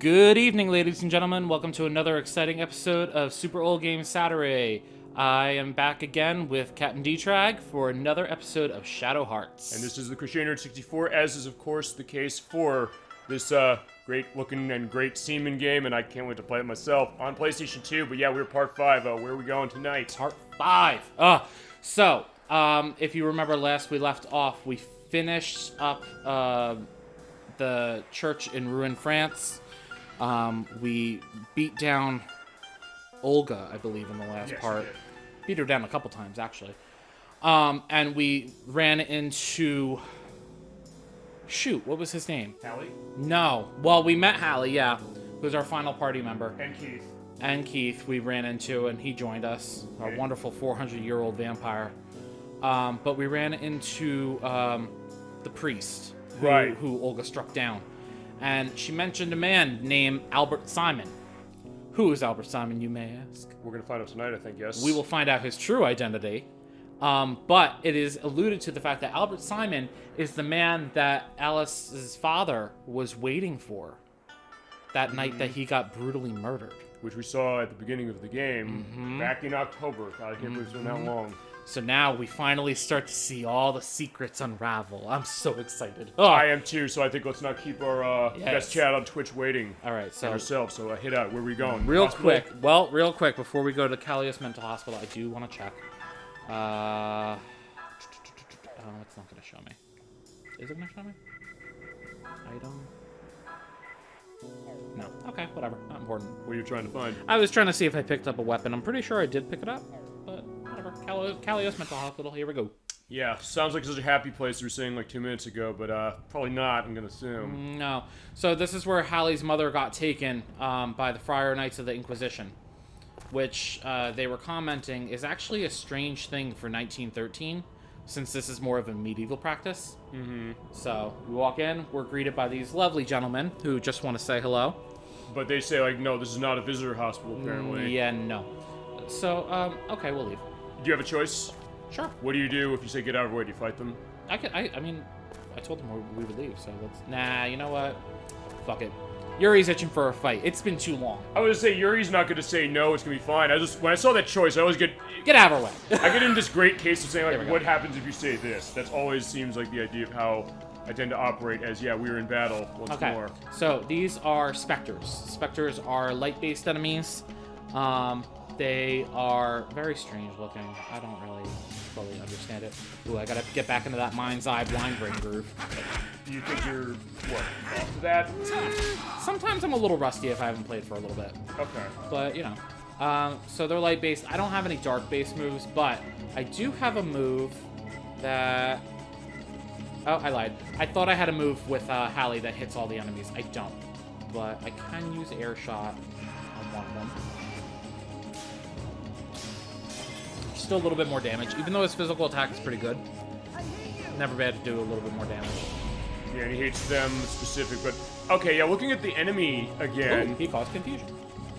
Good evening, ladies and gentlemen. Welcome to another exciting episode of Super Old Games Saturday. I am back again with Captain D-Trag for another episode of Shadow Hearts. And this is the Crochet Nerd 64, as is, of course, the case for this great-looking and great seeming game, and I can't wait to play it myself on PlayStation 2. But yeah, we're part 5. Where are we going tonight? Part 5. If you remember last we left off, we finished up the church in Rouen, France. We beat down Olga, I believe, in the last part. Beat her down a couple times, actually. And we ran into... Shoot, what was his name? Hallie? No. Well, we met Hallie, yeah. Who's our final party member. And Keith we ran into, and he joined us. Our wonderful 400-year-old vampire. But we ran into the priest. Who Olga struck down. And she mentioned a man named Albert Simon. Who is Albert Simon, you may ask? We're going to find out tonight, I think, yes? We will find out his true identity. But it is alluded to the fact that Albert Simon is the man that Alice's father was waiting for that night that he got brutally murdered. Which we saw at the beginning of the game, back in October. God, I can't believe it's been that long. So now we finally start to see all the secrets unravel. I'm so excited. Oh. I am too, so I think let's not keep our best chat on Twitch waiting. All right, so ourselves. So hit out. Where are we going? Real quick, before we go to Callias Mental Hospital, I do want to check. Oh, it's not going to show me. Is it going to show me? Item? No. Okay, whatever. Not important. What are you trying to find? I was trying to see if I picked up a weapon. I'm pretty sure I did pick it up, but whatever. Callias Mental Hospital, here we go. Yeah, sounds like such a happy place you were saying like 2 minutes ago, but probably not, I'm going to assume. No. So this is where Hallie's mother got taken by the Friar Knights of the Inquisition, which they were commenting is actually a strange thing for 1913, since this is more of a medieval practice. So we walk in, we're greeted by these lovely gentlemen who just want to say hello. But they say, like, no, this is not a visitor hospital, apparently. Yeah, no. So, okay, we'll leave. Do you have a choice? Sure. What do you do if you say get out of the way? Do you fight them? I mean, I told them we would leave, so let's... Nah, you know what? Fuck it. Yuri's itching for a fight. It's been too long. I was gonna say, Yuri's not gonna say no, it's gonna be fine. When I saw that choice, I always get out of our way. I get in this great case of saying, like, what happens if you say this? That's always seems like the idea of how I tend to operate as, we're in battle once more. So these are specters. Specters are light-based enemies. They are very strange looking. I don't really fully understand it. Ooh, I gotta get back into that mind's eye blind brain groove. Do you think you're, off to that? Sometimes I'm a little rusty if I haven't played for a little bit. Okay. But, you know. So they're light-based. I don't have any dark-based moves, but I do have a move that... Oh, I lied. I thought I had a move with Hallie that hits all the enemies. I don't. But I can use air shot on one of them. Still a little bit more damage, even though his physical attack is pretty good. Never bad to do a little bit more damage. Yeah, and he hates them specific, but... Okay, looking at the enemy again... Ooh, he caused confusion.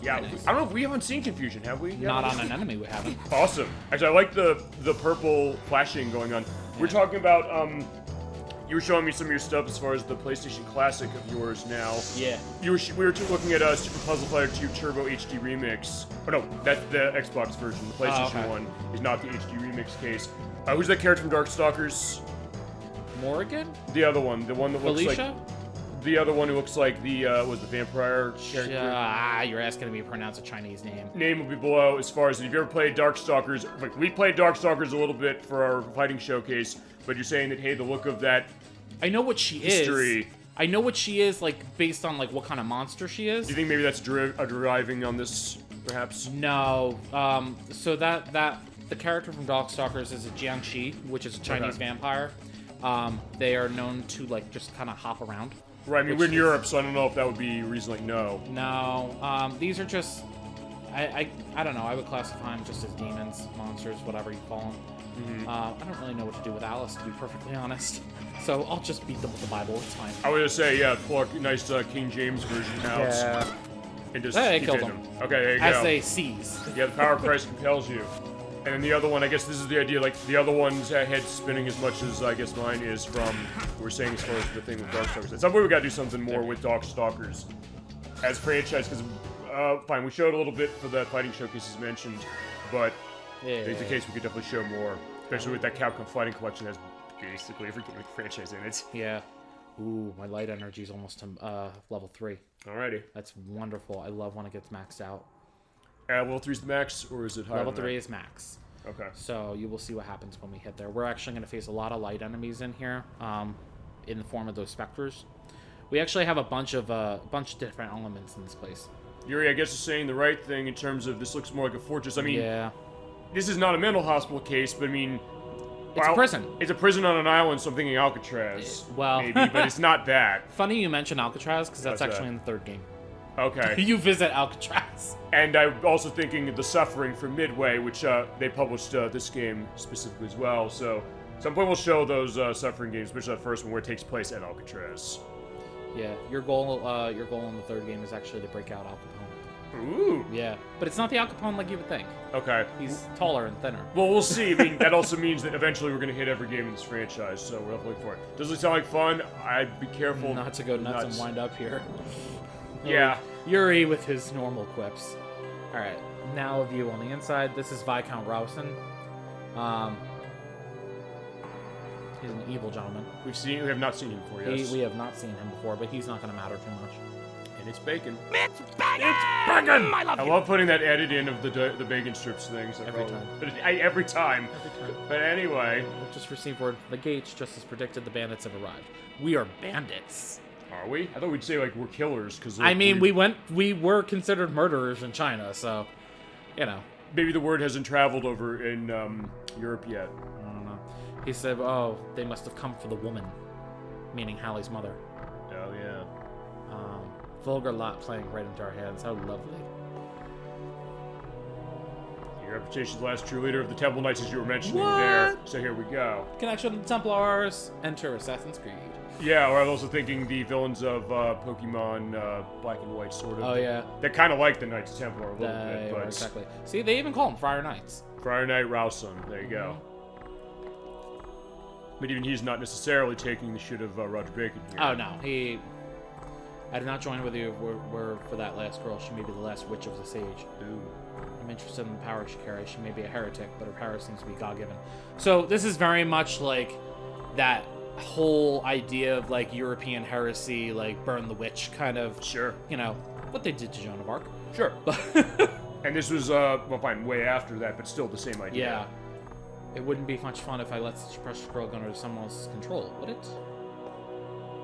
Yeah, nice. I don't know if we haven't seen confusion, have we? Not on an enemy, we haven't. Awesome. Actually, I like the purple flashing going on. Yeah. We're talking about, you were showing me some of your stuff as far as the PlayStation Classic of yours now. Yeah. We were looking at Super Puzzle Fighter 2 Turbo HD Remix. Oh no, that's the Xbox version. The PlayStation one is not the HD Remix case. Who's that character from Darkstalkers? Morrigan? The other one. The one that looks Felicia? like... The other one who looks like the vampire character. You're asking me to pronounce a Chinese name. Name will be below as far as if you've ever played Darkstalkers. Like, we played Darkstalkers a little bit for our fighting showcase, but you're saying that, hey, the look of that... I know what she is. I know what she is, like, based on, like, what kind of monster she is. Do you think maybe that's deriving on this, perhaps? No. So the character from Darkstalkers is a Jiangxi, which is a Chinese vampire. They are known to, like, just kind of hop around. Right, I mean, we're in Europe, so I don't know if that would be a reason, like, no. No, these are just... I don't know, I would classify them just as demons, monsters, whatever you call them. I don't really know what to do with Alice, to be perfectly honest. So I'll just beat them with the Bible, it's fine. I was gonna say, pull a nice King James version out. Yeah. And just keep hitting them. Okay, there you go. As they seize. Yeah, the power of Christ compels you. And then the other one, I guess this is the idea, like, the other one's head spinning as much as, I guess, mine is from, we're saying as far as the thing with Darkstalkers. At some point we gotta do something more with Darkstalkers. as franchise, because fine, we showed a little bit for the fighting showcase as mentioned, but there's a case we could definitely show more, especially with that Capcom Fighting Collection has basically every game with franchise in it. Yeah. Ooh, my light energy is almost to level 3. Alrighty. That's wonderful. I love when it gets maxed out. Level 3 is the max, or is it higher? Level than 3 that? is max. Okay. So you will see what happens when we hit there. We're actually going to face a lot of light enemies in here, in the form of those specters. We actually have a bunch of different elements in this place. Yuri, I guess you're saying the right thing in terms of this looks more like a fortress. I mean, yeah, this is not a mental hospital case, but I mean, it's a prison. It's a prison on an island, so I'm thinking Alcatraz. Well, maybe, but it's not that. Funny you mention Alcatraz because that's What's actually that? in the 3rd game. Okay. You visit Alcatraz. And I'm also thinking of The Suffering from Midway, which they published this game specifically as well. So at some point we'll show those Suffering games, especially that first one where it takes place at Alcatraz. Yeah, your goal in the 3rd game is actually to break out Al Capone. Ooh. Yeah, but it's not the Al Capone like you would think. Okay. He's taller and thinner. Well, we'll see. I mean, that also means that eventually we're going to hit every game in this franchise, so we're definitely looking for it. Does it sound like fun? I'd be careful. Not to go nuts and wind up here. Yeah. Yuri with his normal quips. Alright, now a view on the inside. This is Viscount Rawson. He's an evil gentleman. We have not seen him before, yes. We have not seen him before, but he's not going to matter too much. And it's bacon. It's bacon! It's bacon! I love putting that edit in of the bacon strips things. Every time. But every time. Every time. But anyway. We've just received word from the gates, just as predicted, the bandits have arrived. We are bandits. Are we? I thought we'd say, like, we're killers, because... I mean, we were considered murderers in China, so, you know. Maybe the word hasn't traveled over in Europe yet. I don't know. He said, oh, they must have come for the woman, meaning Hallie's mother. Oh, yeah. Vulgar lot playing right into our hands. How lovely. Your reputation's the last true leader of the Temple Knights, as you were mentioning What? there. So here we go. Connection to the Templars. Enter Assassin's Creed. Yeah, or I was also thinking the villains of Pokemon Black and White, sort of. Oh, yeah. They're kind of like the Knights Templar a little bit, but... Exactly. See, they even call them Friar Knights. Friar Knight Rowson, there you go. But even he's not necessarily taking the shit of Roger Bacon here. Oh, no. I did not join with you were for that last girl. She may be the last witch of the sage. Ooh. I'm interested in the power she carries. She may be a heretic, but her power seems to be God-given. So this is very much like that whole idea of like European heresy, like burn the witch kind of. Sure. You know, what they did to Joan of Arc. Sure. And this was, well, fine, way after that, but still the same idea. Yeah. It wouldn't be much fun if I let such a precious girl go under someone else's control, would it?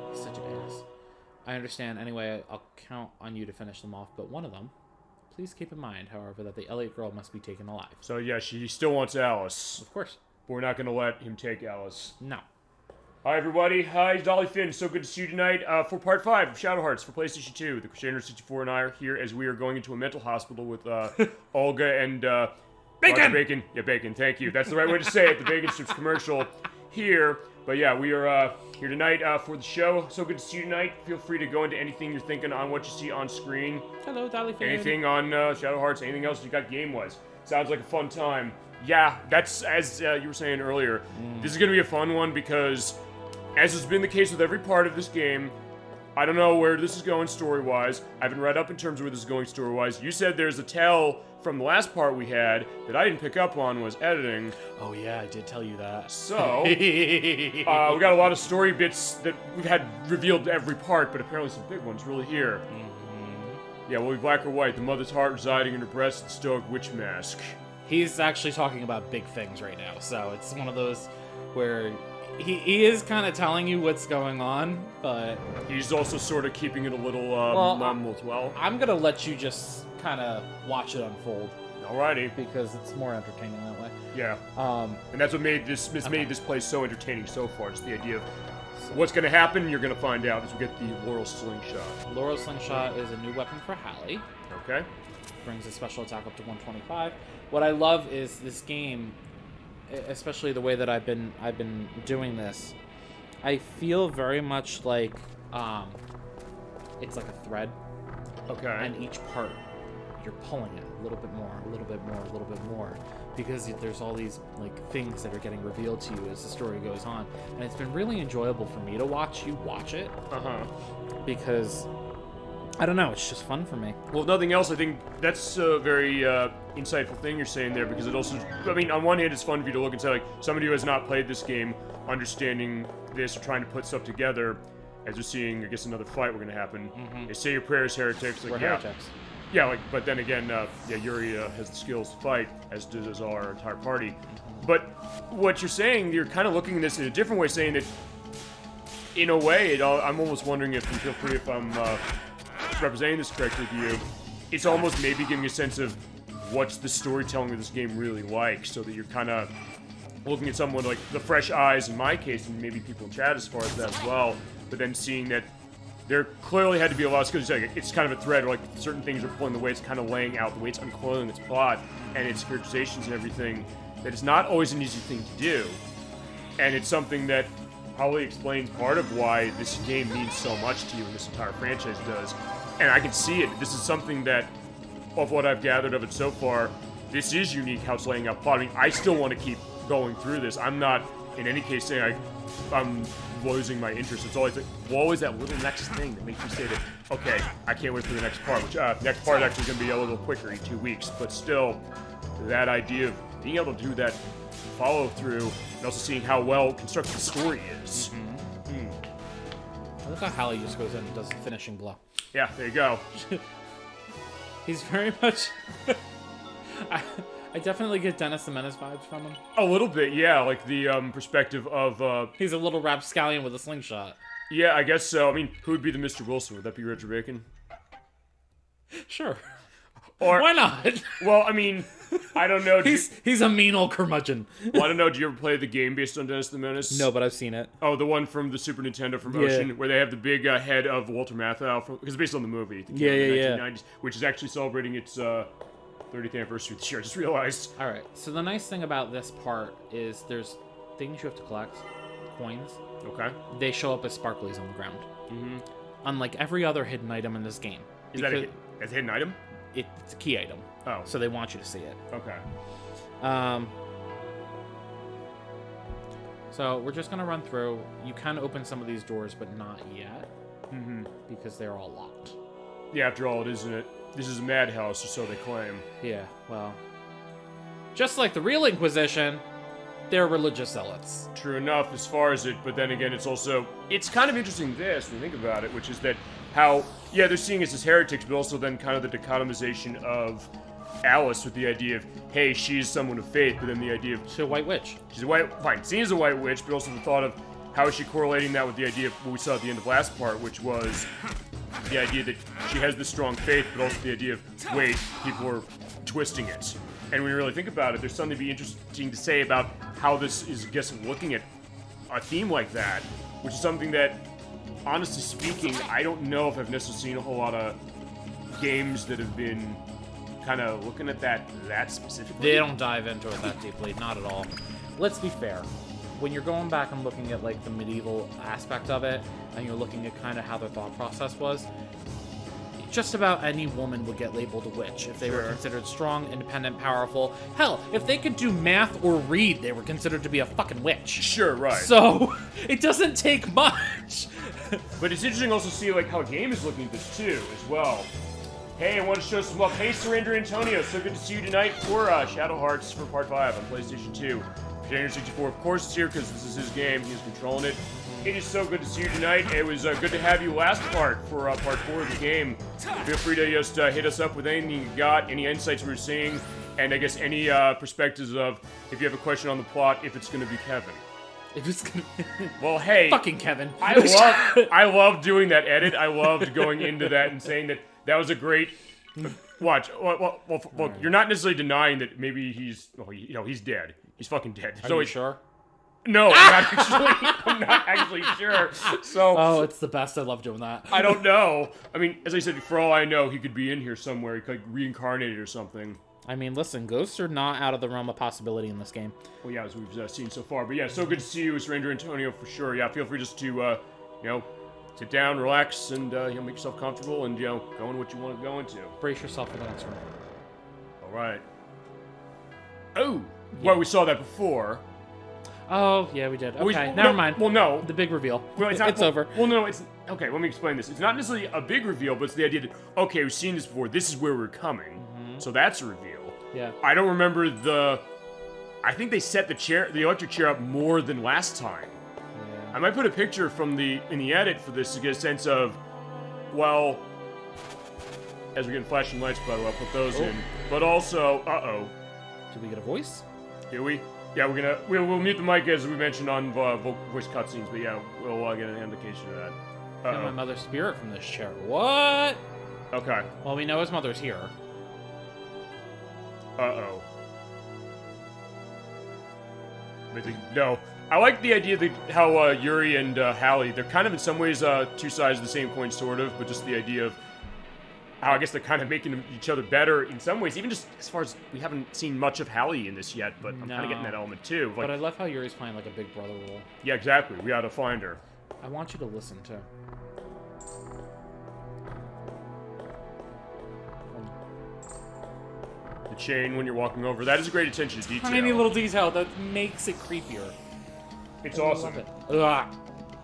He's such an ass. I understand. Anyway, I'll count on you to finish them off, but one of them, please keep in mind, however, that the Elliot girl must be taken alive. So, yeah, she still wants Alice. Of course. But we're not going to let him take Alice. No. Hi, everybody. Hi, Dolly Finn. So good to see you tonight for Part 5 of Shadow Hearts for PlayStation 2. The Crusader 64 and I are here as we are going into a mental hospital with Olga and... Bacon! Roger Bacon. Yeah, Bacon. Thank you. That's the right way to say it. The Bacon Strips commercial here. But yeah, we are here tonight for the show. So good to see you tonight. Feel free to go into anything you're thinking on what you see on screen. Hello, Dolly Finn. Anything on Shadow Hearts, anything else you got game-wise. Sounds like a fun time. Yeah, that's, as you were saying earlier, this is going to be a fun one because, as has been the case with every part of this game, I don't know where this is going story-wise. I haven't read up in terms of where this is going story-wise. You said there's a tell from the last part we had that I didn't pick up on was editing. Oh yeah, I did tell you that. So, we got a lot of story bits that we've had revealed every part, but apparently some big ones really here. Yeah, will be black or white, the mother's heart residing in her breast, and stoic witch mask. He's actually talking about big things right now, so it's one of those where he is kind of telling you what's going on, but... He's also sort of keeping it a little mum as well. I'm gonna let you just kind of watch it unfold. Alrighty. Because it's more entertaining that way. Yeah. And that's what made this made this place so entertaining so far. Just the idea of what's going to happen, you're going to find out as we get the Laurel Slingshot. Laurel Slingshot is a new weapon for Hallie. Okay. Brings a special attack up to 125. What I love is this game, especially the way that I've been doing this. I feel very much like it's like a thread. Okay. And each part, you're pulling it a little bit more, a little bit more, a little bit more, because there's all these like things that are getting revealed to you as the story goes on, and it's been really enjoyable for me to watch you watch it. Uh-huh. Because I don't know. It's just fun for me. Well, if nothing else, I think that's a very insightful thing you're saying there, because it also, I mean, on one hand, it's fun for you to look and say, like, somebody who has not played this game, understanding this, or trying to put stuff together, as you're seeing, I guess, another fight we're going to happen. They say your prayers, heretics. Like, We're heretics. Yeah, like, but then again, Yuri has the skills to fight, as does our entire party. But what you're saying, you're kind of looking at this in a different way, saying that, in a way, I'm almost wondering if, and feel free if I'm representing this correctly to you, it's almost maybe giving a sense of what's the storytelling of this game really like, so that you're kind of looking at someone like the fresh eyes, in my case, and maybe people in chat as far as that as well, but then seeing that there clearly had to be a lot of skills. It's kind of a thread where, like, certain things are pulling the way it's kind of laying out, the way it's uncoiling its plot and its characterizations and everything, that it's not always an easy thing to do. And it's something that probably explains part of why this game means so much to you and this entire franchise does. And I can see it. This is something that, of what I've gathered of it so far, this is unique how it's laying out plot. I mean, I still want to keep going through this. I'm not, in any case, saying I'm losing my interest. It's always like, well, always that little next thing that makes me say that, okay, I can't wait for the next part, which next part is actually going to be a little quicker in 2 weeks. But still, that idea of being able to do that follow through, and also seeing how well constructed the story is. I look how Hallie just goes in and does the finishing blow. Yeah, there you go. He's very much... I definitely get Dennis the Menace vibes from him. A little bit, yeah, like the perspective of... He's a little rapscallion with a slingshot. Yeah, I guess so. I mean, who would be the Mr. Wilson? Would that be Richard Bacon? Sure. Or why not? Well, I mean, I don't know. He's a mean old curmudgeon. Well, I don't know. Do you ever play the game based on Dennis the Menace? No, but I've seen it. Oh, the one from the Super Nintendo from Ocean, where they have the big head of Walter Matthau, because it's based on the movie. The 1990s, which is actually celebrating its 30th anniversary this year. I just realized. All right. So the nice thing about this part is there's things you have to collect, coins. Okay. They show up as sparklies on the ground. Unlike every other hidden item in this game. Is that a hidden item? It's a key item. Oh. So they want you to see it. Okay. So we're just gonna run through. You can open some of these doors, but not yet. Because they're all locked. Yeah, after all, this is a madhouse, or so they claim. Yeah, well, just like the real Inquisition, they're religious zealots. True enough, as far as it, but then again, it's kind of interesting this, when you think about it, which is that how, yeah, they're seeing us as heretics, but also then kind of the dichotomization of Alice with the idea of, hey, she's someone of faith, but then the idea of... She's a white witch. She's a white, fine, seen as a white witch, but also the thought of how is she correlating that with the idea of what we saw at the end of last part, which was the idea that she has this strong faith, but also the idea of, wait, people are twisting it. And when you really think about it, there's something to be interesting to say about how this is, I guess, looking at a theme like that, which is something that, honestly speaking, I don't know if I've necessarily seen a whole lot of games that have been kind of looking at that specifically. They don't dive into it that deeply, not at all. Let's be fair. When you're going back and looking at, like, the medieval aspect of it, and you're looking at kind of how their thought process was, just about any woman would get labeled a witch if they were considered strong, independent, powerful. Hell, if they could do math or read, they were considered to be a fucking witch. Sure, right. So, it doesn't take much. But it's interesting also to see, like, how a game is looking at this, too, as well. Hey, I want to show some love. Hey, Surrender Antonio, so good to see you tonight for Shadow Hearts for Part 5 on PlayStation 2. January 64, of course, is here because this is his game. He's controlling it. It is so good to see you tonight. It was good to have you last part for Part 4 of the game. Feel free to just hit us up with anything you got, any insights we're seeing, and I guess any perspectives of if you have a question on the plot, if it's going to be Kevin. If it's gonna be... Well, hey. Fucking Kevin. I love doing that edit. I loved going into that and saying that was a great... Watch. Well, you're not necessarily denying that maybe he's dead. He's fucking dead. Are you sure? No, I'm not actually sure. So. Oh, it's the best. I love doing that. I don't know. I mean, as I said, for all I know, he could be in here somewhere. He could reincarnated or something. I mean, listen, ghosts are not out of the realm of possibility in this game. Well, yeah, as we've seen so far. But yeah, so good to see you, Surrender Antonio, for sure. Yeah, feel free just to, sit down, relax, and make yourself comfortable, and go in what you want to go into. Brace yourself for the next one. All right. Oh, well, we saw that before. Oh, yeah, we did. Okay, never mind. Well, no. The big reveal. Well, it's over. Well, no, it's... okay, let me explain this. It's not necessarily a big reveal, but it's the idea that, okay, we've seen this before. This is where we're coming. So that's a reveal. Yeah. I don't remember I think they set the electric chair up more than last time. Yeah. I might put a picture in the edit for this to get a sense of, well, as we're getting flashing lights, by the way, I'll put those in. But also, Did we get a voice? Did we? Yeah, we'll mute the mic as we mentioned on voice cutscenes, but yeah, we'll get an indication of that. Got my mother's spirit from this chair. What? Okay. Well, we know his mother's here. No. I like the idea that how Yuri and Hallie, they're kind of in some ways two sides of the same coin, sort of, but just the idea of how I guess they're kind of making each other better in some ways, even just as far as we haven't seen much of Hallie in this yet, but I'm kind of getting that element too. Like, but I love how Yuri's playing like a big brother role. Yeah, exactly. We gotta find her. I want you to listen too. The chain when you're walking over, that is a great attention to detail. Tiny little detail that makes it creepier. It's awesome. Ugh.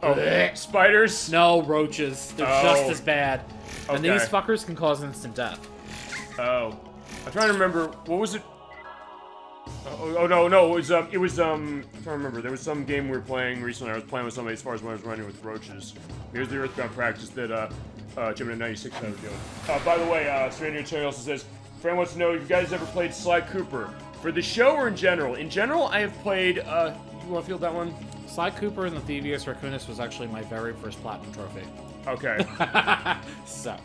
Oh, spiders? No, roaches. They're just as bad. And Okay. these fuckers can cause instant death. Oh. I'm trying to remember, what was it? No, it was, I'm trying to remember, there was some game we were playing recently, I was playing with somebody as far as when I was running with roaches. Here's the Earthbound practice that, Jim in 96 I was doing. By the way, Stranger Terry also says, friend wants to know if you guys ever played Sly Cooper. For the show or in general? In general, I have played, you wanna field that one? Sly Cooper and the Thievius Raccoonus was actually my very first platinum trophy. Okay. So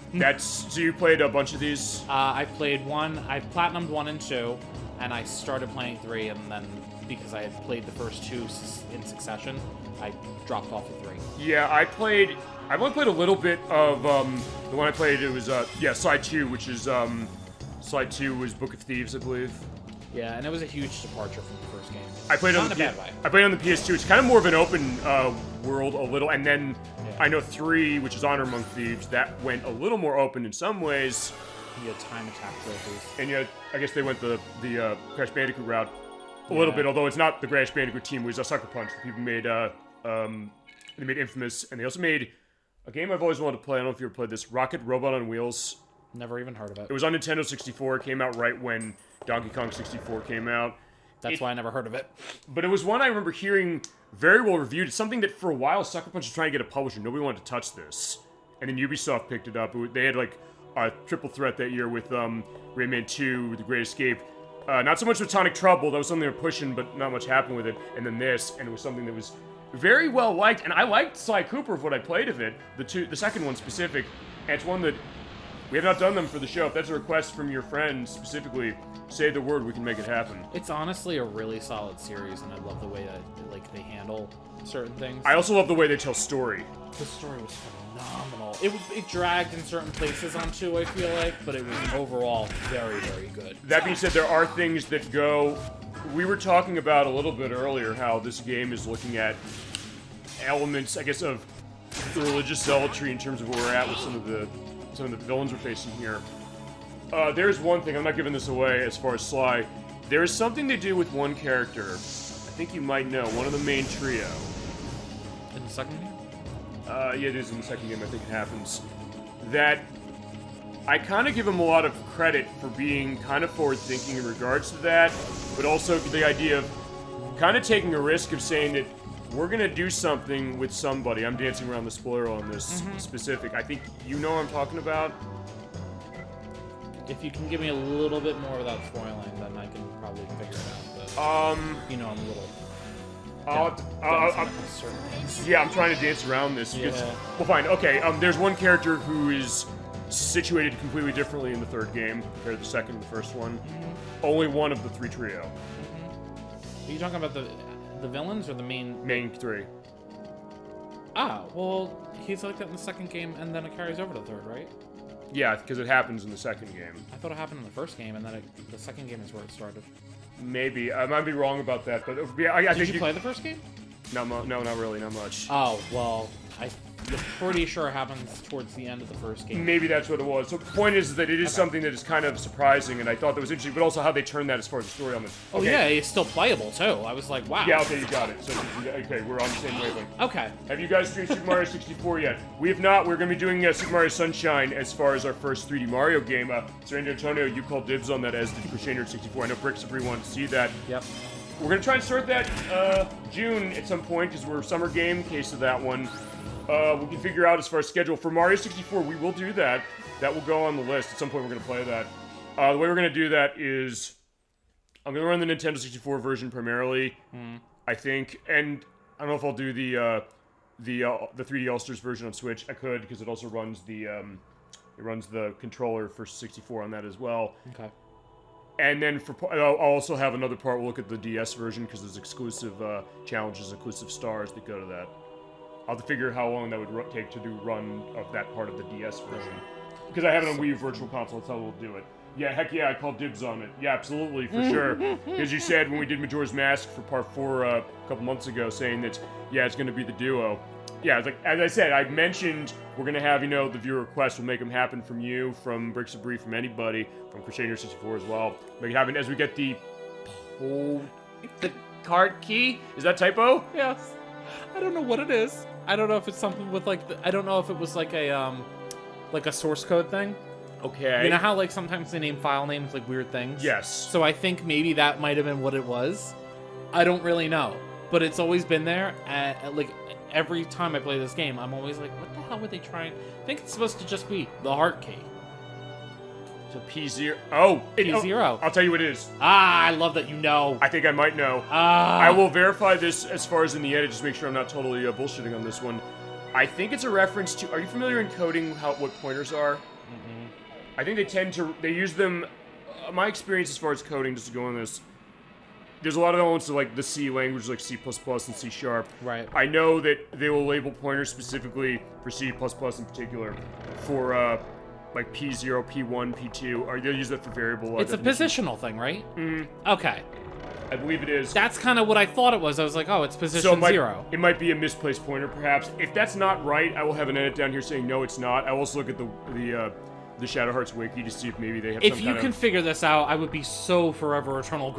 you played a bunch of these? I played one. I platinumed 1 and 2, and I started playing 3, and then because I had played the first 2 in succession, I dropped off of 3. Yeah, I've only played a little bit of the one I played. It was Sly 2, which is Sly 2 was Book of Thieves, I believe. Yeah, and it was a huge departure from the first game. I played Not on in the a bad way. I played on the PS2. It's kind of more of an open world a little, and then I know 3, which is Honor Among Thieves, that went a little more open in some ways. You had time attack trophies. And yet, I guess they went the Crash Bandicoot route a little bit, although it's not the Crash Bandicoot team. It was a Sucker Punch. The people made they made Infamous, and they also made a game I've always wanted to play. I don't know if you ever played this, Rocket Robot on Wheels. Never even heard of it. It was on Nintendo 64. It came out right when Donkey Kong 64 came out. That's why I never heard of it. But it was one I remember hearing very well reviewed. It's something that for a while Sucker Punch was trying to get a publisher. Nobody wanted to touch this. And then Ubisoft picked it up. They had like a triple threat that year with Rayman 2, The Great Escape. Not so much with Sonic Trouble. That was something they were pushing, but not much happened with it. And then this, and it was something that was very well liked. And I liked Sly Cooper of what I played of it. The second one specific. And it's one that we have not done them for the show. If that's a request from your friends specifically, say the word, we can make it happen. It's honestly a really solid series, and I love the way that they handle certain things. I also love the way they tell story. The story was phenomenal. It dragged in certain places on 2, I feel like, but it was overall very, very good. That being said, there are things that go... We were talking about a little bit earlier how this game is looking at elements, I guess, of the religious zealotry in terms of where we're at with some of the villains we're facing here. There's one thing, I'm not giving this away as far as Sly. There's something to do with one character. I think you might know, one of the main trio. In the second game? Yeah, it is in the second game, I think it happens. That I kind of give him a lot of credit for being kind of forward-thinking in regards to that, but also the idea of kind of taking a risk of saying that we're gonna do something with somebody. I'm dancing around the spoiler on this specific. I think you know what I'm talking about. If you can give me a little bit more without spoiling, then I can probably figure it out. But you know, I'm a little. Certain things. Yeah, I'm trying to dance around this. Yeah. Well, fine. Okay. There's one character who is situated completely differently in the third game compared to the second and the first one. Only one of the 3 trio. Are you talking about the villains or the main? Main 3. Ah, well, he's like that in the second game, and then it carries over to the third, right? Yeah, because it happens in the second game. I thought it happened in the first game, and then the second game is where it started. Maybe. I might be wrong about that, but yeah, I Did think you play the first game? No, not really, not much. Oh, well, pretty sure happens towards the end of the first game. Maybe that's what it was. So the point is that it is something that is kind of surprising, and I thought that was interesting, but also how they turned that as far as the story elements. Oh yeah, it's still playable too. I was like, wow. Yeah, okay, you got it. So, okay, we're on the same wavelength. Okay. Have you guys streamed Super Mario 64 yet? We have not. We're going to be doing Super Mario Sunshine as far as our first 3D Mario game. Sir Antonio, you called dibs on that as the Crusader 64. I know Brick Sabri wanted to see that. Yep. We're going to try and start that June at some point, because we're summer game case of that one. We can figure out as far as schedule. For Mario 64, we will do that. That will go on the list. At some point, we're going to play that. The way we're going to do that is I'm going to run the Nintendo 64 version primarily, I think. And I don't know if I'll do the 3D All-Stars version on Switch. I could, because it also runs the controller for 64 on that as well. Okay. And then I'll also have another part. We'll look at the DS version, because there's exclusive challenges, exclusive stars that go to that. I'll have to figure how long that would take to do run of that part of the DS version. Because I have it on Wii U Virtual Console, that's how we'll do it. Yeah, heck yeah, I called dibs on it. Yeah, absolutely, for sure. As you said when we did Majora's Mask for Part 4 a couple months ago, saying that, yeah, it's going to be the duo. Yeah, it's like, as I said, I mentioned we're going to have, the viewer requests. We'll make them happen from you, from Brick Sabri, from anybody, from Crusader 64 as well. Make it happen as we get the card key. Is that typo? Yes. I don't know what it is. I don't know if it's something with I don't know if it was like a source code thing. Okay. You know how sometimes they name file names like weird things? Yes. So I think maybe that might have been what it was. I don't really know, but it's always been there. Every time I play this game, I'm always like, what the hell were they trying? I think it's supposed to just be the heart key. So P0. Oh, P0. I'll tell you what it is. I love that you know. I think I might know. I will verify this as far as in the edit, just make sure I'm not totally bullshitting on this one. I think it's a reference to. Are you familiar in coding what pointers are? Mm-hmm. I think they use them. My experience as far as coding, just to go on this. There's a lot of elements of the C language, like C++ and C#. Right. I know that they will label pointers specifically for C++ in particular for P0, P1, P2, or they'll use that for variable. It's a positional thing, right? Mm-hmm. Okay. I believe it is. That's kind of what I thought it was. I was like, oh, it's position 0. It might be a misplaced pointer, perhaps. If that's not right, I will have an edit down here saying no, it's not. I will also look at the Shadow Hearts wiki to see if maybe they have. If you can figure this out, I would be so eternally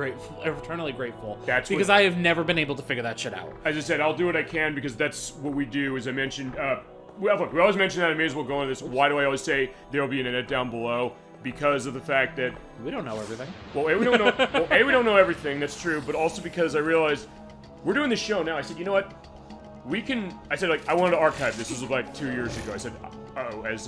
grateful. Because I have never been able to figure that shit out. As I said, I'll do what I can because that's what we do. As I mentioned, look, we always mention that. I may as well go into this. Why do I always say there will be an edit down below? Because of the fact that we don't know everything. Well, we don't know. We don't know everything. That's true. But also because I realized we're doing the show now. I said, you know what? I said, I wanted to archive this. This was 2 years ago. I said, as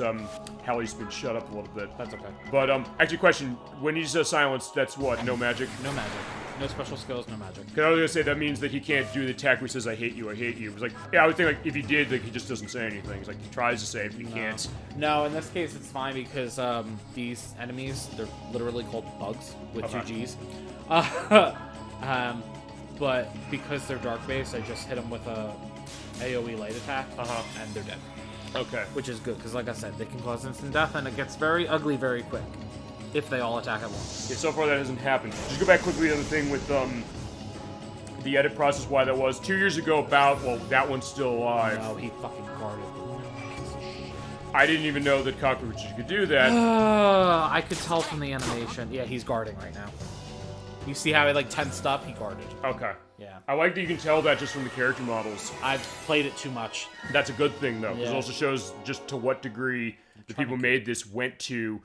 Hallie's been shut up a little bit. That's okay. But actually, question: when he says silence, that's what? No magic. No magic. No special skills. No magic. Because I was gonna say that means that he can't do the attack where he says, "I hate you. I hate you." It was I would think if he did, he just doesn't say anything. It's he tries to say it, but he can't. No, in this case, it's fine because these enemies, they're literally called bugs with 2 G's. But because they're dark based, I just hit them with a AoE light attack, and they're dead. Okay. Which is good, because like I said, they can cause instant death, and it gets very ugly very quick if they all attack at once. Yeah, so far that hasn't happened. Just go back quickly on the thing with the edit process, why that was. 2 years ago that one's still alive. No, he fucking guarded. I didn't even know that cockroaches could do that. I could tell from the animation. Yeah, he's guarding right now. You see how he tensed up? He guarded. Okay. Yeah. I like that you can tell that just from the character models. I've played it too much. That's a good thing, though, because it also shows just to what degree the people made this went to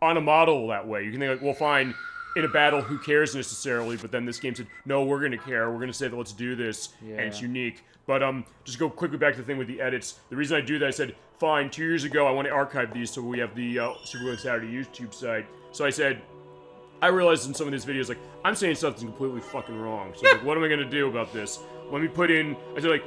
on a model that way. You can think, well, fine, in a battle, who cares necessarily? But then this game said, no, we're going to care. We're going to say that let's do this, and it's unique. But just go quickly back to the thing with the edits. The reason I do that, I said, fine, 2 years ago, I want to archive these so we have the Super Bowl Saturday YouTube site. So I said, I realized in some of these videos, I'm saying something completely fucking wrong. So what am I gonna do about this? Let me put in. I said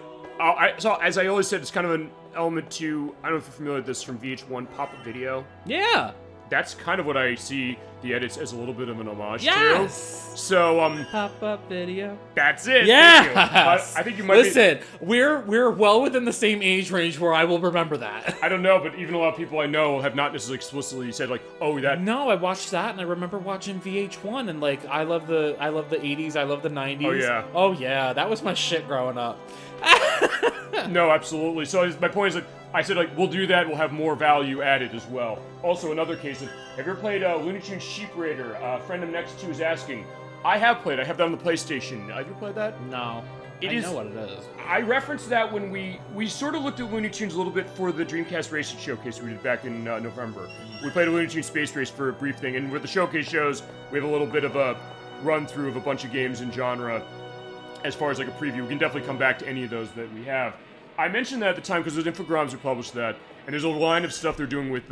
so as I always said, it's kind of an element to. I don't know if you're familiar with this from VH1 pop-up video. Yeah. That's kind of what I see the edits as a little bit of an homage to. So pop-up video. That's it. Yes. I think you might. Listen, we're well within the same age range where I will remember that. I don't know, but even a lot of people I know have not necessarily explicitly said oh that. No, I watched that and I remember watching VH1 and I love the 80s, I love the 90s. Oh yeah. Oh yeah, that was my shit growing up. No, absolutely. So my point is I said, like, we'll do that, we'll have more value added as well. Also, another case of, have you ever played Looney Tunes Sheep Raider? A friend of next to is asking. I have played, I have that on the PlayStation. Have you played that? No. I know what it is. I referenced that when we sort of looked at Looney Tunes a little bit for the Dreamcast Racing Showcase we did back in November. We played a Looney Tunes Space Race for a brief thing, and with the showcase shows, we have a little bit of a run-through of a bunch of games in genre as far as like a preview. We can definitely come back to any of those that we have. I mentioned that at the time because those infograms were published that, and there's a line of stuff they're doing with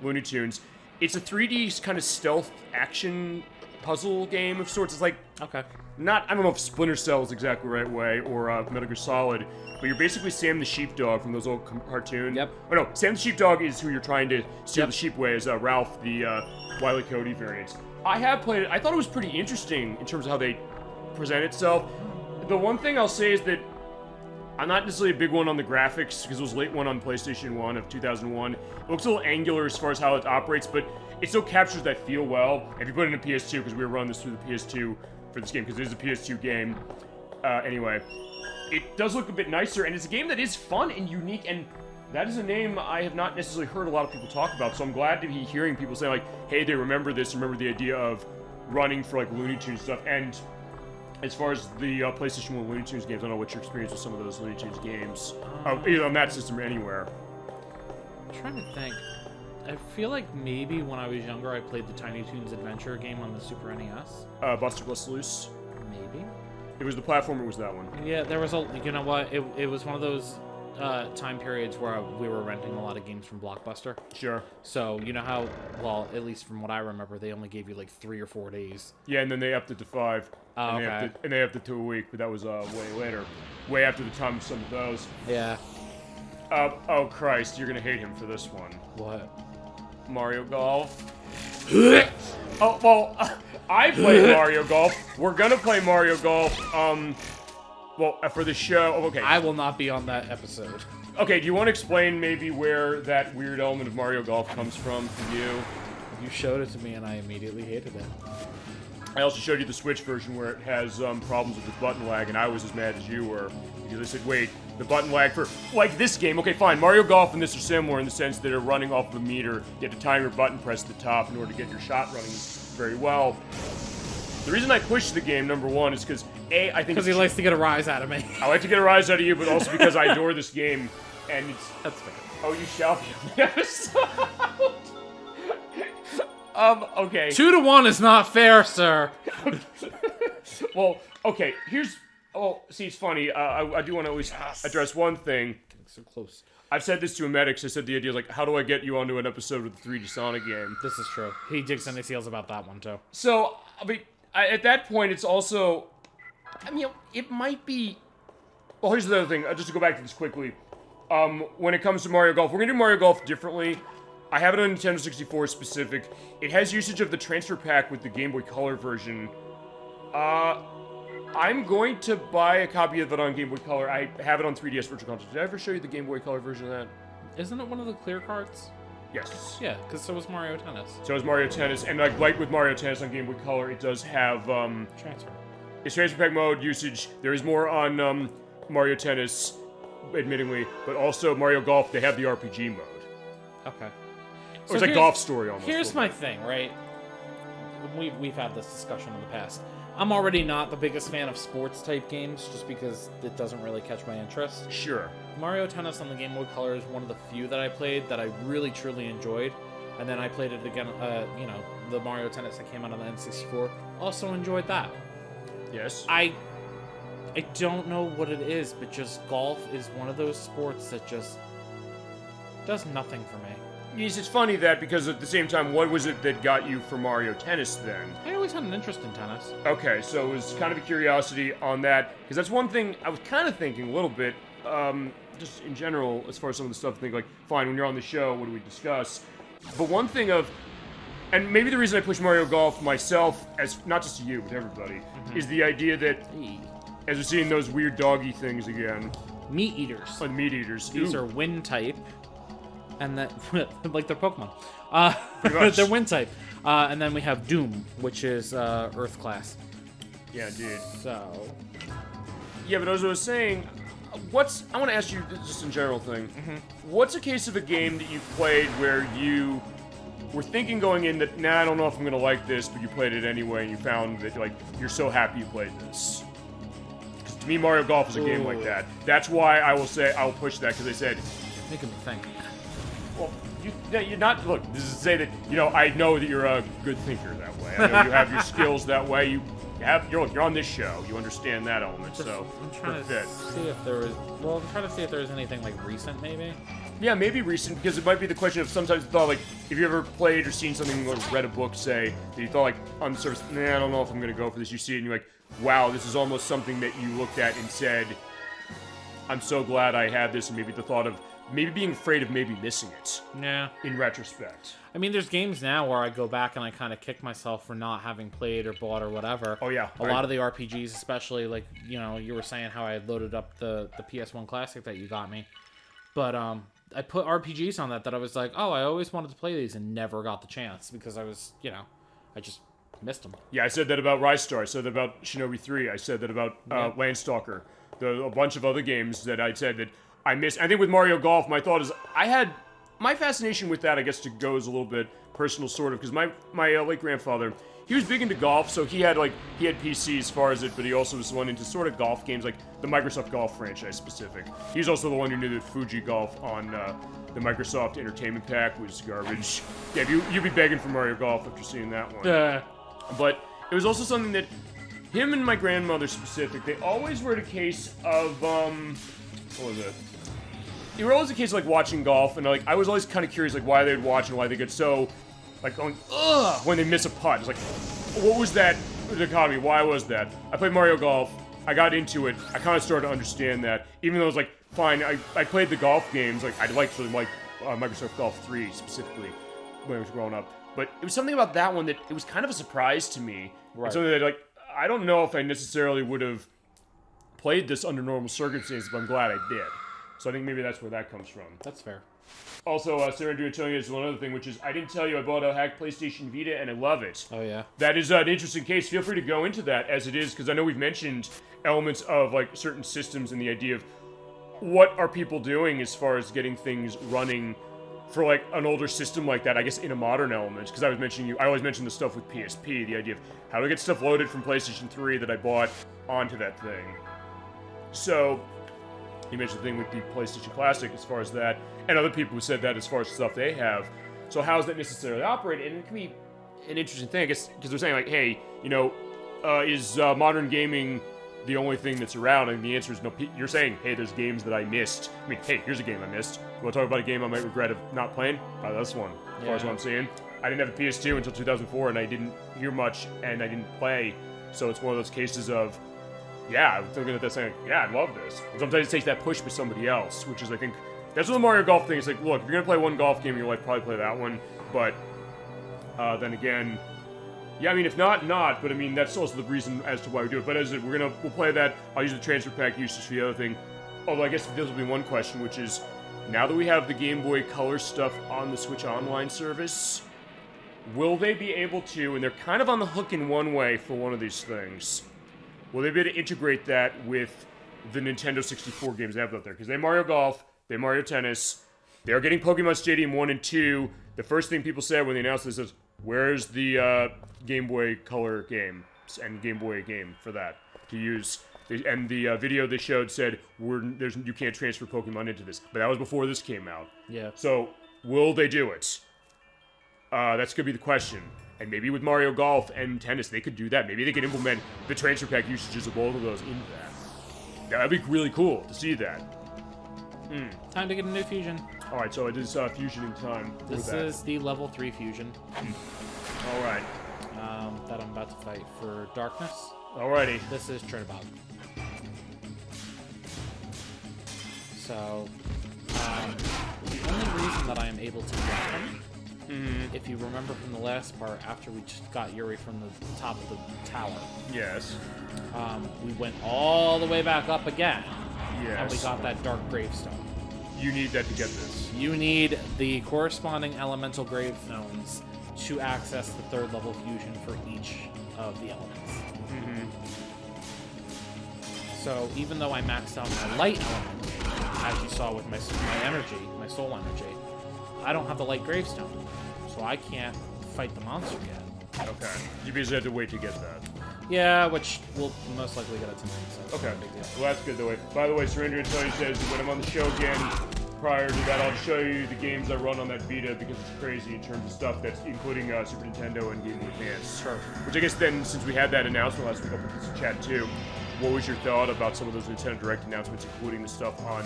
Looney Tunes. It's a 3D kind of stealth action puzzle game of sorts. It's like, okay. I don't know if Splinter Cell is exactly the right way, or Metal Gear Solid, but you're basically Sam the Sheepdog from those old cartoons. Yep. Oh no, Sam the Sheepdog is who you're trying to steer the sheep way, as Ralph, the Wile E. Coyote variant. I have played it. I thought it was pretty interesting in terms of how they present itself. The one thing I'll say is that I'm not necessarily a big one on the graphics, because it was late one on PlayStation 1 of 2001. It looks a little angular as far as how it operates, but it still captures that feel well. If you put it in a PS2, because we were running this through the PS2 for this game, because it is a PS2 game. Anyway, it does look a bit nicer, and it's a game that is fun and unique, and that is a name I have not necessarily heard a lot of people talk about, so I'm glad to be hearing people say, like, hey, they remember this, remember the idea of running for, like, Looney Tunes stuff, and as far as the PlayStation 1 Looney Tunes games, I don't know what your experience with some of those Looney Tunes games, either on that system or anywhere. I'm trying to think. I feel like maybe when I was younger, I played the Tiny Toons Adventure game on the Super NES. Buster Bust Loose? Maybe. It was the platformer, was that one? Yeah, there was you know what? It was one of those time periods where we were renting a lot of games from Blockbuster. Sure. So, you know how, well, at least from what I remember, they only gave you like 3 or 4 days. Yeah, and then they upped it to 5. Oh, and they upped it to a week, but that was way later. Way after the time of some of those. Yeah. Oh Christ, you're gonna hate him for this one. What? Mario Golf. Oh, well, I played Mario Golf. We're gonna play Mario Golf, for the show. Oh, okay. I will not be on that episode. Okay, do you want to explain maybe where that weird element of Mario Golf comes from for you? You showed it to me and I immediately hated it. I also showed you the Switch version where it has problems with the button lag, and I was as mad as you were. Because I said, wait, the button lag for, like this game, okay, fine, Mario Golf and this are similar in the sense that they're running off of a meter. You have to time your button press at the top in order to get your shot running very well. The reason I push the game, number one, is because, I think because he likes to get a rise out of me. I like to get a rise out of you, but also because I adore this game, and it's... That's fair. Oh, you shall be on the episode. Okay. 2-1 is not fair, sir. Well, okay, here's... Oh, see, it's funny. I do want to at least address one thing. So close. I've said this to Emetics. I said the idea, like, how do I get you onto an episode with the 3D Sonic game? This is true. He digs in his heels about that one, too. So, I mean, at that point, it's also... I mean, it might be... Well, here's the other thing. Just to go back to this quickly. When it comes to Mario Golf, we're going to do Mario Golf differently. I have it on Nintendo 64 specific. It has usage of the transfer pack with the Game Boy Color version. I'm going to buy a copy of it on Game Boy Color. I have it on 3DS Virtual Console. Did I ever show you the Game Boy Color version of that? Isn't it one of the clear cards? Yes. Yeah, because so was Mario Tennis. So is Mario Tennis, and like with Mario Tennis on Game Boy Color, it does have Transfer. It's transfer pack mode usage. There is more on Mario Tennis, admittingly, but also Mario Golf. They have the RPG mode. Okay. Or it's like Golf Story almost. Here's my thing, right? We've had this discussion in the past. I'm already not the biggest fan of sports type games, just because it doesn't really catch my interest. Sure. Mario Tennis on the Game Boy Color is one of the few that I played that I really truly enjoyed. And then I played it again, the Mario Tennis that came out on the N64. Also enjoyed that. Yes. I don't know what it is, but just golf is one of those sports that just does nothing for me. Yes, it's funny that because at the same time, what was it that got you for Mario Tennis then? I always had an interest in tennis. Okay, so it was kind of a curiosity on that, because that's one thing I was kind of thinking a little bit, just in general, as far as some of the stuff, think like, fine, when you're on the show, what do we discuss? But one thing of, and maybe the reason I push Mario Golf myself, as not just to you, but to everybody, is the idea that, as we're seeing those weird doggy things again. Meat eaters. Oh, the meat eaters. These are wind type. And that, like they're Pokemon. Pretty much. They're wind type. And then we have Doom, which is Earth class. Yeah, dude. So. Yeah, but as I was saying, I want to ask you just a general thing. What's a case of a game that you played where you were thinking going in that, nah, I don't know if I'm gonna like this, but you played it anyway, and you found that like you're so happy you played this? Because to me, Mario Golf is a game like that. That's why I will say I'll push that, because they said, Making me think. well, you're not. Look, this is to say that I know that you're a good thinker that way. I know you have your skills that way. You're on this show. You understand that element. So I'm trying to see if there was. Well, I'm trying to see if there was anything like recent, maybe. Yeah, maybe recent, because it might be the question of sometimes you thought, like, if you ever played or seen something or read a book, say, that you thought, like, on the surface, nah, I don't know if I'm going to go for this. You see it and you're like, wow, this is almost something that you looked at and said, I'm so glad I had this, and maybe the thought of maybe being afraid of maybe missing it. Yeah. In retrospect. I mean, there's games now where I go back and I kind of kick myself for not having played or bought or whatever. Oh, yeah. A lot of the RPGs, especially, like, you were saying how I had loaded up the PS1 Classic that you got me. But, I put RPGs on that I was like, oh, I always wanted to play these and never got the chance because I was, I just missed them. Yeah, I said that about Rise Star. I said that about Shinobi 3. I said that about Landstalker. A bunch of other games that I said that I missed. I think with Mario Golf, my thought is my fascination with that, I guess, goes a little bit personal, sort of, because my late grandfather, he was big into golf, so he had PC as far as it, but he also was one into sort of golf games, like the Microsoft Golf franchise specific. He's also the one who knew that Fuji Golf on the Microsoft Entertainment Pack was garbage. Yeah, you'd be begging for Mario Golf after seeing that one. But it was also something that him and my grandmother specific, they always were the case of, what was it? It was always a case of, like, watching golf, and, like, I was always kind of curious, like, why they'd watch and why they get so, like, going, ugh, when they miss a putt. It's like, what was that dichotomy? Why was that? I played Mario Golf. I got into it. I kind of started to understand that. Even though it was like, fine, I played the golf games. Like, I actually like Microsoft Golf 3 specifically when I was growing up. But it was something about that one that it was kind of a surprise to me. Right. Something that, like, I don't know if I necessarily would have played this under normal circumstances, but I'm glad I did. So I think maybe that's where that comes from. That's fair. Also, Sarah Andrew telling you is one other thing, which is I didn't tell you I bought a hacked PlayStation Vita and I love it. Oh, yeah. That is an interesting case. Feel free to go into that as it is, because I know we've mentioned elements of like certain systems and the idea of what are people doing as far as getting things running for like an older system like that, I guess in a modern element. Because I always mention the stuff with PSP, the idea of how to get stuff loaded from PlayStation 3 that I bought onto that thing. So you mentioned the thing with the PlayStation Classic as far as that, and other people who said that as far as stuff they have. So how does that necessarily operate? And it can be an interesting thing, I guess, because they're saying like, hey, is modern gaming the only thing that's around? And the answer is no. You're saying, hey, there's games that I missed. I mean, hey, here's a game I missed. You want to talk about a game I might regret of not playing? That's one, as far as what I'm saying. I didn't have a PS2 until 2004, and I didn't hear much, and I didn't play. So it's one of those cases of, yeah, I'm looking at this saying, yeah, I love this. And sometimes it takes that push with somebody else, which is, I think, that's what the Mario Golf thing is. Like, look, if you're going to play one golf game in your life, probably play that one. But then again, yeah, I mean, if not, but I mean, that's also the reason as to why we do it. But as we'll play that. I'll use the transfer pack usage for the other thing. Although I guess this will be one question, which is, now that we have the Game Boy Color stuff on the Switch Online service, will they be able to, and they're kind of on the hook in one way for one of these things, will they be able to integrate that with the Nintendo 64 games they have out there? Because they have Mario Golf, they have Mario Tennis, they're getting Pokemon Stadium 1 and 2. The first thing people said when they announced this is, where's the Game Boy Color game and Game Boy game for that to use? And the video they showed said, you can't transfer Pokemon into this. But that was before this came out. Yeah. So, will they do it? That's going to be the question. And maybe with Mario Golf and Tennis, they could do that. Maybe they could implement the transfer pack usages of both of those into that. That would be really cool to see that. Time to get a new fusion. Alright, so it is fusion in time. This is the level 3 fusion. Alright. That I'm about to fight for Darkness. Alrighty. This is Trinidad. So, the only reason that I am able to get him, if you remember from the last part, after we just got Yuri from the top of the tower. Yes. We went all the way back up again. Yes. And we got that Dark Gravestone. You need that to get this. You need the corresponding elemental gravestones to access the third level fusion for each of the elements. So even though I maxed out my light element, as you saw with my energy, my soul energy, I don't have the light gravestone, so I can't fight the monster yet. Okay. You basically have to wait to get that. Yeah, which we'll most likely get it tonight. So it's Okay. not a big deal. Well, that's good though. By the way, Surrender and Tony says when I'm on the show again, prior to that, I'll show you the games I run on that Vita because it's crazy in terms of stuff that's including Super Nintendo and Game Boy Advance. Sure. Which I guess then, since we had that announcement last week, I'll put this in chat too. What was your thought about some of those Nintendo Direct announcements, including the stuff on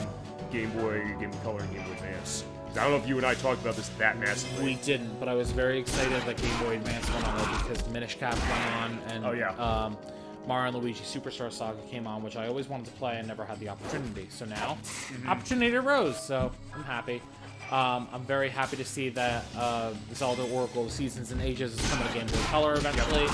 Game Boy, Game Boy Color, and Game Boy Advance? 'Cause I don't know if you and I talked about this that massively. We didn't, but I was very excited that Game Boy Advance went on there because Minish Cap went on, and Oh, yeah. Mario and Luigi Superstar Saga came on, which I always wanted to play and never had the opportunity. So now, opportunity arose, so I'm happy. I'm very happy to see that Zelda Oracle of Seasons and Ages is coming to Game Boy Color eventually.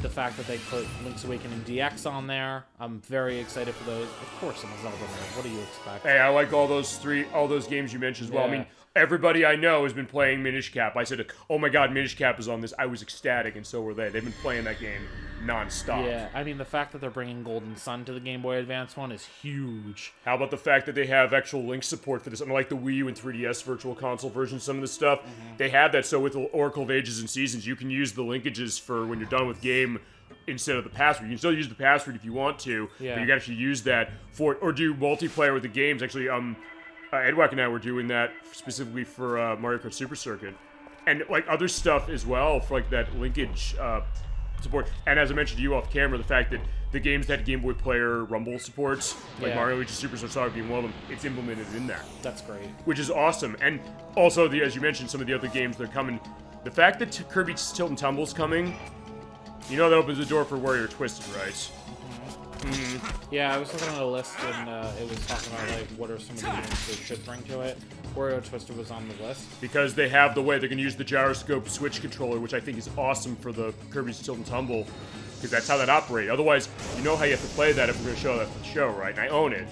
The fact that they put Link's Awakening DX on there, I'm very excited for those. Of course, I'm a Zelda nerd. What do you expect? Hey, I like all those games you mentioned as well. I Yeah. mean, everybody I know has been playing Minish Cap. I said, "Oh my God, Minish Cap is on this." I was ecstatic, and so were they. They've been playing that game nonstop. Yeah, I mean, the fact that they're bringing Golden Sun to the Game Boy Advance one is huge. How about the fact that they have actual Link support for this? Unlike the Wii U and 3DS Virtual Console version, some of the stuff they have that. So with the Oracle of Ages and Seasons, you can use the linkages for when you're done with game instead of the password. You can still use the password if you want to, Yeah. but you can actually use that for or do multiplayer with the games. Actually, Edwack and I were doing that specifically for Mario Kart Super Circuit, and like other stuff as well for like that linkage support. And as I mentioned to you off camera, the fact that the games that Game Boy Player Rumble supports, like Yeah. Mario Luigi Superstar Saga being one of them, it's implemented in that, That's great. which is awesome. And also, as you mentioned, some of the other games that are coming. The fact that Kirby's Tilt and Tumble's coming, you know that opens the door for Warrior Twisted, right? Yeah, I was looking at a list and it was talking about like what are some of the games they should bring to it. Wario Twister was on the list. Because they have the way they're going to use the gyroscope Switch controller, which I think is awesome for the Kirby's Tilt and Tumble, because that's how that operates. Otherwise, you know how you have to play that if we're going to show that for the show, right? And I own it.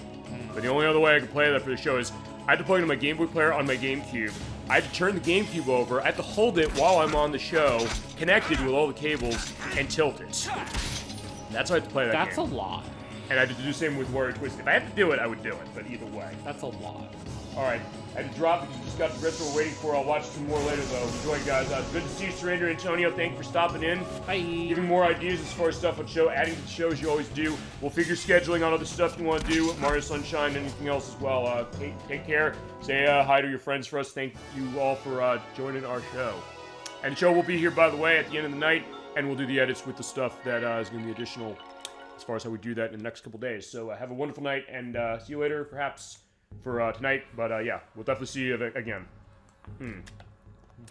But the only other way I can play that for the show is I had to plug it into my Game Boy player on my GameCube. I had to turn the GameCube over. I had to hold it while I'm on the show, connected with all the cables, and tilt it. That's how I had to play that That's game. a lot. And I had to do the same with Warrior Twisted. If I had to do it, I would do it. But either way. That's a lot. All right, I had to drop because we just got the rest we're waiting for. I'll watch some more later, though. Enjoy, guys. Good to see you, Surrender. Antonio, thank you for stopping in. Bye. Giving more ideas as far as stuff on the show, adding to the show as you always do. We'll figure scheduling on other stuff you want to do, Mario Sunshine, anything else as well. Take care. Say hi to your friends for us. Thank you all for joining our show. And the show will be here, by the way, at the end of the night, and we'll do the edits with the stuff that is going to be additional as far as how we do that in the next couple days. So have a wonderful night, and see you later, perhaps, for tonight. But yeah, we'll definitely see you again.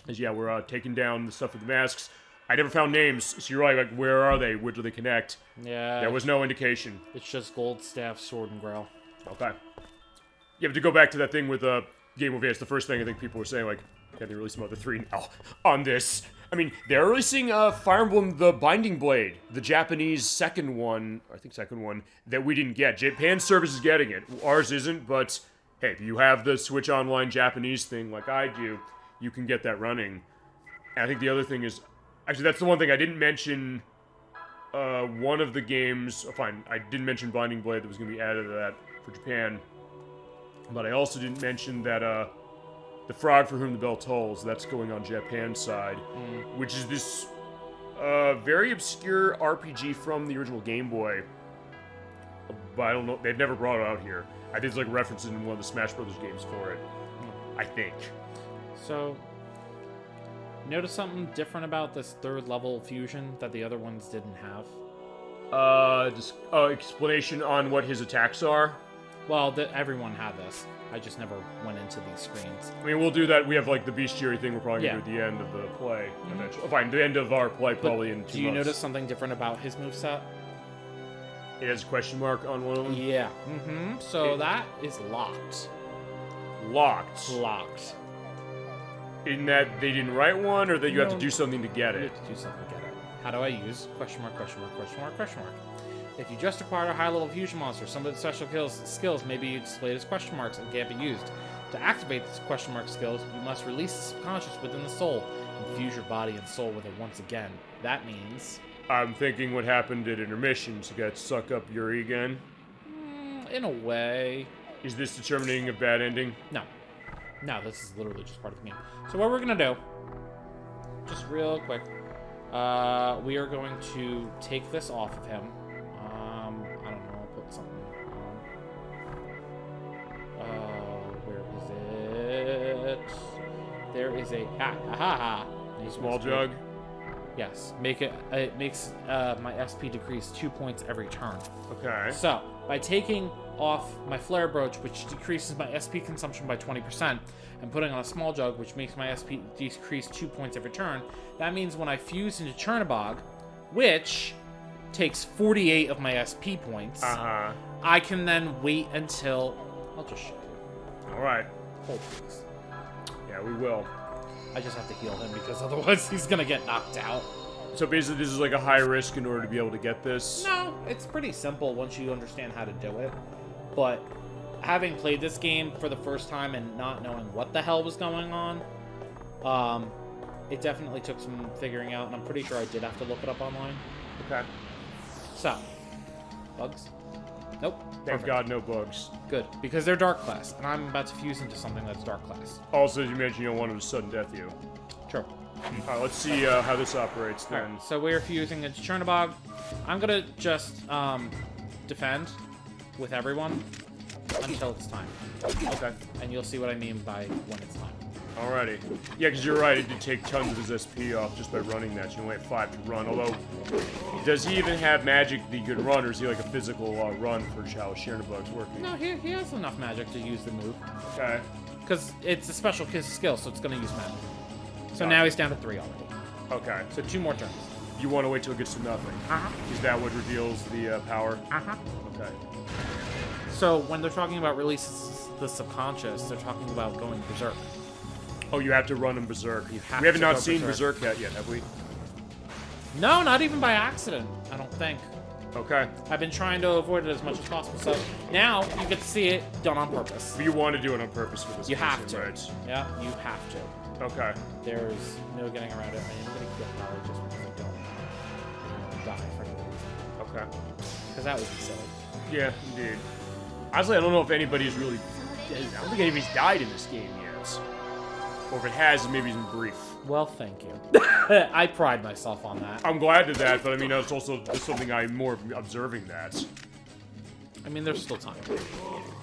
As yeah, we're taking down the stuff with the masks. I never found names, so you're right, like, where are they? Where do they connect? Yeah. There was no indication. It's just Gold Staff, Sword, and Grail. Okay. Yeah, but to go back to that thing with Game of Advance, the first thing I think people were saying, like, yeah, they released some other 3 now on this. I mean, they're releasing Fire Emblem The Binding Blade, the Japanese second one, that we didn't get. Japan's service is getting it. Ours isn't, but hey, if you have the Switch Online Japanese thing like I do, you can get that running. And I think the other thing is, actually, that's the one thing I didn't mention. One of the games, fine, I didn't mention Binding Blade that was going to be added to that for Japan. But I also didn't mention that The Frog for Whom the Bell Tolls, that's going on Japan's side, which is this very obscure RPG from the original Game Boy. But I don't know, they've never brought it out here. I did like references in one of the Smash Brothers games for it, I think. So, notice something different about this third level fusion that the other ones didn't have? Just explanation on what his attacks are. Well, everyone had this. I just never went into these screens. I mean, we'll do that. We have like the bestiary thing we're probably going to do at the end of the play. Eventually. Oh, fine, the end of our play probably in 2 months. Do you notice something different about his moveset? It has a question mark on one of them? Yeah. So that is locked. Locked. Locked. In that they didn't write one, or that you have to do something to get You it? have to do something to get it. How do I use question mark, question mark, question mark, question mark? If you just acquired a high-level fusion monster, some of the special skills may be displayed as question marks and can't be used. To activate these question mark skills, you must release the subconscious within the soul and fuse your body and soul with it once again. That means I'm thinking what happened at intermission. So you got to suck up Yuri again. In a way. Is this determining a bad ending? No. No, this is literally just part of the game. So what we're gonna do, just real quick, we are going to take this off of him. I don't know, I'll put something on. Where is it? There is a Small jug? Yes. It makes my SP decrease 2 points every turn. Okay. So, by taking off my flare brooch, which decreases my SP consumption by 20%, and putting on a small jug, which makes my SP decrease 2 points every turn, that means when I fuse into Chernabog, which takes 48 of my SP points, I can then wait until... I'll just show you. Alright. Hold, please. Yeah, we will. I just have to heal him because otherwise he's gonna get knocked out. So basically this is like a high risk in order to be able to get this? No, it's pretty simple once you understand how to do it. But having played this game for the first time and not knowing what the hell was going on, it definitely took some figuring out, and I'm pretty sure I did have to look it up online. Okay. So, bugs? Nope. Thank God, no bugs. Good, because they're dark class, and I'm about to fuse into something that's dark class. Also, as you mentioned, you don't want them to sudden death you. True. Alright, let's see how this operates then. Right, so we're fusing into Chernabog. I'm gonna just defend with everyone until it's time. Okay. And you'll see what I mean by when it's time. Alrighty. Yeah, because you're right, it did take tons of his SP off just by running that. You only have 5 to run. Although, does he even have magic that he could run, or is he like a physical run for how Chernabog's working? No, he has enough magic to use the move. Okay. Because it's a special skill, so it's going to use magic. So Gotcha. now he's down to 3 already. Okay. So 2 more turns. You want to wait till it gets to nothing? Is that what reveals the power? Okay. So when they're talking about releases the subconscious, they're talking about going berserk. Oh, you have to run him berserk. You have we haven't to not go seen berserk. berserk yet, have we? No, not even by accident, I don't think. Okay. I've been trying to avoid it as much as possible. So now you get to see it done on purpose. But you want to do it on purpose for this. You have to. Right. Yeah, you have to. Okay. There's no getting around it. I am going to get power just because I don't want to die for no reason. Okay. Because that would be silly. Yeah, indeed. Honestly, I don't know if anybody's really... I don't think anybody's died in this game yet. Or if it has, maybe it's been brief. Well, thank you. I pride myself on that. I'm glad to that, but I mean, it's also just something I'm more observing that. I mean, there's still time.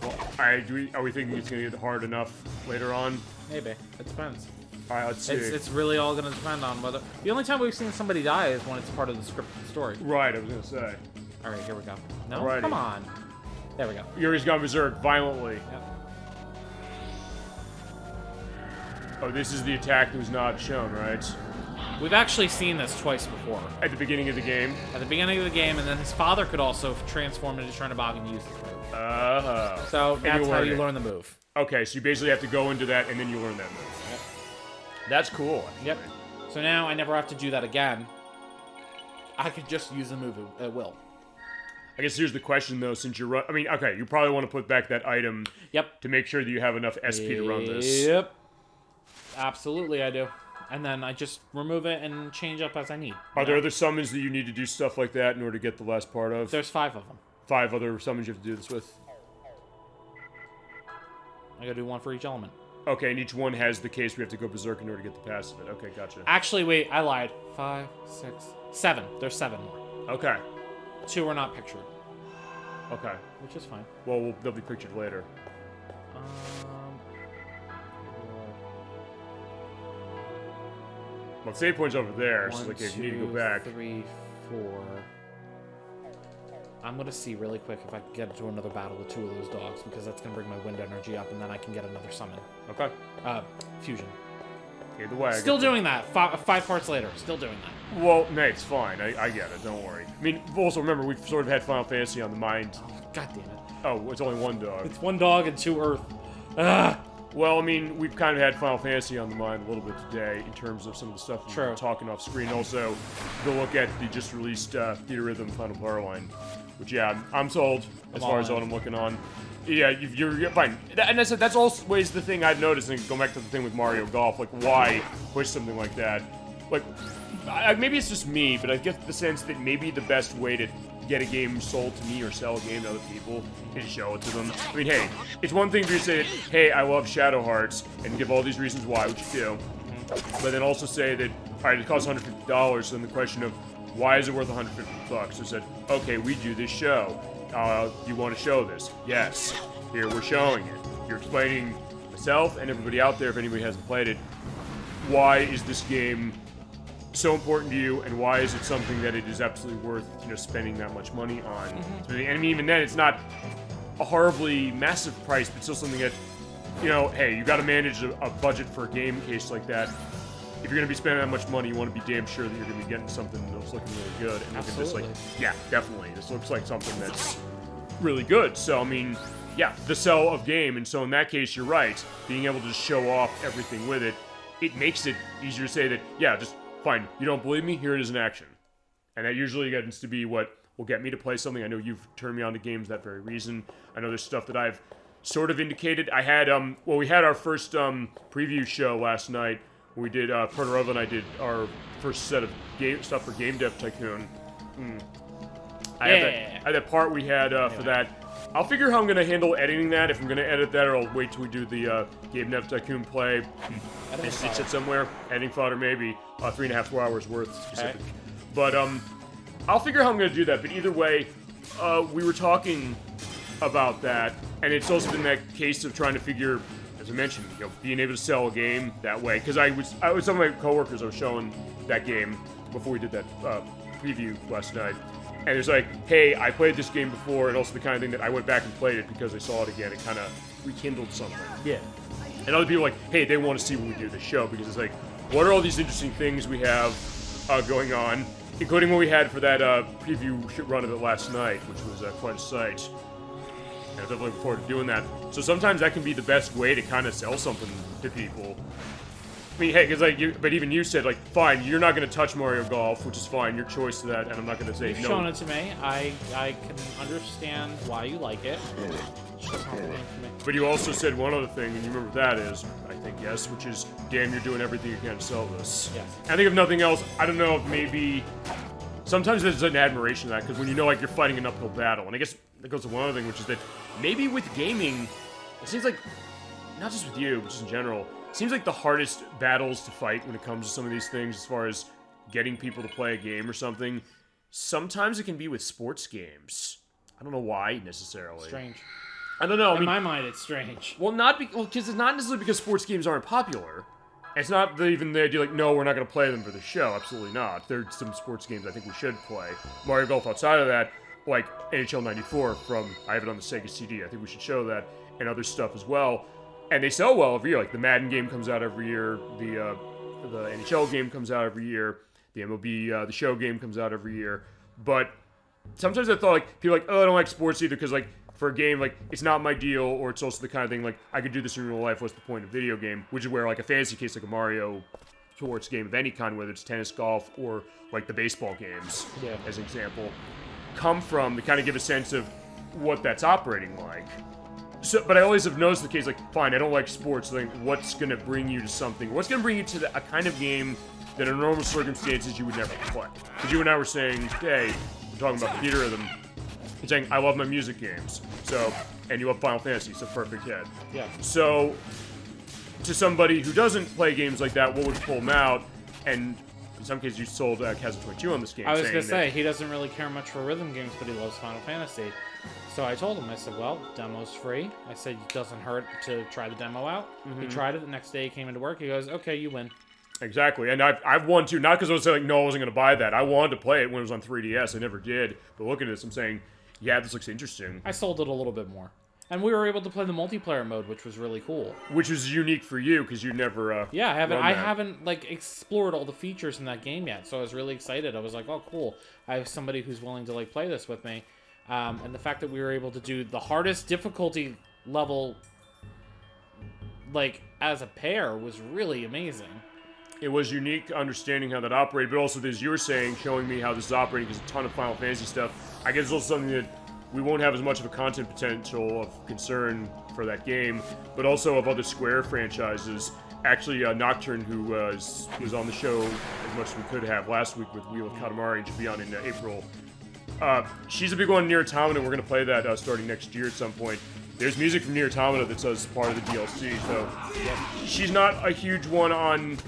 Well, are we thinking it's going to get hard enough later on? Maybe. It depends. Alright, let's see. It's really all going to depend on whether... The only time we've seen somebody die is when it's part of the scripted story. Right, I was going to say. Alright, here we go. No? Alrighty. Come on. There we go. Yuri's gone berserk violently. Yep. Oh, this is the attack that was not shown, right? We've actually seen this twice before. At the beginning of the game? At the beginning of the game, and then his father could also transform into Chernabog and use this move. Oh. So that's how you learn the move. Okay, so you basically have to go into that and then you learn that move. Yep. That's cool. Yep. So now I never have to do that again. I could just use the move at will. I guess here's the question, though, since you're I mean, okay, you probably want to put back that item to make sure that you have enough SP to run this. Yep. Absolutely, I do. And then I just remove it and change up as I need. Are there other summons that you need to do stuff like that in order to get the last part of? There's 5 of them. 5 other summons you have to do this with? I gotta do one for each element. Okay, and each one has the case we have to go berserk in order to get the pass of it. Okay, gotcha. Actually, wait, I lied. 5, 6, 7. There's 7 more. Okay. 2 are not pictured. Okay. Which is fine. Well, they'll be pictured later. Well, save point's over there, so like, if you need to go back. 3, 4. I'm gonna see really quick if I can get into another battle with 2 of those dogs, because that's gonna bring my wind energy up, and then I can get another summon. Okay. Fusion. Either way. Still doing that. 5 parts later. Still doing that. Well, no, it's fine. I get it. Don't worry. I mean, also remember, we've sort of had Final Fantasy on the mind. Oh, God damn it. Oh, it's only 1 dog. It's 1 dog and 2 Earth. Ugh. Well, I mean, we've kind of had Final Fantasy on the mind a little bit today in terms of some of the stuff we've been talking off screen. Also, go look at the just released Theater Rhythm Final Power Line, which, yeah, I'm sold as far as what I'm looking on. Yeah, you're fine. And that's always the thing I've noticed, and going back to the thing with Mario Golf, like, why push something like that? like, maybe it's just me, but I get the sense that maybe the best way to get a game sold to me or sell a game to other people is show it to them. I mean, hey, it's one thing to say that, hey, I love Shadow Hearts, and give all these reasons why, which you do, but then also say that, all right, it costs $150, so then the question of, why is it worth $150? So said, okay, we do this show. You want to show this? Yes. Here, we're showing it. You're explaining myself and everybody out there, if anybody hasn't played it, why is this game so important to you, and why is it something that it is absolutely worth, spending that much money on? So, I mean, even then, it's not a horribly massive price, but still something that, hey, you got to manage a budget for a game case like that. If you're going to be spending that much money, you want to be damn sure that you're going to be getting something that's looking really good. And looking just like, yeah, definitely. This looks like something that's really good. So, I mean, yeah, the sell of game. And so in that case, you're right. Being able to just show off everything with it, it makes it easier to say that, yeah, just fine. You don't believe me? Here it is in action. And that usually gets to be what will get me to play something. I know you've turned me on to games for that very reason. I know there's stuff that I've sort of indicated. I had, we had our first preview show last night. We did, Pernerova and I did our first set of stuff for Game Dev Tycoon. I had that part we had for that. I'll figure how I'm going to handle editing that. If I'm going to edit that, or I'll wait till we do the Game Dev Tycoon play. It's it somewhere. Editing fodder, maybe. 3.5 4 hours worth specific. Okay. But I'll figure how I'm going to do that. But either way, we were talking about that. And it's also been that case of trying to figure, as I mentioned, being able to sell a game that way. Because I was some of my coworkers, I was showing that game before we did that preview last night. And it's like, hey, I played this game before, and also the kind of thing that I went back and played it because I saw it again. It kind of rekindled something. Yeah. And other people are like, hey, they want to see when we do the show, because it's like, what are all these interesting things we have going on, including what we had for that preview run of it last night, which was quite a sight. And I'm definitely looking forward to doing that. So sometimes that can be the best way to kind of sell something to people. I mean, hey, because but even you said, like, fine, you're not going to touch Mario Golf, which is fine, your choice to that, and I'm not going to say no. You've shown it to me. I can understand why you like it. It's just not the game for me. But you also said one other thing, and you remember what that is, I think, yes, which is, damn, you're doing everything you can to sell this. Yes. I think if nothing else, I don't know if maybe, sometimes there's an admiration of that, because when you know, like, you're fighting an uphill battle, and I guess that goes to one other thing, which is that maybe with gaming, it seems like, not just with you, but just in general, seems like the hardest battles to fight when it comes to some of these things, as far as getting people to play a game or something, sometimes it can be with sports games. I don't know why, necessarily. Strange. I don't know. In my mind, it's strange. Well, because it's not necessarily because sports games aren't popular. It's not even the idea, like, no, we're not going to play them for the show. Absolutely not. There's some sports games I think we should play. Mario Golf outside of that, like NHL 94 I have it on the Sega CD. I think we should show that, and other stuff as well. And they sell well every year. Like, the Madden game comes out every year. The NHL game comes out every year. The MLB, the show game comes out every year. But sometimes I thought, like, people are like, oh, I don't like sports either, because, like, for a game, like, it's not my deal, or it's also the kind of thing, like, I could do this in real life, what's the point of video game? Which is where, like, a fantasy case, like a Mario sports game of any kind, whether it's tennis, golf, or, like, the baseball games, as an example, come from to kind of give a sense of what that's operating like. So, but I always have noticed the case, like, fine, I don't like sports, like, what's going to bring you to something? What's going to bring you to a kind of game that in normal circumstances you would never play? Because you and I were saying, hey, we're talking about the theater rhythm, and saying, I love my music games, so, and you love Final Fantasy, so perfect hit. Yeah. So, to somebody who doesn't play games like that, what would pull them out? And in some cases, you sold Chasm 22 on this game. I was going to say, he doesn't really care much for rhythm games, but he loves Final Fantasy. So I told him, I said, well, demo's free. I said, it doesn't hurt to try the demo out. He tried it. The next day he came into work. He goes, okay, you win. Exactly. And I've won too. Not because I was saying, like, no, I wasn't going to buy that. I wanted to play it when it was on 3DS. I never did. But looking at this, I'm saying, yeah, this looks interesting. I sold it a little bit more. And we were able to play the multiplayer mode, which was really cool. Which was unique for you, because you never yeah, I haven't like explored all the features in that game yet. So I was really excited. I was like, oh, cool. I have somebody who's willing to, like, play this with me. And the fact that we were able to do the hardest difficulty level, like, as a pair was really amazing. It was unique understanding how that operated, but also, as you were saying, showing me how this is operating, because a ton of Final Fantasy stuff. I guess it's also something that we won't have as much of a content potential of concern for that game, but also of other Square franchises. actually, Nocturne, who was on the show as much as we could have last week with Wheel of Katamari, and she'll be on in April. She's a big one, Nier Automata. We're going to play that starting next year at some point. There's music from Nier Automata that's as part of the DLC, so she's not a huge one on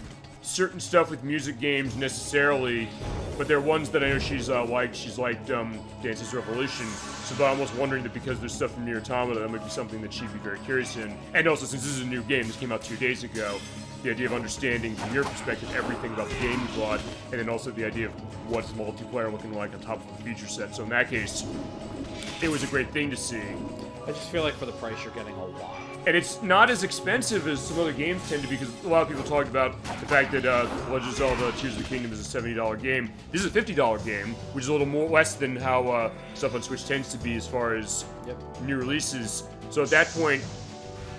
certain stuff with music games necessarily, but there are ones that I know she's liked. She's liked Dance's Revolution, so I'm almost wondering that because there's stuff from Nier Automata, that might be something that she'd be very curious in. And also, since this is a new game, this came out 2 days ago, the idea of understanding from your perspective everything about the game you bought, and then also the idea of what's multiplayer looking like on top of the feature set. So in that case, it was a great thing to see. I just feel like for the price you're getting a lot. And it's not as expensive as some other games tend to be, because a lot of people talked about the fact that Legend of Zelda Tears of the Kingdom is a $70 game. This is a $50 game, which is a little more less than how stuff on Switch tends to be as far as new releases. So at that point,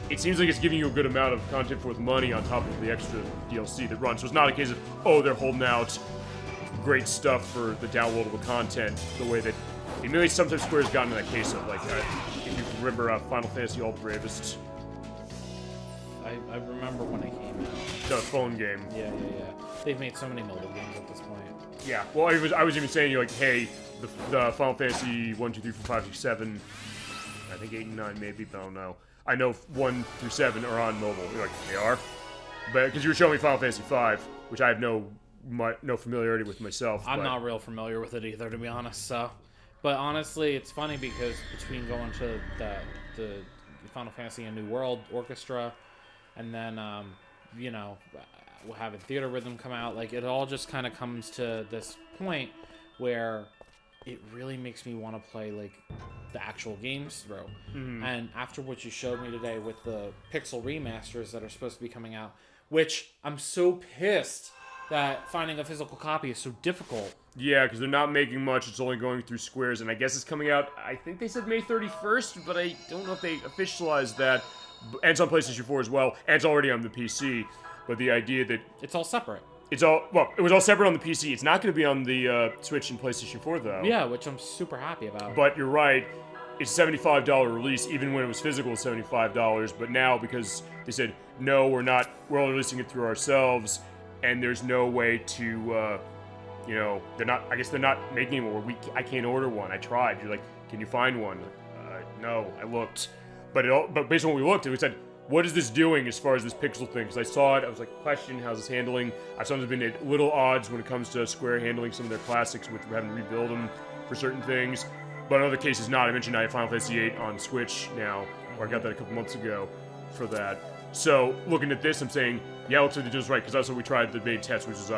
it seems like it's giving you a good amount of content for the money on top of the extra DLC that runs. So it's not a case of, oh, they're holding out great stuff for the downloadable content the way that maybe sometimes Square's gotten in that case of, like, if you remember Final Fantasy All Bravest. I remember when it came out. The phone game. Yeah. They've made so many mobile games at this point. Yeah. Well, I was even saying, like, hey, the Final Fantasy 1, 2, 3, 4, 5, 6, 7, I think 8 and 9 maybe, but I don't know. I know 1 through 7 are on mobile. You're like, they are? But because you were showing me Final Fantasy 5, which I have no familiarity with myself. I'm not real familiar with it either, to be honest. So, but honestly, it's funny because between going to the Final Fantasy A New World Orchestra, and then we'll have a Theater Rhythm come out, like, it all just kind of comes to this point where it really makes me want to play, like, the actual games through. Mm-hmm. And after what you showed me today with the Pixel remasters that are supposed to be coming out, which I'm so pissed that finding a physical copy is so difficult. Yeah, because they're not making much. It's only going through Squares, and I guess it's coming out, I think they said May 31st, but I don't know if they officialized that. And it's on PlayStation 4 as well, and it's already on the PC. But the idea that... It's all separate. It was all separate on the PC. It's not going to be on the Switch and PlayStation 4, though. Yeah, which I'm super happy about. But you're right. It's a $75 release, even when it was physical, it's $75. But now, because they said, no, we're only releasing it through ourselves, and there's no way to, they're not making it where I can't order one. I tried. You're like, can you find one? No, I looked. But based on what we looked, we said, what is this doing as far as this pixel thing? Because I saw it, I was like, question, how's this handling? I've sometimes been at little odds when it comes to Square handling some of their classics with having to rebuild them for certain things. But in other cases, not. I mentioned I have Final Fantasy VIII on Switch now, or I got that a couple months ago for that. So, looking at this, I'm saying, yeah, it looks like they're just right, because that's what we tried the beta test, which is,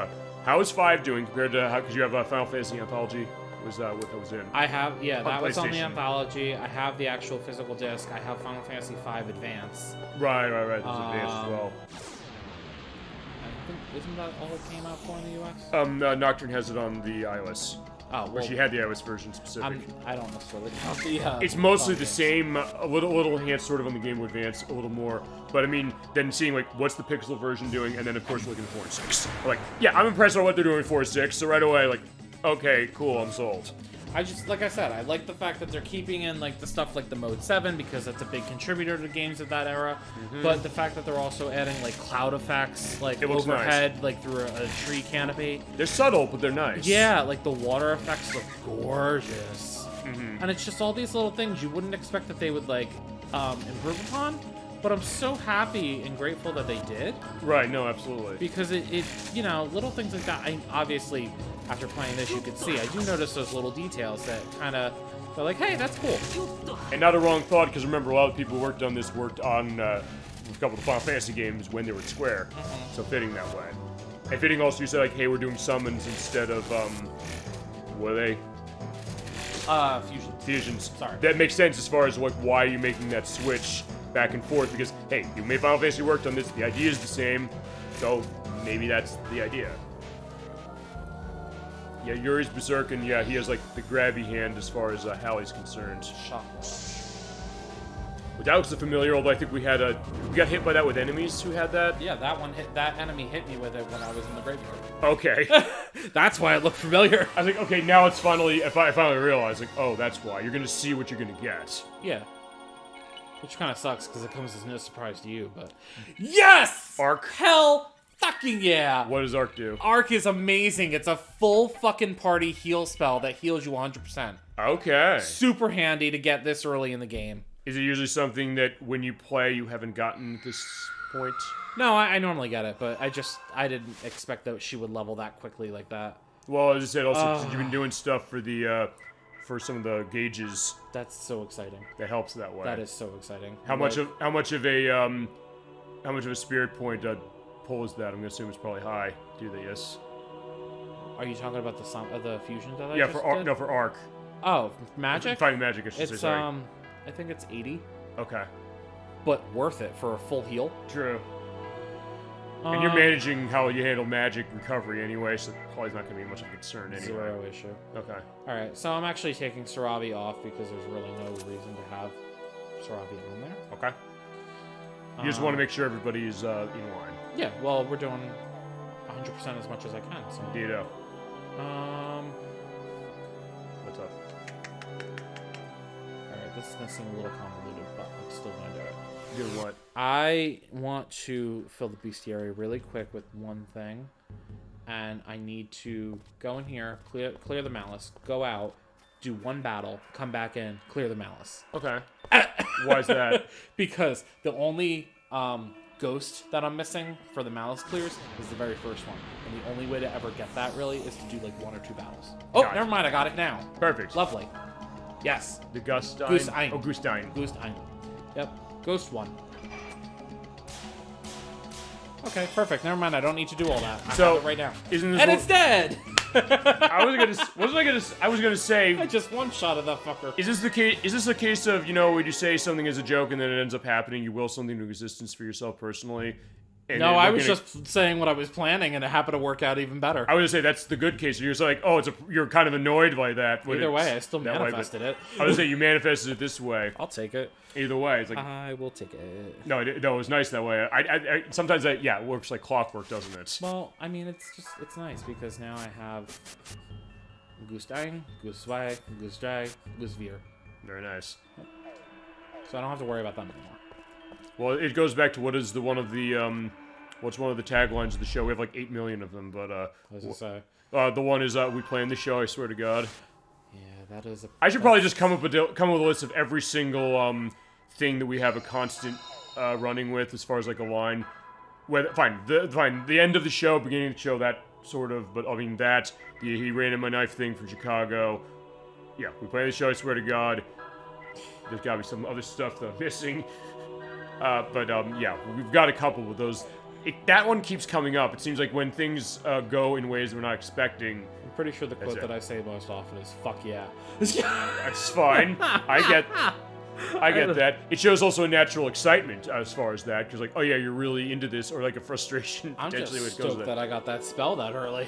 how is 5 doing compared to because you have Final Fantasy Anthology? Was what that was in? I have, that was on the Anthology. I have the actual physical disc. I have Final Fantasy V Advance. Right. There's Advance as well. I think, isn't that all it came out for in the US? Nocturne has it on the iOS. Oh, well, where she had the iOS version specific. I don't necessarily count the. It's mostly the same, a little enhanced sort of on the Game Boy Advance, a little more. But I mean, then seeing like what's the pixel version doing, and then of course looking at 4 and 6. Like, yeah, I'm impressed by what they're doing with 4 and 6. So right away, like, okay, cool, I'm sold. I just, like I said, I like the fact that they're keeping in, like, the stuff like the Mode 7, because that's a big contributor to games of that era. Mm-hmm. But the fact that they're also adding, like, cloud effects, like, overhead, nice. Like, through a tree canopy. They're subtle, but they're nice. Yeah, like, the water effects look gorgeous. Mm-hmm. And it's just all these little things you wouldn't expect that they would, like, improve upon. But I'm so happy and grateful that they did. Right, no, absolutely. Because it little things like that, obviously, after playing this, you could see, I do notice those little details that kind of, they're like, hey, that's cool. And not a wrong thought, because remember, a lot of people who worked on this worked on a couple of the Final Fantasy games when they were at Square. Mm-hmm. So fitting that way. And fitting also, you said, like, hey, we're doing summons instead of, what are they? Fusions. Sorry. That makes sense as far as, like, why you're making that switch back and forth, because, hey, you made Final Fantasy worked on this, the idea is the same, so maybe that's the idea. Yeah, Yuri's Berserk, and yeah, he has, like, the grabby hand as far as Hallie's concerned. Well, that was the familiar, although I think we got hit by that with enemies who had that. Yeah, that enemy hit me with it when I was in the graveyard. Okay. That's why it looked familiar. I was like, okay, now it's finally, I finally realized, like, oh, that's why. You're gonna see what you're gonna get. Yeah. Which kind of sucks because it comes as no surprise to you, but yes! Arc. Hell fucking yeah! What does Arc do? Arc is amazing. It's a full fucking party heal spell that heals you 100%. Okay. Super handy to get this early in the game. Is it usually something that when you play you haven't gotten at this point? No, I normally get it, but I didn't expect that she would level that quickly like that. Well, as I said, also since you've been doing stuff for the for some of the gauges. That's so exciting. That helps that way. That is so exciting. How much of a spirit point pull is that? I'm gonna assume it's probably high. Do they? Yes. Are you talking about the fusion that I Yeah, just for Arc. did? No, for Arc. Oh, magic? Fighting magic, I should say. It's Sorry. I think it's 80, Okay. but worth it for a full heal. True. And you're managing how you handle magic recovery anyway, so probably not going to be much of a concern anyway. Zero issue. Okay. Alright, so I'm actually taking Sarabi off because there's really no reason to have Sarabi on there. Okay. You just want to make sure everybody's in line. Yeah, well, we're doing 100% as much as I can, so... Ditto. What's up? Alright, this is going to seem a little convoluted, but I'm still going to do it. Do what? I want to fill the bestiary really quick with one thing, and I need to go in here, clear the malice, go out, do one battle, come back in, clear the malice. Okay. Why is that? Because the only ghost that I'm missing for the malice clears is the very first one, and the only way to ever get that really is to do like 1 or 2 battles. Oh, Gotcha. never mind, I got it now. Perfect. Lovely. Yes. The Gustine. Gustine. Oh, Gustine. Gustine. Yep. Ghost 1. Okay, perfect. Never mind. I don't need to do all that. I have it right now. Isn't this And one- it's dead. I was gonna say. I just one shot of that fucker. Is this the case? Is this a case of, you know, when you say something as a joke and then it ends up happening, you will something to existence for yourself personally? And No, I was just saying what I was planning, and it happened to work out even better. I would say that's the good case. You're just like, oh, you're kind of annoyed by that. Either way, I still manifested it. I would say you manifested it this way. I'll take it. Either way, it's like I will take it. no, it was nice that way. I sometimes it works like clockwork, doesn't it? Well, I mean, it's nice because now I have Gustine, Guswai, Gusdrai, Gusvir. Very nice. So I don't have to worry about them anymore. Well, it goes back to what's one of the taglines of the show? We have like 8 million of them, but What does it say? the one is we play in the show. I swear to God. Yeah, that is a... I should probably just come up with a list of every single thing that we have a constant running with as far as like a line. The end of the show, beginning of the show, that sort of. But I mean that he ran in my knife thing from Chicago. Yeah, we play the show. I swear to God. There's got to be some other stuff that I'm missing. Yeah, we've got a couple with those. That one keeps coming up. It seems like when things go in ways we're not expecting. I'm pretty sure the quote that I say most often is "fuck yeah." That's fine. I get that. It shows also a natural excitement as far as that, because like, oh yeah, you're really into this, or like a frustration I'm potentially. just when it goes stoked that I got that spell that early.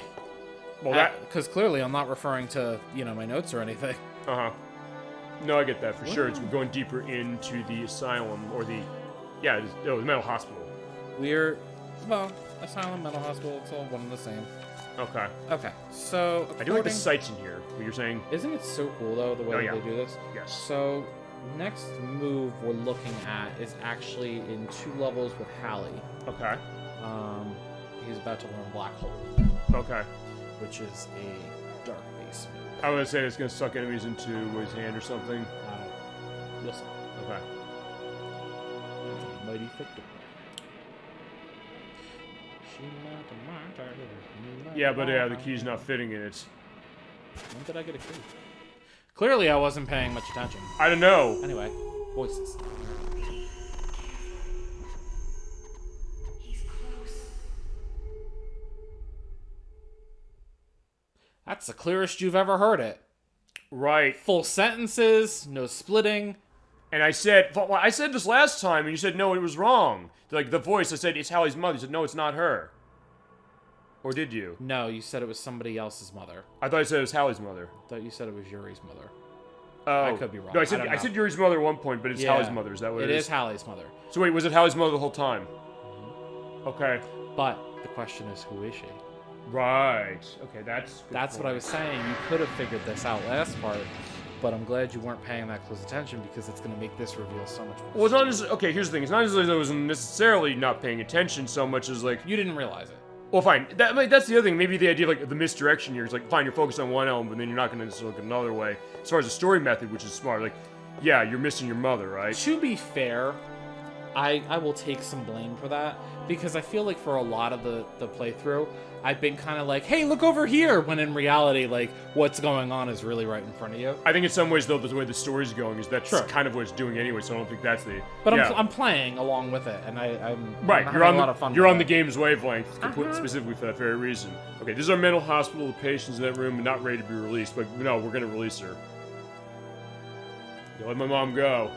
Well, because clearly I'm not referring to my notes or anything. No, I get that for sure. It's going deeper into the asylum or the mental hospital. Asylum, mental hospital, it's all one and the same. Okay. Okay, so I do like the sights in here. What you're saying? Isn't it so cool though the way they do this? Yes. So next move we're looking at is actually in 2 levels with Hallie. Okay. He's about to learn Black Hole. Okay. Which is a dark base move. I would say it's gonna suck enemies into his hand or something. You'll see. Okay. Mighty Victor. Yeah, but the key's not fitting in it. When did I get a key? Clearly I wasn't paying much attention. I don't know. Anyway, voices. That's the clearest you've ever heard it. Right. Full sentences, no splitting. And I said this last time, and you said no, it was wrong. Like the voice, I said it's Hallie's mother. You said no, it's not her. Or did you? No, you said it was somebody else's mother. I thought you said it was Hallie's mother. I thought you said it was Yuri's mother. Oh, I could be wrong. No, I said Yuri's mother at one point, but it's Hallie's mother. Is that what it is? It is Hallie's mother. So wait, was it Hallie's mother the whole time? Mm-hmm. Okay. But the question is, who is she? Right. Okay, that's what I was saying. You could have figured this out last part. but I'm glad you weren't paying that close attention because it's going to make this reveal so much more. Well, it's not as okay. Here's the thing: it's not as though I was necessarily not paying attention so much as like You didn't realize it. Well, fine. That's the other thing. Maybe the idea of like the misdirection here is like, fine, you're focused on one element, but then you're not going to necessarily look another way. As far as the story method, which is smart, like, yeah, you're missing your mother, right? To be fair, I will take some blame for that because I feel like for a lot of the playthrough, I've been kind of like, hey, look over here, when in reality, like, what's going on is really right in front of you. I think in some ways, though, the way the story's going is that's Sure. kind of what it's doing anyway, so I don't think that's the... But yeah. I'm playing along with it, and I'm Right, I'm you're having on a lot of fun you're with on the it. game's wavelength, specifically for that very reason. Okay, this is our mental hospital. The patient's in that room and not ready to be released, but no, we're gonna release her. You let my mom go.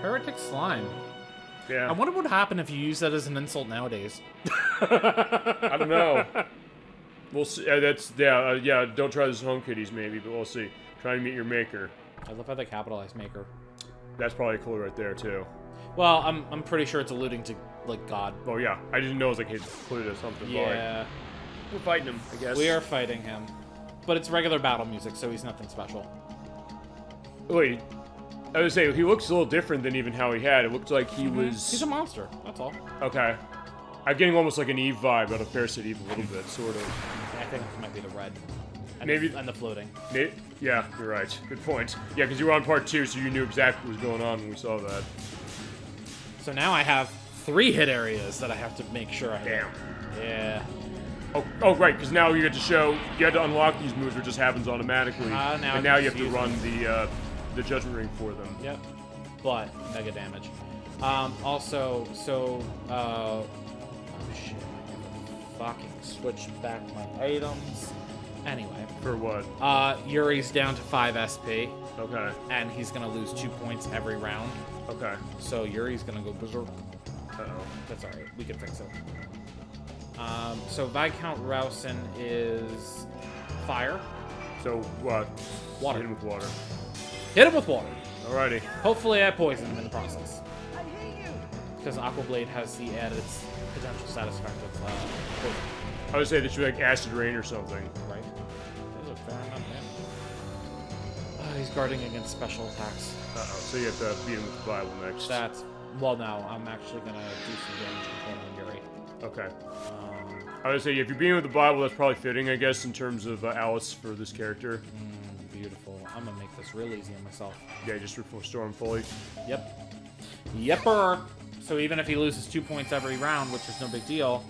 Heretic slime. Yeah. I wonder what would happen if you use that as an insult nowadays. I don't know. We'll see. Yeah. Don't try this home kitties, maybe, but we'll see. Try to meet your maker. I love how they capitalize maker. That's probably a clue right there too. Well, I'm pretty sure it's alluding to like God. Oh yeah, I didn't know it was like his clue to something. Yeah. But we're fighting him, I guess. We are fighting him. But it's regular battle music, so he's nothing special. Wait, I would say he looks a little different than even how he had. It looked like he was. He's a monster, that's all. Okay. I'm getting almost like an Eve vibe out of Parasite Eve a little bit, sort of. I think it might be the red. And Maybe- and the floating. Yeah, you're right. Good point. Yeah, because you were on part 2, so you knew exactly what was going on when we saw that. So now I have 3 hit areas that I have to make sure I hit. Damn. Yeah. Oh, right, because now you get to show, you had to unlock these moves, which just happens automatically. Now and I now can you have to use run the Judgment Ring for them. Yep. But mega damage. Also, so oh shit, I gotta fucking switch back my items. Anyway. For what? Yuri's down to 5 SP, Okay. and he's gonna lose 2 points every round. Okay. So Yuri's gonna go berserk. Uh-oh. That's alright, we can fix it. So Viscount Rousen is fire. So, what? Water. Hit him with water. Hit him with water. Alrighty. Hopefully I poison him in the process. Because Aqua Blade has the added potential side effect of poison. I would say that should be like acid rain or something. Right? Those are fair enough damage. He's guarding against special attacks. Uh-oh. So you have to beat him with the Bible next. That's... Well, no. I'm actually going to do some damage control on Yuri. Okay. I would say if you're beating with the Bible, that's probably fitting, I guess, in terms of Alice for this character. Beautiful. I'm going to make this real easy on myself. Yeah, just restore him fully. Yep. Yepper! So even if he loses 2 points every round, which is no big deal,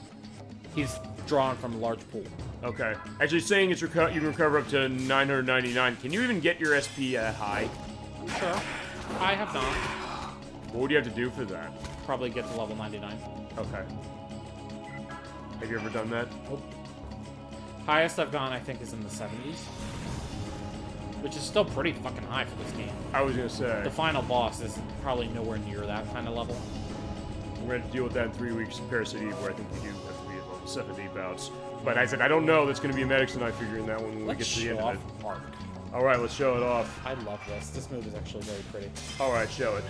he's drawn from a large pool. Okay. Actually, saying it's you can recover up to 999. Can you even get your SP that high? Sure. I have not. What would you have to do for that? Probably get to level 99. Okay. Have you ever done that? Nope. Highest I've gone, I think, is in the 70s. Which is still pretty fucking high for this game. I was gonna say. The final boss is probably nowhere near that kind of level. We're gonna deal with that in 3 weeks in Parasite Eve, where I think you do have to be at level 70 bouts. But I said, I don't know. That's gonna be a medics tonight figuring that one when we get to the end of it. Arc. Alright, let's show it off. I love this. This move is actually very pretty. Alright, show it.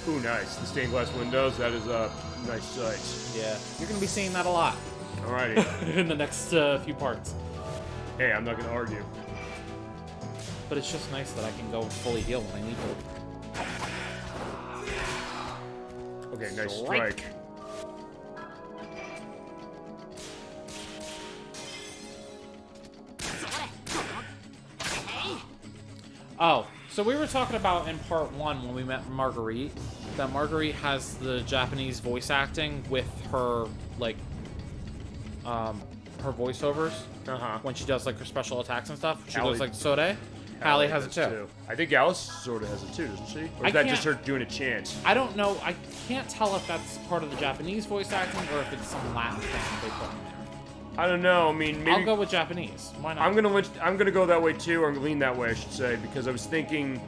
Ooh, nice. The stained glass windows, that is a nice sight. Yeah. You're going to be seeing that a lot. Alrighty. In the next few parts. Hey, I'm not gonna argue. But it's just nice that I can go fully heal when I need to. Okay, nice Strike. strike. Oh, so we were talking about in part 1 when we met Marguerite, that Marguerite has the Japanese voice acting with her, like, her voiceovers. When she does, like, her special attacks and stuff. She Allie- goes, like, Sode. Hallie has it too. I think Alice sort of has it too, doesn't she? Or I is that can't- just her doing a chant? I don't know. I can't tell if that's part of the Japanese voice acting or if it's some Latin thing that they put in there. I don't know. I mean, maybe I'll go with Japanese. Why not? I'm gonna go that way too, or lean that way, I should say, because I was thinking,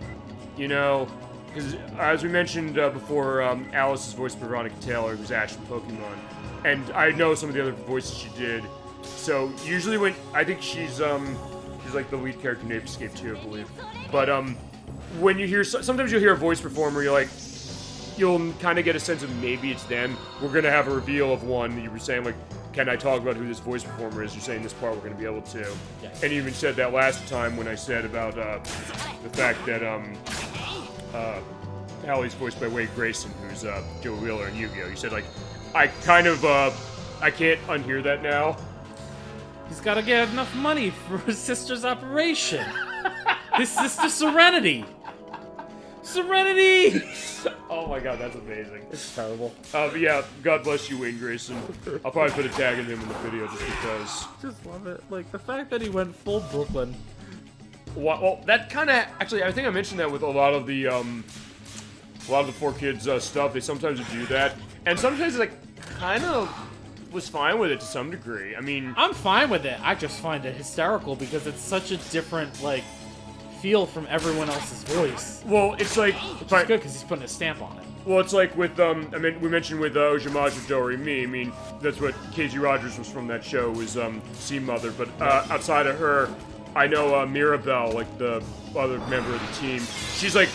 you know, because as we mentioned before, Alice's voiced by Veronica Taylor, who's Ash from Pokemon, and I know some of the other voices she did. So usually when I think she's like the lead character in Ape Escape 2, I believe. But when you hear sometimes you'll hear a voice performer, you're like, you'll kind of get a sense of maybe it's them. We're going to have a reveal of one. You were saying, like, can I talk about who this voice performer is? You're saying this part we're going to be able to. Yeah. And you even said that last time when I said about the fact that Hallie's voiced by Wade Grayson, who's Joey Wheeler in Yu-Gi-Oh! You said, like, I kind of, I can't unhear that now. He's got to get enough money for his sister's operation. His sister Serenity. Serenity! Oh my god, that's amazing. It's terrible. But yeah, God bless you, Wayne Grayson. I'll probably put a tag in him in the video just because. Just love it. Like, the fact that he went full Brooklyn. Well, that kind of actually, I think I mentioned that with a lot of the 4Kids stuff. They sometimes do that, and sometimes like kind of was fine with it to some degree. I mean, I'm fine with it. I just find it hysterical because it's such a different like feel from everyone else's voice. well, it's like Which is good because he's putting a stamp on it. Well, it's like with I mean, we mentioned with Ojimaju Doremi. I mean, that's what Casey Rogers was from that show was Sea Mother. But outside of her, I know Mirabelle, like the other member of the team. She's like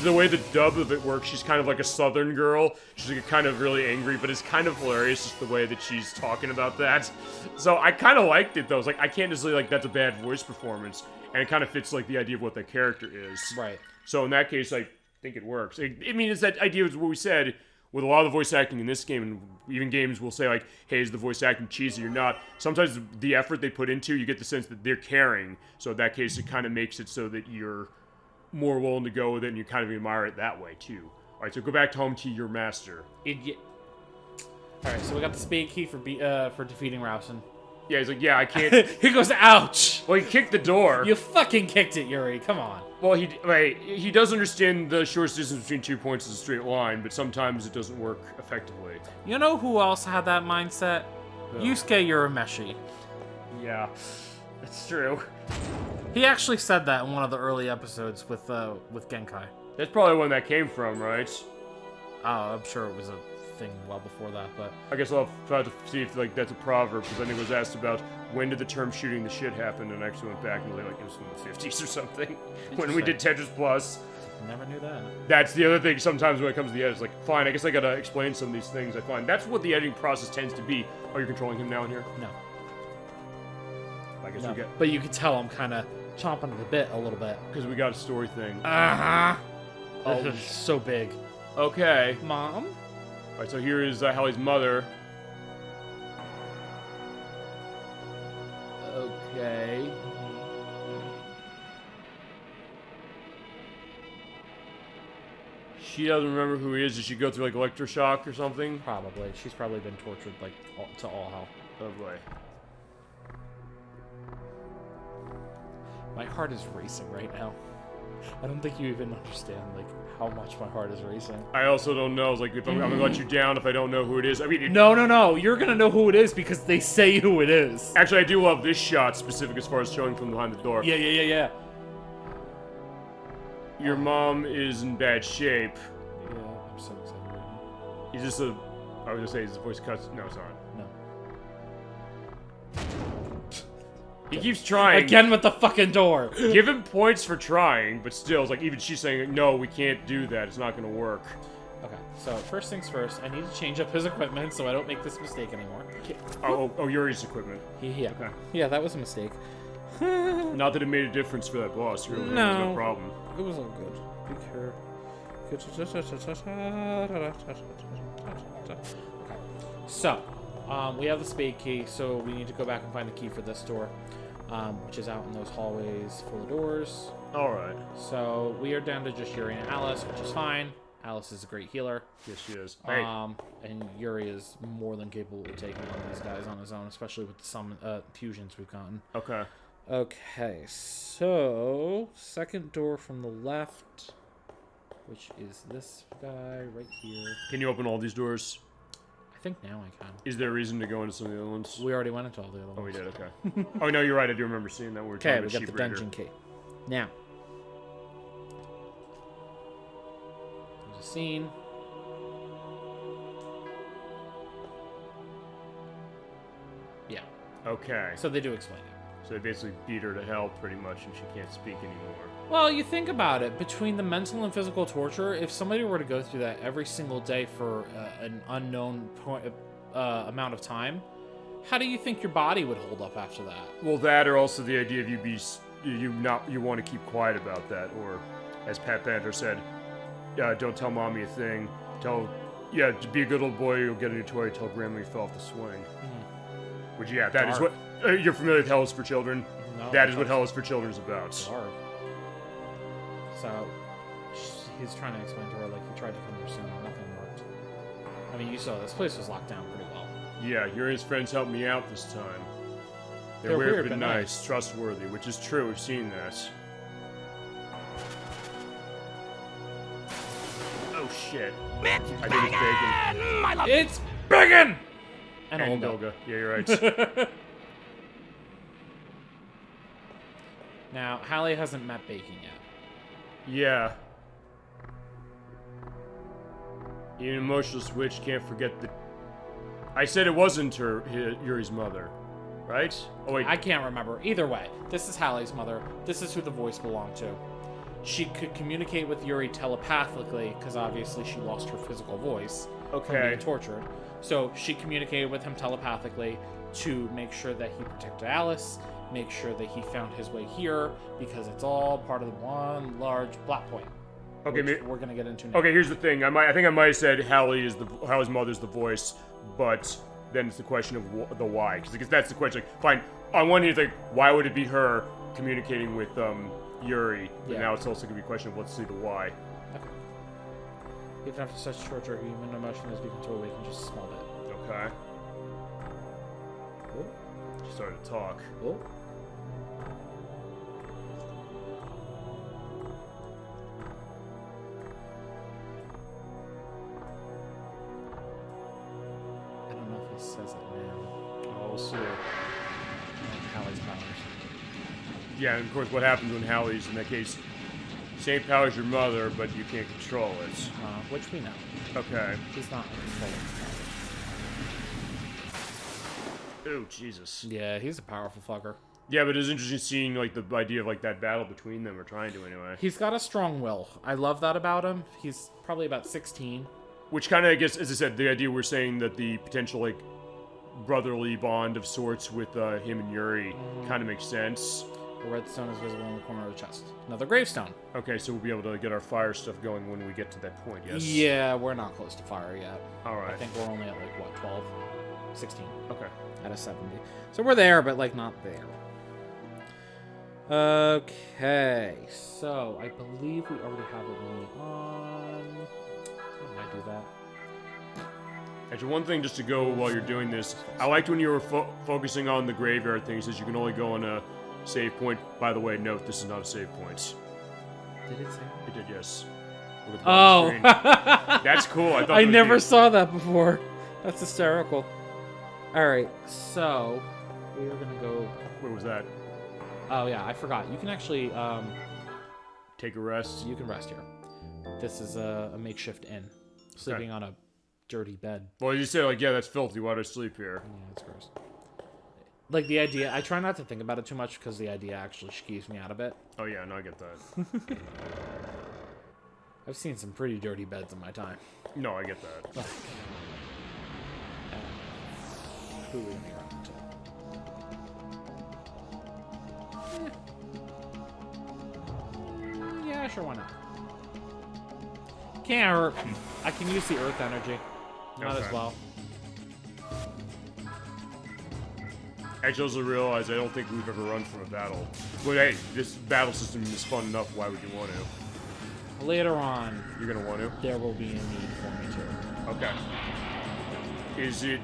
the way the dub of it works. She's kind of like a Southern girl. She's like kind of really angry, but it's kind of hilarious just the way that she's talking about that. So I kind of liked it though. It's like I can't just say like that's a bad voice performance, and it kind of fits like the idea of what that character is. Right. So in that case, I think it works. I mean, it's that idea of what we said with a lot of the voice acting in this game, and even games will say like, hey, is the voice acting cheesy or not? Sometimes the effort they put into, you get the sense that they're caring. So in that case, it kind of makes it so that you're more willing to go with it, and you kind of admire it that way too. All right, so go back home to your master. Idiot. All right, so we got the spade key for defeating Rousen. Yeah, he's like, yeah, I can't. He goes, ouch! Well, he kicked the door. You fucking kicked it, Yuri. Come on. Well, he does understand the shortest distance between 2 points is a straight line, but sometimes it doesn't work effectively. You know who else had that mindset? Yusuke Urameshi. Yeah, that's true. He actually said that in one of the early episodes with Genkai. That's probably when that came from, right? I'm sure it was a thing well before that, but I guess I'll have to see if like that's a proverb, because I think it was asked about when did the term shooting the shit happen, and I actually went back and was like it was in the 50s or something when we did Tetris Plus. never knew that. That's the other thing sometimes when it comes to the edit, it's like, fine, I guess I gotta explain some of these things. I find that's what the editing process tends to be. Are you controlling him now in here? No. I guess No. we get, But you can tell I'm kind of chomping at the bit a little bit. because we got a story thing. Uh-huh. Oh. This is so big. Okay. Mom? Alright, so here is Hallie's mother. Okay. She doesn't remember who he is. Did she go through like electroshock or something? Probably. She's probably been tortured like to all hell. Oh boy. My heart is racing right now. I don't think you even understand like how much my heart is racing. I also don't know. It's like if I'm gonna let you down if I don't know who it is. I mean, No. You're gonna know who it is because they say who it is. actually, I do love this shot specific as far as showing from behind the door. Yeah. Your mom is in bad shape. Yeah, I'm so excited right now. Is this a? I was gonna say, is the voice cuts? No, it's not. No. He keeps trying. Again with the fucking door. Give him points for trying, but still, it's like even she's saying, no, we can't do that. It's not gonna work. Okay, so first things first, I need to change up his equipment so I don't make this mistake anymore. Oh, Yuri's equipment. Yeah. Okay. Yeah, that was a mistake. Not that it made a difference for that boss, really. No. There's no problem. It was all good. Be careful. Okay. So, we have the spade key, so we need to go back and find the key for this door, which is out in those hallways full of doors. Alright. So, we are down to just Yuri and Alice, which is fine. Alice is a great healer. Yes, she is. Hey. And Yuri is more than capable of taking on these guys on his own, especially with some fusions we've gotten. Okay. Okay, so second door from the left, which is this guy right here. Can you open all these doors? I think now I can. Is there a reason to go into some of the other ones? We already went into all the other ones. Oh, we did, okay. Oh, no, you're right. I do remember seeing that. We were Okay, talking we about got the Sheep Raider. dungeon key. Now, there's a scene. Yeah, Okay. so they do explain it. So they basically beat her to hell pretty much, and she can't speak anymore. Well, you think about it. Between the mental and physical torture, if somebody were to go through that every single day for an unknown amount of time, how do you think your body would hold up after that? Well, that or also the idea of you want to keep quiet about that, or as Pat Panther said, don't tell mommy a thing. Be a good little boy. You'll get a new toy. Tell grandma you fell off the swing. Which that is what you're familiar with Hell is for Children. No, that is what Hell is for Children is about. Dark. So he's trying to explain to her like he tried to come here soon, nothing worked. I mean, you saw this place was locked down pretty well. Yeah, you and his friends helped me out this time. They're weird but nice, trustworthy, which is true. We've seen that. Oh shit! I think it's bacon. My love. It's bacon. And Olga. Yeah, you're right. Now, Hallie hasn't met Bacon yet. Yeah. In an emotional switch, can't forget the... I said it wasn't Yuri's mother, right? Oh, wait. I can't remember. Either way, this is Hallie's mother. This is who the voice belonged to. She could communicate with Yuri telepathically, because obviously she lost her physical voice from being tortured. So she communicated with him telepathically to make sure that he protected Alice, make sure that he found his way here, because it's all part of the one large plot point. Okay, we're gonna get into now. Okay, here's the thing. I think I might have said Hallie's mother's the voice, but then it's the question of the why, because that's the question. Like, fine, on one hand, like, why would it be her communicating with Yuri? But now it's also gonna be a question of let's see the why. Okay. Even after such torture, human emotion has become to awaken just a small bit. Okay. Cool. She started to talk. Cool. I don't know if he says it now. Oh, we'll see. Hallie's powers. Yeah, and of course, what happens when Hallie's, in that case, same power as your mother, but you can't control it. Which we know. Okay. He's not in control of his powers. Oh, Jesus. Yeah, he's a powerful fucker. Yeah, but it's interesting seeing, like, the idea of, like, that battle between them, or trying to, anyway. He's got a strong will. I love that about him. He's probably about 16. Which kind of, I guess, as I said, the idea we're saying that the potential, like, brotherly bond of sorts with him and Yuri kind of makes sense. The red stone is visible in the corner of the chest. Another gravestone. Okay, so we'll be able to get our fire stuff going when we get to that point, yes? Yeah, we're not close to fire yet. Alright. I think we're only at, like, what, 12? 16. Okay. Out of 70. So we're there, but, like, not there. Okay, so I believe we already have it going on. How did I do that? Actually, one thing just to go while you're doing this, I liked when you were focusing on the graveyard thing. It says you can only go on a save point. By the way, note, this is not a save point. Did it say It did, yes. Look at the oh! screen. That's cool. I never saw that before. That's hysterical. Alright, so we are going to go... Where was that? Oh, yeah, I forgot. You can actually... Take a rest? You can rest here. This is a makeshift inn. Sleeping on a dirty bed. Well, you say, like, yeah, that's filthy. Why do I sleep here? Yeah, that's gross. Like, the idea... I try not to think about it too much because the idea actually keeps me out of it. Oh, yeah, no, I get that. I've seen some pretty dirty beds in my time. No, I get that. Who are we going to run into? Yeah, sure, why not? Can't hurt. I can use the earth energy. Not as well. Actually, I also realized I don't think we've ever run from a battle. But hey, this battle system is fun enough. Why would you want to? Later on, You're gonna want to? there will be a need for me to. Okay. Is it...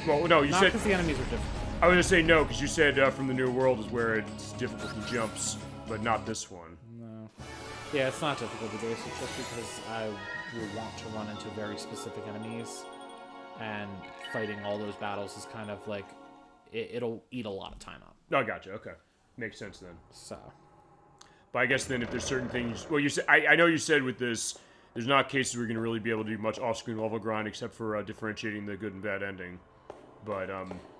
well, no, you Not said... because the enemies are different. I was gonna say no, because you said from the New World is where it's difficulty jumps, but not this one. No. Yeah, it's not difficult to do. It's just because I will want to run into very specific enemies. And fighting all those battles is kind of like... It'll eat a lot of time up. Oh, gotcha. Okay. Makes sense then. So... But I guess then if there's certain things... Well, you said... I know you said with this, there's not cases where you're going to really be able to do much off-screen level grind except for differentiating the good and bad ending. But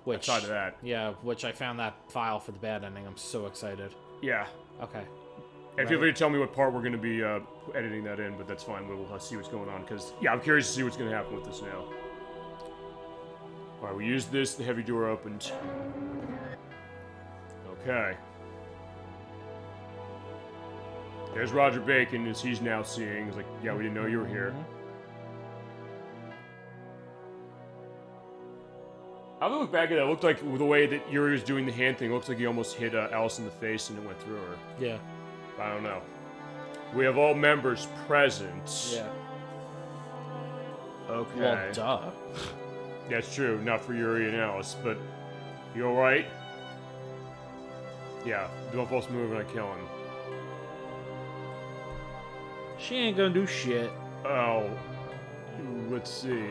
Which, outside of that, yeah, which I found that file for the bad ending. I'm so excited. yeah. Okay. And feel free to tell me what part we're going to be editing that in, but that's fine. We'll see what's going on, because, yeah, I'm curious to see what's going to happen with this now. Alright, we used this, the heavy door opened. Okay. There's Roger Bacon, as he's now seeing. He's like, yeah, we didn't know you were here. I look back at that, it looked like the way that Yuri was doing the hand thing, it looks like he almost hit Alice in the face and it went through her. Yeah. I don't know. We have all members present. Yeah. Okay. Well, duh. That's true, not for Yuri and Alice, but you alright? Yeah, don't false move and I kill him. She ain't gonna do shit. Oh. Let's see.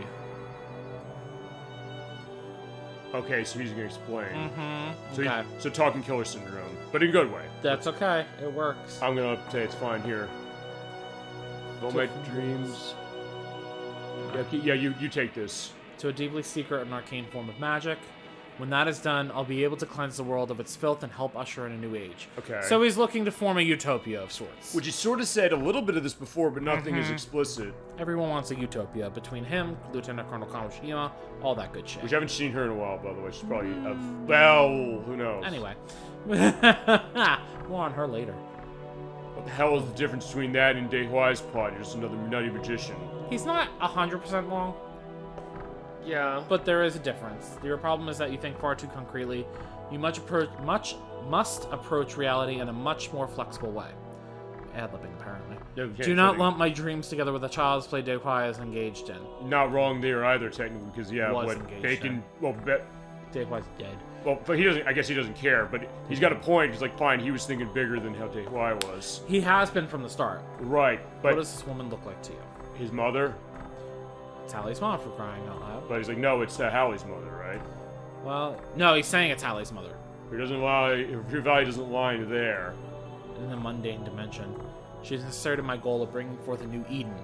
Okay, so he's gonna explain. Mm-hmm. So, Okay. so talking killer syndrome, but in a good way. That's okay. It works. I'm gonna say it's fine here. Don't make dreams. Yeah, you take this. To a deeply secret and arcane form of magic. When that is done, I'll be able to cleanse the world of its filth and help usher in a new age. Okay. So he's looking to form a utopia of sorts. Which he sort of said a little bit of this before, but nothing is explicit. Everyone wants a utopia. Between him, Lieutenant Colonel Kamoshima, all that good shit. Which I haven't seen her in a while, by the way. She's probably well, who knows? Anyway. More on her later. What the hell is the difference between that and Dehuai's plot? You're just another nutty magician. He's not 100% wrong, Yeah. but there is a difference. Your problem is that you think far too concretely. You must approach reality in a much more flexible way. Ad-libbing, apparently. Do not lump my dreams together with a child's play Dehuai is engaged in. Not wrong there either, technically, because yeah, Was what engaged Bacon? in. Well, Dehuai's dead. well, but he doesn't. I guess he doesn't care. But he's got a point. He's like, fine. He was thinking bigger than how Dehuai was. He has been from the start. Right, What but does this woman look like to you? his mother. It's Hallie's mom, for crying out loud. But he's like, no, it's Hallie's mother, right? Well, no, he's saying it's Hallie's mother. He doesn't lie. True value doesn't lie there. In the mundane dimension, she's inserted my goal of bringing forth a new Eden.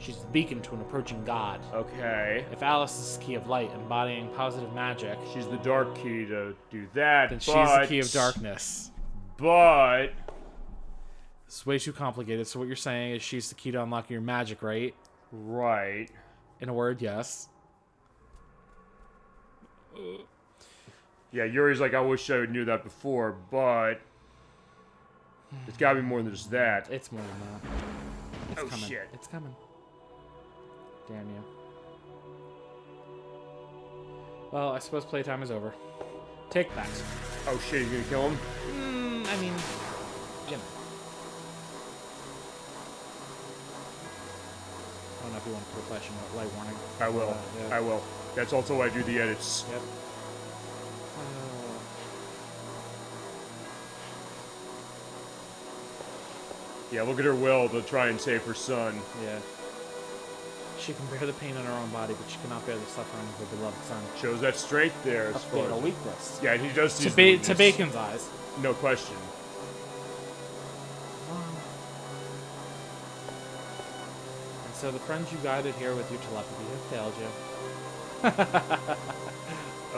She's the beacon to an approaching god. Okay. If Alice is the key of light, embodying positive magic, She's the dark key to do that. then but, she's the key of darkness. But It's way too complicated, so what you're saying is she's the key to unlocking your magic, right? right. In a word, yes. Yeah, Yuri's like, I wish I knew that before, but it's gotta be more than just that. It's more than that. It's Oh, coming. shit. It's coming. Damn you. Well, I suppose playtime is over. Take that. Oh shit, he's gonna kill him? I mean, you know. I don't know if you want to put a flashing light warning. I will. Yeah. I will. That's also why I do the edits. Yep. Yeah, look at her will to try and save her son. Yeah. She can bear the pain in her own body, but she cannot bear the suffering of her beloved son. Shows that strength there. A As far fatal as, weakness. yeah, and he does see To Bacon's eyes. No question. And so the friends you guided here with your telepathy have failed you.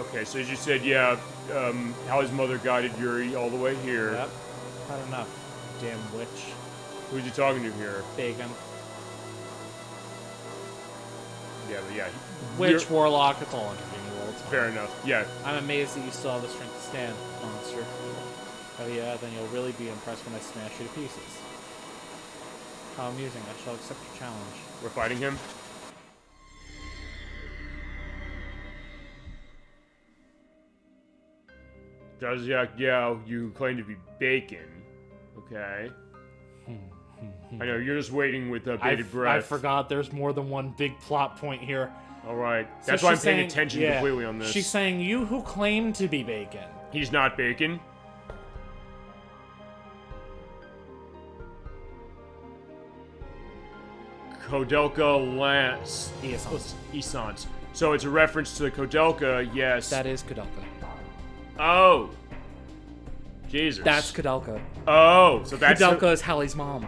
Okay, so as you said, yeah, Hallie's mother guided Yuri all the way here. Yep. Not enough. Damn witch. Who's he talking to here? Bacon. Yeah, but yeah. Witch, warlock, it's all interchangeable. It's fine. Fair enough. Yeah. I'm amazed that you still have the strength to stand, monster. Oh yeah, then you'll really be impressed when I smash you to pieces. How amusing. I shall accept your challenge. We're fighting him? Does you claim to be Bacon. Okay. I know, you're just waiting with bated breath. I forgot there's more than one big plot point here. Alright. So That's why I'm she's paying saying- attention yeah, completely on this. She's saying, you who claim to be Bacon. He's not Bacon. Kodelka Lance. Essence. So it's a reference to the Kodelka, yes. That is Kudelka. Oh. Jesus. That's Kudelka. Oh, so that's... Kudelka is Hallie's mom.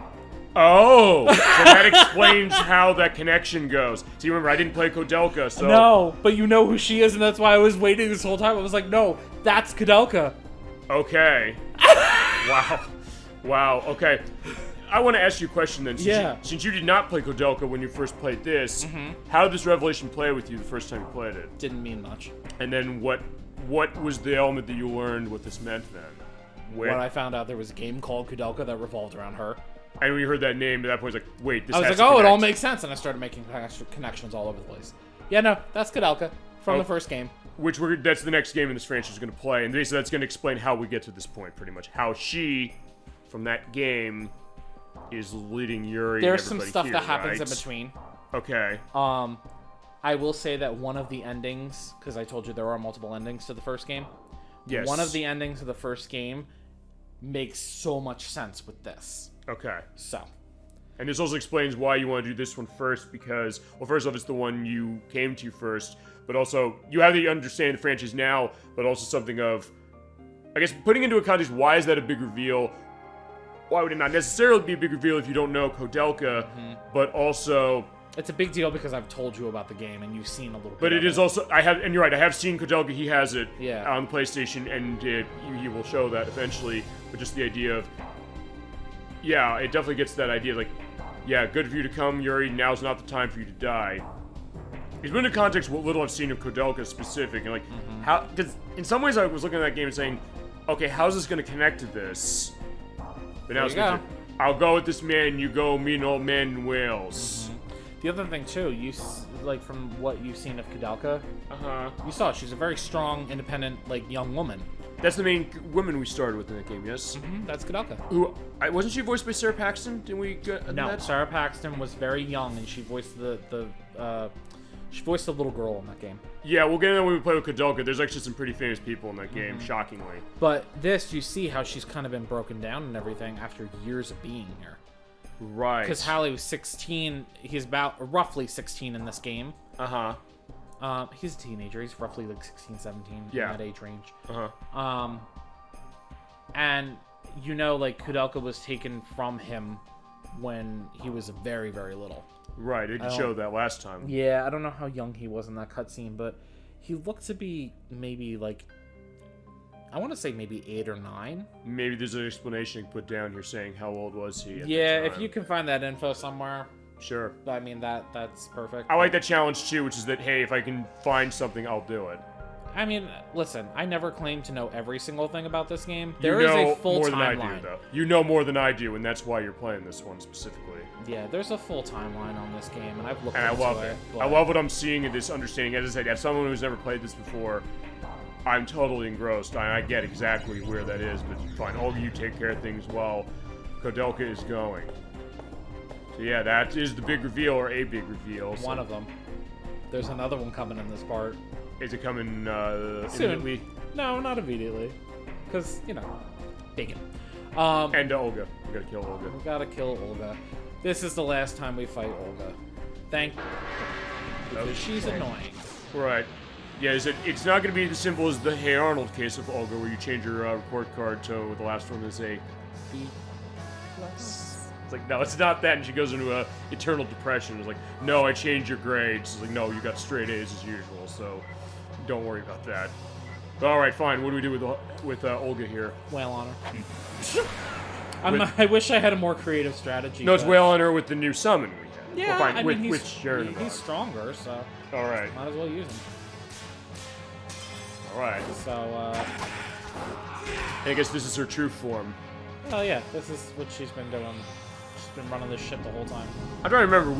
Oh, so that explains how that connection goes. See, remember, I didn't play Kodelka, so... No, but you know who she is, and that's why I was waiting this whole time. I was like, no, that's Kodelka. Okay. Wow. Wow, okay. I want to ask you a question then. Since you did not play Kodelka when you first played this, how did this revelation play with you the first time you played it? Didn't mean much. And then what was the element that you learned what this meant then? When I found out there was a game called Kodelka that revolved around her. And when you heard that name, at that point, it's like, wait, this I was has like, to oh, it all connect. makes sense, and I started making connections all over the place. Yeah, no, that's Kodelka from the first game. That's the next game in this franchise is going to play, and basically that's going to explain how we get to this point, pretty much. How she, from that game, is leading Yuri. There's and some stuff here, that happens right? in between. Okay. I will say that one of the endings, because I told you there are multiple endings to the first game. Yes. One of the endings of the first game makes so much sense with this. Okay. So. And this also explains why you want to do this one first, because, well, first off, it's the one you came to first, but also, you have to understand the franchise now, but also something of, I guess, putting into a context, why is that a big reveal? Why would it not necessarily be a big reveal if you don't know Kodelka, but also... It's a big deal because I've told you about the game and you've seen a little bit. But it is also, and you're right, I have seen Kodelka, he has it Yeah. on PlayStation, and he will show that eventually, but just the idea of, yeah, it definitely gets that idea, like, yeah, good for you to come, Yuri, now's not the time for you to die. It's been in context what little I've seen of Kodelka specific, and like, how, because in some ways I was looking at that game and saying, okay, how's this going to connect to this? But now it's going to, I'll go with this man, you go, me and old man in Wales. The other thing too, like from what you've seen of Kodelka, you saw she's a very strong, independent, like young woman. That's the main woman we started with in that game, yes? That's Kodelka. Who, wasn't she voiced by Sarah Paxton? Didn't we get No, that? Sarah Paxton was very young, and she voiced she voiced a little girl in that game. Yeah, we'll get into that when we play with Kodelka. There's actually some pretty famous people in that game, shockingly. But this, you see how she's kind of been broken down and everything after years of being here. Right. Because Hallie was 16. He's about roughly 16 in this game. He's a teenager. He's roughly like 16, 17 in that age range. And you know, like Kodelka was taken from him when he was very, very little. Right, it did show that last time. Yeah, I don't know how young he was in that cutscene, but he looked to be maybe like, I want to say maybe 8 or 9. Maybe there's an explanation put down here saying how old was he at Yeah, the time. if you can find that info somewhere. Sure. I mean, that's perfect. I like that challenge too, which is that, hey, if I can find something, I'll do it. I mean, listen, I never claim to know every single thing about this game. You There is know a full more than I timeline. do, though. You know more than I do, and that's why you're playing this one specifically. Yeah, there's a full timeline on this game, and I've looked And I into love it. it. But I love what I'm seeing in this understanding. As I said, as someone who's never played this before, I'm totally engrossed. I get exactly where that is, but fine. All of you take care of things while Kodelka is going. So yeah, that is the big reveal, or a big reveal. One of them. There's another one coming in this part. Is it coming Soon. immediately? No, not immediately. Because, you know, bacon. And Olga. We gotta kill Olga. We gotta kill Olga. This is the last time we fight Olga. Thank you. Because she's annoying. Right. Yeah, it's not going to be as simple as the Hey Arnold case of Olga, where you change your report card to the last one is a B+. It's like, no, it's not that, and she goes into a eternal depression. It's like, no, I changed your grades. It's like, no, you got straight A's as usual, so don't worry about that. But all right, fine. What do we do with Olga here? Wail on her. I wish I had a more creative strategy. No, it's wail on her with the new summon we had. Yeah, well, fine, I with, mean, with Sharon. he's stronger, so all right. might as well use him. All right. So, I guess this is her true form. oh yeah, this is what she's been doing. She's been running this shit the whole time. I'm trying to remember.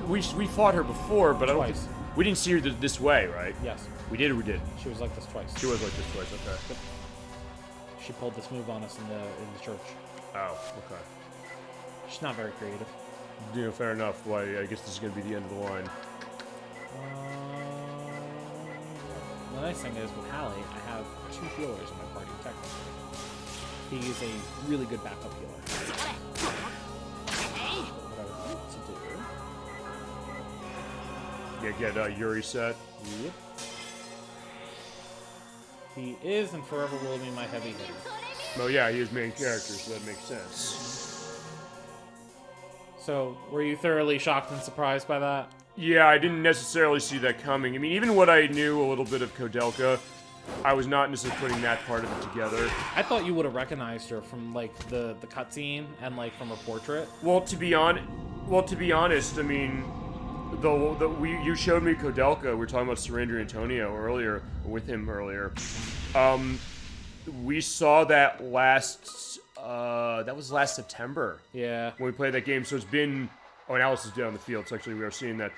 We fought her before, but Twice. I don't think we didn't see her this way, right? Yes. We did or we did? She was like this twice. She was like this twice, okay. She pulled this move on us in the church. Oh, okay. She's not very creative. You know, fair enough. Well, I guess this is going to be the end of the line. The nice thing is with Hallie, I have 2 healers in my party, technically. He's a really good backup healer. What I would like to do... Yeah, get Yuri set. Yep. He is and forever will be my heavy hitter. Oh, yeah, he is main character, so that makes sense. So, were you thoroughly shocked and surprised by that? Yeah, I didn't necessarily see that coming. I mean, even what I knew a little bit of Kodelka, I was not necessarily putting that part of it together. I thought you would have recognized her from, like, the cutscene and, like, from her portrait. Well, to be honest, I mean, you showed me Kodelka. We were talking about Surrender Antonio earlier, with him earlier. We saw that that was last September. Yeah. When we played that game, so it's been... Oh, and Alice is down the field, so actually we are seeing that.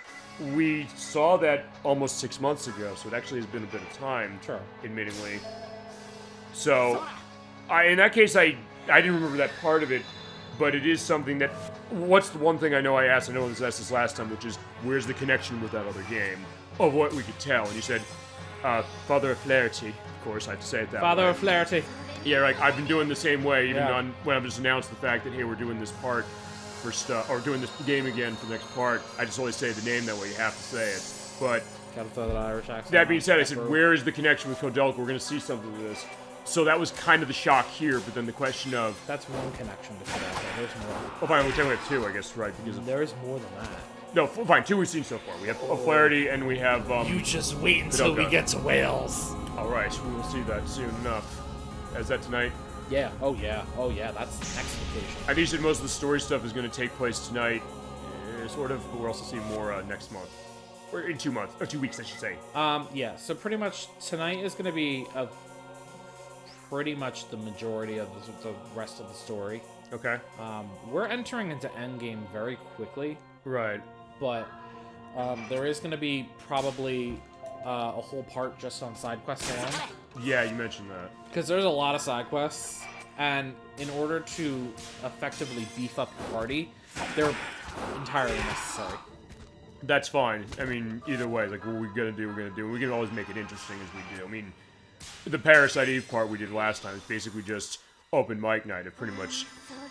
We saw that almost 6 months ago, so it actually has been a bit of time, Sure. admittingly. So, in that case, I didn't remember that part of it, but it is something that... What's the one thing I know I asked, I know I was asked this last time, which is, where's the connection with that other game? Of what we could tell, and you said, Father of Flaherty. Of course, I have to say it that way. Father of Flaherty. Yeah, like, I've been doing the same way, even Yeah. when I've just announced the fact that, hey, we're doing this part for stuff, or doing this game again for the next part. I just always say the name that way, you have to say it. But Gotta throw that Irish accent. that being said, I said, Bro. where is the connection with Kodelka? We're going to see something with this. So that was kind of the shock here, but then the question of... That's one connection to Kodelka. There's more. Oh, fine, we have two, I guess, right? Because of, There's more than that. no, fine, two we've seen so far. We have Flaherty, and we have... You just wait until we Kodelka. get to Wales. Alright, we will see that soon enough. Is that tonight? Yeah. Oh, yeah. Oh, yeah. That's the next location. I think you said most of the story stuff is going to take place tonight, sort of, but we're also seeing more next month. Or in 2 months, or 2 weeks, I should say. Yeah. So pretty much tonight is going to be pretty much the majority of the rest of the story. Okay. We're entering into Endgame very quickly, Right. but there is going to be probably a whole part just on side quests alone. Yeah, you mentioned that. Because there's a lot of side quests, and in order to effectively beef up your party, they're entirely necessary. That's fine. I mean, either way, like, what we're gonna do, we're gonna do. We can always make it interesting as we do. I mean, the Parasite Eve part we did last time is basically just open mic night of pretty much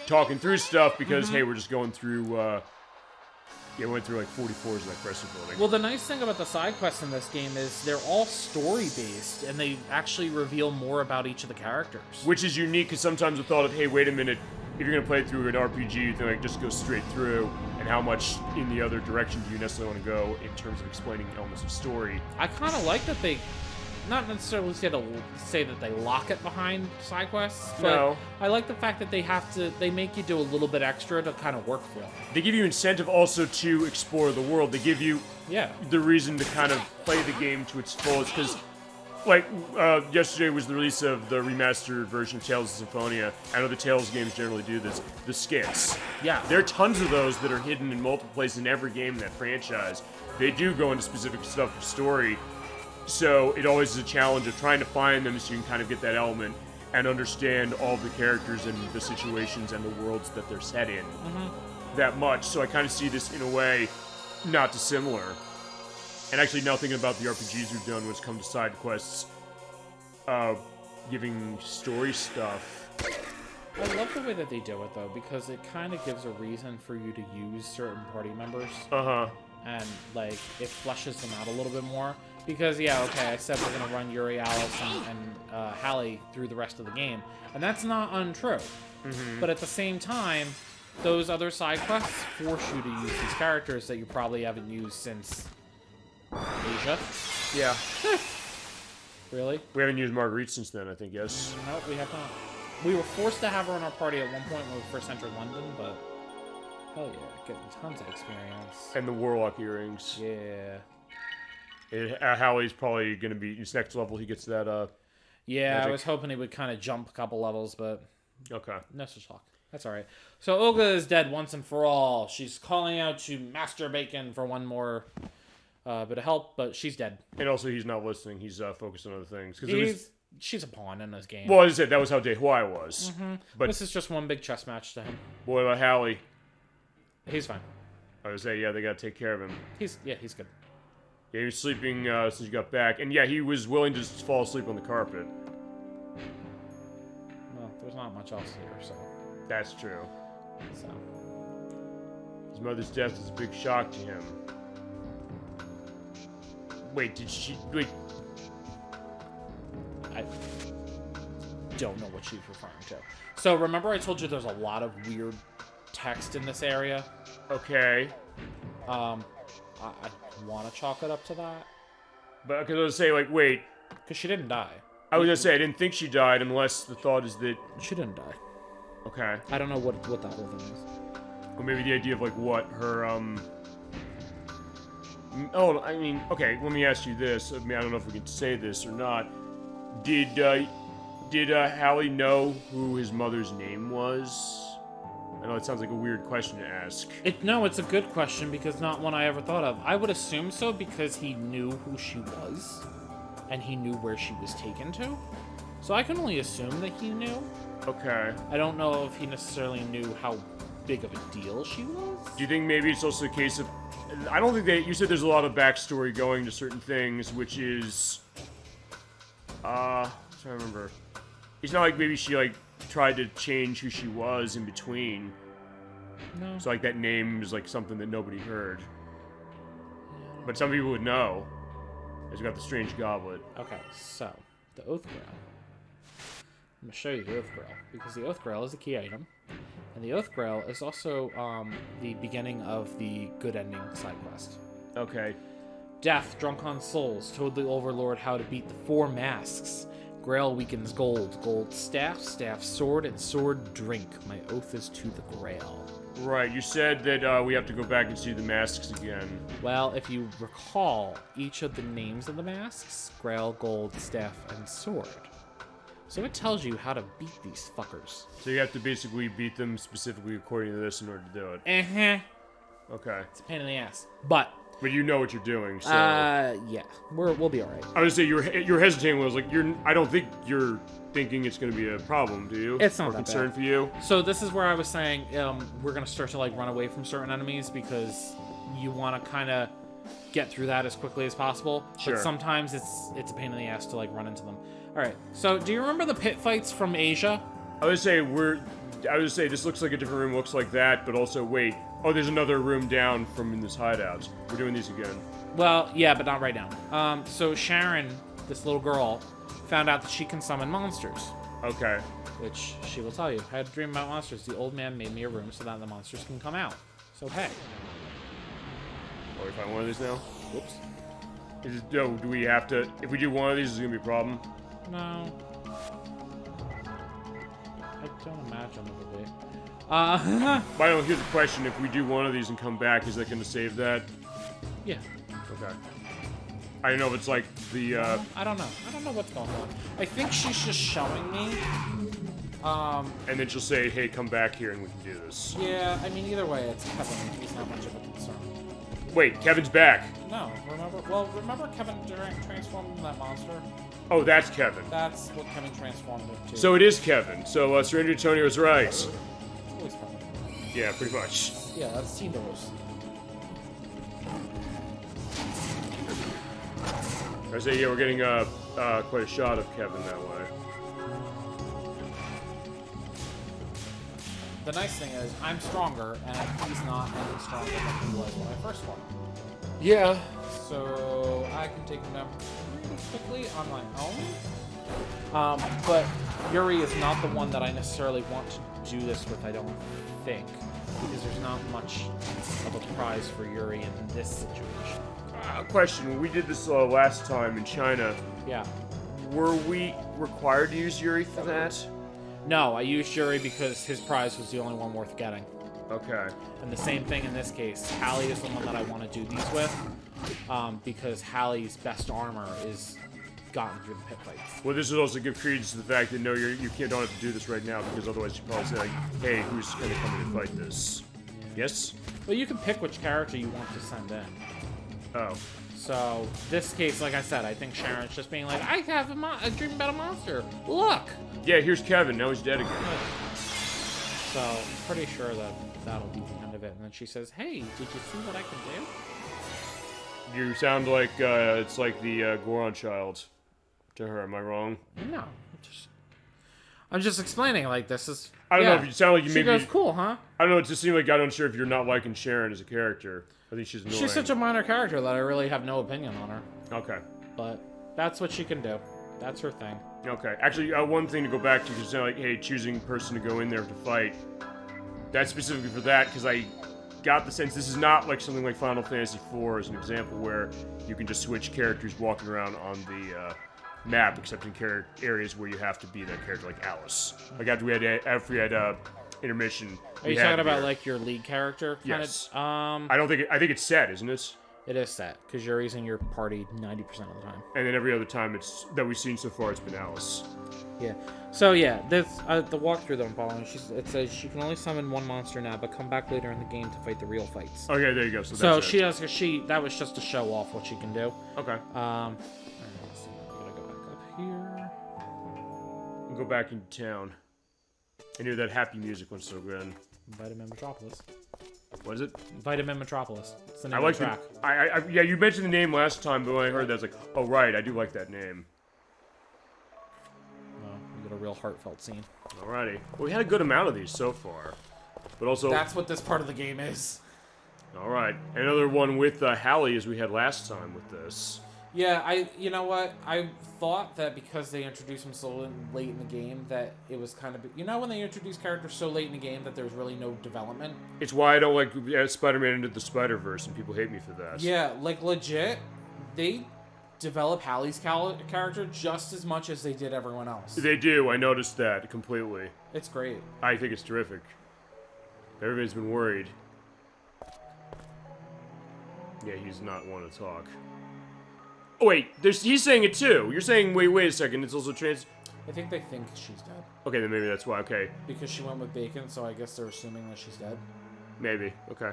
talking through stuff because, hey, we're just going through, we went through, like, 44s of that Crescent building. Well, the nice thing about the side quests in this game is they're all story-based, and they actually reveal more about each of the characters. Which is unique, because sometimes the thought of, hey, wait a minute, if you're gonna play it through an RPG, you think, like, just go straight through, and how much in the other direction do you necessarily want to go in terms of explaining elements of story? I kind of like that they, not necessarily say that they lock it behind side quests, but No. I like the fact that they make you do a little bit extra to kind of work for them. They give you incentive also to explore the world. They give you Yeah. the reason to kind of play the game to its fullest, because, like, yesterday was the release of the remastered version of Tales of Symphonia. I know the Tales games generally do this. The skits. Yeah. There are tons of those that are hidden in multiple places in every game in that franchise. They do go into specific stuff of story, so it always is a challenge of trying to find them so you can kind of get that element and understand all the characters and the situations and the worlds that they're set in that much. So I kind of see this in a way not dissimilar. And actually, now thinking about the RPGs we've done, which come to side quests, giving story stuff. I love the way that they do it, though, because it kind of gives a reason for you to use certain party members. Uh-huh. And, like, it fleshes them out a little bit more. Because, yeah, okay, I said we're going to run Yuri, Alice, and Hallie through the rest of the game. And that's not untrue. But at the same time, those other side quests force you to use these characters that you probably haven't used since Asia. Yeah. Really? We haven't used Marguerite since then, I think, yes. No, we have not. We were forced to have her in our party at one point when we first entered London, but hell yeah, getting tons of experience. And the Warlock earrings. Yeah. Hallie's probably going to be, his next level, he gets that, Yeah, magic. I was hoping he would kind of jump a couple levels, but Okay. no such luck. That's alright. So Olga is dead once and for all. She's calling out to Master Bacon for one more bit of help, but she's dead. And also, he's not listening. He's focused on other things. 'Cause it was, She's a pawn in this game. well, as I said, that was how Dehuai was. But This is just one big chess match to him. what about Hallie? He's fine. I would say, yeah, they got to take care of him. He's good. Yeah, he was sleeping since he got back. And yeah, he was willing to just fall asleep on the carpet. Well, there's not much else here, so. That's true. So. His mother's death is a big shock to him. Wait, did she... Wait, I don't know what she's referring to. So remember I told you there's a lot of weird text in this area. Okay. I want to chalk it up to that. But because I was saying, like, wait. Because she didn't die. I was gonna say I didn't think she died unless the thought is that. She didn't die. Okay. I don't know what that whole thing is. Or maybe the idea of like what her Oh, I mean, okay. Let me ask you this. I mean, I don't know if we can say this or not. Did Hallie know who his mother's name was? I know it sounds like a weird question to ask. No, it's a good question because not one I ever thought of. I would assume so because he knew who she was, and he knew where she was taken to. So I can only assume that he knew. Okay. I don't know if he necessarily knew how big of a deal she was. Do you think maybe it's also a case of... I don't think you said there's a lot of backstory going to certain things, which is... I'm trying to remember. It's not like maybe she, like, tried to change who she was in between. No. So, like, that name is, like, something that nobody heard. But some people would know. He's got the strange goblet. Okay, so, the Oath Grail. I'm going to show you the Oath Grail, because the Oath Grail is a key item. And the Oath Grail is also the beginning of the good ending side quest. Okay. Death, drunk on souls, told the Overlord how to beat the 4 masks. Grail weakens gold. Gold staff, staff sword, and sword drink. My oath is to the Grail. Right, you said that we have to go back and see the masks again. Well, if you recall each of the names of the masks, Grail, gold, staff, and sword. So it tells you how to beat these fuckers. So you have to basically beat them specifically according to this in order to do it. Uh-huh. Okay. It's a pain in the ass. But you know what you're doing, so... yeah. We'll be alright. I would say you're hesitating. Was like I don't think you're thinking it's going to be a problem, do you? It's not or that concern bad. for you. So this is where I was saying we're gonna start to like run away from certain enemies because you want to kind of get through that as quickly as possible. Sure. But sometimes it's a pain in the ass to like run into them. All right. So do you remember the pit fights from Asia? I would say this looks like a different room, looks like that, but also wait. Oh, there's another room down from in this hideout. We're doing these again. Well, yeah, but not right now. So Sharon, this little girl, found out that she can summon monsters. Okay. Which she will tell you. I had a dream about monsters. The old man made me a room so that the monsters can come out. So hey. Oh, we find one of these now? Whoops. Do we have to... If we do one of these, is it going to be a problem? No. I don't imagine it will be. But here's the question. If we do one of these and come back, is that going to save that? Yeah. Okay. I don't know if it's like the, I don't know. I don't know what's going on. I think she's just showing me. And then she'll say, hey, come back here and we can do this. Yeah, I mean, either way, it's Kevin. He's not much of a concern. Wait, Kevin's back. No, remember Kevin transformed into that monster? Oh, that's Kevin. That's what Kevin transformed into. So it is Kevin. So Stranger Antonio was right. It's always Kevin. Yeah, pretty much. Yeah, that's T-Dose. I say, yeah, we're getting quite a shot of Kevin that way. The nice thing is, I'm stronger, and he's not any stronger than he was when I first fought him. Yeah. So I can take him down pretty quickly on my own. But Yuri is not the one that I necessarily want to do this with, I don't think. Because there's not much of a prize for Yuri in this situation. Question, when we did this last time in China, Yeah. were we required to use Yuri for that? No, I used Yuri because his prize was the only one worth getting. Okay. And the same thing in this case. Hallie is the one that I want to do these with, because Hallie's best armor is gotten through the pit fights. Well, this would also give credence to the fact that no, you don't have to do this right now because otherwise you probably say like, hey, who's going to come in and fight this? Yes? Well, you can pick which character you want to send in. Oh. So, this case, like I said, I think Sharon's just being like, I have a dream about a monster. Look! Yeah, here's Kevin. Now he's dead again. So, pretty sure that that'll be the end of it. And then she says, hey, did you see what I can do? You sound like it's like the Goron child to her. Am I wrong? No. I'm just explaining like this is... I don't know if you sound like you she maybe... goes, cool, huh? I don't know, it just seemed like I'm not sure if you're not liking Sharon as a character. I think she's annoying. She's such a minor character that I really have no opinion on her. Okay. But that's what she can do. That's her thing. Okay. Actually, one thing to go back to, because like, hey, choosing person to go in there to fight. That's specifically for that, because I got the sense this is not like something like Final Fantasy IV as an example where you can just switch characters walking around on the map, except in areas where you have to be that character, like Alice. Like after we had intermission. Are you talking about like your lead character? Yes. I think it's set, isn't it? It is set because you're using your party 90% of the time. And then every other time that we've seen so far, it's been Alice. Yeah. So yeah, this the walkthrough that I'm following. It says she can only summon one monster now, but come back later in the game to fight the real fights. Okay, there you go. So that was just to show off what she can do. Okay. All right, let's see. I'm gonna go back up here. And go back into town. I knew that happy music went so good. Vitamin Metropolis. What is it? Vitamin Metropolis. It's the name of the track. Yeah, you mentioned the name last time, but when I heard that, I was like, oh right, I do like that name. We got a real heartfelt scene. Alrighty. Well, we had a good amount of these so far, but also that's what this part of the game is. All right, another one with Hallie as we had last time with this. Yeah, you know what? I thought that because they introduced him so late in the game that it was kind of... You know when they introduce characters so late in the game that there's really no development? It's why I don't like Spider-Man Into the Spider-Verse, and people hate me for that. Yeah, like legit, they develop Hallie's character just as much as they did everyone else. They do, I noticed that completely. It's great. I think it's terrific. Everybody's been worried. Yeah, he's not one to talk. Oh, wait, he's saying it too. You're saying, wait a second, it's also trans... I think they think she's dead. Okay, then maybe that's why, okay. Because she went with Bacon, so I guess they're assuming that she's dead. Maybe, okay.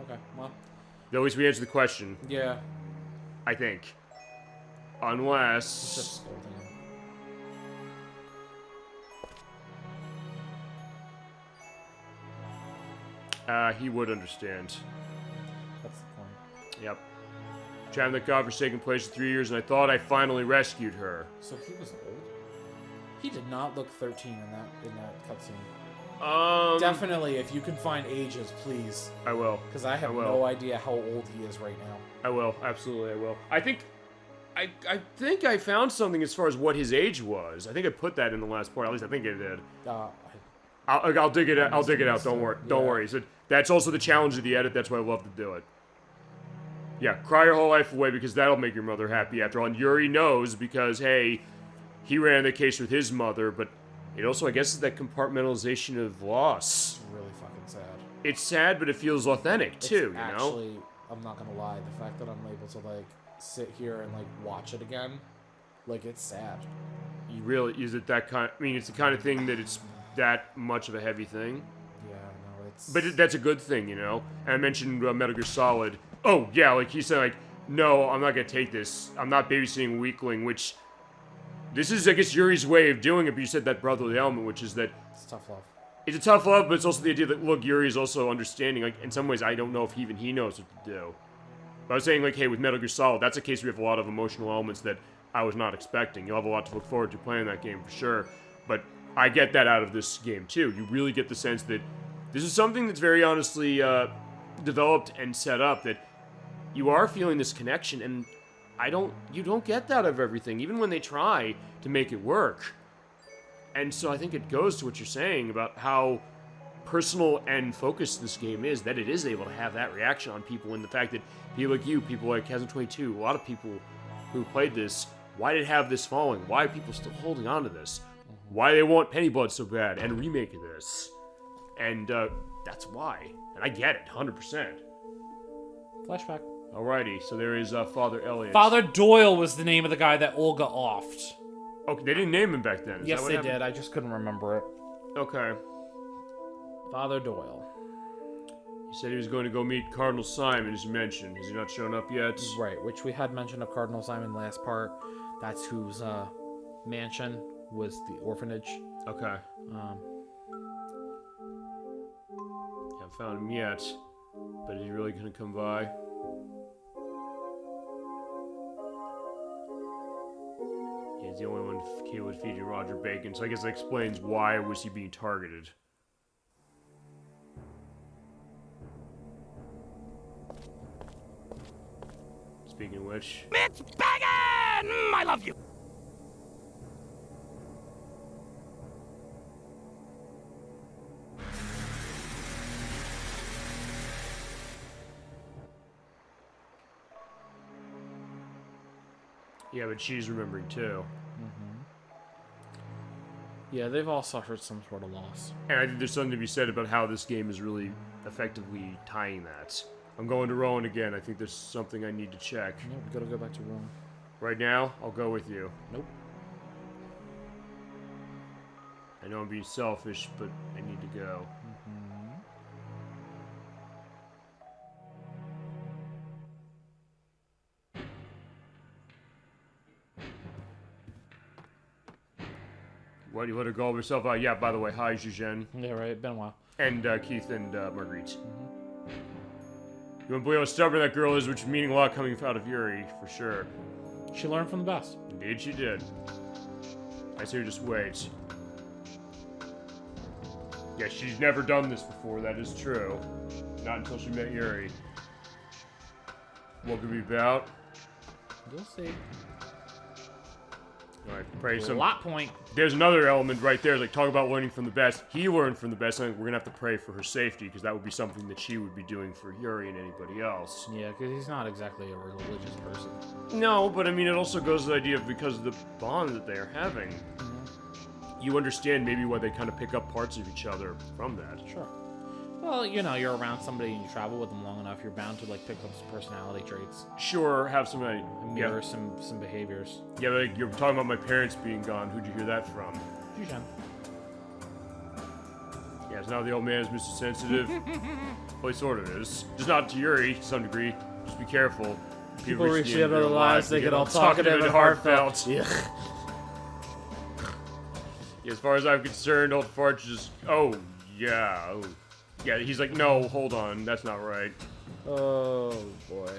Okay, well. At least we answered the question. Yeah. I think. Unless... It's just scolding him. He would understand. That's the point. Yep. Chatting the God for taking place for 3 years, and I thought I finally rescued her. So he was old? He did not look 13 in that cutscene. Definitely, if you can find ages, please. I will. Because I have no idea how old he is right now. I will. Absolutely, I will. I think I found something as far as what his age was. I think I put that in the last part. At least I think I did. I'll dig it out. I'll dig it out. Don't worry. Don't worry. So that's also the challenge of the edit. That's why I love to do it. Yeah, cry your whole life away because that'll make your mother happy after all. And Yuri knows because, hey, he ran the case with his mother, but it also, I guess, is that compartmentalization of loss. It's really fucking sad. It's sad, but it feels authentic, too, you know? Actually, I'm not gonna lie, the fact that I'm able to, like, sit here and, like, watch it again, like, it's sad. You really, is it that kind, I mean, it's the kind of thing that it's that much of a heavy thing? Yeah, no, it's... But that's a good thing, you know? And I mentioned Metal Gear Solid. Oh, yeah, like, he said, like, no, I'm not gonna take this. I'm not babysitting a weakling, which... This is, I guess, Yuri's way of doing it, but you said that brotherly element, which is that... It's tough love. It's a tough love, but it's also the idea that, look, Yuri is also understanding. Like, in some ways, I don't know if even he knows what to do. But I was saying, like, hey, with Metal Gear Solid, that's a case where we have a lot of emotional elements that I was not expecting. You'll have a lot to look forward to playing that game, for sure. But I get that out of this game, too. You really get the sense that this is something that's very honestly developed and set up, that you are feeling this connection, and you don't get that out of everything, even when they try to make it work. And so I think it goes to what you're saying about how personal and focused this game is, that it is able to have that reaction on people, and the fact that people like you, people like Chasm22, a lot of people who played this, why did it have this following? Why are people still holding on to this? Why they want Penny Blood so bad and remake of this? And that's why. And I get it, 100%. Flashback. Alrighty, so there is Father Elliot. Father Doyle was the name of the guy that Olga offed. Okay, they didn't name him back then. Yes, they did. I just couldn't remember it. Okay. Father Doyle. He said he was going to go meet Cardinal Simon, as you mentioned. Has he not shown up yet? Right, which we had mentioned of Cardinal Simon last part. That's whose mansion was the orphanage. Okay. Haven't found him yet. But is he really going to come by? He's the only one capable of feeding Roger Bacon, so I guess that explains why was he being targeted. Speaking of which... It's Bacon! I love you! Yeah, but she's remembering too. Yeah, they've all suffered some sort of loss. And I think there's something to be said about how this game is really effectively tying that. I'm going to Rowan again. I think there's something I need to check. No, we gotta go back to Rome. Right now, I'll go with you. Nope. I know I'm being selfish, but I need to go. What, you let her go of herself? Yeah, by the way, hi, Zhuzhen. Yeah, right. Been a while. And Keith and Marguerite. You won't believe how stubborn that girl is, which is meaning a lot coming out of Yuri, for sure. She learned from the best. Indeed she did. I say just wait. Yeah, she's never done this before, that is true. Not until she met Yuri. What could be about? You'll see. Alright, pray some. Lot point. There's another element right there, like talk about learning from the best. He learned from the best, and we're gonna have to pray for her safety, because that would be something that she would be doing for Yuri and anybody else. Yeah, because he's not exactly a religious person. No, but I mean, it also goes to the idea of because of the bond that they are having. You understand maybe why they kind of pick up parts of each other from that. Sure. Well, you know, you're around somebody and you travel with them long enough, you're bound to like pick up some personality traits. Sure, have some And mirror some behaviors. Yeah, like you're talking about my parents being gone. Who'd you hear that from? Zhuzhen. Yeah, it's now the old man is Mr. Sensitive. Well, he sort of is. Just not to Yuri, to some degree. Just be careful. People reach the end of their lives, they get all talkative and heartfelt. Yeah. Yeah, as far as I'm concerned, old Farch just... Oh, yeah. Oh. Yeah, he's like, no, hold on. That's not right. Oh, boy.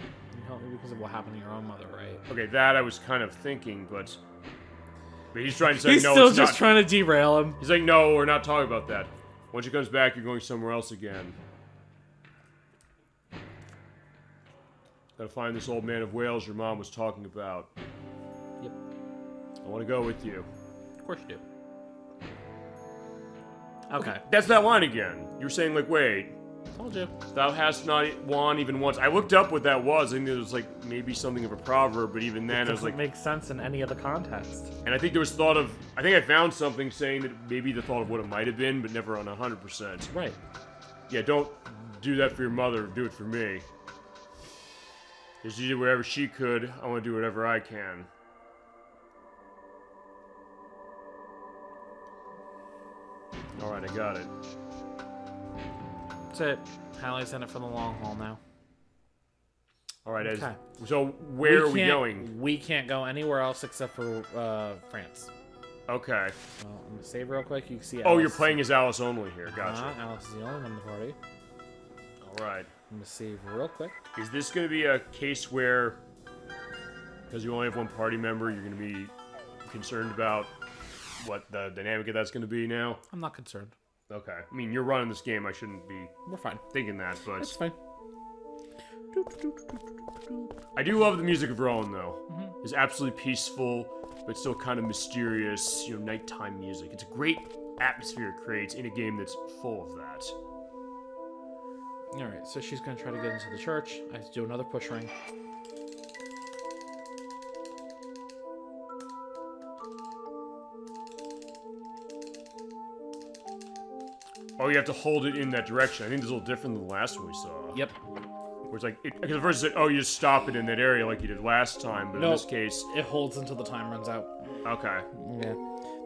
You help me because of what happened to your own mother, right? Okay, that I was kind of thinking, but he's trying to say, He's no, still it's just not. trying to derail him. He's like, no, we're not talking about that. Once she comes back, you're going somewhere else again. Gotta find this old man of Wales your mom was talking about. Yep. I want to go with you. Of course you do. Okay. That's that line again. You were saying, like, wait, Told you. thou hast not won even once. I looked up what that was. I think it was, like, maybe something of a proverb, but even then, I was Doesn't like... make sense in any other context. And I think there was thought of... I think I found something saying that maybe the thought of what it might have been, but never on 100%. Right. Yeah, don't do that for your mother. Do it for me. Because she did whatever she could. I want to do whatever I can. Alright, I got it. That's it. Hallie's in it for the long haul now. Alright, Okay. so where are we can't- going? We can't go anywhere else except for France. Okay. Well, I'm gonna save real quick. You can see Alice. Oh, you're playing as Alice only here. Gotcha. Alice is the only one in the party. Alright. I'm gonna save real quick. Is this going to be a case where, because you only have one party member, you're going to be concerned about what the dynamic of that's going to be now? I'm not concerned. Okay. I mean, you're running this game. I shouldn't be We're fine. thinking that, but... It's fine. I do love the music of Rowan, though. It's absolutely peaceful, but still kind of mysterious, you know, nighttime music. It's a great atmosphere it creates in a game that's full of that. Alright, so she's gonna try to get into the church. I have to do another push ring. Oh, you have to hold it in that direction. I think this is a little different than the last one we saw. Yep. Where it's like, because at first it said, oh, you just stop it in that area like you did last time, but in this case... It holds until the time runs out. Okay. Yeah.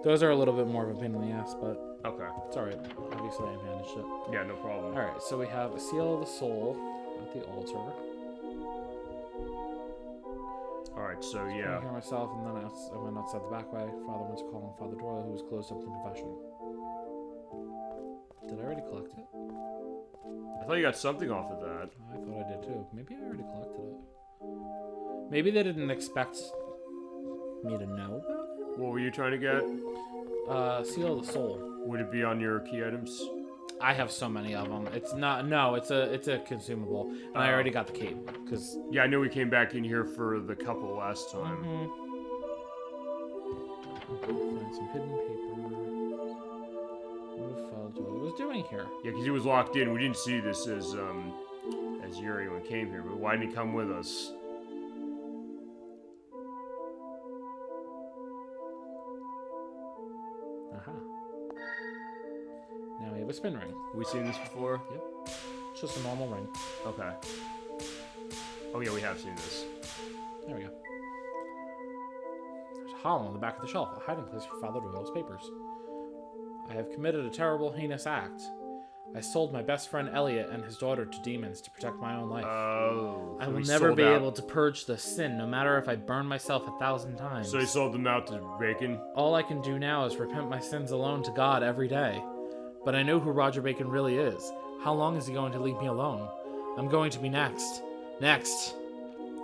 Those are a little bit more of a pain in the ass, but Okay. it's alright. Obviously, I managed it. Yeah, no problem. Alright, so we have a seal of the soul at the altar. Alright, so I yeah. hear myself, and then I went outside the back way. Father went to call on Father Doyle, who was closed up in the confessional. Did I already collect it? I thought you got something off of that. I thought I did too. Maybe I already collected it. Maybe they didn't expect me to know about it. What were you trying to get? Seal of the soul. Would it be on your key items? I have so many of them. It's not. No, it's a consumable, and I already got the cape because. Yeah, I know we came back in here for the couple last time. Find some hidden paper. What if Father Doyle was doing here? Yeah, because he was locked in. We didn't see this as Yuri when he came here, but why didn't he come with us? spin ring. We seen this before? Yep. It's just a normal ring. Okay. Oh yeah, we have seen this. There we go. There's a hollow on the back of the shelf, a hiding place for Father Doyle's papers. I have committed a terrible, heinous act. I sold my best friend Elliot and his daughter to demons to protect my own life. Oh. I will never be able to purge the sin, no matter if I burn myself 1,000 times. So he sold them out to Bacon? All I can do now is repent my sins alone to God every day. But I know who Roger Bacon really is. How long is he going to leave me alone? I'm going to be next. Next.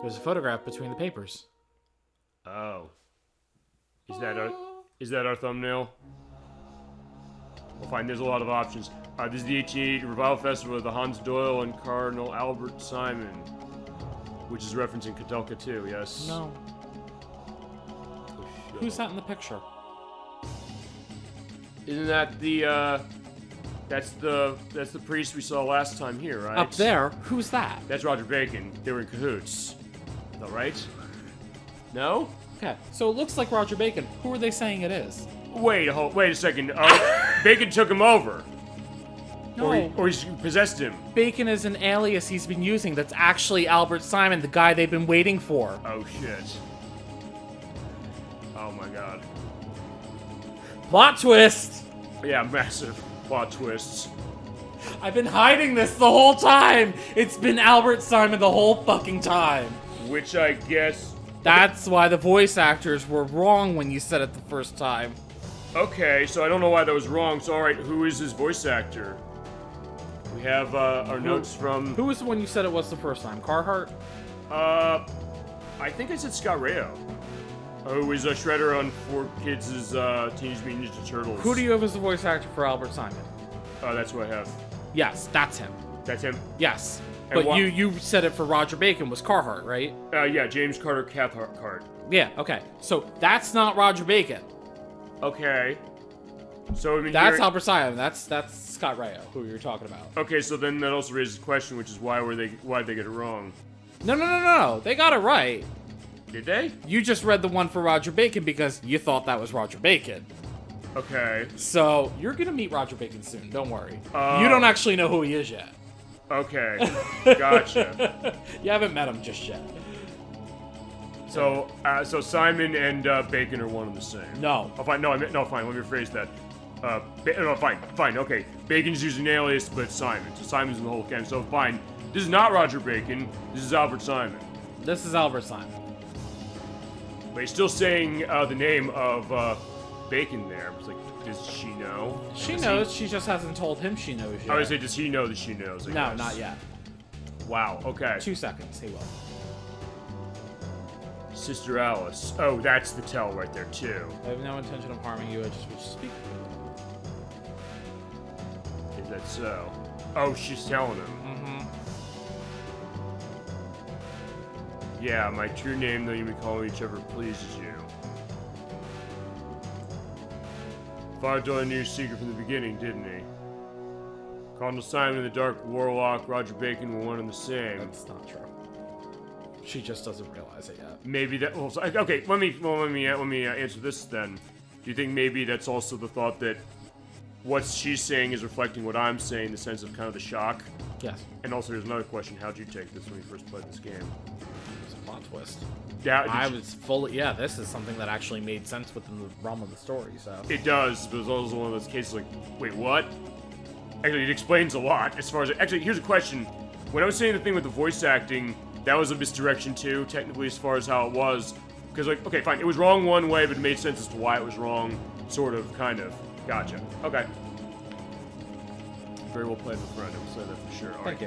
There's a photograph between the papers. Oh. Is that our thumbnail? We'll find there's a lot of options. This is the 1880 Revival Festival of the Hans Doyle and Cardinal Albert Simon, which is referencing Kadelka too, yes? No. Oh, shit. Who's that in the picture? Isn't that the, that's the priest we saw last time here, right? Up there? Who's that? That's Roger Bacon. They were in cahoots. Is that right? No? Okay, so it looks like Roger Bacon. Who are they saying it is? Wait a second. Bacon took him over. No. Or he possessed him. Bacon is an alias he's been using that's actually Albert Simon, the guy they've been waiting for. Oh, shit. Oh, my God. Plot twist! Yeah, massive plot twists. I've been hiding this the whole time! It's been Albert Simon the whole fucking time! Which I guess... That's why the voice actors were wrong when you said it the first time. Okay, so I don't know why that was wrong. So, alright, who is his voice actor? We have our notes from... Who was the one you said it was the first time? Carhart? I think I said Scott Rayo. Who is a Shredder on 4Kids' Teenage Mutant Ninja Turtles. Who do you have as the voice actor for Albert Simon? That's who I have. Yes, that's him. That's him? Yes. And But you said it for Roger Bacon was Carhart, right? Yeah, James Carter Cathcart. Yeah, okay. So that's not Roger Bacon. Okay. So I mean, That's Albert Simon. That's Scott Rayo, who you're talking about. Okay, so then that also raises a question, which is why'd they get it wrong? No. They got it right. Did they? You just read the one for Roger Bacon because you thought that was Roger Bacon. Okay. So you're gonna meet Roger Bacon soon. Don't worry. You don't actually know who he is yet. Okay. Gotcha. You haven't met him just yet. So Simon and Bacon are one and the same. No. Oh, fine. No, fine. Let me rephrase that. No, fine. Okay. Bacon's using an alias, but it's Simon. So Simon's in the whole camp. So fine. This is not Roger Bacon. This is Albert Simon. This is Albert Simon. But he's still saying the name of Bacon there. It's like, does she know? She knows. She just hasn't told him she knows yet. I would say, does he know that she knows? I No, guess. not yet. Wow. Okay. 2 seconds. He will. Sister Alice. Oh, that's the tell right there too. I have no intention of harming you. I just wish to speak. Is that so? Oh, she's telling him. Mm-hmm. Yeah, my true name, though you may call me whichever pleases you. Father Doyle knew your secret from the beginning, didn't he? Cardinal Simon and the Dark Warlock, Roger Bacon were one and the same. That's not true. She just doesn't realize it yet. Maybe that. Well, okay, let me answer this then. Do you think maybe that's also the thought that what she's saying is reflecting what I'm saying, in the sense of kind of the shock? Yes. And also, there's another question: how'd you take this when you first played this game? It's a plot twist. Yeah, I was fully. Yeah, this is something that actually made sense within the realm of the story. So It does, but it's also one of those cases like, wait, what? Actually, it explains a lot as far as. Actually, here's a question. When I was saying the thing with the voice acting, that was a misdirection too, technically, as far as how it was. Because, like, okay, fine, it was wrong one way, but it made sense as to why it was wrong, sort of, kind of. Gotcha. Okay. Very well played, my friend. I will say that for sure. All thank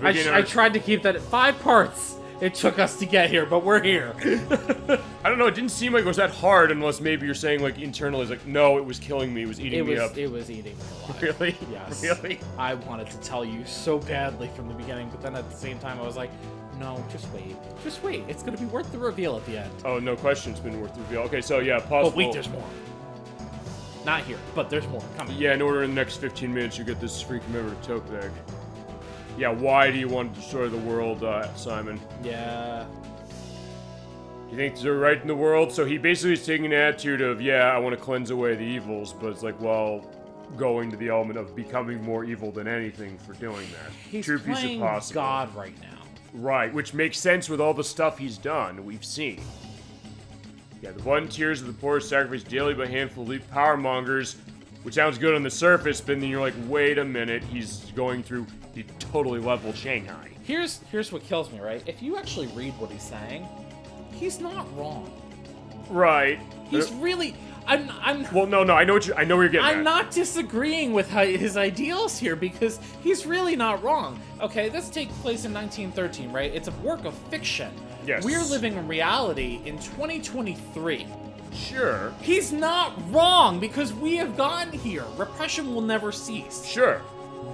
right. you. I tried to keep that at 5 parts. It took us to get here, but we're here. I don't know. It didn't seem like it was that hard, unless maybe you're saying like internally, it's like, no, it was killing me. It was eating me up. It was eating me alive. Really? Yes. Really? I wanted to tell you so badly from the beginning, but then at the same time, I was like, no, just wait. Just wait. It's gonna be worth the reveal at the end. Oh, no question. It's been worth the reveal. Okay, so yeah, possible. But wait, there's more. Not here, but there's more coming. Yeah, in order in the next 15 minutes, you get this free commemorative tote bag. Yeah, why do you want to destroy the world, Simon? Yeah. You think they're right in the world? So he basically is taking an attitude of, yeah, I want to cleanse away the evils, but it's like, well, going to the element of becoming more evil than anything for doing that. He's True piece of playing possible. God right now. Right, which makes sense with all the stuff he's done, we've seen. Yeah, the volunteers of the poor sacrificed daily by handful of elite power mongers, which sounds good on the surface, but then you're like, wait a minute, he's going through the totally level Shanghai. Here's what kills me, right? If you actually read what he's saying, he's not wrong. Right. He's really. Well, no, I know where you're getting at. I'm not disagreeing with his ideals here because he's really not wrong. Okay, this takes place in 1913, right? It's a work of fiction. Yes. We're living in reality in 2023. Sure. He's not wrong because we have gotten here. Repression will never cease. Sure.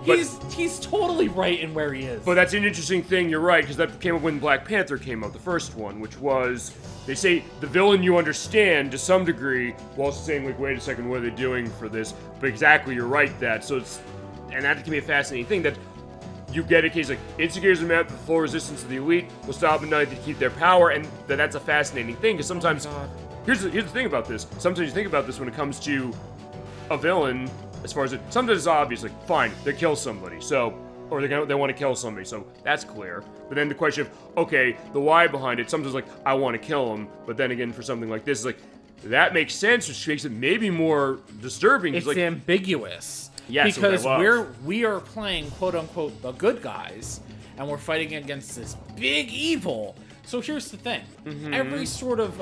But, He's totally right in where he is. but that's an interesting thing, you're right, because that came up when Black Panther came out, the first one, which was, they say the villain you understand to some degree, while also saying, like, wait a second, what are they doing for this? But exactly, you're right, and that can be a fascinating thing, that you get a case like, instigators of the the full resistance of the elite will stop at night to keep their power, and that's a fascinating thing, because sometimes, here's the thing about this, sometimes you think about this when it comes to a villain, as far as sometimes it's obvious, like, fine, they kill somebody, or they want to kill somebody, so that's clear. But then the question of, okay, the why behind it, sometimes like, I want to kill him, but then again, for something like this, it's like, that makes sense, which makes it maybe more disturbing. It's like, ambiguous. Yes, because what I love. we are playing quote unquote the good guys, and we're fighting against this big evil. So here's the thing: every sort of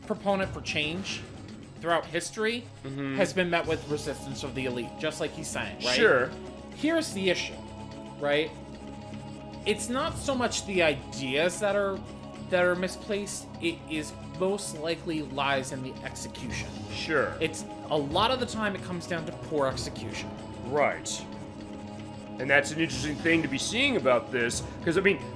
proponent for change throughout history has been met with resistance of the elite, just like he's saying, right? Sure. Here's the issue, right? It's not so much the ideas that are misplaced. It is most likely lies in the execution. Sure. It's a lot of the time it comes down to poor execution. Right. And that's an interesting thing to be seeing about this, because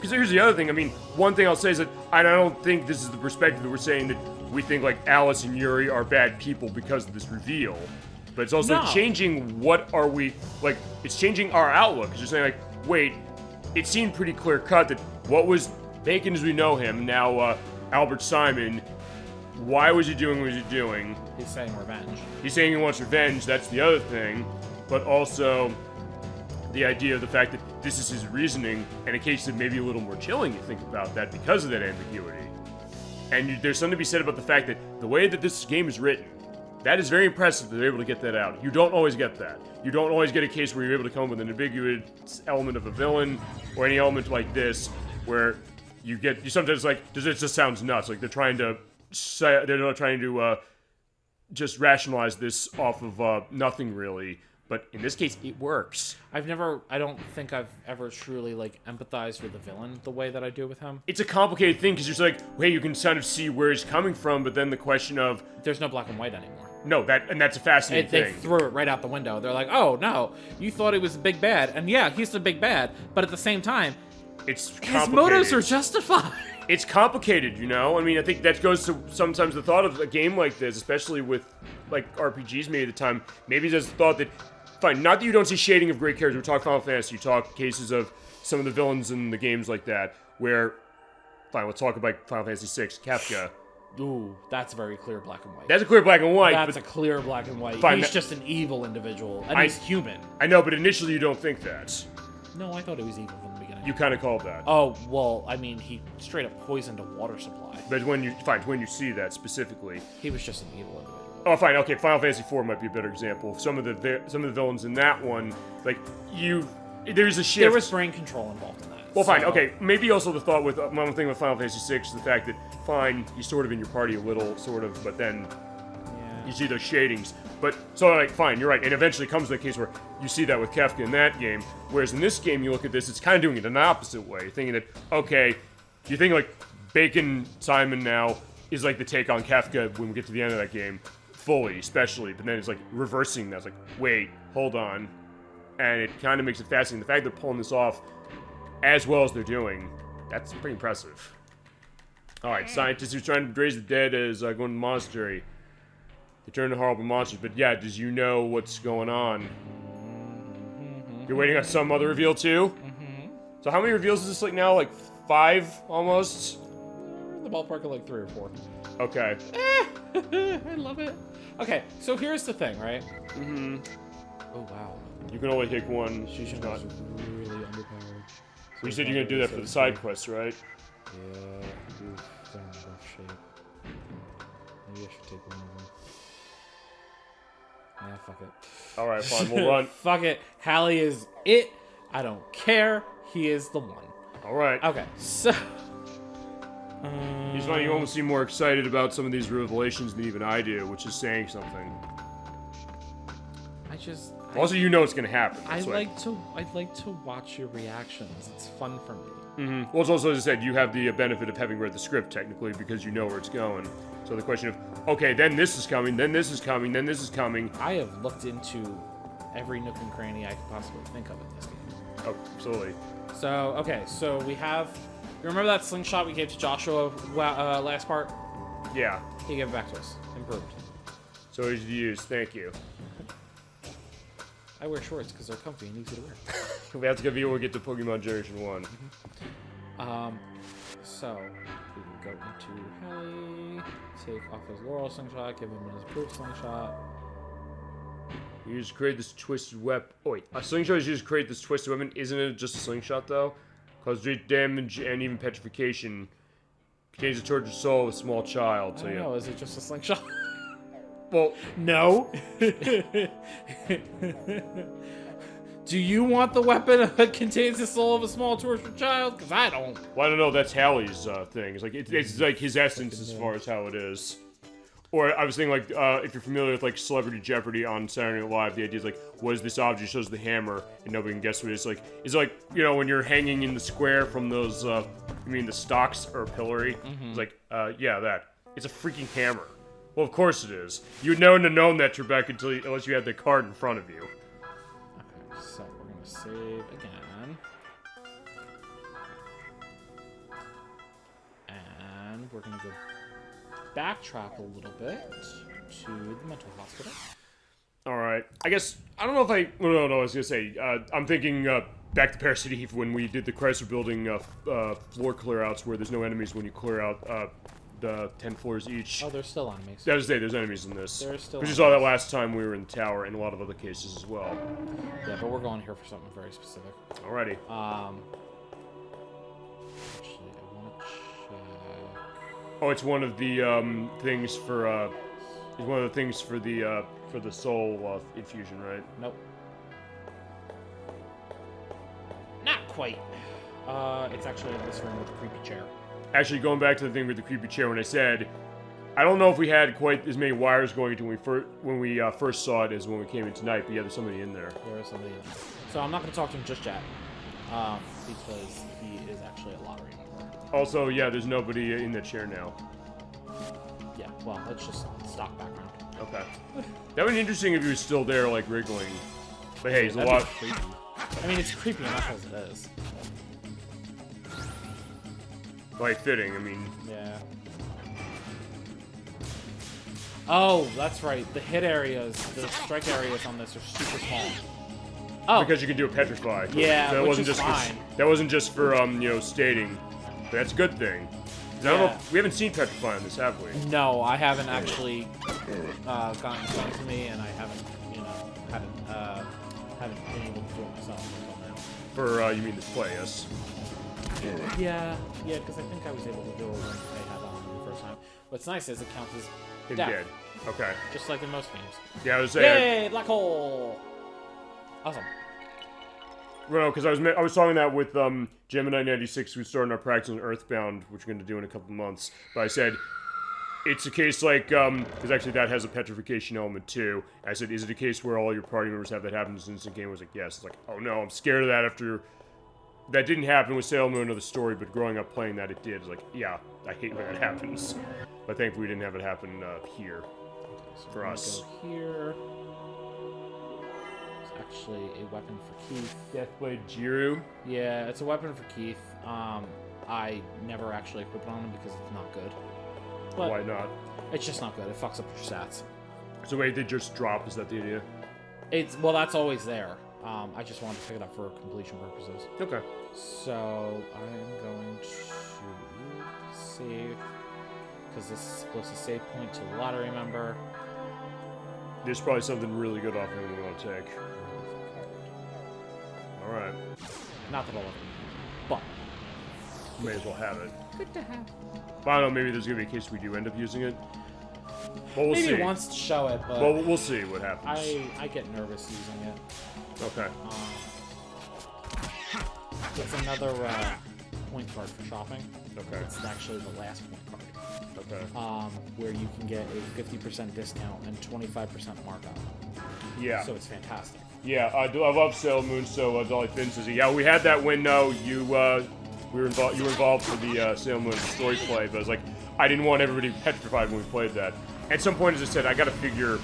here's the other thing. One thing I'll say is that I don't think this is the perspective that we're saying that we think like Alice and Yuri are bad people because of this reveal, but it's also changing what are we like. It's changing our outlook. Because you're saying like, wait, it seemed pretty clear cut that what was Bacon as we know him now, Albert Simon. Why was he doing what he was doing? He's saying revenge. He's saying he wants revenge. That's the other thing, but also the idea of the fact that this is his reasoning, and in case of maybe a little more chilling, you think about that because of that ambiguity. And there's something to be said about the fact that the way that this game is written, that is very impressive that they're able to get that out. You don't always get that. You don't always get a case where you're able to come up with an ambiguous element of a villain, or any element like this, where you sometimes like, it just sounds nuts. Like they're not trying to just rationalize this off of nothing really. But in this case, it works. I don't think I've ever truly, like, empathized with the villain the way that I do with him. It's a complicated thing, because you're like, hey, you can kind of see where he's coming from, but then the question of... There's no black and white anymore. No, that's a fascinating thing. They threw it right out the window. They're like, oh, no, you thought he was the big bad. And yeah, he's the big bad, but at the same time, it's his motives are justified. It's complicated, I think that goes to sometimes the thought of a game like this, especially with, like, RPGs maybe at the time. Maybe there's the thought that... Fine, not that you don't see shading of great characters. We talk Final Fantasy, you talk cases of some of the villains in the games like that, where... Fine, let's talk about Final Fantasy VI, Kefka. Ooh, that's very clear black and white. That's a clear black and white. That's a clear black and white. Fine, he's just an evil individual, and he's human. I know, but initially you don't think that. No, I thought he was evil from the beginning. You kind of called that. Oh, well, he straight up poisoned a water supply. But when you see that specifically... He was just an evil individual. Oh, fine. Okay, Final Fantasy IV might be a better example. Some of the villains in that one, like there's a shift. There was brain control involved in that. Well, fine. Okay, maybe also the thought with one thing with Final Fantasy VI is the fact that fine, he's sort of in your party a little, sort of, but then you see those shadings. But so like, fine, you're right. And eventually comes to the case where you see that with Kefka in that game. Whereas in this game, you look at this, it's kind of doing it in the opposite way, thinking that okay, you think like Bacon Simon now is like the take on Kefka when we get to the end of that game. Fully, especially, but then it's like reversing that. It's like, wait, hold on. And it kind of makes it fascinating. The fact they're pulling this off as well as they're doing, that's pretty impressive. Alright, scientists who's trying to raise the dead as going to the monastery. They turn to horrible monsters, but yeah, does you know what's going on? You're waiting on some other reveal too? So how many reveals is this like now? Like 5 almost? The ballpark of like 3 or 4. Okay. I love it. Okay, so here's the thing, right? Mm-hmm. Oh wow. You can only take one. She's not. really underpowered. Well, you said you're gonna do that for the side quests, right? Yeah. Oof, they're in rough shape. Maybe I should take one of them. Nah, fuck it. All right, fine. We'll run. Fuck it. Hallie is it. I don't care. He is the one. All right. Okay, so. He's funny. You almost seem more excited about some of these revelations than even I do, which is saying something. Also, you know it's gonna happen. I'd like to watch your reactions. It's fun for me. Mm-hmm. Well, it's also, as I said, you have the benefit of having read the script technically because you know where it's going. So the question of, okay, then this is coming, then this is coming, then this is coming. I have looked into every nook and cranny I could possibly think of in this game. Oh, absolutely. So, okay, so we have... You remember that slingshot we gave to Joshua last part? Yeah. He gave it back to us. Improved. So easy to use. Thank you. I wear shorts because they're comfy and easy to wear. We have to give you when we get to Pokemon Generation 1. So, we can go into Hallie, take off his Laurel slingshot, give him his approved slingshot. You just create this twisted weapon. Oh, wait. A slingshot is used to create this twisted weapon. Isn't it just a slingshot, though? Cause great damage and even petrification. Contains the tortured soul of a small child. So, I don't know, is it just a slingshot? Well, no. Do you want the weapon that contains the soul of a small tortured child? Because I don't. Well, I don't know. That's Hallie's thing. It's like it's like his essence as far as how it is. Or I was thinking like if you're familiar with like Celebrity Jeopardy on Saturday Night Live, the idea is like, what is this object? Shows the hammer, and nobody can guess what it is. Like it's like, you know, when you're hanging in the square from those, you mean the stocks or pillory? Mm-hmm. It's like, yeah, that. It's a freaking hammer. Well, of course it is. You'd never have known that, Trebek, unless you had the card in front of you. Okay, so we're gonna save again. And we're gonna go backtrack a little bit to the mental hospital. Alright. I guess, I don't know if I... No, I was gonna say, I'm thinking back to Parasite Eve when we did the Chrysler Building floor clear-outs where there's no enemies when you clear out the 10 floors each. Oh, there's still enemies. That was the day, there's enemies in this. There's still We enemies. saw that last time we were in the tower and a lot of other cases as well. Yeah, but we're going here for something very specific. Alrighty. Actually, I want to check... Oh, it's one of the things for it's one of the things for the soul infusion, right? Nope. Not quite. It's actually in this room with the creepy chair. Actually, going back to the thing with the creepy chair, when I said, I don't know if we had quite as many wires going into when we first saw it as when we came in tonight, but yeah, there's somebody in there. There is somebody in there. So I'm not going to talk to him just yet, because he is actually a lottery member. Also, yeah, there's nobody in the chair now. Yeah, well, let's just stock background. Okay. That would be interesting if he was still there, like, wriggling. But hey, he's a That'd lot... be creepy. I mean, it's creepy enough as it is. Like, fitting, I mean... Yeah. Oh, that's right. The hit areas, the strike areas on this are super small. Oh. Because you can do a petrify. Yeah, that which wasn't is just fine. that wasn't just for you know, stating. But that's a good thing. I don't know if, we haven't seen petrify on this, have we? No, I haven't actually gotten sent to me, and I haven't, you know, haven't been able to do it myself until now. For you mean this play, yes? Yeah, because I think I was able to do it when I had on the first time. What's nice is it counts as It death, did. Okay. just like in most games. Yeah, I was saying. Yay, black hole! Awesome. Well, because I was talking that with Gemini 96, who's starting our practice on Earthbound, which we're going to do in a couple months. But I said, it's a case like, because actually that has a petrification element too. I said, is it a case where all your party members have that happen in this instant game? I was like, yes. It's like, oh no, I'm scared of that after... That didn't happen with Sailor Moon or the story, but growing up playing that, it did. It's like, yeah, I hate when that happens. But thankfully we didn't have it happen here. Okay, so For I'm us. Go here. It's actually a weapon for Keith. Deathblade Jiru. Yeah, it's a weapon for Keith. I never actually equip it on him because it's not good. But Why not? it's just not good. It fucks up your stats. So wait, they just drop, is that the idea? Well, that's always there. I just wanted to pick it up for completion purposes. Okay. So I'm going to save because this is the closest save point to the lottery member. There's probably something really good off him we want to take. Alright. Not that I'll ever, but May as well have it. good to have. I don't know, maybe there's going to be a case we do end up using it. But we'll Maybe see. wants to show it, but Well, we'll see what happens. I get nervous using it. Okay. It's another point card for shopping. Okay. It's actually the last point card. Okay. Where you can get a 50% discount and 25% markup. Yeah. So it's fantastic. Yeah, I love Sailor Moon, so Dolly Finn says, yeah, we had that window. You were involved for the Sailor Moon story play, but I was like, I didn't want everybody petrified when we played that. At some point, as I said, I gotta figure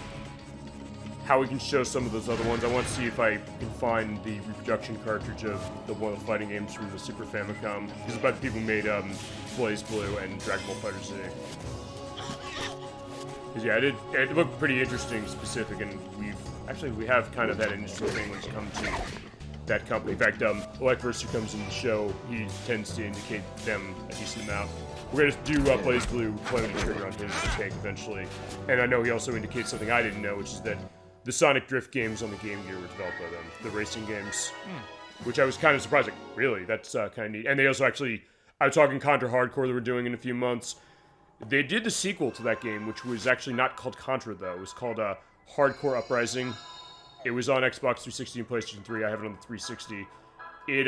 how we can show some of those other ones. I want to see if I can find the reproduction cartridge of one of the fighting games from the Super Famicom. Because about the people who made Blaze Blue and Dragon Ball Fighter Z. Because yeah, it looked pretty interesting, specific, and we have kind of that industry thing when it comes to that company. In fact, Electverse, who comes in the show, he tends to indicate them a decent amount. We're gonna do Blaze Blue, planning to trigger on his take eventually. And I know he also indicates something I didn't know, which is that the Sonic Drift games on the Game Gear were developed by them, the racing games. Which I was kind of surprised, like, really? That's kind of neat. And they also actually, I was talking Contra Hardcore that we're doing in a few months. They did the sequel to that game, which was actually not called Contra, though. It was called Hardcore Uprising. It was on Xbox 360 and PlayStation 3. I have it on the 360. It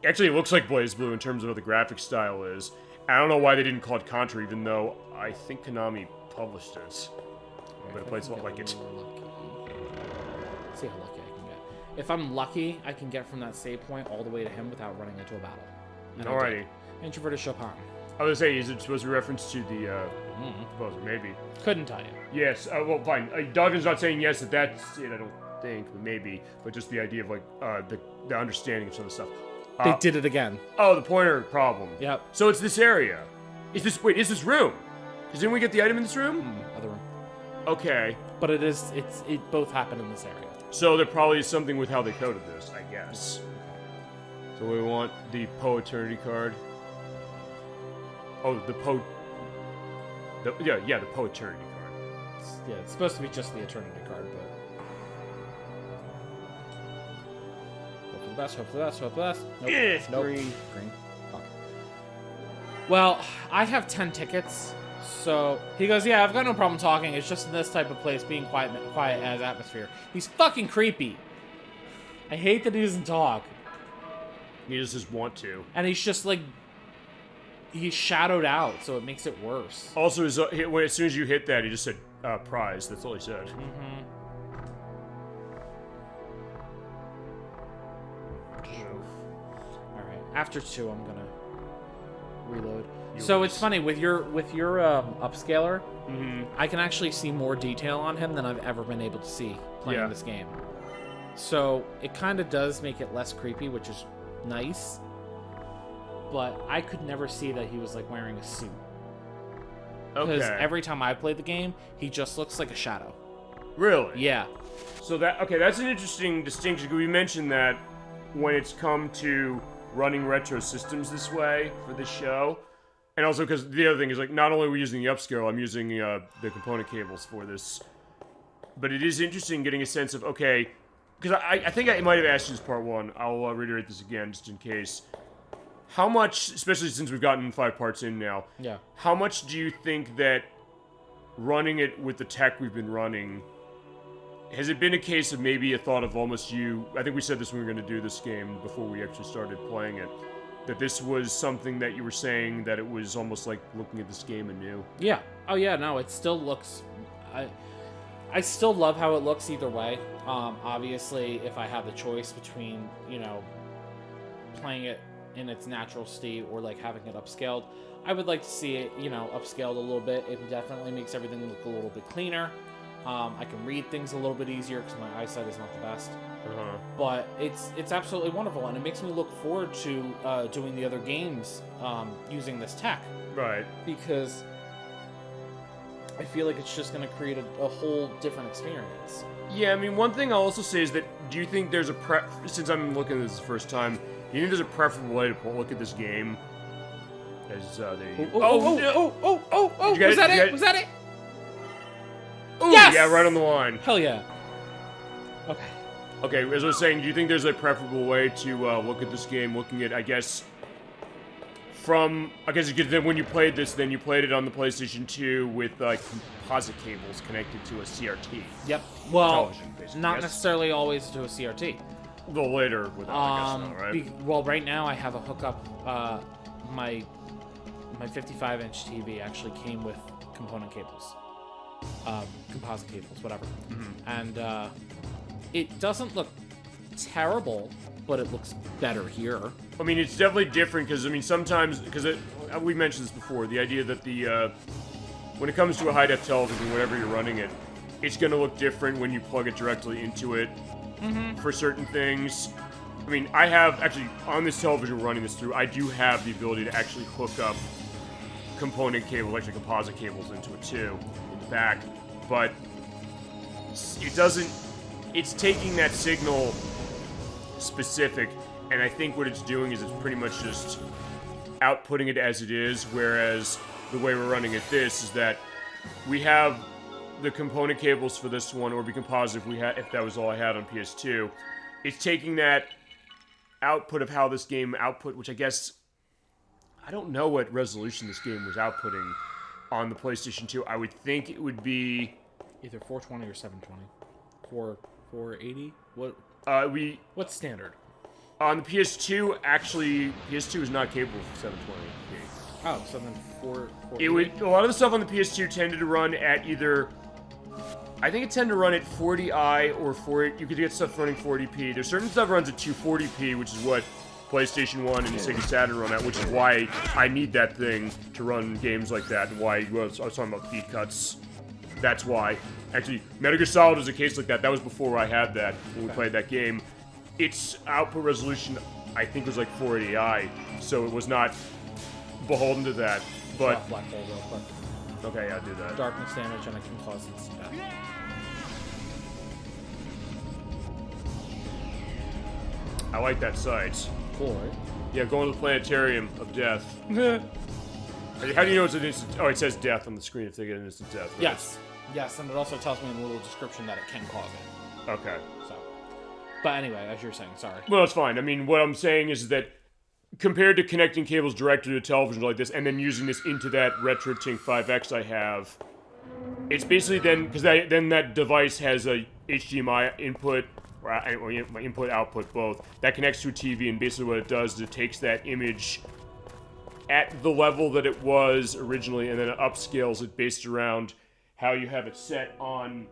actually looks like Blaze Blue in terms of what the graphic style is. I don't know why they didn't call it Contra, even though I think Konami published it. But it plays a lot like it. Let's see how lucky I can get. If I'm lucky, I can get from that save point all the way to him without running into a battle. And Alrighty. Introverted Chopin. I was gonna say, is it supposed to be a reference to the composer? Maybe. Couldn't tell you. Yes. Well, fine. Doggin's not saying yes that that's it. I don't think, but maybe. But just the idea of like the understanding of some of the stuff. They did it again. Oh, the pointer problem. Yep. So it's this area. Is this room? Because didn't we get the item in this room? Other room. Okay. But it both happened in this area. So there probably is something with how they coded this, I guess. So we want the Poe Eternity card. Oh, the Poe. The Poe Eternity card. It's supposed to be just the Eternity card, but. Hope for the best, hope for the best, hope for the best. Nope. Yes, nope. green. Fuck. Well, I have 10 tickets, so he goes, yeah, I've got no problem talking. It's just in this type of place, being quiet as atmosphere. He's fucking creepy. I hate that he doesn't talk. He just want to. And he's just like, he's shadowed out, so it makes it worse. Also, as soon as you hit that, he just said, prize. That's all he said. Alright, after 2, I'm gonna reload. So it's funny, with your upscaler, I can actually see more detail on him than I've ever been able to see playing this game. So it kind of does make it less creepy, which is nice. But I could never see that he was like wearing a suit. Because every time I play the game, he just looks like a shadow. Really? Yeah. So that's an interesting distinction. We mentioned that when it's come to running retro systems this way for this show, and also because the other thing is like not only are we using the upscale, I'm using the component cables for this, but it is interesting getting a sense of because I think I might have asked you this part 1. I'll reiterate this again just in case. How much, especially since we've gotten 5 parts in now, how much do you think that running it with the tech we've been running, has it been a case of maybe a thought of almost I think we said this when we were going to do this game before we actually started playing it, that this was something that you were saying that it was almost like looking at this game anew? Yeah. Oh yeah, no, it still looks... I still love how it looks either way. Obviously, if I have the choice between, playing it in its natural state or like having it upscaled, I would like to see it, upscaled a little bit. It definitely makes everything look a little bit cleaner. I can read things a little bit easier because my eyesight is not the best. But it's absolutely wonderful, and it makes me look forward to doing the other games using this tech. Right. Because I feel like it's just going to create a whole different experience. Yeah, I mean, one thing I'll also say is that, do you think there's since I'm looking at this the first time, do you think there's a preferable way to look at this game? As they... Oh! You got Was it? that You got it? it? Was that it? Ooh, Yes! yeah, right on the line. Hell yeah. Okay. Okay, as I was saying, do you think there's a preferable way to look at this game, looking at, I guess, from... I guess then when you played this, then you played it on the PlayStation 2 with, composite cables connected to a CRT. Yep. Well, Television, basically, not yes? necessarily always to a CRT. A little later with that, I guess, now, right? Well, right now I have a hookup. My 55-inch TV actually came with component cables, composite cables, whatever. And it doesn't look terrible, but it looks better here. I mean, it's definitely different, because, I mean, sometimes... Because we mentioned this before, the idea that the... when it comes to a high-def television, whenever you're running it, it's going to look different when you plug it directly into it. For certain things. I mean, I have, actually, on this television we're running this through, I do have the ability to actually hook up component cables, actually composite cables into it too, in the back, but it doesn't, it's taking that signal specific, and I think what it's doing is it's pretty much just outputting it as it is, whereas the way we're running it this is that we have the component cables for this one, or be composite if that was all I had on PS2. It's taking that output of how this game output, which I guess I don't know what resolution this game was outputting on the PlayStation 2. I would think it would be Either 420 or 720. 480? What? What's standard? on the PS2. Actually, PS2 is not capable of 720p. Oh, so then 480? It would, a lot of the stuff on the PS2 tended to run at either, I think it tended to run at 40i or 40. You could get stuff running 40p. There's certain stuff runs at 240p, which is what PlayStation 1 and Sega Saturn run at, which is why I need that thing to run games like that, and why I was talking about feed cuts. That's why. Actually, Metal Gear Solid was a case like that. That was before I had that when we played that game. Its output resolution, I think, was like 480i, so it was not beholden to that. But Black hole real quick. okay, I'll do that. Darkness damage and it can cause instant death. I like that sight. Cool, right? Yeah, going to the planetarium of death. How do you know it's an instant? Oh, it says death on the screen if they get an instant death. Right? Yes. Yes, and it also tells me in the little description that it can cause it. Okay. So, but anyway, as you were saying, sorry. Well, it's fine. I mean, what I'm saying is that compared to connecting cables directly to a television like this and then using this into that RetroTink 5X I have, it's basically then, because then that device has a HDMI input, or input-output both, that connects to a TV, and basically what it does is it takes that image at the level that it was originally and then it upscales it based around how you have it set on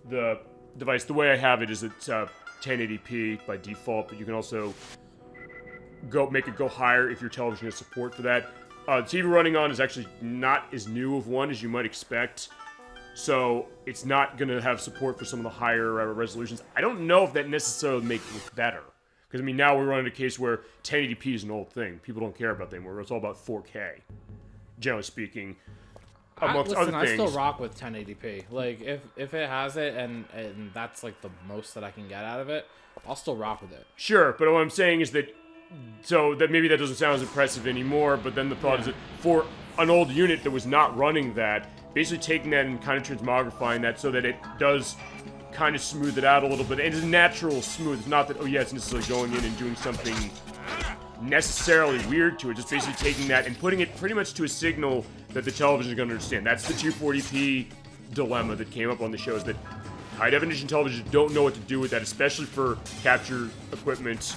the device. The way I have it is it's 1080p by default, but you can also make it go higher if your television has support for that. The TV running on is actually not as new of one as you might expect, so it's not going to have support for some of the higher resolutions. I don't know if that necessarily makes it look better, because I mean now we're running a case where 1080p is an old thing. People don't care about that anymore. It's all about 4K, generally speaking. Amongst other things. I still rock with 1080p. Like, if it has it and that's like the most that I can get out of it, I'll still rock with it. Sure, but what I'm saying is that, so that maybe that doesn't sound as impressive anymore, but then the thought is that for an old unit that was not running that, basically taking that and kind of transmogrifying that so that it does kind of smooth it out a little bit. And it's natural smooth. It's not that, oh yeah, it's necessarily going in and doing something necessarily weird to it. Just basically taking that and putting it pretty much to a signal that the television is going to understand. That's the 240p dilemma that came up on the show, is that high-definition televisions don't know what to do with that, especially for capture equipment,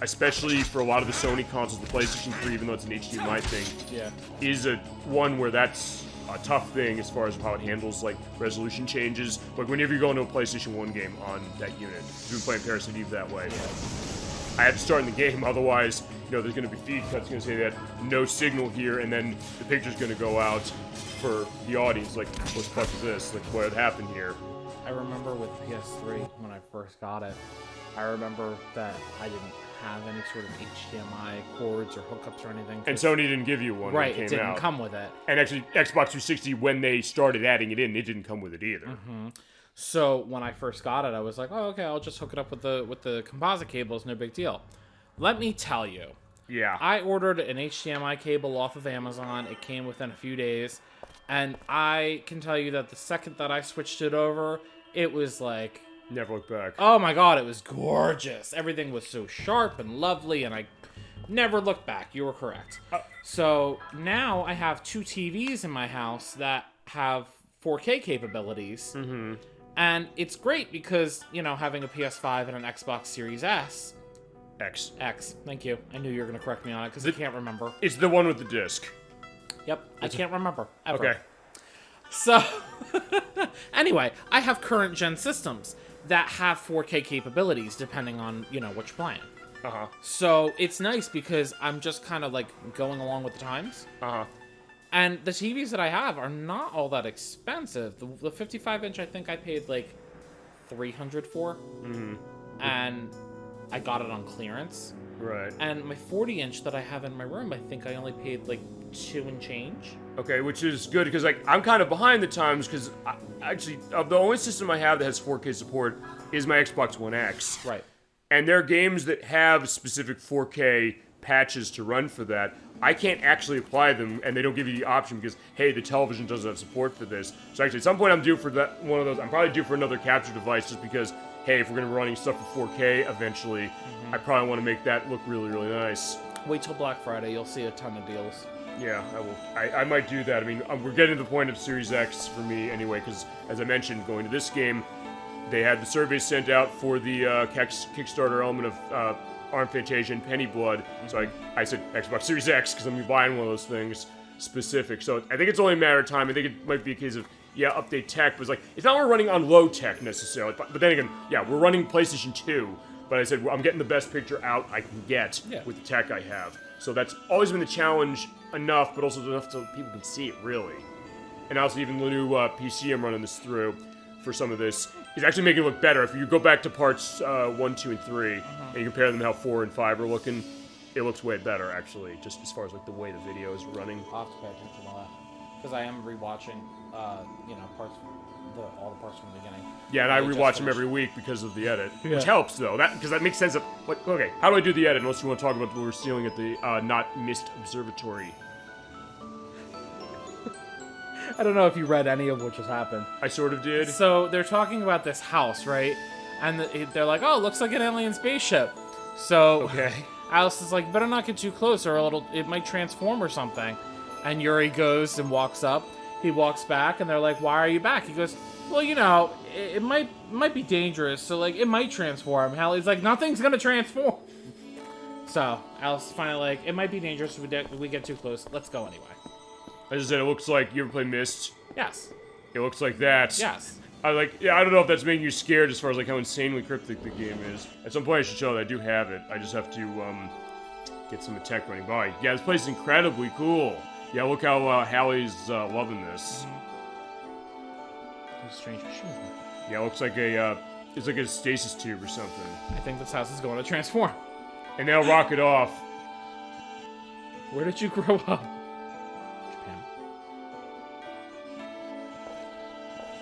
especially for a lot of the Sony consoles. The PlayStation 3, even though it's an HDMI thing, is a one where that's a tough thing as far as how it handles like resolution changes. Like whenever you go into a PlayStation 1 game on that unit, you've been playing Parasite Eve that way. I had to start in the game, otherwise, you know, there's going to be feed cuts going to say that no signal here, and then the picture's going to go out for the audience. Like, what the fuck is this? Like, what had happened here? I remember with PS3 when I first got it, I remember that I didn't have any sort of HDMI cords or hookups or anything. And Sony didn't give you one when it came out. Right, it didn't come with it. And actually, Xbox 360, when they started adding it in, it didn't come with it either. Mm-hmm. So when I first got it, I was like, oh, okay, I'll just hook it up with the composite cables, no big deal. Let me tell you, Yeah. I ordered an HDMI cable off of Amazon. It came within a few days. And I can tell you that the second that I switched it over, it was like... Never look back. Oh my god, it was gorgeous. Everything was so sharp and lovely, and I never looked back. You were correct. So now I have 2 TVs in my house that have 4K capabilities. Mm-hmm. And it's great because, you know, having a PS5 and an Xbox Series S... X. Thank you. I knew you were going to correct me on it because I can't remember. It's the one with the disc. Yep, I can't remember. Ever. Okay. So, anyway, I have current gen systems that have 4K capabilities depending on, you know, which plan. Uh-huh. So, it's nice because I'm just kind of like going along with the times. Uh-huh. And the TVs that I have are not all that expensive. The 55-inch, I think I paid like $300 for. Mm-hmm. And I got it on clearance. Right. And my 40-inch that I have in my room, I think I only paid like $2 and change. Okay, which is good because like I'm kind of behind the times because actually the only system I have that has 4K support is my Xbox One X. Right. And there are games that have specific 4K patches to run for that. I can't actually apply them, and they don't give you the option because, hey, the television doesn't have support for this. So actually, at some point, I'm due for that one of those. I'm probably due for another capture device just because, hey, if we're going to be running stuff for 4K eventually, I probably want to make that look really, really nice. Wait till Black Friday. You'll see a ton of deals. Yeah, I will. I might do that. I mean, we're getting to the point of Series X for me anyway, because, as I mentioned, going to this game, they had the surveys sent out for the Kickstarter element of Arm Fantasia and Penny Blood. So I said Xbox Series X because I'm buying one of those things specific. So I think it's only a matter of time. I think it might be a case of, yeah, update tech. But it's like, it's not we're running on low tech necessarily. But then again, yeah, we're running PlayStation 2. But I said, well, I'm getting the best picture out I can get with the tech I have. So that's always been the challenge enough, but also enough so people can see it, really. And also even the new PC I'm running this through for some of this is actually making it look better. If you go back to parts 1, 2, and 3, and you compare them to how 4 and 5 are looking, it looks way better, actually, just as far as like the way the video is running. I'll have to pay attention to that. Because I am rewatching, you know, all the parts from the beginning. Yeah, and I just rewatch them finished. every week because of the edit, which helps, though, because that makes sense of, like, okay, how do I do the edit, unless you want to talk about what we're stealing at the Not Missed Observatory. I don't know if you read any of what just happened. I sort of did. So they're talking about this house, right? And they're like, oh, it looks like an alien spaceship. So Okay. Alice is like, better not get too close or it might transform or something. And Yuri goes and walks up. He walks back, and they're like, why are you back? He goes, well, you know, it might be dangerous, so, like, it might transform. Hell, he's like, nothing's gonna transform. So Alice is finally like, it might be dangerous if we get too close. Let's go anyway. As I said, it looks like, you ever play Myst? Yes. It looks like that. Yes. I don't know if that's making you scared as far as like how insanely cryptic the game is. At some point I should show that I do have it. I just have to get some tech running by. Yeah, this place is incredibly cool. Yeah, look how Hallie's loving this. It's a strange machine. Yeah, it looks like it's like a stasis tube or something. I think this house is going to transform. And they'll rock it off. Where did you grow up? Japan.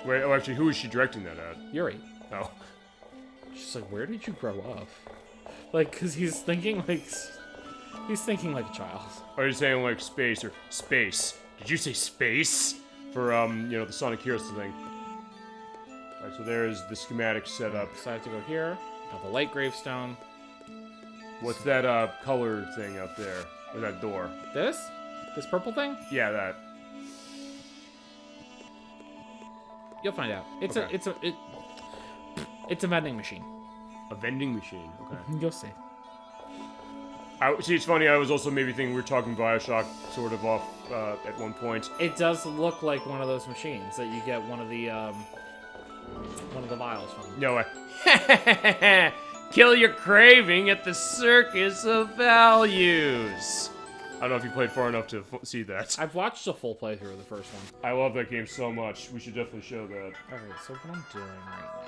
Wait, oh, actually, who is she directing that at? Yuri. Oh. She's like, where did you grow up? Like, because he's thinking like a child. Or you're saying like space or space. Did you say space? For, you know, the Sonic Heroes thing. Alright, so there's the schematic setup. So I have to go here. Got the light gravestone. What's that, color thing out there? Or that door? This purple thing? Yeah, that. You'll find out. It's Okay. it's a vending machine. A vending machine. Okay. You'll see. See, it's funny. I was also maybe thinking we were talking Bioshock sort of off at one point. It does look like one of those machines that you get one of the vials from. No way. Kill your craving at the Circus of Values. I don't know if you played far enough to see that. I've watched a full playthrough of the first one. I love that game so much. We should definitely show that. Alright, so what I'm doing right now.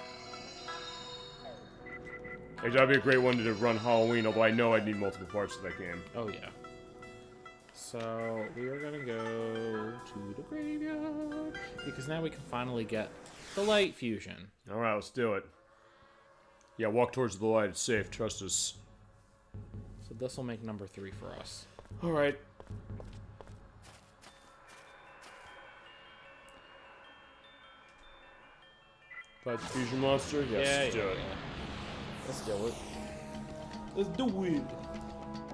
Hey, that'd be a great one to run Halloween, although I know I'd need multiple parts of that game. Oh, yeah. So, we are gonna go to the graveyard, because now we can finally get the light fusion. Alright, let's do it. Yeah, walk towards the light. It's safe. Trust us. So So this will make number 3 for us. All right. Fight the fusion monster? Yes, let's do it. Let's do it. Let's do it.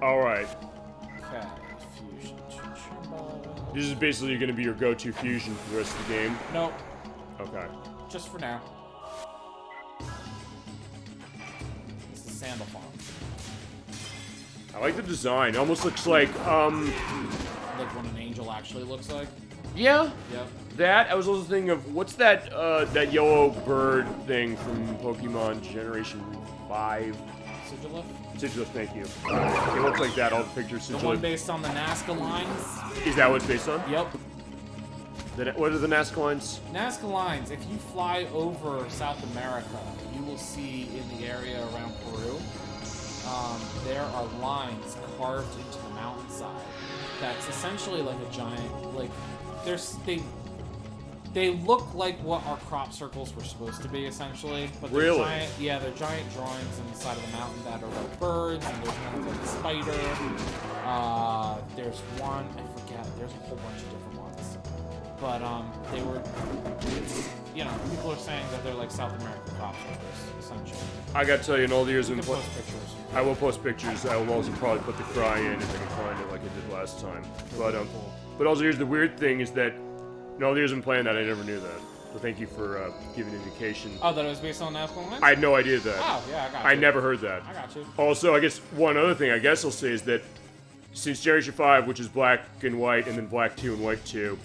Alright. Okay, fusion. This is basically going to be your go-to fusion for the rest of the game? Nope. Okay. Just for now. This is Sandal Farm. I like the design. It almost looks like, Like what an angel actually looks like. Yeah. Yep. That, I was also thinking of, what's that, that yellow bird thing from Pokemon Generation 5? Sigilif? Sigilif, thank you. It looks like that, all the pictures. The one based on the Nazca lines. Is that what it's based on? Yep. What are the Nazca lines? Nazca lines, if you fly over South America, you will see in the area around Peru, there are lines carved into the mountainside. That's essentially like a giant, like, they look like what our crop circles were supposed to be, essentially. But they're Really? giant, yeah, they're giant drawings on the side of the mountain that are like birds, and there's one like a spider. There's one, I forget, there's a whole bunch of different ones. But, they were, people are saying that they're like South American crop circles, essentially. I gotta tell you, in all the years You I've can been post pictures. I will post pictures. I will also probably put the cry in if I can find it like I did last time. But also here's the weird thing is that in all the years I've been playing that, I never knew that. So thank you for giving an indication. Oh, that it was based on Nazca lines? I had no idea that. Oh, yeah, I got you. I never heard that. I got you. Also, I guess one other thing I guess I'll say is that since Generation 5, which is black and white, and then black 2 and white 2,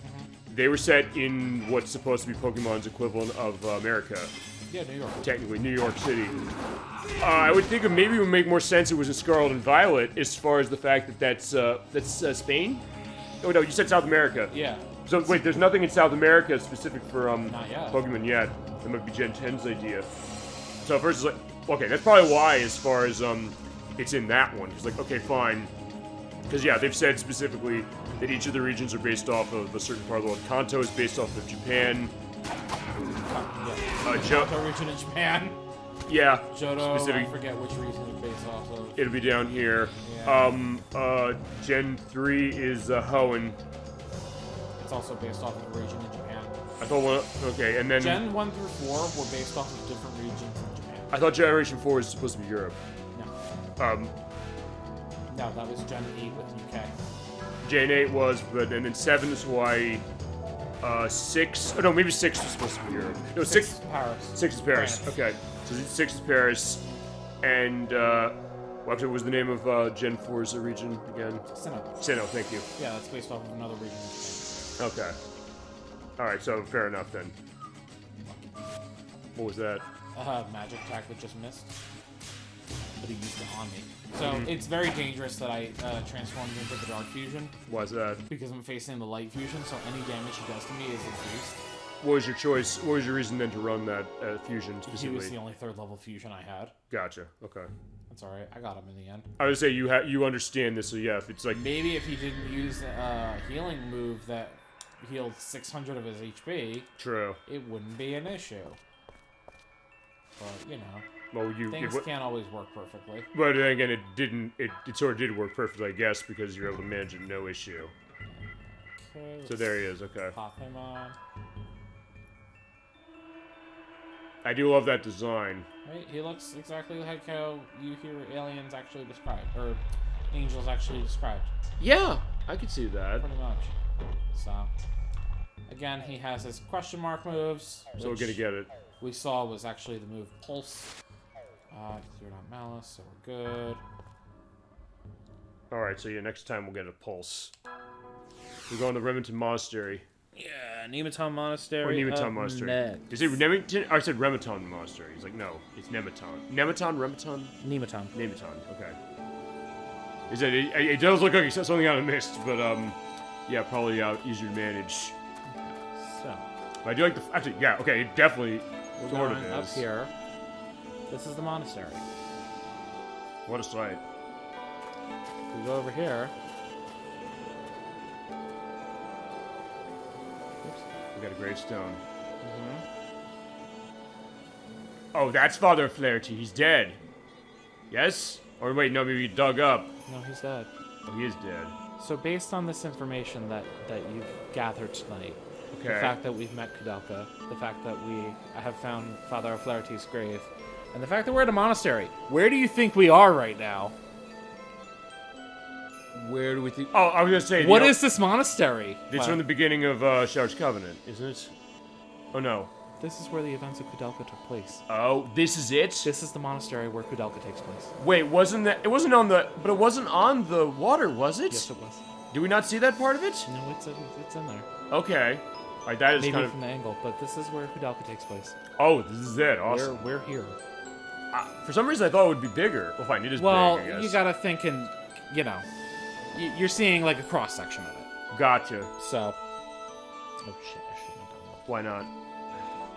they were set in what's supposed to be Pokemon's equivalent of America. Yeah, New York. Technically, New York City. I would think maybe it would make more sense it was in Scarlet and Violet as far as the fact that that's Spain? Oh no, you said South America. Yeah. So wait, there's nothing in South America specific for Not yet. Pokemon yet. That might be Gen 10's idea. So first it's like, okay, that's probably why as far as it's in that one. It's like, okay, fine. Because yeah, they've said specifically that each of the regions are based off of a certain part of the world. Kanto is based off of Japan. Johto region in Japan. Yeah. Johto, specific. I forget which region it's based off of. It'll be down here. Yeah. Gen 3 is Hoenn. It's also based off of a region in Japan. I thought one. Okay, and then Gen 1 through 4 were based off of different regions in Japan. I thought Generation 4 was supposed to be Europe. No. No, that was Gen 8 with UK. Gen 8 was, but and then 7 is Hawaii. 6. Oh no, maybe 6 was supposed to be Europe. No, 6. is Paris. 6 is Paris. France. Okay, so 6 is Paris, and what was the name of Gen 4's region again? Sinnoh. Sinnoh. Thank you. Yeah, that's based off of another region in Japan. Okay. All right, so fair enough then. What was that? Magic attack that just missed. But he used it on me. So it's very dangerous that I transformed into the Dark Fusion. Why is that? Because I'm facing the Light Fusion, so any damage he does to me is increased. What was your choice? What was your reason then to run that fusion He specifically? was the only 3rd level fusion I had. Gotcha. Okay. That's alright, I got him in the end. I would say you understand this, so yeah. If it's like Maybe if he didn't use a healing move that healed 600 of his HP, true. it wouldn't be an issue. But, you know, Well, things can't always work perfectly. But then again, it didn't. It sort of did work perfectly, I guess, because you're able to manage it no issue. Okay, So there he is. Okay. pop him on. I do love that design. Right, he looks exactly like how you hear aliens actually described, or angels actually described. Yeah, I could see that. Pretty much. So, again, he has his question mark moves. So we're which gonna get it. we saw was actually the move Pulse. Cleared out Malice, so we're good. All right. So yeah, next time we'll get a pulse. We're going to Remington Monastery. Yeah, Nematon Monastery. Or Nematon Monastery. Next. Is it Remington? I said Rematon Monastery. He's like, no, it's Nematon. Nematon, Rematon, Nematon. Nematon. Okay. Is it? It does look like it's something out of Mist, but yeah, probably easier to manage. So, But I do like the actually, yeah, okay, it definitely we're sort going of up is. here. This is the monastery. What a sight! We go over here. Oops. We got a gravestone. Mm-hmm. Oh, that's Father Flaherty. He's dead. Yes? Or wait, no, maybe he dug up. No, he's dead. Oh, he is dead. So based on this information that you've gathered tonight, Okay. the fact that we've met Kudelka, the fact that we have found Father O'Flaherty's grave, and the fact that we're at a monastery, where do you think we are right now? Where do we think... Oh, I was going to say... What is this monastery? It's from the beginning of Shouter's Covenant, isn't it? Oh, no. This is where the events of Kudelka took place. Oh, this is it? This is the monastery where Kudelka takes place. Wait, wasn't that... It wasn't on the... But it wasn't on the water, was it? Yes, it was. Did we not see that part of it? No, it's in there. Okay. All right, that is Maybe kind of... from the angle, but this is where Kudelka takes place. Oh, this is it. Awesome. We're here. For some reason, I thought it would be bigger. Well, fine, it is Well, big, I guess. you gotta think in, you know, you're seeing like a cross section of it. Gotcha. So, oh shit, I shouldn't have done that. Why not?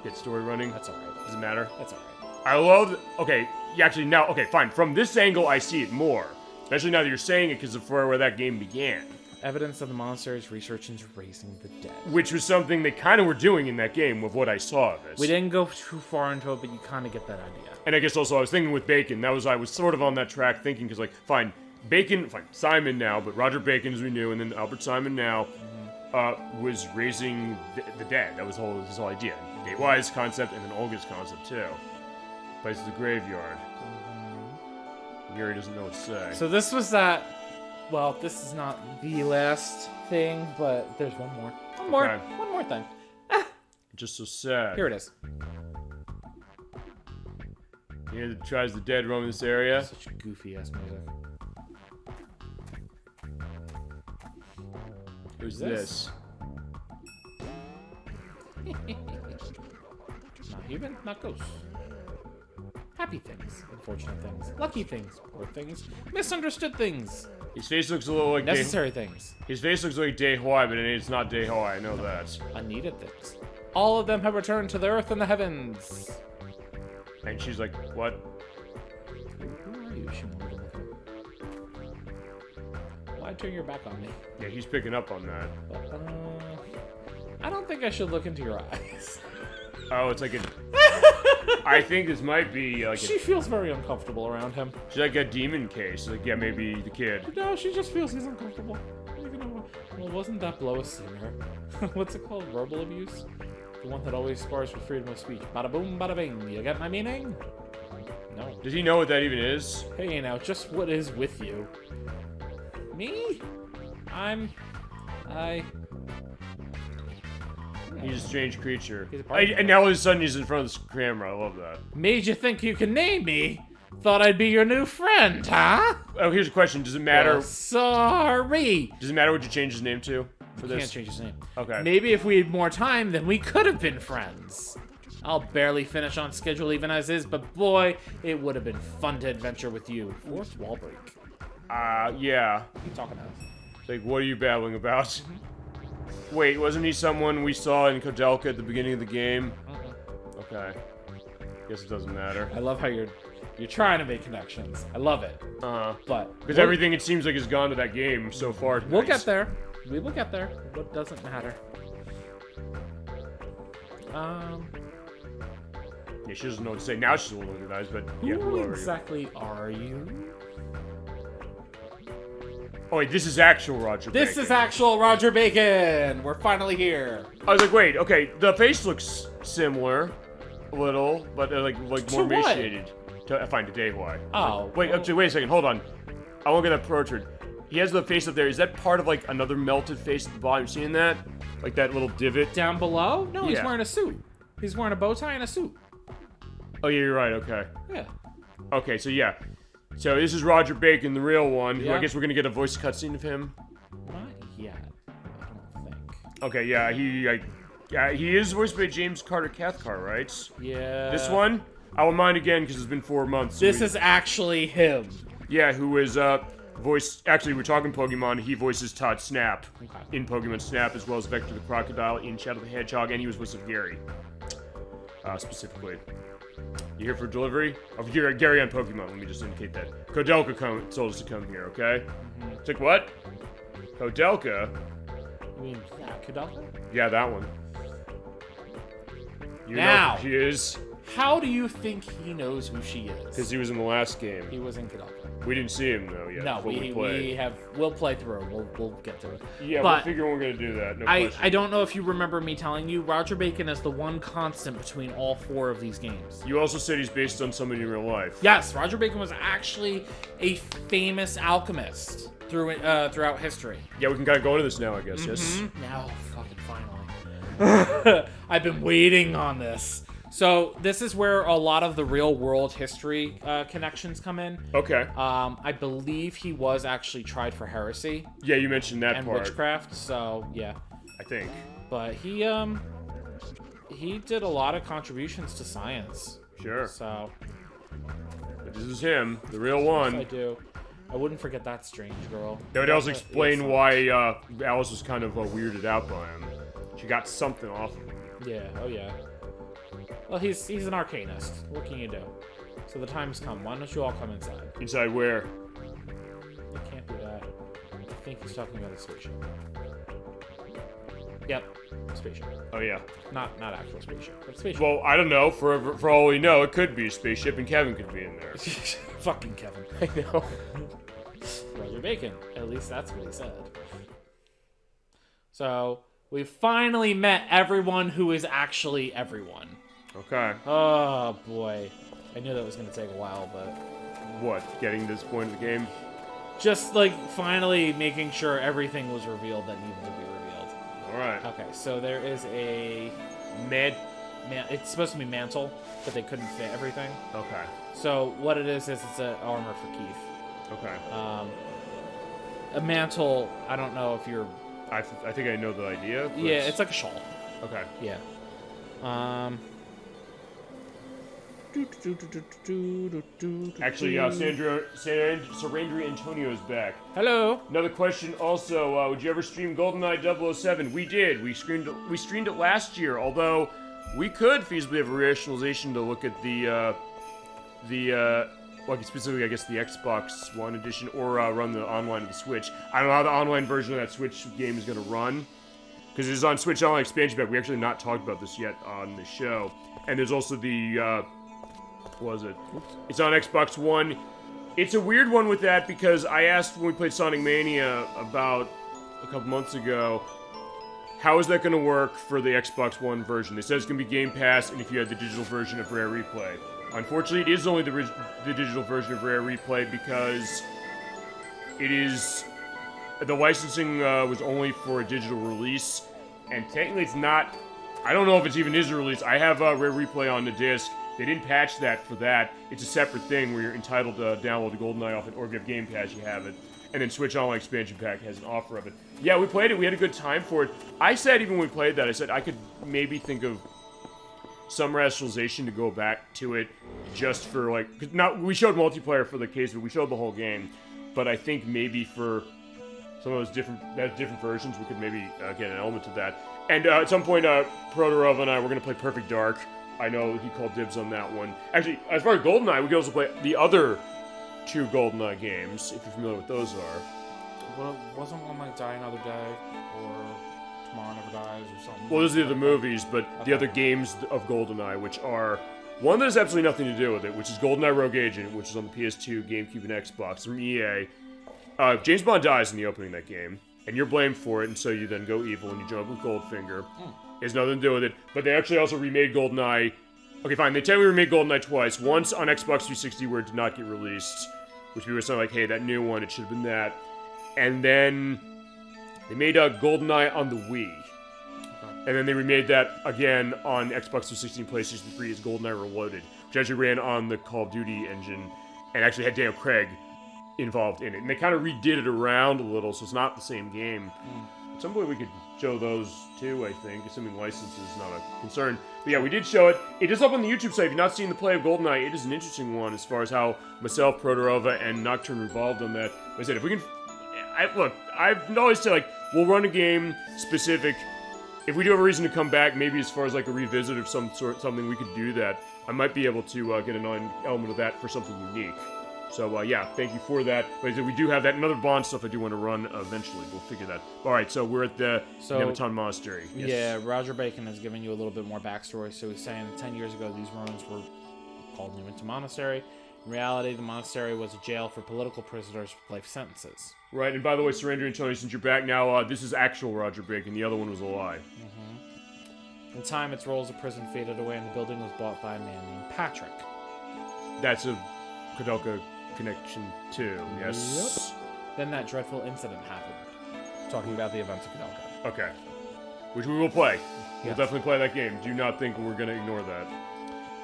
Get story running. That's alright. Doesn't matter. That's alright. I love... Okay, yeah, actually, now... Okay, fine. From this angle, I see it more. Especially now that you're saying it, because of where that game began. Evidence of the monastery's research into raising the dead. Which was something they kind of were doing in that game with what I saw of it. We didn't go too far into it, but you kind of get that idea. And I guess also I was thinking with Bacon, I was sort of on that track thinking, because like, fine, Simon now, but Roger Bacon as we knew, and then Albert Simon now, was raising the dead. That was his whole idea. Datewise concept, and then Olga's concept too. Place of the graveyard. Gary doesn't know what to say. So this was that. Well, this is not the last thing, but there's one more. One more thing. Just so sad. Here it is. He tries the dead roam this area. Such goofy ass music. Who's this? Not human, not ghosts. Happy things, unfortunate things, lucky things, poor things, misunderstood things, His face looks a little like necessary things, His face looks like Daehoi, but it's not Daehoi, I know that. unneeded things. All of them have returned to the earth and the heavens. And she's like, what? Who are you? She wanted to look at. Why turn your back on me? Yeah, he's picking up on that. I don't think I should look into your eyes. Oh, it's like a... I think this might be like She feels very uncomfortable around him. she's like a demon case. Like, yeah, maybe the kid. No, she just feels he's uncomfortable. Well, wasn't that blow a singer? What's it called? Verbal abuse? The one that always spars for freedom of speech. Bada boom, bada bing. You get my meaning? No. Does he know what that even is? Hey, now, just what is with you? Me? He's a strange creature. He's a party And now all of a sudden he's in front of the camera. I love that. Made you think you can name me? Thought I'd be your new friend, huh? Oh, here's a question. Does it matter? Well, sorry. Does it matter what you change his name to for this? Can't change his name. Okay. Maybe if we had more time, then we could have been friends. I'll barely finish on schedule even as is, but boy, it would have been fun to adventure with you. Fourth wall break. Yeah. What are you talking about? It's like, what are you babbling about? Wait, wasn't he someone we saw in Kudelka at the beginning of the game? Okay. Guess it doesn't matter. I love how you're trying to make connections. I love it. But Because everything it seems like has gone to that game so far. We'll get there. We will get there. What doesn't matter? Yeah, she doesn't know what to say. Now she's a little organized, but yeah. Who exactly are you? Oh wait, this is actual Roger This Bacon. is actual Roger Bacon. We're finally here. I was like, wait, okay, the face looks similar, a little, but like more To what? emaciated. I find to Daehoi. Oh, Wait, well- actually, wait a second, hold on. I won't get that portrait. He has the face up there. Is that part of like another melted face at the bottom? You seeing that? Like that little divot? Down below? No, he's Yeah. wearing a suit. He's wearing a bow tie and a suit. Oh yeah, you're right. Okay. Yeah. Okay, so yeah. So this is Roger Bacon, the real one. Who I Yeah. guess we're gonna get a voice cutscene of him. Not yet. I don't think. Okay, yeah, he is voiced by James Carter Cathcart, right? Yeah. This one, I won't mind again because it's been 4 months. so This we- is actually him. yeah, who is voice. Actually, we're talking Pokemon. He voices Todd Snap Okay. in Pokemon Snap, as well as Vector the Crocodile in Shadow the Hedgehog, and he was voice of Gary specifically. You here for delivery? Oh, Gary on Pokemon. Let me just indicate that. Kudelka told us to come here. Okay. It's like what? Kudelka? You mean that Kudelka? Yeah, that one. You Now. know who he is. How do you think he knows who she is? Because he was in the last game. He was in Kadaka. We didn't see him though yet. No, we'll play through. We'll get to it. Yeah, but we'll figure we're gonna do that. No question. I don't know if you remember me telling you, Roger Bacon is the one constant between all 4 of these games. You also said he's based on somebody in real life. Yes, Roger Bacon was actually a famous alchemist throughout history. Yeah, we can kind of go into this now, I guess. Yes. Now, fucking finally. I've been waiting on this. So this is where a lot of the real world history connections come in. Okay. I believe he was actually tried for heresy Yeah, you mentioned that and part. witchcraft. So yeah, I think. but he did a lot of contributions to science. Sure. So But this is him, the real yes, one. I do. I wouldn't forget that strange girl. That would also Yes, explain why Alice was kind of weirded out by him. She got something off of him. Yeah. Oh yeah. Well, he's an arcanist. What can you do? So the time's come. Why don't you all come inside? Inside where? You can't do that. I think he's talking about a spaceship. Yep, spaceship. Oh yeah. Not actual spaceship, but spaceship. Well, I don't know. For all we know, it could be a spaceship, and Kevin could be in there. Fucking Kevin. I know. Roger Bacon. At least that's what he said. So we finally met everyone who is actually everyone. Okay. Oh boy, I knew that was gonna take a while, but What? Getting to this point of the game? just like finally making sure everything was revealed that needed to be revealed. All right. Okay, so there is a it's supposed to be mantle, but they couldn't fit everything. Okay. So what it is it's an armor for Keith. Okay. A mantle. I don't know if you're. I think I know the idea. but Yeah, it's like a shawl. Okay. Yeah. Actually, Sarandri Antonio is back. Hello. Another question also, would you ever stream GoldenEye 007? We did. We streamed it last year, although we could feasibly have a rationalization to look at like specifically, I guess, the Xbox One edition, or run the online of the Switch. I don't know how the online version of that Switch game is going to run, because it is on Switch Online expansion pack. We actually have not talked about this yet on the show. And there's also the, what was it? It's on Xbox One. It's a weird one with that, because I asked when we played Sonic Mania about a couple months ago, how is that going to work for the Xbox One version? They said it's going to be Game Pass, and if you had the digital version of Rare Replay. Unfortunately, it is only the digital version of Rare Replay, because it is... The licensing was only for a digital release, and technically it's not... I don't know if it's even is a release. I have Rare Replay on the disc. They didn't patch that for that. It's a separate thing where you're entitled to download the GoldenEye off it, or if you have Game Pass, you have it. And then Switch Online Expansion Pack has an offer of it. Yeah, we played it. We had a good time for it. I said, even when we played that, I said I could maybe think of some rationalization to go back to it just for, like... 'cause not, we showed multiplayer for the case, but we showed the whole game. But I think maybe for some of those different versions, we could maybe get an element of that. And at some point, Protorov and I, we're going to play Perfect Dark. I know he called dibs on that one. Actually, as far as GoldenEye, we could also play the other 2 GoldenEye games, if you're familiar with those are. Well, wasn't one like Die Another Day or Tomorrow Never Dies or something? Well, those are the movies, but the other games of GoldenEye, which are one that has absolutely nothing to do with it, which is GoldenEye Rogue Agent, which is on the PS2, GameCube, and Xbox from EA. James Bond dies in the opening of that game, and you're blamed for it, and so you then go evil and you jump with Goldfinger. It has nothing to do with it, but they actually also remade GoldenEye. Okay, fine, they technically remade GoldenEye twice. Once on Xbox 360 where it did not get released, which we were saying like, hey, that new one, it should have been that. And then they made GoldenEye on the Wii. And then they remade that again on Xbox 360 and PlayStation 3 as GoldenEye Reloaded, which actually ran on the Call of Duty engine and actually had Daniel Craig involved in it. And they kind of redid it around a little, so it's not the same game. At some point we could show those too, I think, assuming license is not a concern. But yeah, we did show it. It is up on the YouTube site. If you've not seen the play of GoldenEye, it is an interesting one as far as how myself, Protorova, and Nocturne revolved on that. Like I said, if we can... Look, I've always said, like, we'll run a game specific. If we do have a reason to come back, maybe as far as like a revisit of some sort, something we could do that, I might be able to get an element of that for something unique. So, yeah, thank you for that. But we do have that and other Bond stuff I do want to run eventually. We'll figure that. All right, so we're at the Nemeton Monastery. Yes. Yeah, Roger Bacon has given you a little bit more backstory. So he's saying that 10 years ago, these ruins were called Nemeton Monastery. In reality, the monastery was a jail for political prisoners with life sentences. Right, and by the way, Surrender and Tony, since you're back now, this is actual Roger Bacon. The other one was a lie. In time, its rolls of prison faded away, and the building was bought by a man named Patrick. That's a Koudelka connection too, yes? Then that dreadful incident happened. Talking about the events of Koudelka. Okay. Which we will play. We'll Yes. definitely play that game. Do not think we're going to ignore that.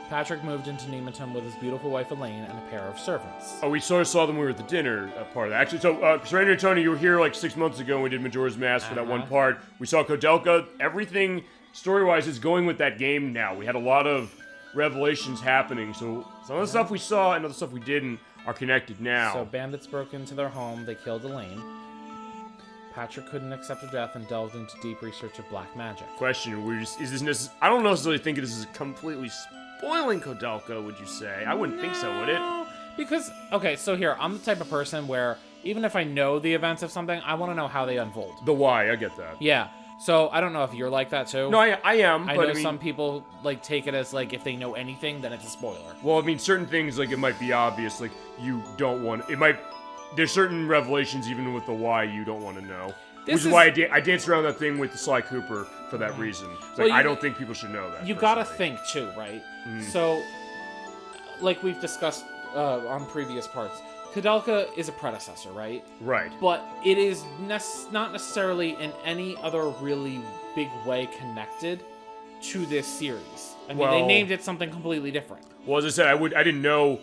Patrick moved into Nemeton with his beautiful wife Elaine and a pair of servants. Oh, we sort of saw them when we were at the dinner part of that. Actually, so, Surrender and Tony, you were here like 6 months ago when we did Majora's Mask for that one part. We saw Koudelka. Everything, story-wise, is going with that game now. We had a lot of revelations happening, so some of the stuff we saw and other stuff we didn't are connected now. So bandits broke into their home, they killed Elaine. Patrick couldn't accept her death and delved into deep research of black magic. Question, is this I don't necessarily think this is completely spoiling Koudelka, would you say? I wouldn't think so, would it? Because, okay, so here, I'm the type of person where even if I know the events of something, I want to know how they unfold. The why, I get that. Yeah. So I don't know if you're like that too. No, I am, I but know I mean, some people like take it as like if they know anything, then it's a spoiler. well, I mean, certain things, like, it might be obvious, like, there's certain revelations, even with the why, you don't want to know. This Which is why I danced around that thing with the Sly Cooper for that reason. It's Well, like, I you- don't think people should know that. You gotta personally. think too, right? So, like we've discussed on previous parts, Koudelka is a predecessor, right? Right. But it is not necessarily in any other really big way connected to this series. I mean, they Well- named it something completely different. Well, as I said, I didn't know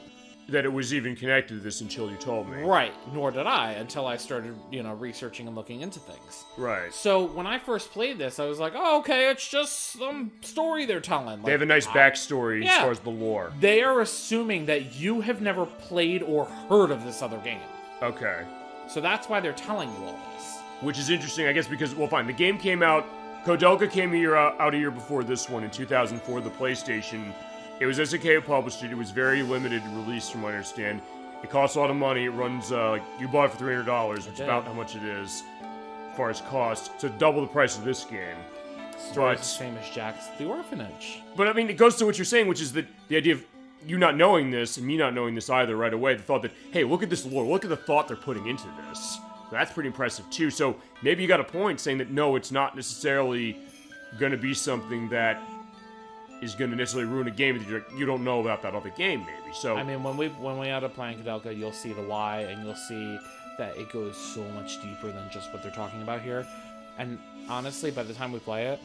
that it was even connected to this until you told me. Right, nor did I until I started, researching and looking into things. Right. So when I first played this, I was like, oh, okay, it's just some story they're telling. They have a nice backstory as Yeah. far as the lore. They are assuming that you have never played or heard of this other game. Okay. So that's why they're telling you all this. Which is interesting, I guess, because, well, fine, the game came out, Koudelka came out a year before this one, in 2004, the PlayStation. It was SNK who published it. It was very limited release, from what I understand. It costs a lot of money. It runs, you bought it for $300, which is about how much it is, as far as cost. So double the price of this game. Story's the same as Jack's The Orphanage. But, I mean, it goes to what you're saying, which is that the idea of you not knowing this, and me not knowing this either right away, the thought that, hey, look at this lore, look at the thought they're putting into this. So that's pretty impressive, too. So maybe you got a point saying that, no, it's not necessarily going to be something that is going to necessarily ruin a game that you don't know about that other game, maybe. So I mean, when we end up playing Koudelka, you'll see the why, and you'll see that it goes so much deeper than just what they're talking about here. And honestly, by the time we play it,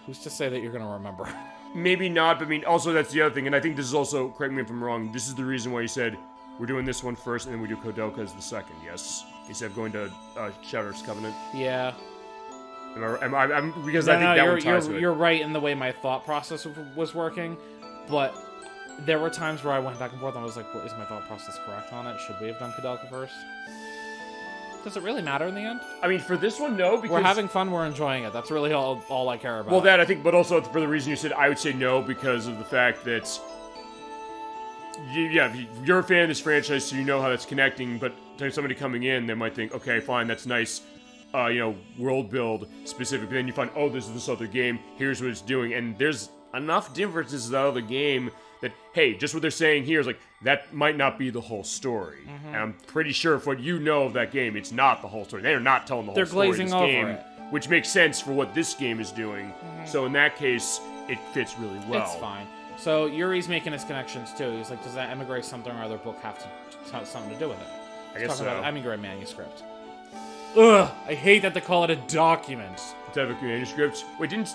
who's to say that you're going to remember? maybe not, but I mean, also that's the other thing, and I think this is also, correct me if I'm wrong, this is the reason why you said we're doing this one first, and then we do Koudelka as the second, yes? Instead of going to Shadow's Covenant. Yeah. Because I think that one ties to it. You're right in the way my thought process was working, but there were times where I went back and forth and I was like, what, is my thought process correct on it? Should we have done Koudelka first? Does it really matter in the end? I mean, for this one, no, because... We're having fun, we're enjoying it. That's really all I care about. Well, that, I think, but also for the reason you said, I would say no, because of the fact that... You're a fan of this franchise, so you know how that's connecting, but to somebody coming in, they might think, okay, fine, that's nice, world build specific, but then you find, oh, this is this other game, here's what it's doing, and there's enough differences out of the game that, hey, just what they're saying here is like, that might not be the whole story. And I'm pretty sure if what you know of that game, it's not the whole story. They are not telling the whole They're story of glazing this over game, it. which makes sense for what this game is doing. So in that case, it fits really well. It's fine. So Yuri's making his connections too. He's like, does that Emigre something or other book have something to do with it? I guess Talking so. about the Emigre manuscript. Ugh, I hate that they call it a document. Type of manuscript. Wait, didn't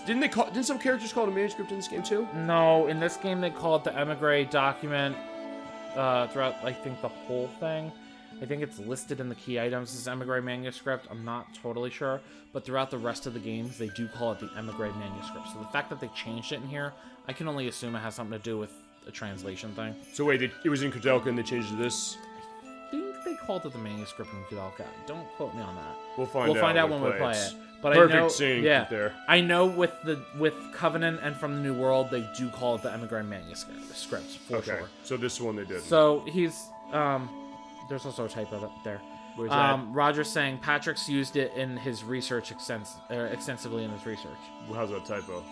some characters call it a manuscript in this game too? No, in this game they call it the Emigre document throughout, I think, the whole thing. I think it's listed in the key items as Emigre manuscript. I'm not totally sure. But throughout the rest of the games, they do call it the Emigre manuscript. So the fact that they changed it in here, I can only assume it has something to do with a translation thing. So wait, it was in Koudelka and they changed it to this? I think they called it the manuscript in Koudelka. Don't quote me on that. We'll find out when we play it. But Perfect I know, sync yeah, there. I know with Covenant and From the New World, they do call it the Emigre manuscript for Okay, sure. so this one they did. So he's There's also a typo there. Where's that? Roger's saying Patrick's used it in his research extensively in his research. How's that typo?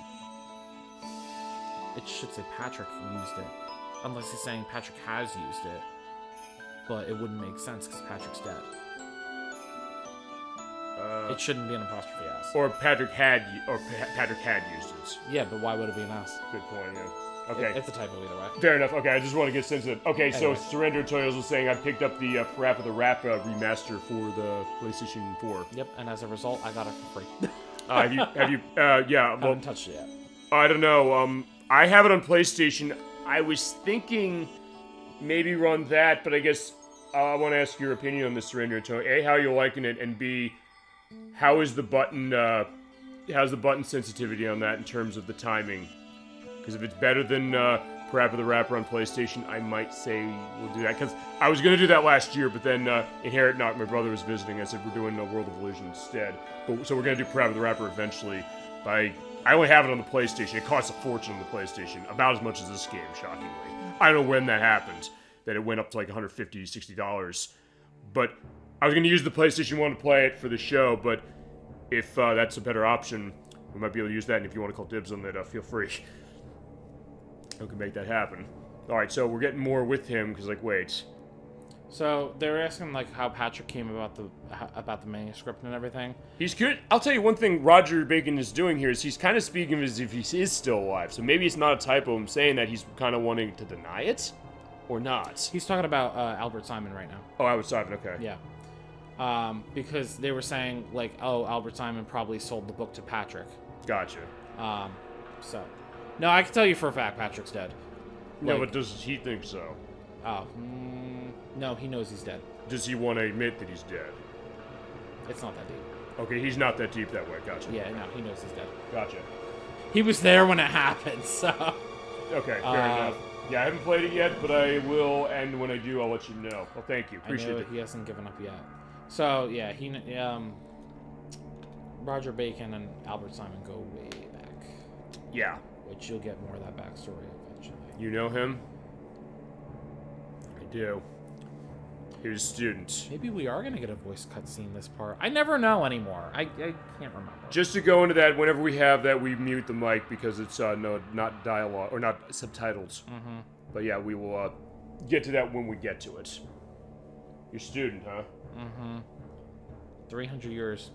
It should say Patrick used it, unless he's saying Patrick has used it. But it wouldn't make sense because Patrick's dead. It shouldn't be an apostrophe S. Or Patrick had used it. Yeah, but why would it be an S? Good point. Yeah. Okay. It's a typo either way. Fair enough. Okay, I just want to get a sense of it. Okay, Anyway. so Surrender Toils was saying I picked up the Parappa the Rap remaster for the PlayStation 4. Yep, and as a result, I got it for free. Have you? Yeah. I Well, haven't touched it yet. I don't know. I have it on PlayStation. I was thinking maybe run that, but I guess I want to ask your opinion on the Surrender Toil. A, how are you liking it, and B, how is the button? How's the button sensitivity on that in terms of the timing? Because if it's better than Parappa the Rapper on PlayStation, I might say we'll do that. Because I was going to do that last year, but then Inherit Knock, my brother was visiting. I said we're doing World of Illusion instead. So we're going to do Parappa the Rapper eventually. I only have it on the PlayStation. It costs a fortune on the PlayStation. About as much as this game, shockingly. I don't know when that happened. That it went up to like $150, $60. But I was going to use the PlayStation 1 to play it for the show, but if that's a better option, we might be able to use that. And if you want to call dibs on that, feel free. We can make that happen. Alright, so we're getting more with him, because, like, wait. So they were asking like how Patrick came about the manuscript and everything. He's good. I'll tell you one thing Roger Bacon is doing here is he's kind of speaking as if he is still alive. So maybe it's not a typo. I'm saying that he's kind of wanting to deny it, or not. He's talking about Albert Simon right now. Oh, Albert Simon, okay. Yeah. Because they were saying like, oh, Albert Simon probably sold the book to Patrick. Gotcha. So, no, I can tell you for a fact Patrick's dead. No, but does he think so? Oh, no, he knows he's dead. Does he want to admit that he's dead? It's not that deep. Okay, he's not that deep that way. Gotcha. Yeah, no, he knows he's dead. Gotcha. He was there when it happened, so. Okay, fair enough. Yeah, I haven't played it yet, but I will, and when I do, I'll let you know. Well, thank you. Appreciate I know it. he hasn't given up yet. So, yeah, Roger Bacon and Albert Simon go way back. Yeah. Which you'll get more of that backstory eventually. You know him? I do. He was a student. Maybe we are going to get a voice cutscene this part. I never know anymore. I can't remember. Just to go into that, whenever we have that, we mute the mic because it's not dialogue or not subtitles. Mm-hmm. But yeah, we will get to that when we get to it. You're a student, huh? Mm-hmm. 300 years.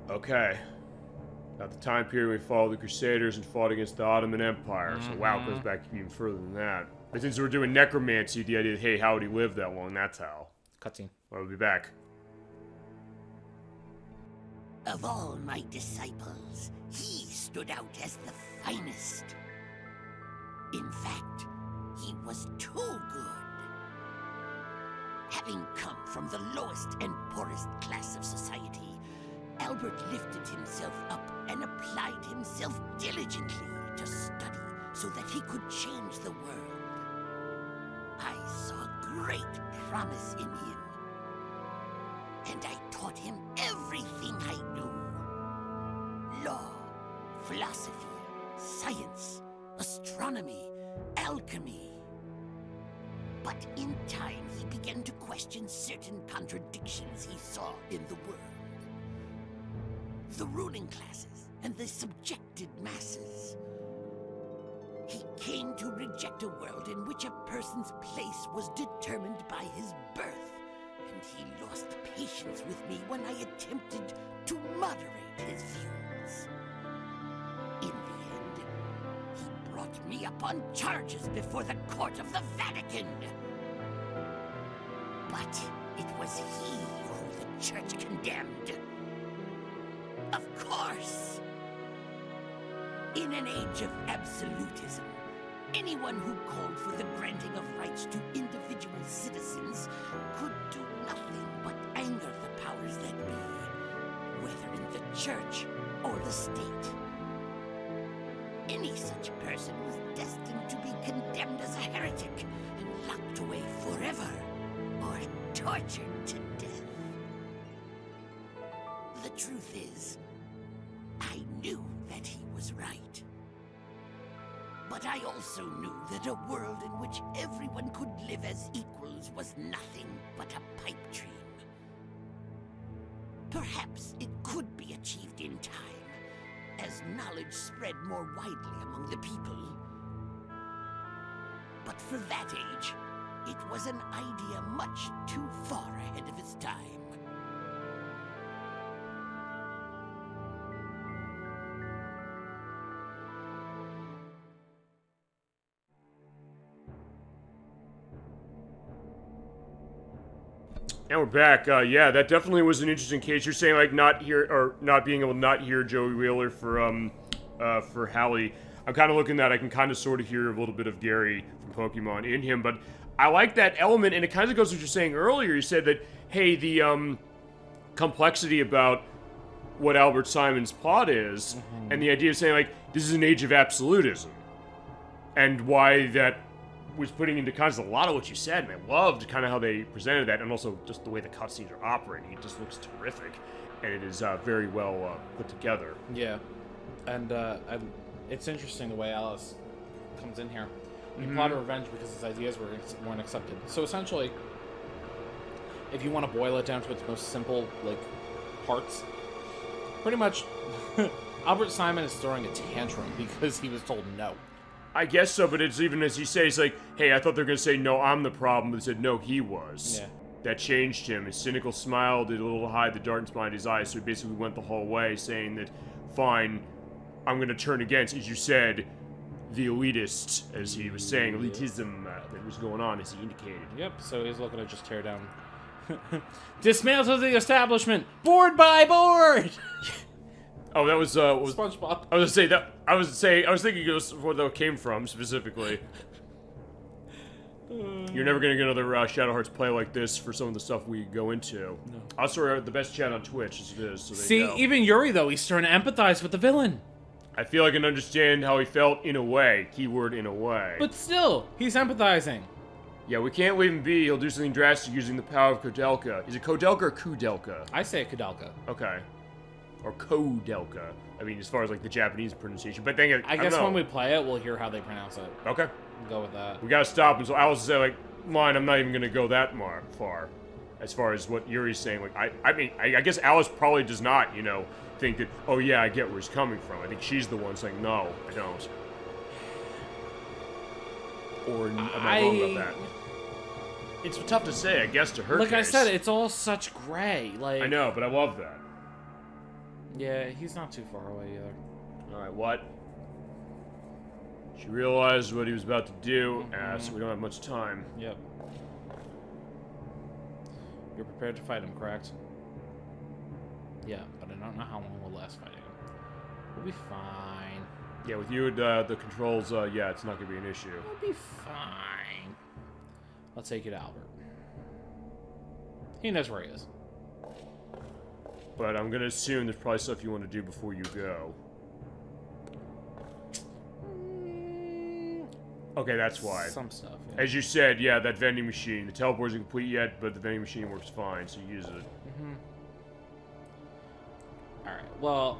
Okay. At the time period we followed the Crusaders and fought against the Ottoman Empire. So wow, it goes back even further than that. But since we're doing necromancy, the idea, hey, how would he live that long? That's how. Cutscene. I'll be back. Of all my disciples, he stood out as the finest. In fact, he was too good. Having come from the lowest and poorest class of society, Albert lifted himself up and applied himself diligently to study so that he could change the world. I saw great promise in him, and I taught him everything I knew. Law, philosophy, science, astronomy, alchemy. But in time, he began to question certain contradictions he saw in the world. The ruling classes and the subjected masses. He came to reject a world in which a person's place was determined by his birth, and he lost patience with me when I attempted to moderate his views. In the end, he brought me up on charges before the court of the Vatican. But it was he who the church condemned. Of course. In an age of absolutism, anyone who called for the granting of rights to individual citizens could do nothing but anger the powers that be, whether in the church or the state. Any such person was destined to be condemned as a heretic and locked away forever or tortured to death. The truth is, I knew that he was right. But I also knew that a world in which everyone could live as equals was nothing but a pipe dream. Perhaps it could be achieved in time, as knowledge spread more widely among the people. But for that age, it was an idea much too far ahead of its time. And we're back. Yeah, that definitely was an interesting case. You're saying like not being able to not hear Joey Wheeler for Hallie. I'm kind of looking at that. I can kind of sort of hear a little bit of Gary from Pokemon in him, but I like that element, and it kind of goes to what you're saying earlier. You said that, hey, the complexity about what Albert Simon's plot is, and the idea of saying like this is an age of absolutism, and why that was putting into context a lot of what you said, and I loved kind of how they presented that, and also just the way the cutscenes are operating. It just looks terrific, and it is very well put together. Yeah, and it's interesting the way Alice comes in here. He plotted revenge because his ideas weren't accepted. So essentially, if you want to boil it down to its most simple parts, pretty much Albert Simon is throwing a tantrum because he was told no. I guess so, but it's even as he says, like, hey, I thought they were going to say, no, I'm the problem, but they said, no, he was. Yeah. That changed him. His cynical smile did a little hide the darkness behind his eyes, so he basically went the whole way, saying that, fine, I'm going to turn against, as you said, the elitist, as he was saying, elitism that was going on, as he indicated. Yep, so he's looking to just tear down. Dismantle the establishment! Board by board! Oh, that was SpongeBob. I was thinking it was where that came from specifically. You're never gonna get another Shadow Hearts play like this for some of the stuff we go into. No. Also, the best chat on Twitch as it is. So see, even Yuri though, he's starting to empathize with the villain. I feel I can understand how he felt in a way. Keyword in a way. But still, he's empathizing. Yeah, we can't leave him be. He'll do something drastic using the power of Kodelka. Is it Kodelka or Kudelka? I say Kodelka. Okay. Or Kodelka. I mean, as far as like the Japanese pronunciation. But then I guess when we play it, we'll hear how they pronounce it. Okay. We'll go with that. We gotta stop him. So Alice say like, mine. I'm not even gonna go that far. As far as what Yuri's saying, like I guess Alice probably does not, think that. Oh yeah, I get where he's coming from. I think she's the one saying no, I don't. Or am I wrong about that? It's tough to say, I guess, to her Like case. I said, it's all such gray. Like I know, but I love that. Yeah, he's not too far away either. Alright, what? She realized what he was about to do, so we don't have much time. Yep. You're prepared to fight him, correct? Yeah, but I don't know how long we'll last fighting him. We'll be fine. Yeah, with you and the controls, yeah, it's not gonna be an issue. We'll be fine. Let's take you to Albert. He knows where he is. But I'm gonna assume there's probably stuff you want to do before you go. Okay, that's why. Some stuff, yeah. As you said, yeah, that vending machine. The teleport isn't complete yet, but the vending machine works fine, so use it. Alright, well,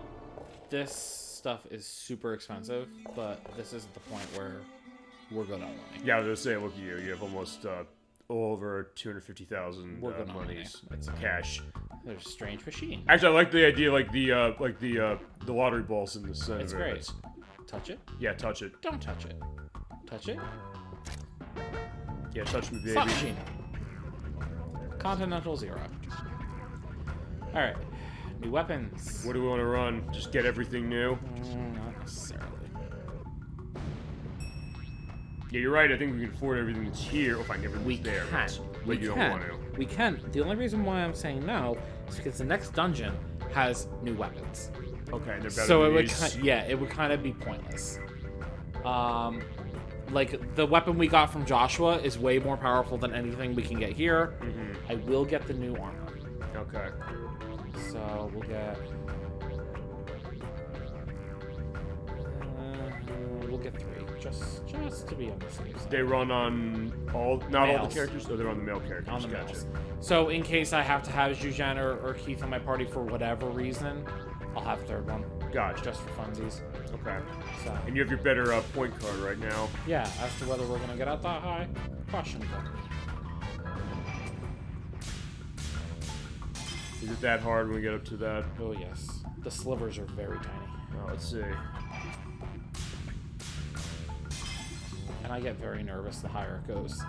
this stuff is super expensive, but this isn't the point where we're good on money. Yeah, I was gonna say, look at you. You have almost over 250,000 We're good on monies. money. That's cash. There's a strange machine. Actually, I like the idea, like the lottery balls in the center. It's great. Touch it? Yeah, touch it. Don't touch it. Touch it? Yeah, touch me, baby. Slot machine. Continental Zero. Alright. New weapons. What do we want to run? Just get everything new? Not necessarily. Yeah, you're right. I think we can afford everything that's here. If I never was there. But you don't want to. We can. The only reason why I'm saying no is because the next dungeon has new weapons. Okay, they're better So than it would, these. it would kind of be pointless. Like the weapon we got from Joshua is way more powerful than anything we can get here. I will get the new armor. Okay. So we'll get. We'll get 3, just to be on the safe side. They run on not all the Males. characters? Oh, they're on the male characters. On the Gotcha. males. So in case I have to have Zhujian or Keith on my party for whatever reason, I'll have a 3rd one. Gotcha. Just for funsies. Okay. So, And you have your better point card right now. yeah, as to whether we're gonna get out that high, questionable. Is it that hard when we get up to that? Oh yes, the slivers are very tiny, Oh, let's see. and I get very nervous the higher it goes.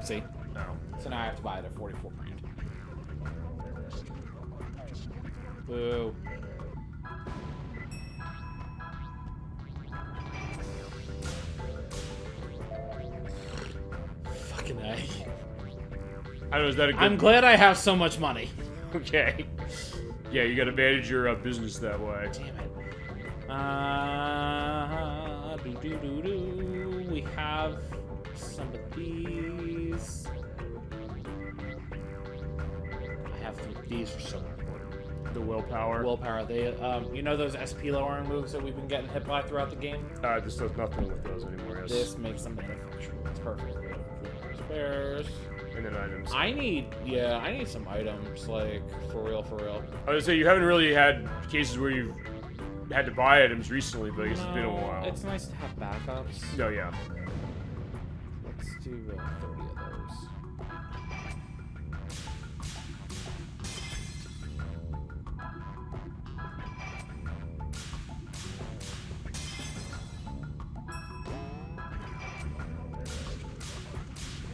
See? Oh. So now I have to buy it at 44 grand. Boo. Fucking A. I don't know, is that a good... I'm glad I have so much money. Okay. Yeah, you gotta manage your business that way. Damn it. We have some of these. I have these are so important. The willpower. Willpower. They, you know those SP lowering moves that we've been getting hit by throughout the game? This does nothing with those anymore, yes. This makes them beneficial. It's perfect. Spares. And then items. I need some items, like, for real. I was gonna say, you haven't really had cases where you've had to buy items recently, but I guess it's been a while. It's nice to have backups. No, yeah. Let's do 30 of those.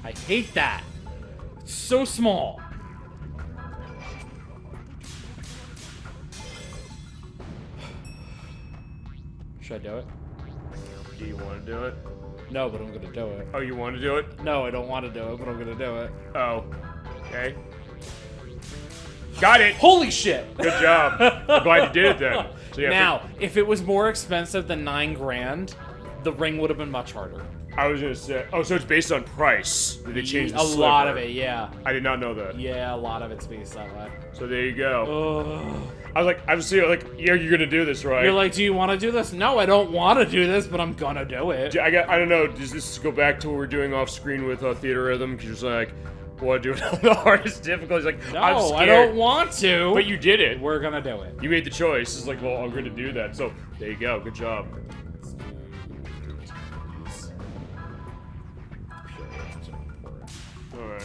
I hate that. It's so small. Should I do it? Do you want to do it? No, but I'm gonna do it. Oh, you want to do it? No, I don't want to do it, but I'm gonna do it. Oh. Okay. Got it! Holy shit! Good job. I'm glad you did it then. So yeah, Now, if it was more expensive than 9 grand, the ring would have been much harder. I was gonna say. Oh, so it's based on price. Did they change the A sliver? lot of it, yeah. I did not know that. Yeah, a lot of it's based that way. So there you go. Ugh. I was like, yeah, you're gonna do this, right? You're like, do you want to do this? No, I don't want to do this, but I'm gonna do it. I don't know. Does this go back to what we're doing off screen with Theater Rhythm? Because you're like, want to do it on the hardest difficulty? Like, No, I'm scared. I don't want to. But you did it. We're gonna do it. You made the choice. It's like, well, I'm gonna do that. So there you go. Good job. All right.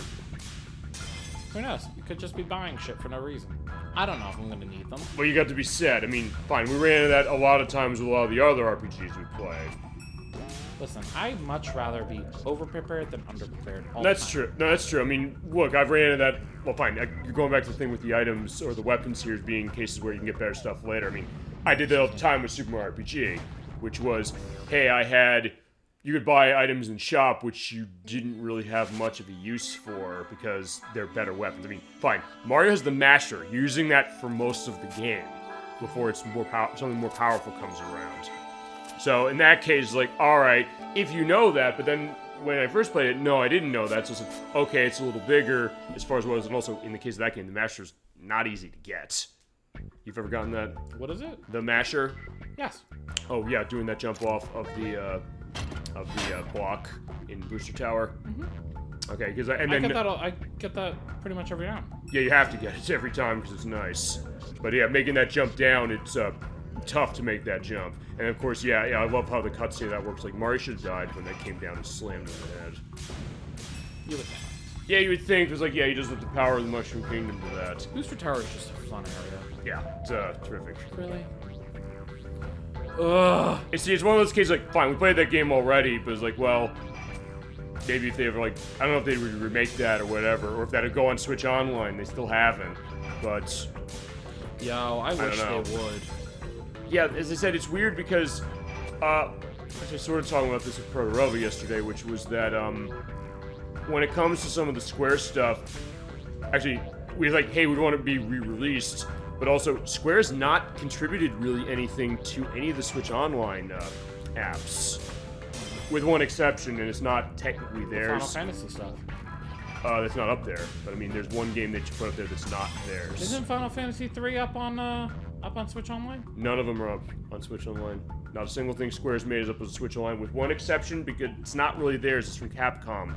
Who knows? You could just be buying shit for no reason. I don't know if I'm gonna need them. Well, you got to be set. I mean, fine. We ran into that a lot of times with a lot of the other RPGs we played. Listen, I'd much rather be over-prepared than under-prepared all That's the time. true. No, that's true. I mean, look, I've ran into that. Well, fine. You're going back to the thing with the items or the weapons here being cases where you can get better stuff later. I mean, I did that all the time with Super Mario RPG, which was, hey, you could buy items in shop which you didn't really have much of a use for because they're better weapons. I mean, fine. Mario has the Masher, using that for most of the game before it's something more powerful comes around. So in that case, like, all right, if you know that, but then when I first played it, no, I didn't know that. So it's like, okay, it's a little bigger as far as what it is, and also in the case of that game, the Masher's not easy to get. You've ever gotten that? What is it? The Masher? Yes. Oh yeah, doing that jump off of the block in Booster Tower. Mm-hmm. Okay, because I get that pretty much every time. Yeah, you have to get it every time because it's nice. But yeah, making that jump down, it's tough to make that jump. And of course, yeah, I love how the cutscene of that works. Like Mario should have died when that came down and slammed him in the head. You would think. Yeah, you would think. Because like, yeah, he does with the power of the Mushroom Kingdom to that. Booster Tower is just a fun area. Yeah, it's terrific. Really? Ugh. It's one of those cases like, fine, we played that game already, but it's like, well, maybe if they ever like, I don't know if they would remake that or whatever, or if that'd go on Switch Online. They still haven't, but Yo, I wish they would. Yeah, as I said, it's weird because I was sort of talking about this with Protorova yesterday, which was that when it comes to some of the Square stuff, actually, we're like, hey, we want to be re-released. But also, Square's not contributed really anything to any of the Switch Online apps. With one exception, and it's not technically theirs. Final Fantasy stuff. That's not up there. But I mean, there's one game that you put up there that's not theirs. Isn't Final Fantasy 3 up on up on Switch Online? None of them are up on Switch Online. Not a single thing Square's made is up on Switch Online, with one exception, because it's not really theirs. It's from Capcom,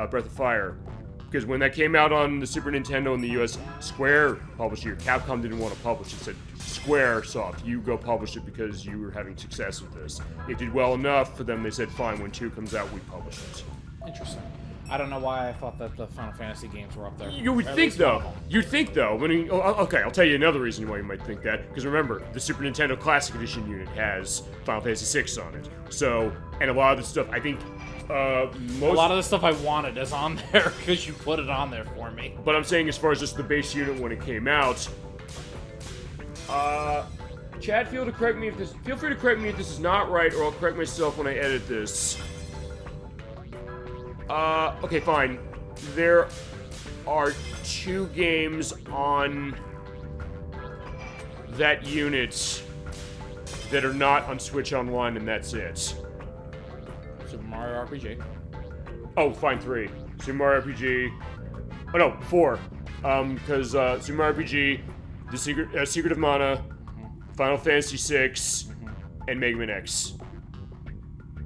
Breath of Fire. Because when that came out on the Super Nintendo in the US, Square published it. Capcom didn't want to publish it. Said, Squaresoft, you go publish it because you were having success with this. It did well enough for them. They said, fine, when 2 comes out, we publish it. Interesting. I don't know why I thought that the Final Fantasy games were up there. You would think, though. You'd think, though. Okay, I'll tell you another reason why you might think that. Because remember, the Super Nintendo Classic Edition unit has Final Fantasy VI on it. So, and a lot of the stuff, I think, a lot of the stuff I wanted is on there because you put it on there for me. But I'm saying as far as just the base unit when it came out, Chad, feel free to correct me if this is not right, or I'll correct myself when I edit this. Okay, fine. There are 2 games on that unit that are not on Switch Online, and that's it. Super Mario RPG. Oh, fine, 3. Super Mario RPG. Oh no, 4. Because Super Mario RPG, The Secret of Mana, Final Fantasy VI, and Mega Man X.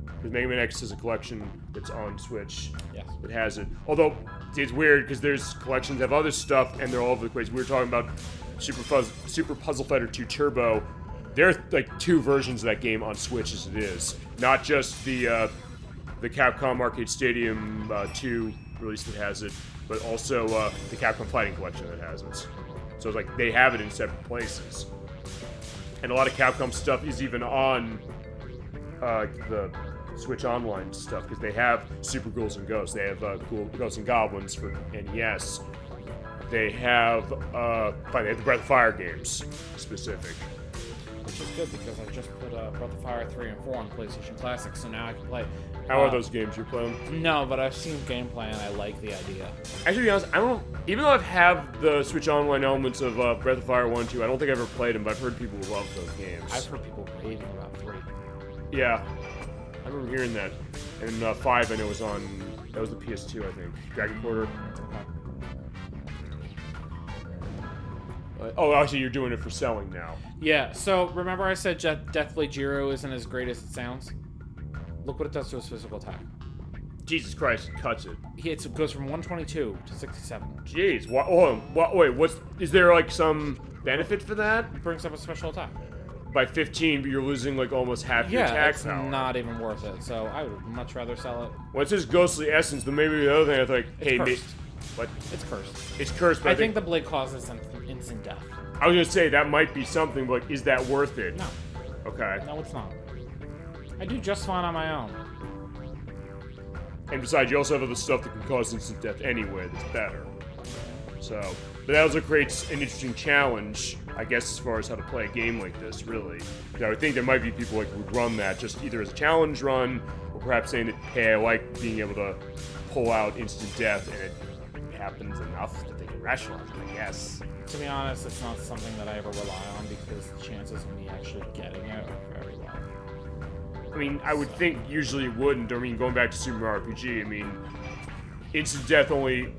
Because Mega Man X is a collection that's on Switch. Yes. It has it. Although, it's weird because there's collections of other stuff and they're all over the place. We were talking about Super Puzzle Fighter 2 Turbo. There are like 2 versions of that game on Switch as it is. Not just the Capcom Arcade Stadium 2 release that has it, but also the Capcom Fighting Collection that has it. So it's like they have it in separate places. And a lot of Capcom stuff is even on the Switch Online stuff, because they have Super Ghouls and Ghosts. They have Ghosts and Goblins for NES. They have the Breath of Fire games specific. Which is good because I just put Breath of Fire 3 and 4 on PlayStation Classic, so now I can play. How are those games? You play them? No, but I've seen gameplay and I like the idea. Actually, to be honest, I don't. Even though I've had the Switch Online elements of Breath of Fire 1, 2, I don't think I've ever played them, but I've heard people love those games. I've heard people raving about 3. Yeah, I remember hearing that. And 5, I know, was on. That was the PS2, I think. Dragon Quarter. Oh, actually, you're doing it for selling now. Yeah, so remember I said Deathblade Jiro isn't as great as it sounds? Look what it does to his physical attack. Jesus Christ, it cuts it. It goes from 122 to 67. Jeez, wait, is there like some benefit for that? It brings up a special attack. By 15, but you're losing like almost half your attack it's power. not even worth it, so I would much rather sell it. Well, it says Ghostly Essence, then maybe the other thing I thought, hey, cursed. What? It's cursed. It's cursed, but I think the blade causes instant death. I was gonna say that might be something, but like, is that worth it? No. Okay. No, it's not. I do just fine on my own. And besides, you also have other stuff that can cause instant death anyway that's better. So, but that also creates an interesting challenge, I guess, as far as how to play a game like this, really. I would think there might be people like who would run that just either as a challenge run, or perhaps saying that, hey, I like being able to pull out instant death, and it happens enough that they can rationalize it, I guess. To be honest, it's not something that I ever rely on because the chances of me actually getting it are very low. I mean, I would think usually it wouldn't. I mean, going back to Super Mario RPG, I mean, instant death only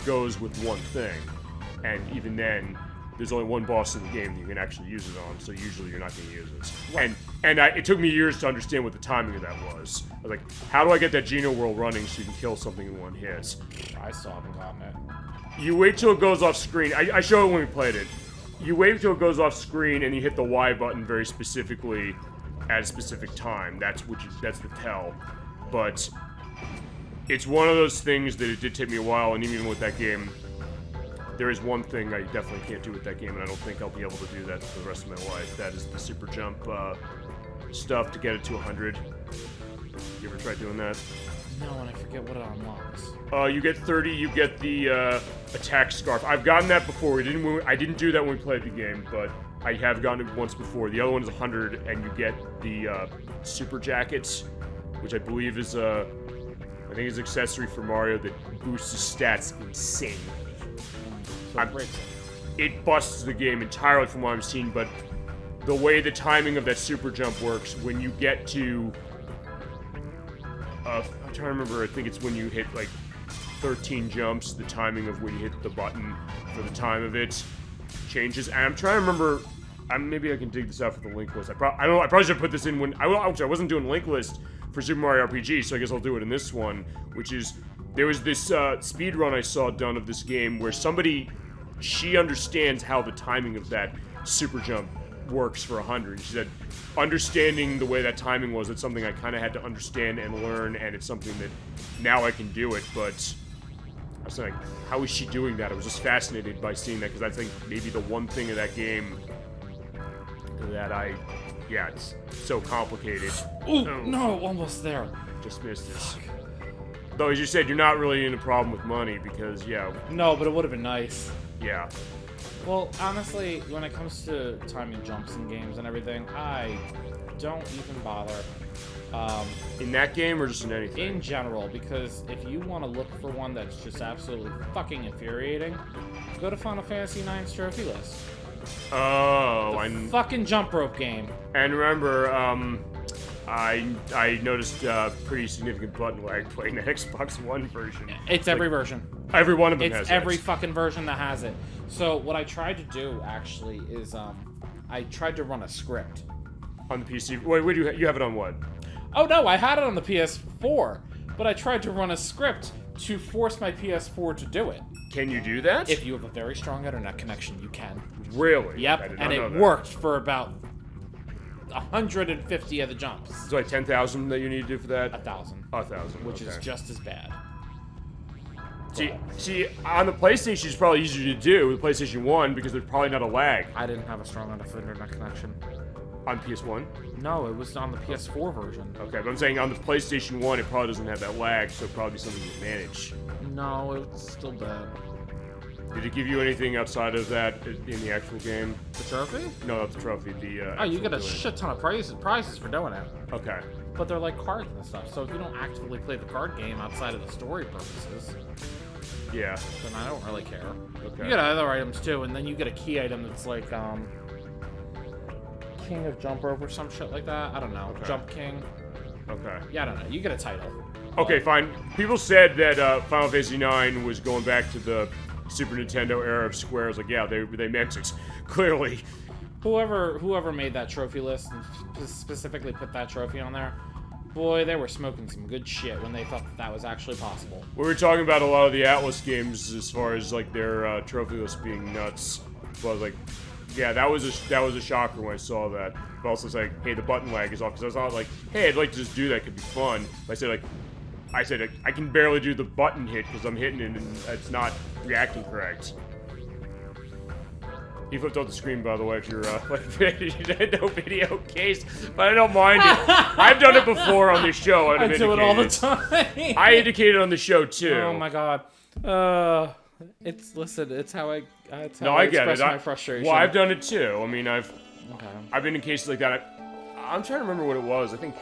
goes with one thing. And even then, there's only one boss in the game that you can actually use it on, so usually you're not going to use it. Right. And it took me years to understand what the timing of that was. I was like, how do I get that Geno World running so you can kill something in one hit? I still haven't gotten it. You wait till it goes off screen. I showed it when we played it. You wait till it goes off screen and you hit the Y button very specifically at a specific time. That's the tell. But it's one of those things that it did take me a while, and even with that game, there is one thing I definitely can't do with that game, and I don't think I'll be able to do that for the rest of my life. That is the super jump stuff to get it to 100. You ever tried doing that? No, and I forget what it unlocks. You get 30, you get the attack scarf. I've gotten that before. I didn't do that when we played the game, but I have gotten it once before. The other one is 100, and you get the super jackets, which I believe is I think is an accessory for Mario that boosts his stats insanely. So it breaks it. It busts the game entirely from what I've seen, but the way the timing of that super jump works, when you get to I'm trying to remember, I think it's when you hit like 13 jumps, the timing of when you hit the button for the time of it changes. And I'm trying to remember maybe I can dig this out for the link list. I probably should put this in when I wasn't doing link list for Super Mario RPG, so I guess I'll do it in this one, which is there was this speed run I saw done of this game where she understands how the timing of that super jump works for 100. She said, understanding the way that timing was, it's something I kind of had to understand and learn, and it's something that now I can do it, but I was like, how is she doing that? I was just fascinated by seeing that, because I think maybe the one thing of that game that it's so complicated. Ooh, no, almost there. Just missed this. Though, as you said, you're not really in a problem with money, because, No, but it would have been nice. Yeah. Well, honestly, when it comes to timing jumps in games and everything, I don't even bother. In that game, or just in anything? In general, because if you want to look for one that's just absolutely fucking infuriating, go to Final Fantasy IX's trophy list. Oh, Fucking jump rope game. And remember, I noticed pretty significant button lag playing the Xbox One version. It's every version. Every one of them has It's every fucking version that has it. So what I tried to do, actually, is I tried to run a script. On the PC? Wait, you have it on what? Oh no, I had it on the PS4, but I tried to run a script to force my PS4 to do it. Can you do that? If you have a very strong internet connection, you can. Really? Yep, and it worked for about 150 of the jumps. It's like 10,000 that you need to do for that? 1,000. 1,000, Which is just as bad. See, on the PlayStation, it's probably easier to do with PlayStation 1 because there's probably not a lag. I didn't have a strong enough internet connection. On PS1? No, it was on the PS4 version. Okay, but I'm saying on the PlayStation 1, it probably doesn't have that lag, so probably something you manage. No, it's still bad. Did it give you anything outside of that in the actual game? The trophy? No, not the trophy. Oh, you get a shit ton of prizes for doing it. Okay. But they're like cards and stuff, so if you don't actively play the card game outside of the story purposes, yeah, then I don't really care. Okay. You get other items too, and then you get a key item that's like, King of Jump Rope or some shit like that. I don't know. Okay. Jump King. Okay. Yeah, I don't know. You get a title. Okay, fine. People said that Final Fantasy IX was going back to the Super Nintendo era of Square. I was like, yeah, they meant it. Clearly. Whoever made that trophy list and specifically put that trophy on there, boy, they were smoking some good shit when they thought that was actually possible. We were talking about a lot of the Atlas games as far as like their trophy list being nuts. So I was like, yeah, that was a shocker when I saw that. But also it's like, hey, the button lag is off, because I was not like, hey, I'd like to just do that, could be fun. But I said I can barely do the button hit because I'm hitting it and it's not reacting correct. He flipped off the screen, by the way, if you're no video case, but I don't mind it. I've done it before on this show. I do it all the time. I indicated on the show too. Oh my god. It's how I express my frustration. Well, I've done it too. I mean, I've Okay. been in cases like that. I'm trying to remember what it was. I think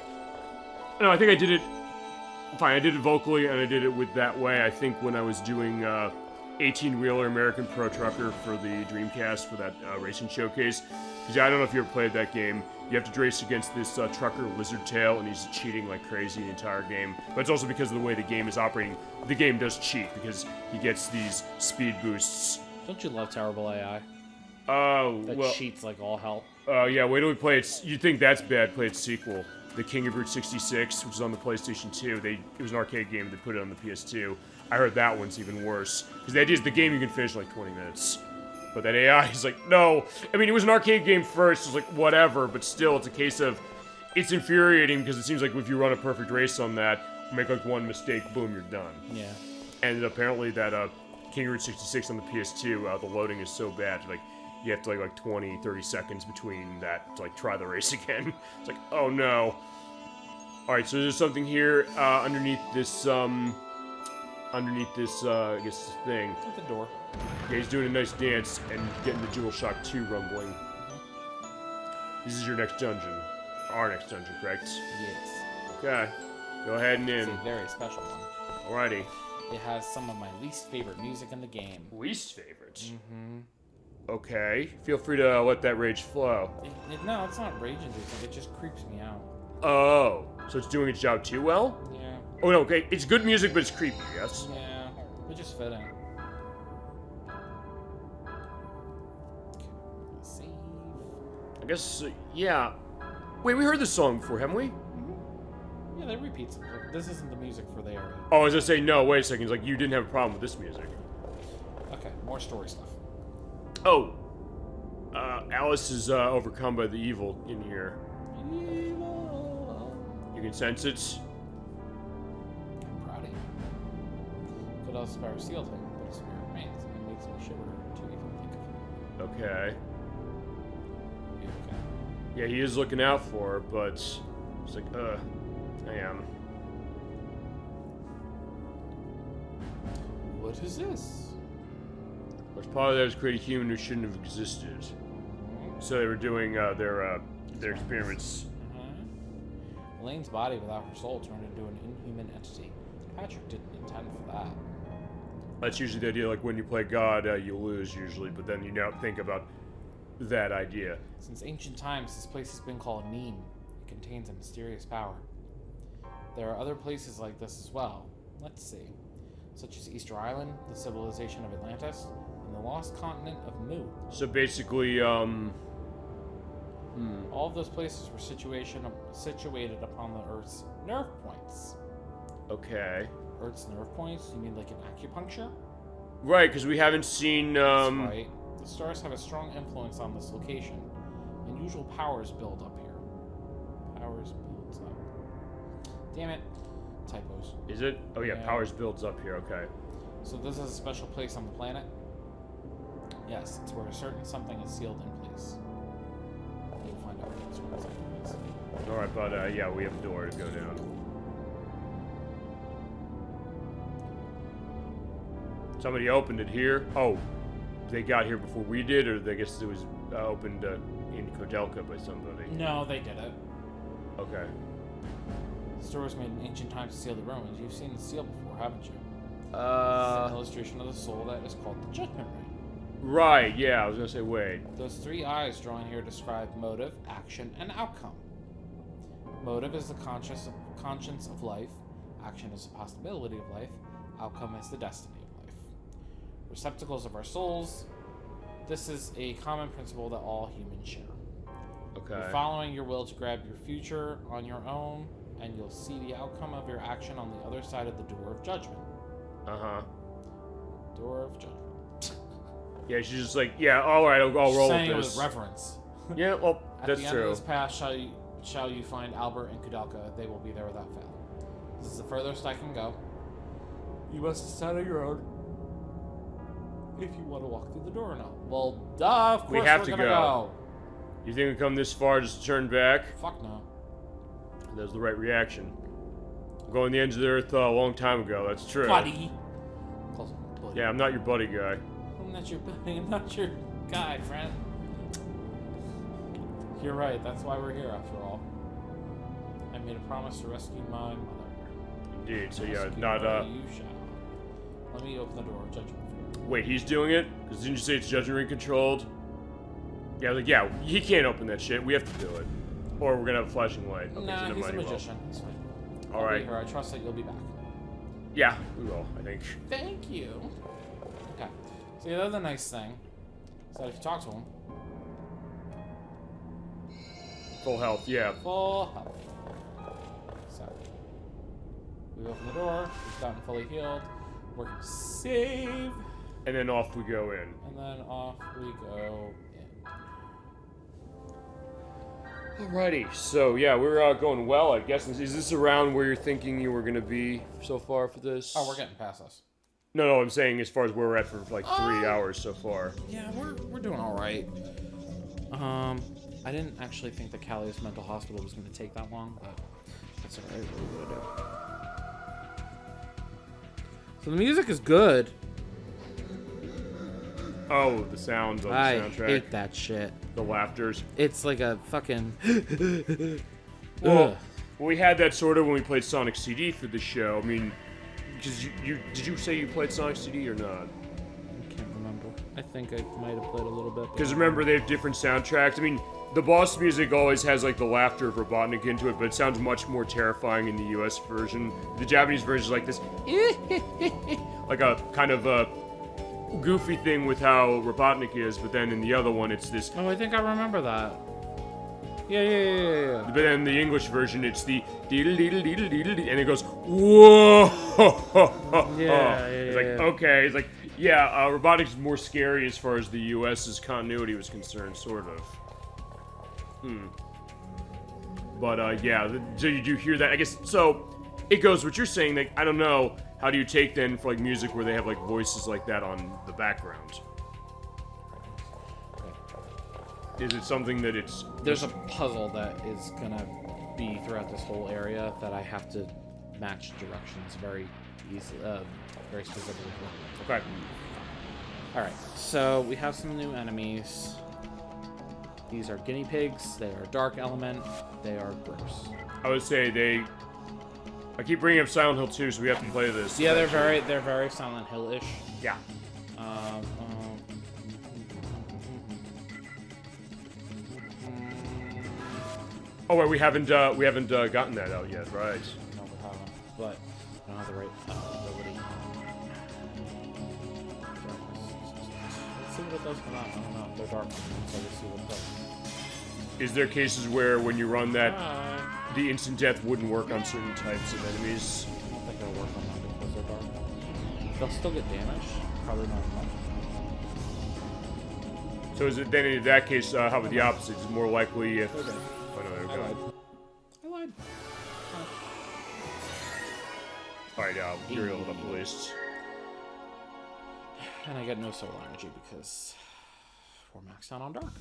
I did it. Fine, I did it vocally, and I did it with that way. I think when I was doing 18-wheeler American Pro Trucker for the Dreamcast for that racing showcase. Because I don't know if you ever played that game. You have to race against this trucker Lizard Tail, and he's cheating like crazy the entire game. But it's also because of the way the game is operating. The game does cheat because he gets these speed boosts. Don't you love terrible AI? Oh, That well. cheats like all hell. Yeah, wait till we play it. You'd think that's bad, play its sequel. The King of Route 66, which is on the PlayStation 2. It was an arcade game, they put it on the PS2. I heard that one's even worse. Because the idea is the game you can finish in like 20 minutes. But that AI is like, no. I mean, it was an arcade game first, it was like, whatever, but still, it's a case of, it's infuriating because it seems like if you run a perfect race on that, make like one mistake, boom, you're done. Yeah. And apparently that King of Route 66 on the PS2, the loading is so bad, like, you have to like 20, 30 seconds between that to like try the race again. It's like, oh no. Alright, so there's something here underneath this I guess thing. At the door. Yeah, he's doing a nice dance and getting the DualShock 2 rumbling. This is your next dungeon. Our next dungeon, correct? Yes. Okay. Go ahead and It's in. a very special one. Alrighty. It has some of my least favorite music in the game. Least favorite? Mm-hmm. Okay. Feel free to let that rage flow. No, it's not rage inducing. It just creeps me out. Oh. So it's doing its job too well? Yeah. Oh no, okay. It's good music, but it's creepy, yes? Yeah. It just fit in. Okay, save. I guess, yeah. Wait, we heard this song before, haven't we? Yeah, they repeat some. This isn't the music for the area. Oh, I was gonna say, no, wait a second. It's like, you didn't have a problem with this music. Okay, more story stuff. Oh. Alice is overcome by the evil in here. Evil. You can sense it. I'm proud of you. Fidel's power sealed him, but his spirit remains, and it makes me shiver to even think of him. Okay. You okay? Yeah, he is looking out for her, but it's like, I am. What is this? Which part of that is create a human who shouldn't have existed. So they were doing their experiments. Elaine's body without her soul turned into an inhuman entity. Patrick didn't intend for that. That's usually the idea, like when you play God, you lose usually, but then you now think about that idea. Since ancient times, this place has been called Nîmes. It contains a mysterious power. There are other places like this as well. Let's see. Such as Easter Island, the civilization of Atlantis, and the lost continent of Mu. So basically, All of those places were situated upon the Earth's nerve points. Okay. Earth's nerve points? You mean like an acupuncture? Right, because we haven't seen, That's right. The stars have a strong influence on this location. Unusual powers build up here. Powers builds up. Damn it. Typos. Is it? Oh yeah, Yeah. powers builds up here, okay. So this is a special place on the planet? Yes, it's where a certain something is sealed in place. You'll find out what this certain something is. Alright, but yeah, we have a door to go down. Somebody opened it here. Oh, they got here before we did, or I guess it was opened in Kodelka by somebody. No, they did it. Okay. The store was made in ancient times to seal the Romans. You've seen the seal before, haven't you? This is Uh, an illustration of the soul that is called the Judgment Ring. right, yeah, I was gonna say, wait. Those three eyes drawn here describe motive, action, and outcome. Motive is the conscience of life. Action is the possibility of life. Outcome is the destiny of life. Receptacles of our souls. This is a common principle that all humans share. Okay. You're following your will to grab your future on your own, and you'll see the outcome of your action on the other side of the door of judgment. Uh-huh. Door of judgment. Yeah, she's just like, yeah, alright, I'll roll Saying it with with this. reverence. Yeah, well, At that's the end true. of this path shall you find Albert and Kudelka. They will be there without fail. This is the furthest I can go. You must decide on your own if you want to walk through the door or not. Well, duh, of course We have we're to gonna go. You think we come this far just to turn back? Fuck no. That was the right reaction. Going the ends of the earth a long time ago, that's true. Buddy. Close enough, buddy. Yeah, I'm not your buddy guy. I'm not your buddy. I'm not your guy, friend. You're right. That's why we're here, after all. I made a promise to rescue my mother. Indeed, so yeah, Rescue not, her, you shall. Let me open the door of judgment for you. Wait, he's doing it? Because didn't you say it's judgment ring controlled? Yeah, like, yeah, he can't open that shit. We have to do it. Or we're gonna have a flashing light. Okay, Nah, so never he's a mind, he will. magician. He's fine. All I'll right. be here. I trust that you'll be back. Yeah, we will, I think. Thank you. Okay. So the other nice thing is that if you talk to him, Full health, yeah. full health. So we open the door. He's gotten fully healed. We're gonna save, And then off we go in. and then off we go in. Alrighty, so yeah, we're going well, I guess. Is this around where you're thinking you were gonna be so far for this? Oh, we're getting past us. No, I'm saying as far as where we're at for like 3 hours so far. Yeah, we're doing all right. I didn't actually think that Callie's mental hospital was going to take that long, but that's all right. What are we gonna do? So the music is good. Oh, the sounds on the I soundtrack. hate that shit. The laughters. It's like a fucking. Well, Ugh. we had that sort of when we played Sonic CD for the show. I mean, because you did you say you played Sonic CD or not? I can't remember. I think I might have played a little bit. Because remember, they have different soundtracks. I mean, the boss music always has like the laughter of Robotnik into it, but it sounds much more terrifying in the US version. The Japanese version is like this, like a kind of a goofy thing with how Robotnik is, but then in the other one, it's this. Oh, I think I remember that. Yeah. But then the English version, it's the deedle deedle deedle deedle, and it goes whoa. It's like okay. It's like yeah. Robotics is more scary as far as the U.S.'s continuity was concerned, sort of. But yeah. So you do hear that? I guess so. It goes what you're saying. Like I don't know. How do you take then for like music where they have like voices like that on the background? Is it something that it's... There's a puzzle that is gonna be throughout this whole area that I have to match directions very easily, very specifically. Okay. Alright, so we have some new enemies. These are guinea pigs, they are dark element, they are gross. I would say I keep bringing up Silent Hill 2, so we have to play this. Yeah, they're very Silent Hill-ish. Yeah. Oh, wait, we haven't gotten that out yet, right? No, we haven't. But I don't have the right ability. Let's see what it does come out. I don't know. They're dark, so we'll see what it does. Is there cases where when you run that, the instant death wouldn't work on certain types of enemies? I don't think it'll work on them because they're dark. They'll still get damaged. Probably not much. So is it then in that case, how about the opposite? Is it more likely if... Okay. Oh no, there we go. I lied. Alright, you're healed up at least. And I get no soul energy because we're maxed out on dark.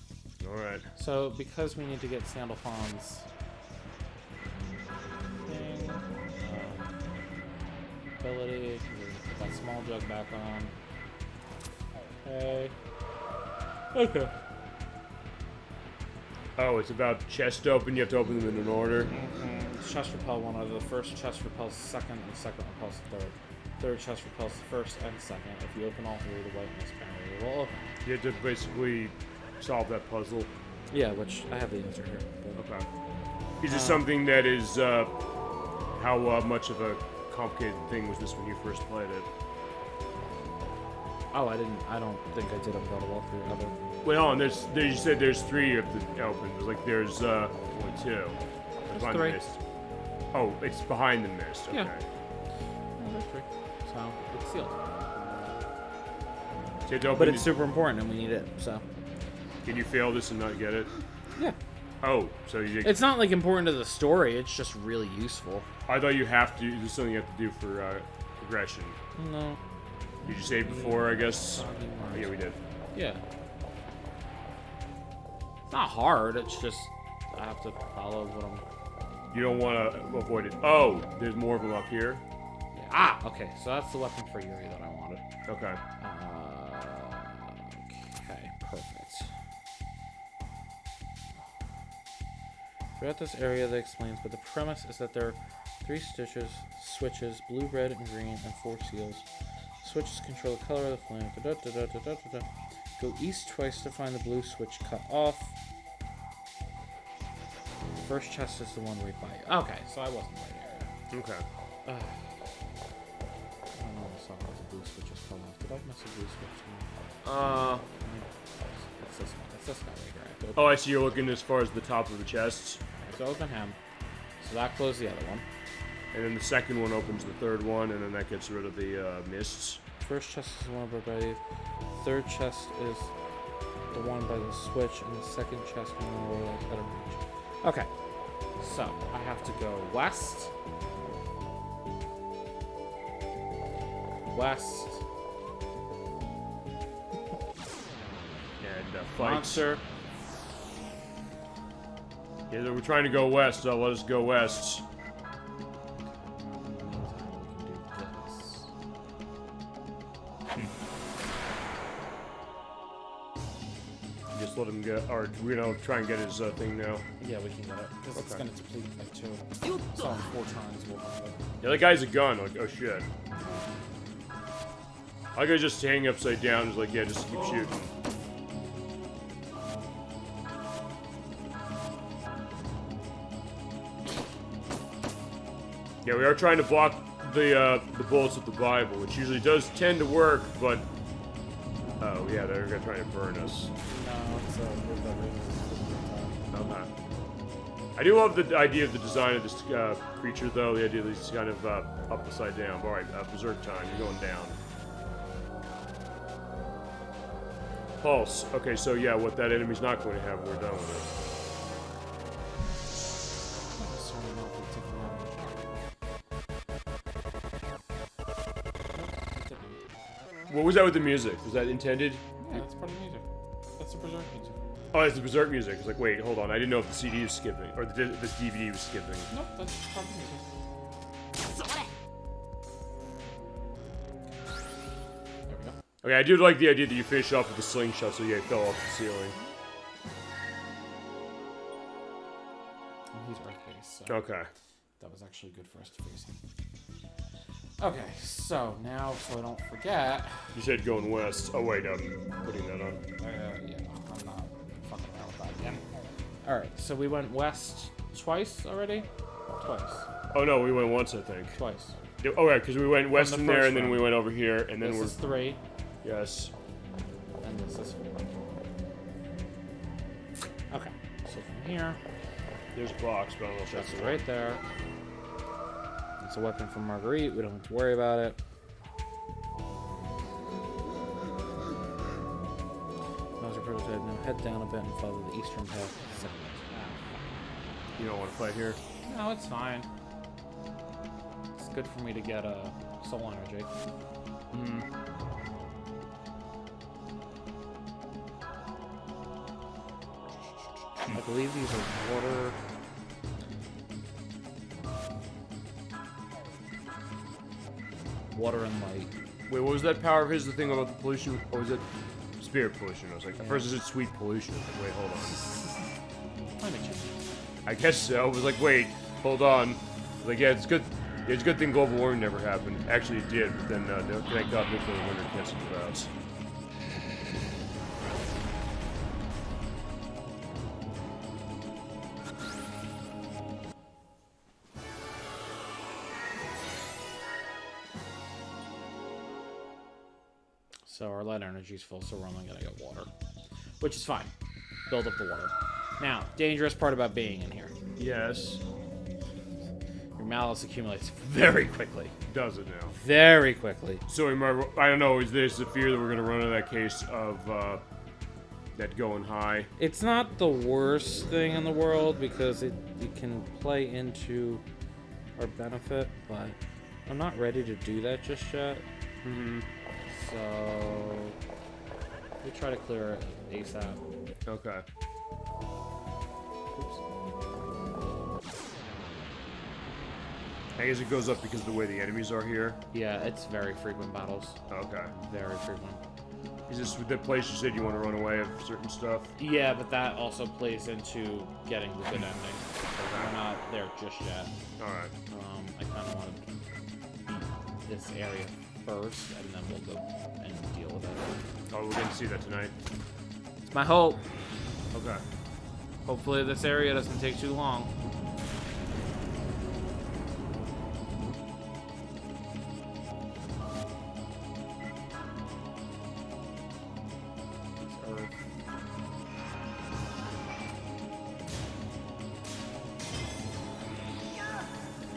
Alright. So because we need to get Sandalphon's thing, ability, put that small jug back on. Okay. Oh, it's about chest open. You have to open them in an order. Chest repel one of the first chest repels the second, and the second repels the third. Third chest repels the first and second. If you open all three, the whiteness barrier will open. You have to basically solve that puzzle. Yeah, which I have the answer here. But... Okay. Is this something that is, how much of a complicated thing was this when you first played it? Oh, I don't think I did a walkthrough ever. Well, and you said there's three you have to open. There's like, there's, only two. There's three. The mist. Oh, it's behind the mist. Okay. Yeah. Oh, there's three. So, it's sealed. So you have to open But it's super important and we need it, so. Can you fail this and not get it? Yeah. Oh, so you... It's not, like, important to the story. It's just really useful. I thought you have to... There's something you have to do for, progression. No. Did you save before, I guess? Oh, yeah, we did. Yeah. It's not hard. It's just... I have to follow what I'm... You don't want to avoid it. Oh, there's more of them up here? Yeah. Ah! Okay, so that's the weapon for Yuri that I wanted. Okay. Okay, perfect. Throughout this area, that explains, but the premise is that there are 3 switches, blue, red, and green, and 4 seals. Switches control the color of the flame. Go east twice to find the blue switch cut off. First chest is the one right by you. Okay, so I wasn't right area. Okay. I don't know if I saw how the blue switches cut off. Did I miss a blue switch? It's this one. It's this guy right here. Oh, I see you're looking as far as the top of the chest. So open him. So that closed the other one. And then the second one opens the third one, and then that gets rid of the mists. First chest is the one by the third chest is the one by the switch, and the second chest is out of reach. Okay, so I have to go west, And fight. monster. Yeah, we're trying to go west, so let us go west. Just let him get, or we're gonna try and get his thing now. Yeah, we can get it because it's Okay. gonna deplete by 2. So 4 times we'll have it. Yeah, that guy's a gun. Like, oh shit. I could just hang upside down. It's like, yeah, just keep shooting. Yeah, we are trying to block the bullets with the Bible, which usually does tend to work, but oh yeah, they're gonna try to burn us. No, it's Okay. I do love the idea of the design of this creature, though. The idea that he's kind of up upside down. All right, berserk time. You're going down. Pulse. Okay, so yeah, what that enemy's not going to have, we're done with it. What was that with the music? Was that intended? Yeah, that's part of the music. That's the berserk music. Oh, it's the berserk music. It's like, wait, hold on. I didn't know if the CD was skipping or the DVD was skipping. Nope, that's part of the music. There we go. Okay, I do like the idea that you finish off with the slingshot, so yeah, it fell off the ceiling. He's Earth-based, so Okay. that was actually good for us to face him. Okay, so now, so I don't forget. You said going west. Oh wait, I'm putting that on. Yeah, I'm not fucking around with that again. Alright, so we went west twice already? Twice. Oh no, we went once, I think. Twice. Oh yeah, because we went west the from there, first and then round. we went over here, and then This we're is 3, yes. and this is 4. Okay, so from here, There's a box, but I don't know if that's that's the right there. It's a weapon from Marguerite, we don't have to worry about it. Those are prototype. Now head down a bit and follow the eastern path. You don't want to fight here. No, it's fine. It's good for me to get soul energy. I believe these are water and light. Wait, what was that power of his? The thing about the pollution? Or was it spirit pollution? I was like, at first is it sweet pollution? I was like, wait, hold on. Climate change. I guess so. I was like, wait, hold on. I was like, yeah, it's good. Yeah, it's a good thing global warming never happened. Actually, it did, but then thank God nuclear winter canceled the routes. So our light energy's full, so we're only gonna get water. Which is fine. Build up the water. Now, dangerous part about being in here. Yes. Your malice accumulates very quickly. Does it now? Very quickly. So remember, I don't know, is this the fear that we're going to run into that case of that going high? It's not the worst thing in the world because it can play into our benefit, but I'm not ready to do that just yet. So we try to clear it ASAP. Okay. Oops. I guess it goes up because of the way the enemies are here. Yeah, it's very frequent battles. Okay. Very frequent. Is this the place you said you want to run away of certain stuff? Yeah, but that also plays into getting the good ending. So we're not there just yet. Alright. I kind of want to beat this area first, and then we'll go and deal with it. Oh, we're going to see that tonight. It's my hope. Okay. Hopefully this area doesn't take too long.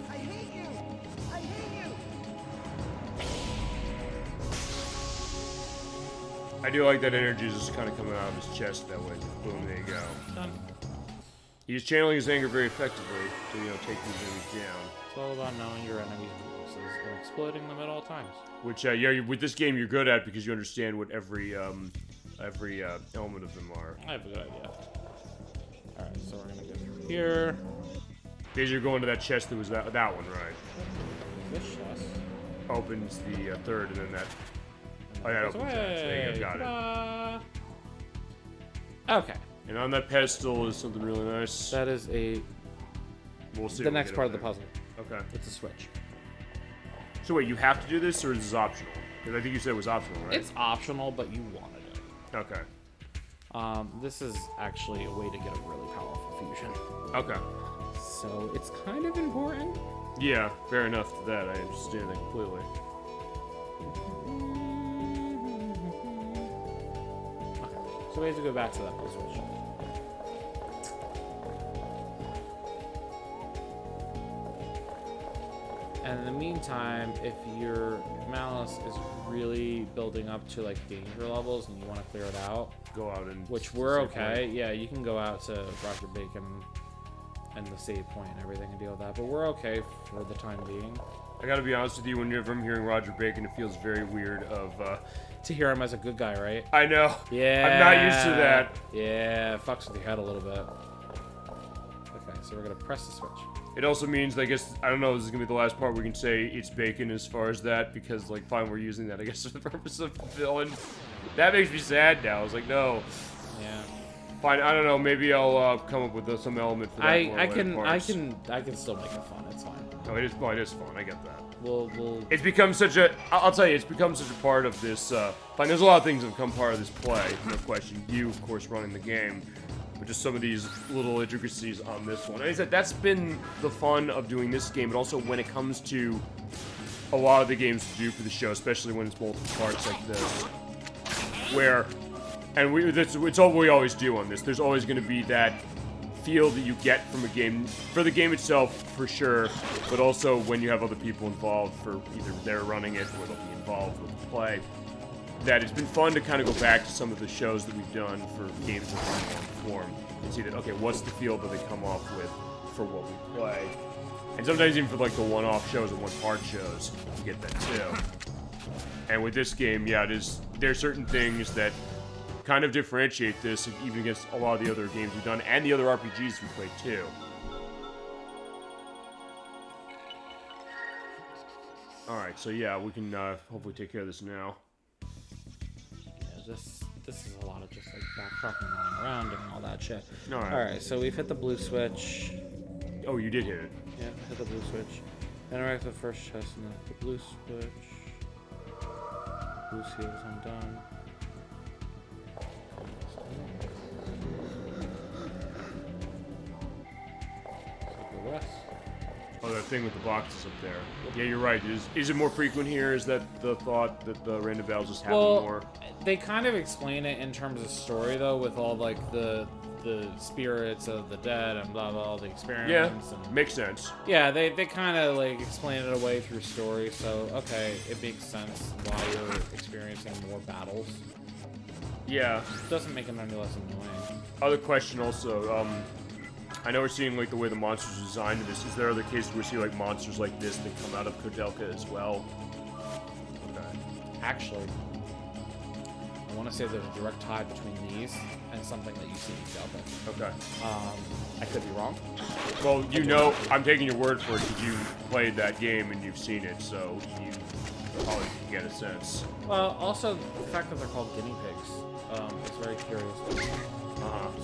I hate you! I hate you! I do like that energy is just kind of coming out of his chest that way. Boom, there you go. Done. He's channeling his anger very effectively to, take these enemies down. It's all about knowing your enemy's weaknesses and exploiting them at all times. Which, with this game you're good at because you understand what every element of them are. I have a good idea. Alright, so we're gonna go through here. Because you're going to that chest that was that one, right? This chest. Opens the third, and then that. Oh, yeah, it opens that. There you go, got it. Ta-da! Okay. And on that pedestal is something really nice. That is We'll see. the when we next get part of over the puzzle. there. Okay. It's a switch. So wait, you have to do this, or is this optional? Because I think you said it was optional, right? It's optional, but you want to do it. Okay. This is actually a way to get a really powerful fusion. Okay. So it's kind of important. Yeah, fair enough to that. I understand that completely. Okay, so we have to go back to that switch. And in the meantime, if your malice is really building up to like danger levels and you want to clear it out, Go out and... which we're okay. Yeah, you can go out to Roger Bacon and the save point and everything and deal with that. But we're okay for the time being. I gotta be honest with you, whenever I'm hearing Roger Bacon, it feels very weird To hear him as a good guy, right? I know. Yeah. I'm not used to that. Yeah, fucks with your head a little bit. Okay, so we're gonna press the switch. It also means, I guess, I don't know, this is gonna be the last part we can say it's Bacon as far as that, because, like, fine, we're using that, I guess, for the purpose of the villain. That makes me sad now. I was like, no. Yeah. Fine, I don't know, maybe I'll come up with some element for that. I can still make it fun. It's fine. No, it is fun, I get that. We'll It's become such a, I'll tell you, it's become such a part of this, fine, there's a lot of things that have become part of this play, no question. You, of course, running the game, but just some of these little intricacies on this one. And I said, that's been the fun of doing this game, but also when it comes to a lot of the games to do for the show, especially when it's multiple parts like this, where, and it's all we always do on this, there's always going to be that feel that you get from a game, for the game itself, for sure, but also when you have other people involved, for either they're running it or they'll be involved with the play, that it's been fun to kind of go back to some of the shows that we've done for games in long form and see that, okay, what's the feel that they come off with for what we play, and sometimes even for like the one-off shows or one-part shows, you get that too. And with this game, yeah, there's certain things that kind of differentiate this even against a lot of the other games we've done and the other RPGs we played too. Alright, so yeah, we can hopefully take care of this now. Yeah, this is a lot of just like backtracking and running around and all that shit. Alright. So we've hit the blue switch. Oh, you did hit it. Yeah, hit the blue switch. Interact with the first chest and then the blue switch. Blue seals, I'm done. West. Oh, that thing with the boxes up there. Yeah, you're right. Is it more frequent here? Is that the thought that the random battles just happen more? They kind of explain it in terms of story, though, with all, like, the spirits of the dead and blah, blah, all the experiments. Yeah, and, makes sense. yeah, they kind of, like, explain it away through story, so, okay, it makes sense why you're experiencing more battles. Yeah. It doesn't make them any less annoying. Other question also, I know we're seeing like the way the monsters are designed in this. Is there other cases where we see like monsters like this that come out of Kodelka as well? Okay. Actually, I want to say there's a direct tie between these and something that you see in Delta. Okay. I could be wrong. Well, you know, I'm taking your word for it because you played that game and you've seen it, so you probably can get a sense. Well, also the fact that they're called guinea pigs is very curious.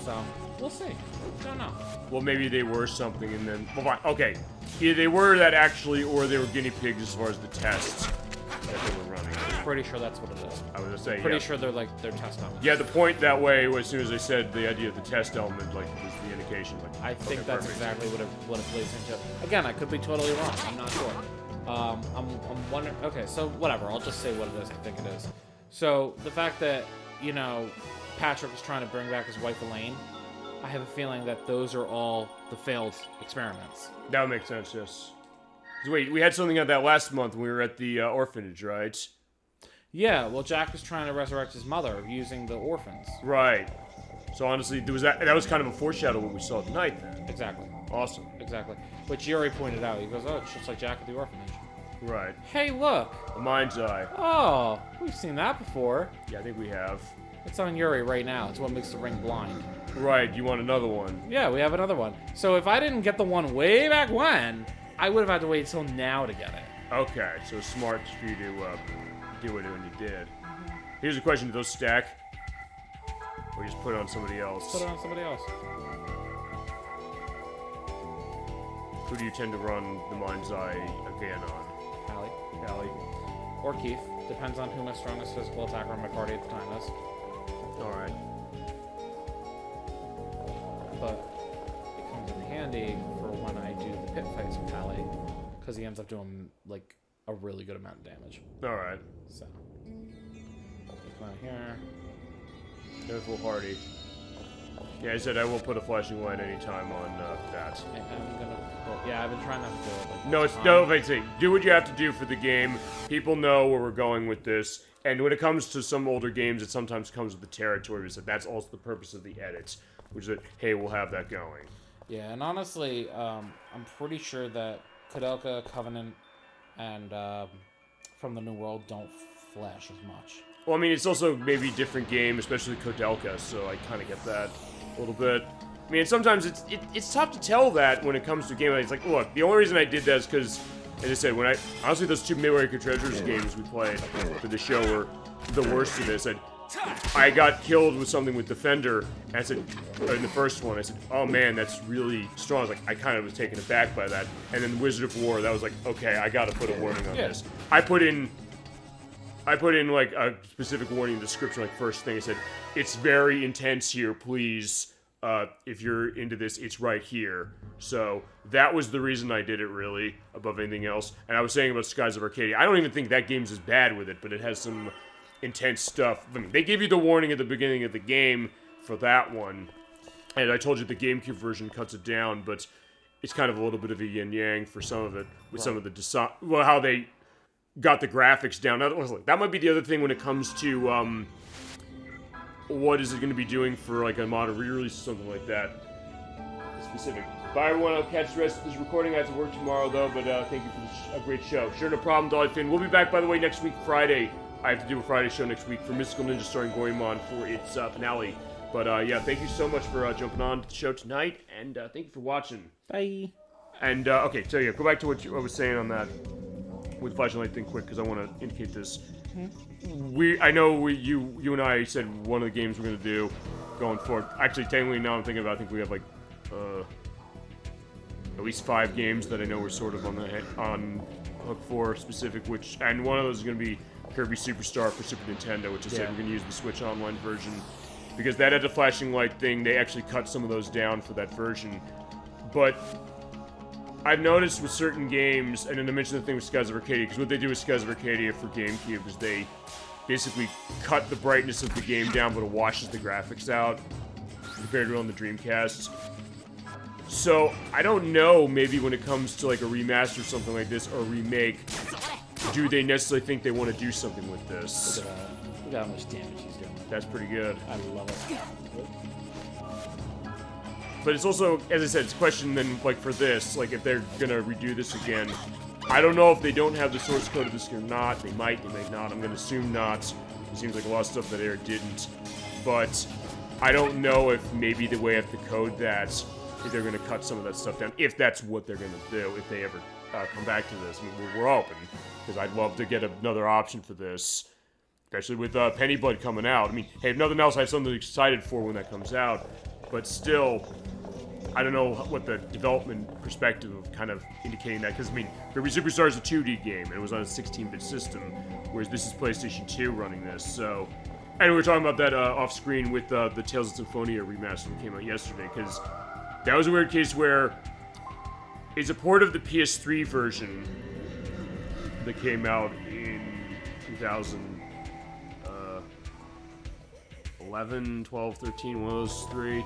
So we'll see. Don't know. Well, maybe they were something, and then well, fine. Okay, either they were that actually, or they were guinea pigs as far as the tests that they were running. Pretty sure that's what it is. I was gonna say, Pretty yeah. sure they're test elements. Yeah, the point that way, as soon as I said the idea of the test element, like, was the indication. Like, I think okay, that's perfect. exactly what it plays into. Again, I could be totally wrong. I'm not sure. I'm wondering. Okay, so whatever. I'll just say what it is. I think it is. So the fact that Patrick is trying to bring back his wife Elaine, I have a feeling that those are all the failed experiments. That would make sense. Yes. 'Cause wait, we had something like that last month when we were at the orphanage, right? Yeah. Well, Jack was trying to resurrect his mother using the orphans. Right. So honestly, there was that was kind of a foreshadow of what we saw tonight. Then. Exactly. Awesome. Exactly. Which Yuri pointed out. He goes, "Oh, it's just like Jack at the orphanage." Right. Hey, look. A mind's eye. Oh, we've seen that before. Yeah, I think we have. It's on Yuri right now. It's what makes the ring blind. Right. You want another one? Yeah, we have another one. So if I didn't get the one way back when, I would have had to wait until now to get it. Okay. So smart for you to do it when you did. Here's a question: do those stack, or just put it on somebody else? Put it on somebody else. Who do you tend to run the mind's eye again on? Allie. Or Keith. Depends on who my strongest physical attacker on my party at the time is. Alright. But it comes in handy for when I do the pit fights with Allie, because he ends up doing, like, a really good amount of damage. Alright. So. Come out here. There's foolhardy. Yeah, I said I will put a flashing light anytime on that. I'm gonna. Yeah, I've been trying not to do it. Like, No, it's no. If I say do what you have to do for the game, people know where we're going with this. And when it comes to some older games, it sometimes comes with the territory. So that's also the purpose of the edits, which is that hey, we'll have that going. Yeah, and honestly, I'm pretty sure that Kudelka, Covenant, and From the New World don't flash as much. Well, I mean, it's also maybe a different game, especially Kodelka, so I kind of get that a little bit. I mean, sometimes it's tough to tell that when it comes to a game. It's like, look, the only reason I did that is because, as I said, honestly, those two Midway Treasures games we played for the show were the worst of this. I got killed with something with Defender, and I said, in the first one, I said, oh man, that's really strong. I was like, I kind of was taken aback by that. And then Wizard of War, that was like, okay, I gotta put a warning on this. I put in like a specific warning in the description, like first thing. I said, it's very intense here, please. If you're into this, it's right here. So that was the reason I did it, really, above anything else. And I was saying about Skies of Arcadia, I don't even think that game's as bad with it, but it has some intense stuff. I mean, they give you the warning at the beginning of the game for that one. And I told you the GameCube version cuts it down, but it's kind of a little bit of a yin-yang for some of it, with some of the how they got the graphics down. That might be the other thing when it comes to what is it going to be doing for like a modern re-release or something like that. Specific. Bye everyone, I'll catch the rest of this recording. I have to work tomorrow though, but thank you for a great show. Sure, no problem, Dolly Finn. We'll be back, by the way, next week, Friday. I have to do a Friday show next week for Mystical Ninja starring Goemon for its finale. But yeah, thank you so much for jumping on the show tonight, and thank you for watching. Bye. And okay, so yeah, go back to what I was saying on that with flashing light thing quick, because I want to indicate this. I know you and I said one of the games we're going to do going forward. Actually, technically, now I'm thinking about it, I think we have like at least 5 games that I know we're sort of on hook for specific, and one of those is going to be Kirby Superstar for Super Nintendo, which is said we're going to use the Switch Online version, because that had a flashing light thing. They actually cut some of those down for that version. But I've noticed with certain games, and then I mentioned the thing with Skies of Arcadia, because what they do with Skies of Arcadia for GameCube is they basically cut the brightness of the game down, but it washes the graphics out compared to on the Dreamcast. So I don't know, maybe when it comes to like a remaster or something like this, or a remake, do they necessarily think they want to do something with this? Look at how much damage he's doing. That's pretty good. I love it. But it's also, as I said, it's a question then, like, for this, like, if they're gonna redo this again. I don't know if they don't have the source code of this or not. They might, they may not. I'm gonna assume not. It seems like a lot of stuff that Air didn't. But I don't know if maybe the way I have to code that, if they're gonna cut some of that stuff down, if that's what they're gonna do, if they ever come back to this. I mean, we're open, because I'd love to get another option for this. Especially with Pennyblood coming out. I mean, hey, if nothing else, I have something excited for when that comes out. But still, I don't know what the development perspective of kind of indicating that, because I mean, Kirby Superstar is a 2D game, and it was on a 16-bit system, whereas this is PlayStation 2 running this, so... And we were talking about that off-screen with the Tales of Symphonia remaster that came out yesterday, because that was a weird case where it's a port of the PS3 version that came out in 2011, 12, 13, one of those three.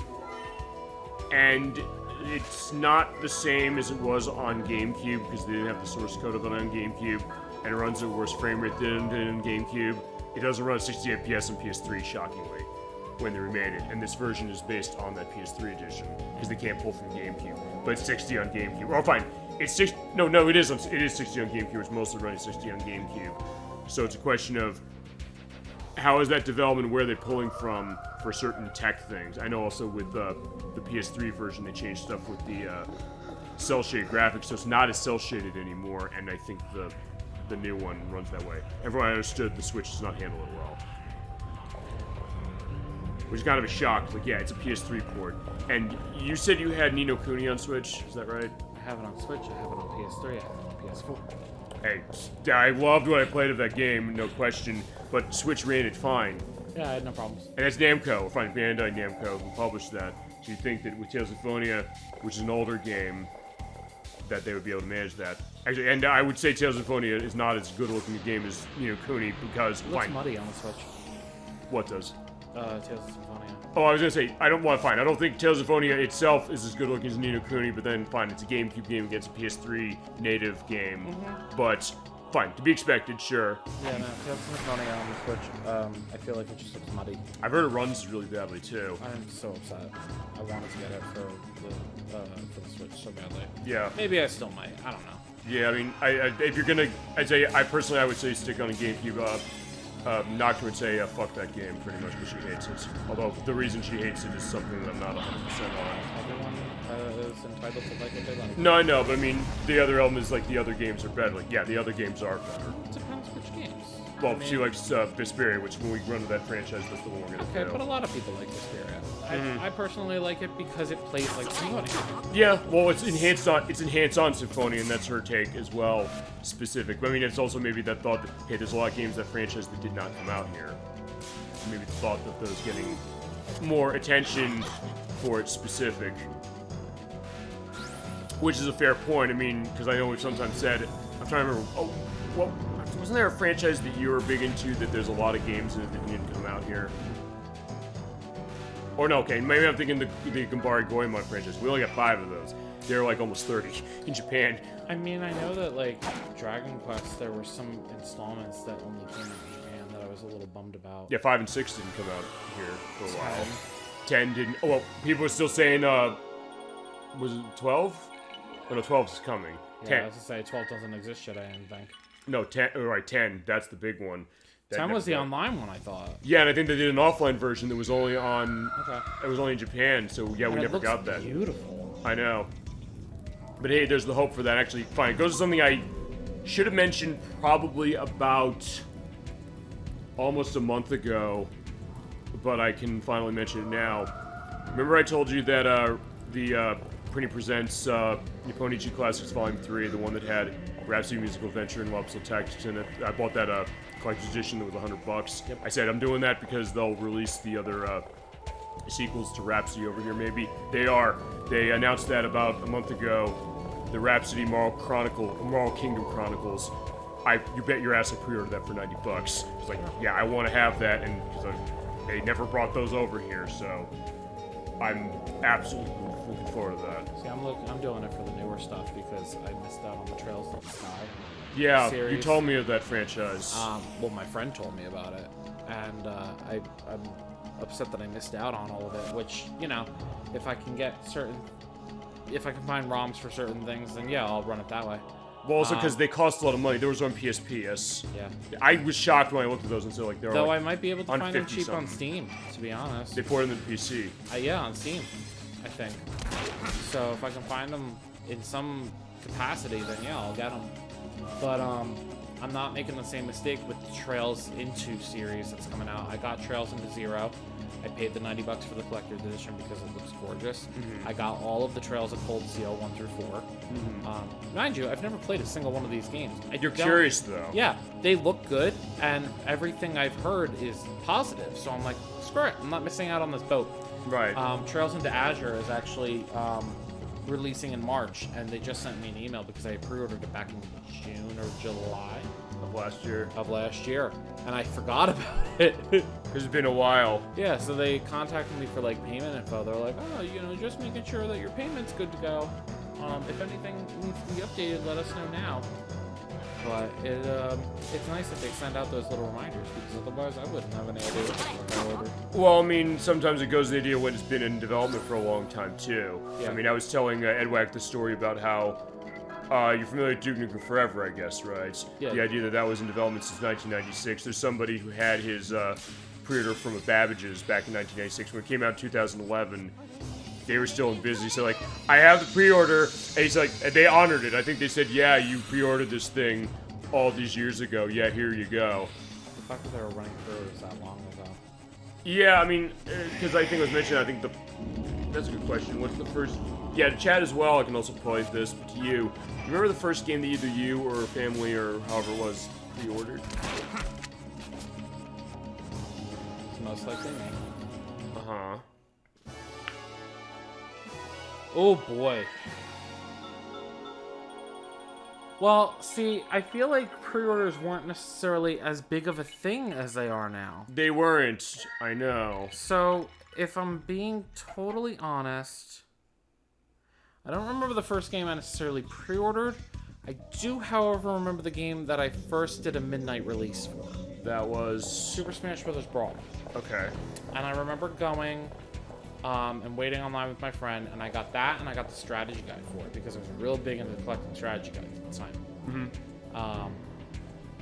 And it's not the same as it was on GameCube, because they didn't have the source code of it on GameCube, and it runs at worse frame rate than it did on GameCube. It doesn't run at 60 FPS on PS3, shockingly, when they remade it. And this version is based on that PS3 edition, because they can't pull from GameCube. But it's 60 on GameCube. Oh, fine. It's 60. No, it is 60 on GameCube. It's mostly running 60 on GameCube. So it's a question of how is that development, where are they pulling from for certain tech things. I know also with the PS3 version, they changed stuff with the cel-shaded graphics, so it's not as cel-shaded anymore, and I think the new one runs that way. Everyone understood the Switch does not handle it well. Which is kind of a shock. Like, yeah, it's a PS3 port. And you said you had Ni no Kuni on Switch, is that right? I have it on Switch, I have it on PS3, I have it on PS4. Hey, I loved what I played of that game, no question, but Switch ran it fine. Yeah, I had no problems. And that's Namco, fine, Bandai Namco, who published that. So you think that with Tales of Symphonia, which is an older game, that they would be able to manage that. Actually, and I would say Tales of Symphonia is not as good looking a game as Ni no Kuni, because It looks muddy on the Switch. What does? Tales of Symphonia. Oh, I was gonna say, I don't think Tales of Symphonia itself is as good looking as Ni no Kuni, but then fine, it's a GameCube game against a PS3 native game. But fine, to be expected, sure. Yeah, no, Tales of Symphonia on the Switch, I feel like it just looks muddy. I've heard it runs really badly too. I'm so upset. I wanted to get it for the Switch so badly. Yeah. Maybe I still might. I don't know. Yeah, I mean, if you're gonna, I would say stick on a GameCube. Nocturne would say, fuck that game, pretty much, because she hates it. Although, the reason she hates it is something that I'm not 100% on. Everyone is entitled to like what they like. No, I know, but I mean, the other element is, like, the other games are better. Like, yeah, the other games are better. It depends which games. Well, I mean, she likes Vesperia, which when we run to that franchise, that's the one we're gonna do. Okay, but a lot of people like Vesperia. I personally like it because it plays like Symphonia. Yeah, well, it's enhanced on Symphonia, and that's her take as well, specific. But I mean, it's also maybe that thought that, hey, there's a lot of games that franchise that did not come out here. Maybe the thought that those getting more attention for its specific. Which is a fair point, I mean, because I know we've sometimes said, I'm trying to remember, well, wasn't there a franchise that you were big into that there's a lot of games in it that didn't come out here? Or no, okay, maybe I'm thinking the Gambari Goemon franchise. We only got 5 of those. They're like almost 30 in Japan. I mean, I know that like Dragon Quest, there were some installments that only came out in Japan that I was a little bummed about. Yeah, 5 and 6 didn't come out here for a while. 10 didn't. Oh, well, people are still saying, was it 12? Oh, no, 12 is coming. Yeah, 10. I was gonna say 12 doesn't exist yet, I didn't think. No, 10. Oh, right, 10. That's the big one. 10 was the online one, I thought. Yeah, and I think they did an offline version that was only on. Okay. It was only in Japan, so yeah, we And it never looks got that. Beautiful. I know. But hey, there's the hope for that. Actually, fine. It goes to something I should have mentioned probably about almost a month ago, but I can finally mention it now. Remember I told you that the Printing Presents Nipponichi Classics Volume 3, the one that had Rhapsody Musical Adventure and Lobster Tactics in it. I bought that collector's edition that was $100. Yep. I said I'm doing that because they'll release the other sequels to Rhapsody over here. Maybe they are. They announced that about a month ago. The Rhapsody Moral Kingdom Chronicles. You bet your ass I pre-ordered that for $90. It's like, yeah, I want to have that, and they never brought those over here, so I'm absolutely looking forward to that. See, I'm doing it for the newer stuff because I missed out on the Trails of the Sky. Yeah, series. you told me of that franchise. Well, my friend told me about it, and I'm upset that I missed out on all of it. Which, you know, if I can find ROMs for certain things, then yeah, I'll run it that way. Well, also because they cost a lot of money. There was on PSP, yes. Yeah. I was shocked when I looked at those and said, like, they're Though like, I might be able to on find them 50 cheap on something. Steam, to be honest. They ported them to PC. Yeah, on Steam, I think. So if I can find them in some capacity, then yeah, I'll get them. But I'm not making the same mistake with the Trails Into series that's coming out. I got Trails Into Zero. I paid the $90 for the collector's edition because it looks gorgeous. I got all of the Trails of Cold Steel 1 through 4. Mind you, I've never played a single one of these games. You're curious, though. Yeah, they look good, and everything I've heard is positive. So I'm like, screw it, I'm not missing out on this boat. Right. Trails into Azure is actually releasing in March, and they just sent me an email because I pre-ordered it back in June or July of last year. and I forgot about it. It's been a while. Yeah, so they contacted me for like payment info. They're like, oh, you know, just making sure that your payment's good to go. If anything needs to be updated, let us know now. But it's nice that they send out those little reminders, because otherwise I wouldn't have any idea what I ordered. Well, I mean, sometimes it goes to the idea when it's been in development for a long time, too. Yeah. I mean, I was telling Edwack the story about how you're familiar with Duke Nukem Forever, I guess, right? Yeah. The idea that that was in development since 1996. There's somebody who had his pre-order from a Babbage's back in 1996. When it came out in 2011, they were still in business. So, like, I have the pre-order, and he's like, and they honored it. I think they said, yeah, you pre-ordered this thing all these years ago. Yeah, here you go. The fact that they were running pre-orders that long ago. Yeah, I mean, because I think it was mentioned, I think that's a good question. What's the first... Yeah, to chat as well, I can also pose this, but to you, remember the first game that either you or a family or however it was pre-ordered? It's most likely me. Uh-huh. Oh boy. Well, see, I feel like pre-orders weren't necessarily as big of a thing as they are now. They weren't. I know. So, if I'm being totally honest, I don't remember the first game I necessarily pre-ordered. I do, however, remember the game that I first did a midnight release for. That was Super Smash Bros. Brawl. okay. And I remember going and waiting online with my friend, and I got that, and I got the strategy guide for it, because I was real big into collecting strategy guides at the time.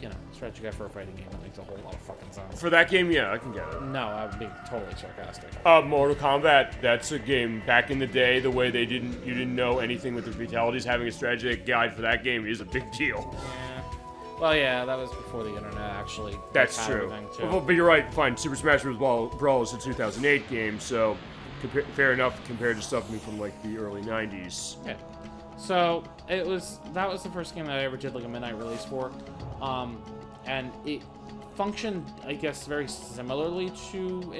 You know, strategy guide for a fighting game, that makes a whole lot of fucking sense. For that game, yeah, I can get it. No, I'm being totally sarcastic. Mortal Kombat, that's a game back in the day, the way you didn't know anything with the fatalities, having a strategy guide for that game is a big deal. Yeah. Well, yeah, that was before the internet actually. That's had true. everything, too. Well, but you're right, fine, Super Smash Bros. Brawl is a 2008 game, so fair enough compared to something from like the early 90s. Yeah. So that was the first game that I ever did like a midnight release for, and it functioned, I guess, very similarly to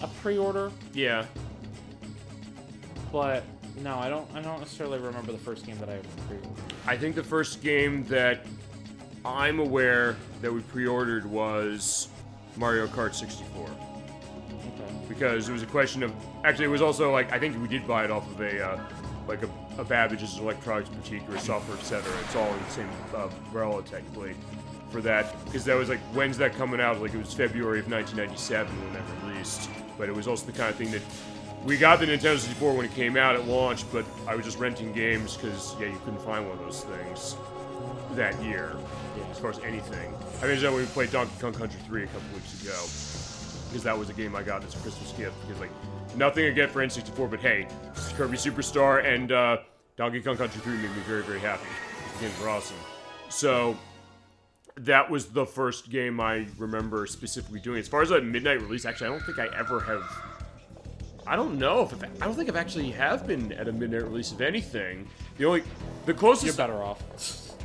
a pre-order. Yeah. But no, I don't necessarily remember the first game that I ever pre-ordered. I think the first game that I'm aware that we pre-ordered was Mario Kart 64. Okay. Because it was a question of, actually it was also like, I think we did buy it off of a Babbage's Electronics Boutique or a Software Etc. It's all in the same umbrella technically for that, because that was like, when's that coming out? Like it was February of 1997 when that released, but it was also the kind of thing that we got the Nintendo 64 when it came out at launch, but I was just renting games because, yeah, you couldn't find one of those things that year, as far as anything. I mean, when we played Donkey Kong Country 3 a couple weeks ago, because that was a game I got as a Christmas gift, because, like, nothing again for N64, but hey, Kirby Superstar and Donkey Kong Country 3 made me very, very happy. The games were awesome. So, that was the first game I remember specifically doing. As far as a midnight release, actually, I don't think I ever have... I don't think I've actually been at a midnight release of anything. The closest... You're better off.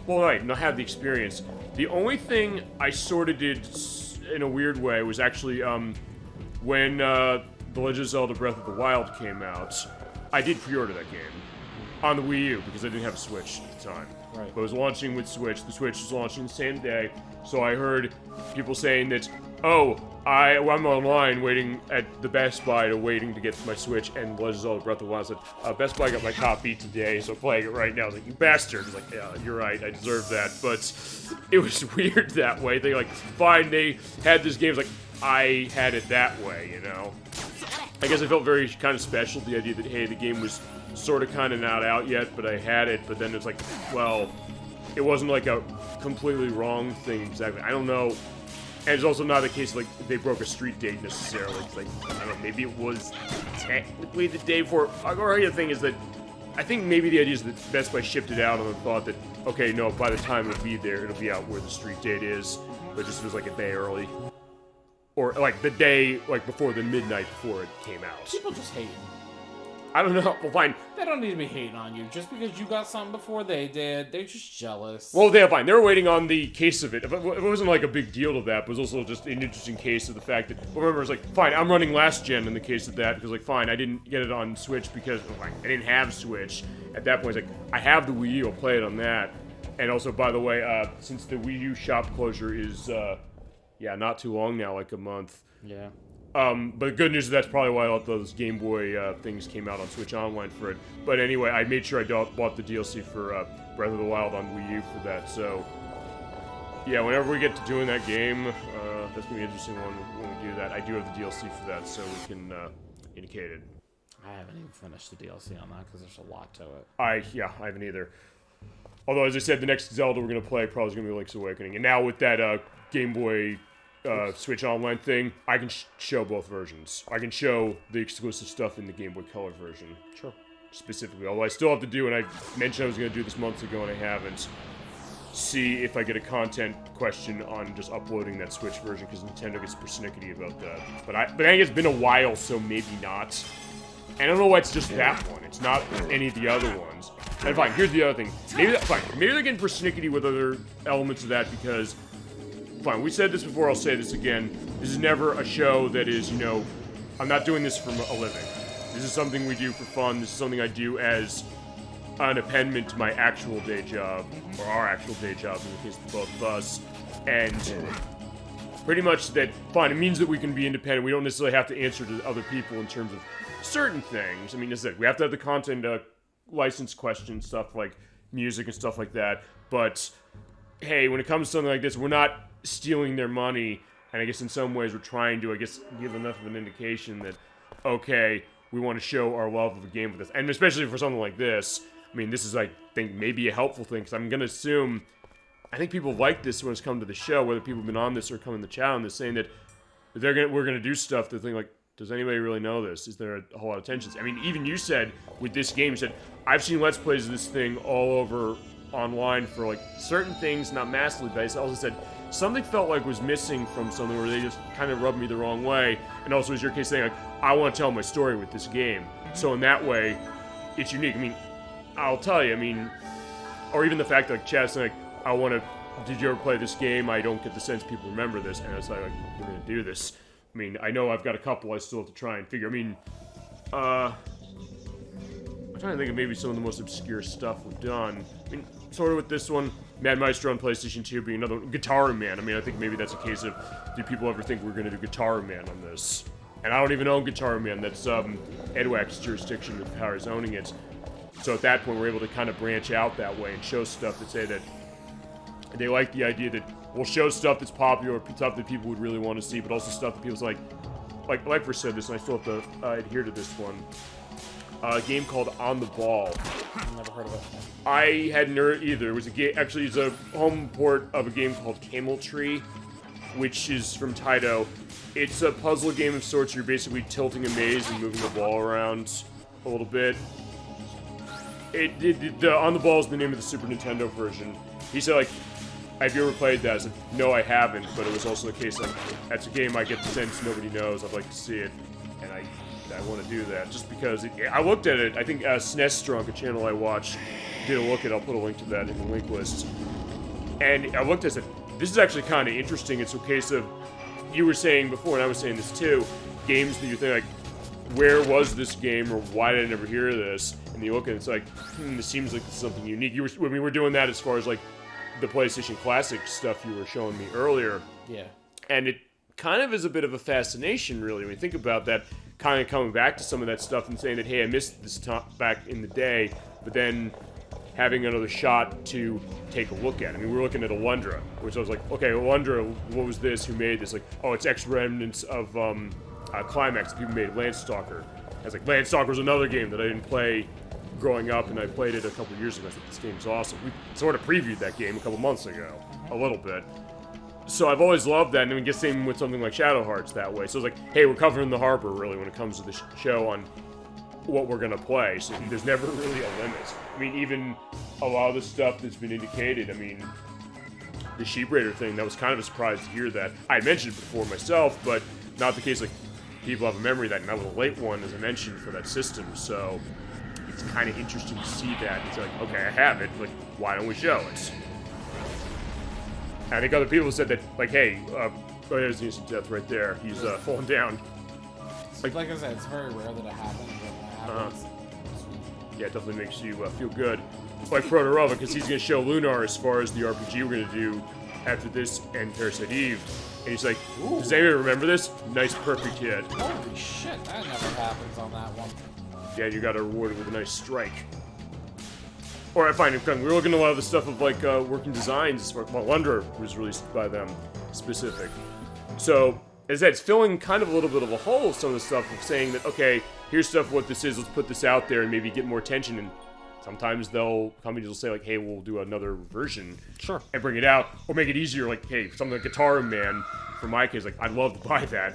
Well, right, not have the experience. The only thing I sort of did in a weird way was actually when The Legend of Zelda Breath of the Wild came out. I did pre-order that game on the Wii U because I didn't have a Switch at the time. Right. But it was launching with Switch. The Switch was launching the same day, so I heard people saying that, I'm online waiting at the Best Buy waiting to get my Switch, and Legend of Zelda Breath of the Wild said, Best Buy got my copy today, so playing it right now. I was like, you bastard. I was like, yeah, you're right, I deserve that. But it was weird that way. They fine, they had this game, like, I had it that way, you know? I guess I felt very kind of special, the idea that, hey, the game was sort of kind of not out yet, but I had it, but then it's like, well, it wasn't like a completely wrong thing exactly. I don't know. And it's also not the case like they broke a street date necessarily. It's like, I don't know, maybe it was technically the day before. Or the thing is that I think maybe the idea is that Best Buy shipped it out on the thought that, okay, no, by the time it'll be there, it'll be out where the street date is, but just was like a day early. Or like the day like before the midnight before it came out. People just hate. I don't know. Well, fine. They don't need to be hating on you. Just because you got something before they did, they're just jealous. Well, they're fine. They were waiting on the case of it. If it wasn't like a big deal to that, but it was also just an interesting case of the fact that, well, remember, it's like, fine, I'm running last gen in the case of that, because, like, fine, I didn't get it on Switch because, like, I didn't have Switch. At that point, it's like, I have the Wii U, I'll play it on that. And also, by the way, since the Wii U shop closure is, not too long now, like a month. Yeah. But the good news is that's probably why all those Game Boy things came out on Switch Online for it. But anyway, I made sure I bought the DLC for Breath of the Wild on Wii U for that. So, yeah, whenever we get to doing that game, that's going to be an interesting one when we do that. I do have the DLC for that, so we can indicate it. I haven't even finished the DLC on that because there's a lot to it. I haven't either. Although, as I said, the next Zelda we're going to play probably is going to be Link's Awakening. And now with that Game Boy... Switch Online thing, I can show both versions. I can show the exclusive stuff in the Game Boy Color version. Sure. Specifically. Although I still have to do, and I mentioned I was going to do this months ago and I haven't, see if I get a content question on just uploading that Switch version, because Nintendo gets persnickety about that. But I think it's been a while, so maybe not. And I don't know why it's just that one. It's not any of the other ones. And fine, here's the other thing. Maybe they're getting persnickety with other elements of that because... Fine, we said this before, I'll say this again. This is never a show that is, I'm not doing this for a living. This is something we do for fun. This is something I do as an appendment to my actual day job, or our actual day job in the case of both of us, and pretty much that, fine, it means that we can be independent. We don't necessarily have to answer to other people in terms of certain things. I mean, as I said, we have to have the content license question, stuff like music and stuff like that, but hey, when it comes to something like this, we're not stealing their money, and I guess in some ways we're trying to, give enough of an indication that, okay, we want to show our love of the game with this, and especially for something like this. I mean, this is, I think, maybe a helpful thing, because I'm going to assume, I think people like this when it's come to the show, whether people have been on this or come in the chat on this, saying that we're going to do stuff that think like, does anybody really know this? Is there a whole lot of tensions? I mean, even you said, with this game, you said, I've seen Let's Plays of this thing all over online for, like, certain things, not massively, but I also said, something felt like was missing from something where they just kind of rubbed me the wrong way, and also as your case saying, like, I want to tell my story with this game. So in that way, it's unique. I mean, I'll tell you, I mean, or even the fact that, like, Chad's saying, like, did you ever play this game? I don't get the sense people remember this, and it's like, we're gonna do this. I mean, I know I've got a couple I still have to try and figure. I mean, I'm trying to think of maybe some of the most obscure stuff we've done. I mean, sort of with this one, Mad Maestro on PlayStation 2 being another one. Guitar Man. I mean, I think maybe that's a case of, do people ever think we're gonna do Guitar Man on this? And I don't even own Guitar Man. That's EdWack's jurisdiction with how he's owning it. So at that point, we're able to kind of branch out that way and show stuff that say that they like the idea that we'll show stuff that's popular, stuff that people would really want to see, but also stuff that people's like for said this, and I still have to adhere to this one. A game called On the Ball. Never heard of it. I hadn't heard either. It was a game. Actually, it's a home port of a game called Camel Tree, which is from Taito. It's a puzzle game of sorts. You're basically tilting a maze and moving the ball around a little bit. On the Ball is the name of the Super Nintendo version. He said, like, have you ever played that? I said, no, I haven't, but it was also the case, like, that's a game I get the sense nobody knows. I'd like to see it, and I want to do that, just because I looked at it. I think SNES Drunk, a channel I watch, did a look at it. I'll put a link to that in the link list. And I looked at it, this is actually kind of interesting. It's a case of, you were saying before, and I was saying this too, games that you think, like, where was this game, or why did I never hear this? And you look at it, it's like, this seems like it's something unique. We were doing that as far as, like, the PlayStation Classic stuff you were showing me earlier. Yeah. And it kind of is a bit of a fascination, really, when you think about that, kind of coming back to some of that stuff and saying that, hey, I missed this back in the day, but then having another shot to take a look at. I mean, we were looking at Alundra, which I was like, okay, Alundra, what was this? Who made this? Like, oh, it's Remnants of Climax. People made Landstalker. I was like, Landstalker was another game that I didn't play growing up, and I played it a couple years ago. I thought this game's awesome. We sort of previewed that game a couple months ago, a little bit. So I've always loved that, and I guess same with something like Shadow Hearts that way. So it's like, hey, we're covering the harbor, really, when it comes to the show on what we're going to play. So there's never really a limit. I mean, even a lot of the stuff that's been indicated, I mean, the Sheep Raider thing, that was kind of a surprise to hear that. I mentioned it before myself, but not the case, like, people have a memory of that, and that was a late one, as I mentioned, for that system, so it's kind of interesting to see that. It's like, okay, I have it, like, why don't we show it? And I think other people said that, like, hey, there's the instant death right there. He's falling down. Like I said, it's very rare that it happens, but when it happens, yeah, it definitely makes you feel good. Like Protorova, because he's going to show Lunar as far as the RPG we're going to do after this and Parasite Eve. And he's like, does anybody remember this? Nice, perfect hit. holy shit, that never happens on that one. Yeah, you got to reward it with a nice strike. Or I find it fun. We're looking at a lot of the stuff of, like, working designs. Well, Lundra was released by them, specific. So, as I said, it's filling kind of a little bit of a hole, some of the stuff of saying that, okay, here's stuff what this is, let's put this out there and maybe get more attention. And sometimes companies will say, like, hey, we'll do another version. Sure. And bring it out. Or make it easier, like, hey, something like Guitar Man, for my case, like, I'd love to buy that.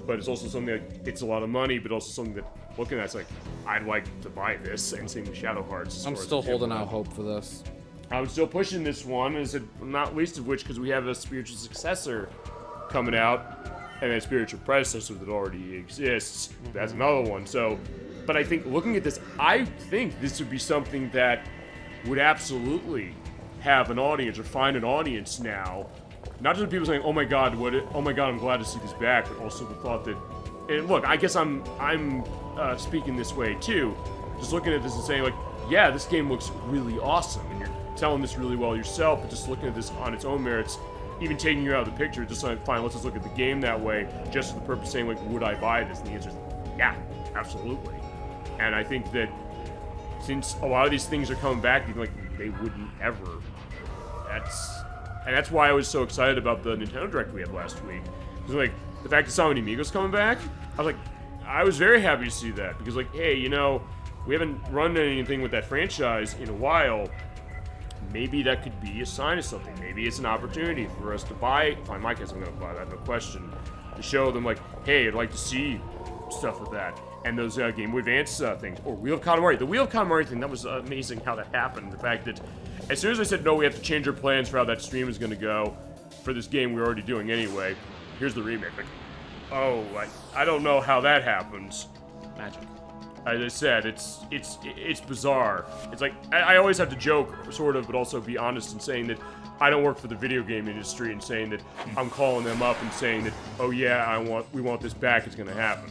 But it's also something like, it's a lot of money, but also something that, looking at it's like, I'd like to buy this, and same with Shadow Hearts. I'm still holding out hope for this. I'm still pushing this one, not least of which because we have a spiritual successor coming out, and a spiritual predecessor that already exists. That's another one. So, but I think looking at this, I think this would be something that would absolutely have an audience or find an audience now. Not just people saying, "Oh my God, I'm glad to see this back," but also the thought that, and look, I guess I'm speaking this way too. Just looking at this and saying, like, yeah, this game looks really awesome, and you're telling this really well yourself, but just looking at this on its own merits, even taking you out of the picture, just like, fine, let's just look at the game that way, just for the purpose of saying, like, would I buy this? And the answer is, yeah, absolutely. And I think that since a lot of these things are coming back, like, they wouldn't ever. That's why I was so excited about the Nintendo Direct we had last week. Because, like, the fact that Sonic Amigos coming back, I was very happy to see that. Because, like, hey, you know, we haven't run anything with that franchise in a while. Maybe that could be a sign of something. Maybe it's an opportunity for us to buy. If I'm my case, I'm going to buy that, no question. To show them, like, hey, I'd like to see stuff with that. And those Game Boy Advance things. Or Wheel of Katamari. The Wheel of Katamari thing, that was amazing how that happened. The fact that as soon as I said, no, we have to change our plans for how that stream is going to go for this game we're already doing anyway. Here's the remake. Like, oh, I don't know how that happens. Magic. As I said, it's bizarre. It's like, I always have to joke, sort of, but also be honest in saying that I don't work for the video game industry and saying that I'm calling them up and saying that, oh yeah, we want this back, it's gonna happen.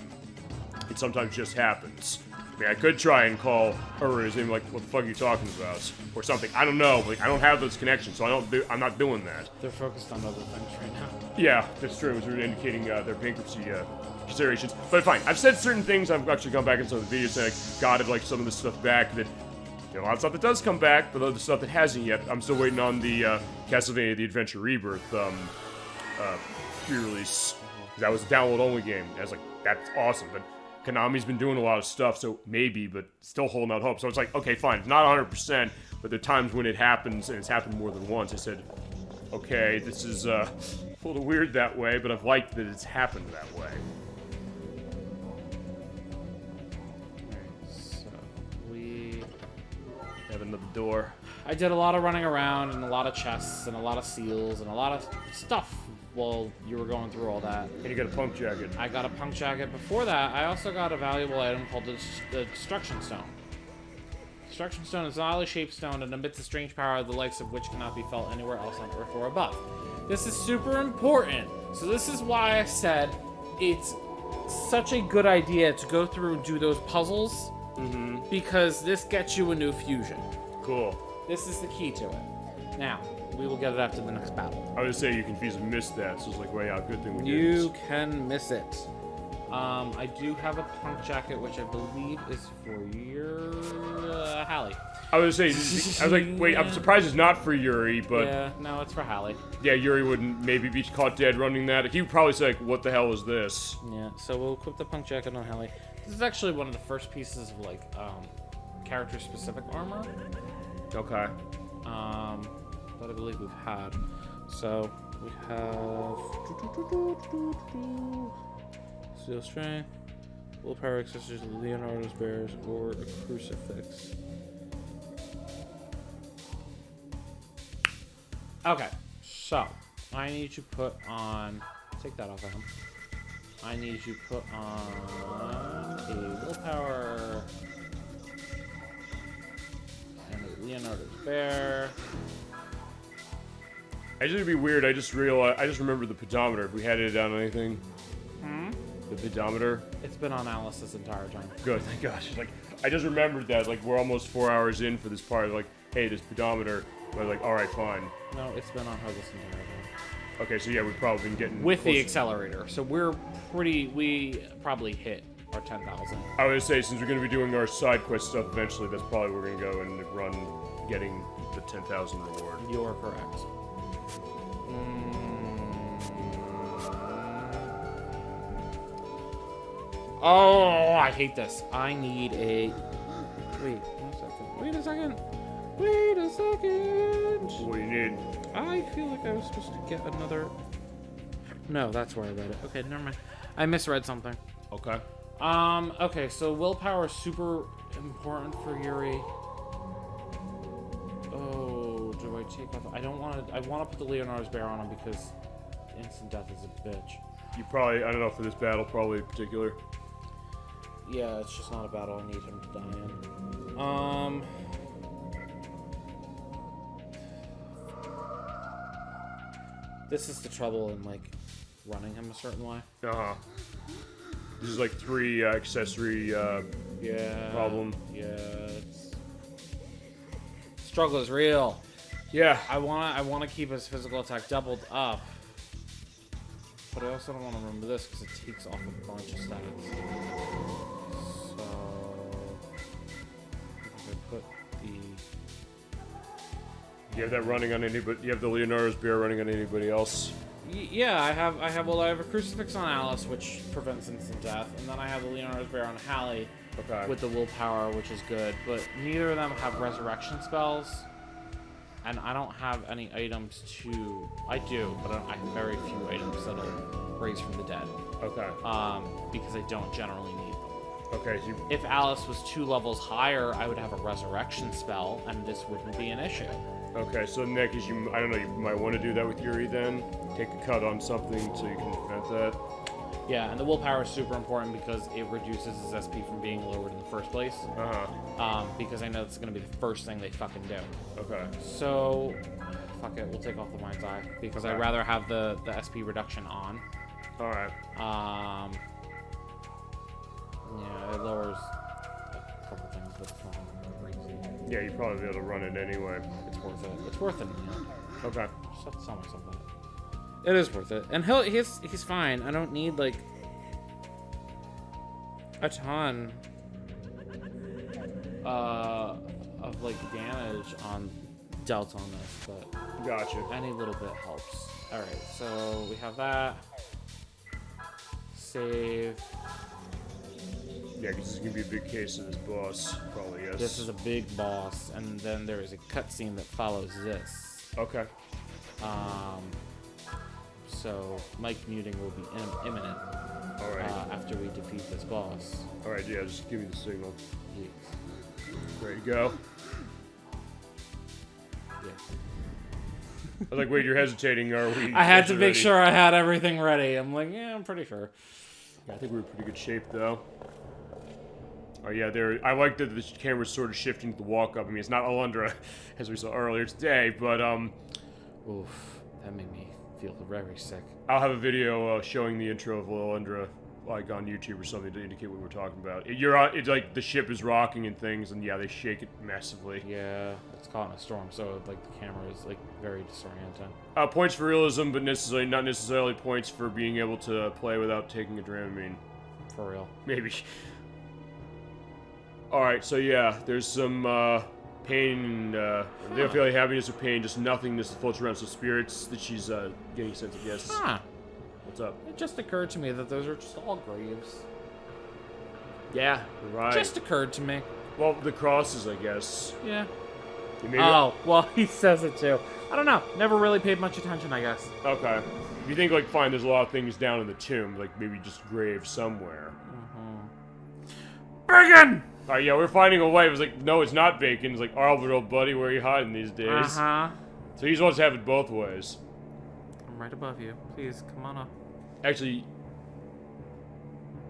It sometimes just happens. I mean, I could try and call his name, like, what the fuck are you talking about? Or something. I don't know. Like, I don't have those connections, so I'm not doing that. They're focused on other things right now. Yeah, that's true. As we're indicating their bankruptcy considerations. But fine, I've said certain things. I've actually gone back in some of the videos saying I gotta like some of this stuff back. That a lot of stuff that does come back, but other stuff that hasn't yet. I'm still waiting on the Castlevania: The Adventure Rebirth pre-release. That was a download-only game. I was like, that's awesome, but Konami's been doing a lot of stuff, so maybe, but still holding out hope. So it's like, okay, fine, it's not 100%, but there are times when it happens, and it's happened more than once. I said, okay, this is a little weird that way, but I've liked that it's happened that way. So we Have another door. I did a lot of running around and a lot of chests and a lot of seals and a lot of stuff while you were going through all that. And you got a punk jacket. I got a punk jacket. Before that, I also got a valuable item called the Destruction Stone. Destruction Stone is an oddly shaped stone and emits a strange power, the likes of which cannot be felt anywhere else on Earth or above. This is super important. So this is why I said it's such a good idea to go through and do those puzzles, because this gets you a new fusion. Cool. This is the key to it. Now, we will get it after the next battle. I would say you can easily miss that, so it's like, well, yeah, good thing we did You this. can miss it. I do have a punk jacket, which I believe is for your Hallie. I was like, wait, I'm surprised it's not for Yuri, but Yeah, no, it's for Hallie. yeah, Yuri wouldn't maybe be caught dead running that. He would probably say, like, what the hell is this? Yeah, so we'll equip the punk jacket on Hallie. This is actually one of the first pieces of, like, character-specific armor. Okay. That I believe we've had. So, we have... Steel Strength, Willpower Accessories, Leonardo's Bears, or a Crucifix. Okay, so, I need to put on... Take that off of him. I need to put on a Willpower... and a Leonardo's Bear. I just, it'd be weird, I just remembered the pedometer. If we had it on anything. The pedometer. It's been on Alice this entire time. Good, thank gosh. Like, I just remembered that, like, we're almost 4 hours in for this part. Like, hey, this pedometer. But like, all right, fine. No, it's been on her this entire time. Okay, so yeah, we've probably been getting With the close. accelerator. So we probably hit our 10,000. I would say, since we're going to be doing our side quest stuff eventually, that's probably where we're going to go and run getting the 10,000 reward. You're correct. Oh, I hate this. I need a... Wait, 1 second. Wait a second. Wait a second. What do you need? I feel like I was supposed to get another... No, that's where I read it. Okay, never mind. I misread something. Okay. Okay, so willpower is super important for Yuri. Oh, do I take off? I don't want to. I want to put the Leonardo's Bear on him because instant death is a bitch. You probably, I don't know, for this battle, probably in particular. Yeah, it's just not a battle I need him to die in. This is the trouble in, like, running him a certain way. Uh-huh. This is like 3 accessory Yeah. problem. Yeah, it's... struggle is real. Yeah. I wanna keep his physical attack doubled up. But I also don't want to remember this because it takes off a bunch of stats. So if I put the You have that running on anybody. You have the Leonardo's bear running on anybody else. yeah, I have a crucifix on Alice, which prevents instant death, and then I have the Leonardo's bear on Hallie with the willpower, which is good. But neither of them have resurrection spells, and I don't have any items to. I do, but I have very few items that'll raise from the dead. Okay. Because I don't generally need them. Okay. So If Alice was 2 levels higher, I would have a resurrection spell, and this wouldn't be an issue. okay. So in that case, I don't know. You might want to do that with Yuri then. Take a cut on something so you can prevent that. Yeah, and the willpower is super important because it reduces his SP from being lowered in the first place. Because I know it's going to be the first thing they fucking do. Okay. So, fuck it, we'll take off the Mind's Eye because I'd rather have the SP reduction on. All right. Yeah, it lowers a couple things, but it's not crazy. Yeah, you'd probably be able to run it anyway. It's worth it. It's worth it, you know. Okay. Just have to tell myself that. It is worth it, and he's fine. I don't need like a ton of like damage dealt on this, but Gotcha. any little bit helps. All right, so we have that. Save. Yeah, because this is gonna be a big case of this boss, probably. Yes. This is a big boss, and then there is a cutscene that follows this. Okay. So mic muting will be imminent. All right. After we defeat this boss. All right. Yeah. Just give me the signal. Yes. Ready to go? Yeah. I was like, wait, you're hesitating. Are we? I had to make ready? sure I had everything ready. I'm like, yeah, I'm pretty sure. I think we're in pretty good shape, though. Oh yeah, I like that the camera's sort of shifting to the walk up. I mean, it's not Alundra, as we saw earlier today, but Oof, that made me feel very sick. I'll have a video showing the intro of Alundra, like on YouTube or something, to indicate what we're talking about. It's like the ship is rocking and things, and yeah, they shake it massively. Yeah, it's caught in a storm, so like the camera is like very disorienting. Points for realism, but not necessarily points for being able to play without taking a Dramamine. For real. Maybe. Alright, so yeah, there's some pain, they don't feel like happiness or pain, just nothingness that floats around, so spirits that she's getting a sense of, yes. Huh. What's up? It just occurred to me that those are just all graves. Yeah, right. Just occurred to me. Well, the crosses, I guess. Yeah. Maybe Oh, well, he says it too. I don't know. Never really paid much attention, I guess. Okay. If you think, like, fine, there's a lot of things down in the tomb, like maybe just graves somewhere. Bacon! Alright, yeah, we're finding a way. It was like, no, it's not Bacon. It's like, Albert, old buddy, where are you hiding these days? Uh-huh. So he just wants to have it both ways. I'm right above you. Please, come on up. Actually,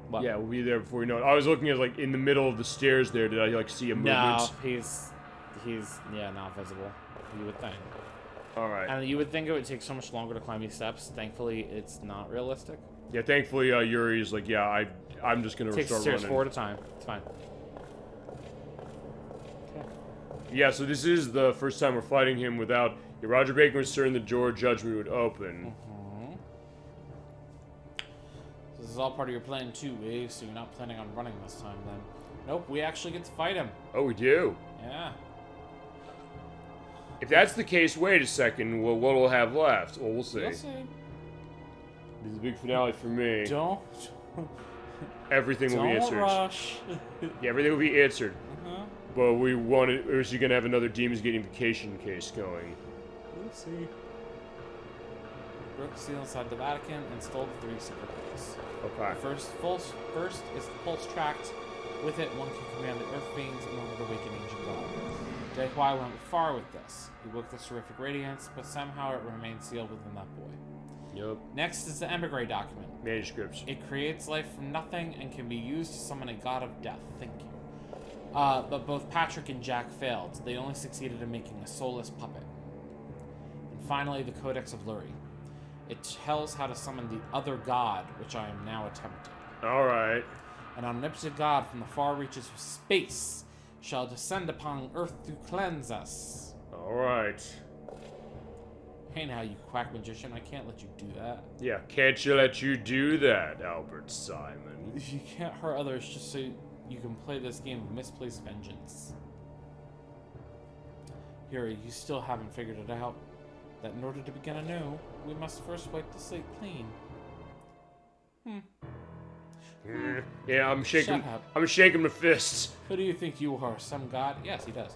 What? yeah, we'll be there before we know it. I was looking at, like, in the middle of the stairs there. Did I, like, see a movement? No, he's not visible. You would think. Alright. And you would think it would take so much longer to climb these steps. Thankfully, it's not realistic. Yeah, thankfully, Yuri is like, yeah, I'm just gonna Takes start stairs running. 4 at a time. It's fine. Yeah, so this is the first time we're fighting him without... Yeah, Roger Bacon was certain the door judgment would open. This is all part of your plan too, eh? So you're not planning on running this time, then? Nope, we actually get to fight him. Oh, we do? Yeah. If that's the case, wait a second. Well, what we'll have left? Well, we'll see. You'll see. This is a big finale for me. Don't Everything will be answered. rush. Yeah, everything will be answered. Uh-huh. But we wanted... Or is he gonna have another Demons Gate Invocation case going? We'll see. Broke the seal inside the Vatican and stole the 3 secret books. Okay. First is the pulse tract. With it, one can command the earth beings in order to awaken ancient God. Dehua went far with this. He woke this terrific radiance, but somehow it remained sealed within that boy. Yep. Next is the Emigre document. Manuscripts. It creates life from nothing and can be used to summon a god of death. Thank you. But both Patrick and Jack failed. They only succeeded in making a soulless puppet. And finally, the Codex of Lurie. It tells how to summon the other god, which I am now attempting. Alright. An omnipotent god from the far reaches of space shall descend upon Earth to cleanse us. Alright. Hey now, you quack magician, I can't let you do that. Yeah, can't you let you do that, Albert Simon? You can't hurt others just so you can play this game of misplaced vengeance. Yuri, you still haven't figured it out. That in order to begin anew, we must first wipe the slate clean. Yeah, I'm shaking. Shut up. I'm shaking my fists. Who do you think you are, some god? Yes, he does.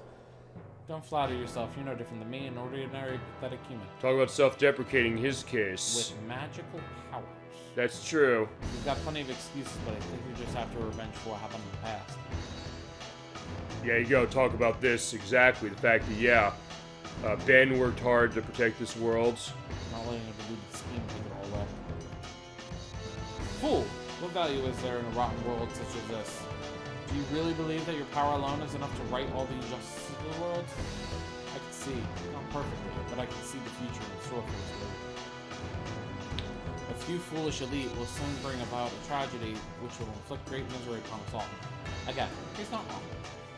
Don't flatter yourself, you're no different than me, an ordinary, pathetic human. Talk about self-deprecating his case. With magical powers. That's true. You've got plenty of excuses, but I think you're just after revenge for what happened in the past. Yeah, you go talk about this exactly. The fact that, yeah, Ben worked hard to protect this world. Not letting a deluded scheme take it all away. Fool! What value is there in a rotten world such as this? Do you really believe that your power alone is enough to right all the injustices of the world? I can see, not perfectly, but I can see the future in store for this world. A few foolish elite will soon bring about a tragedy which will inflict great misery upon us all. Again, he's not wrong.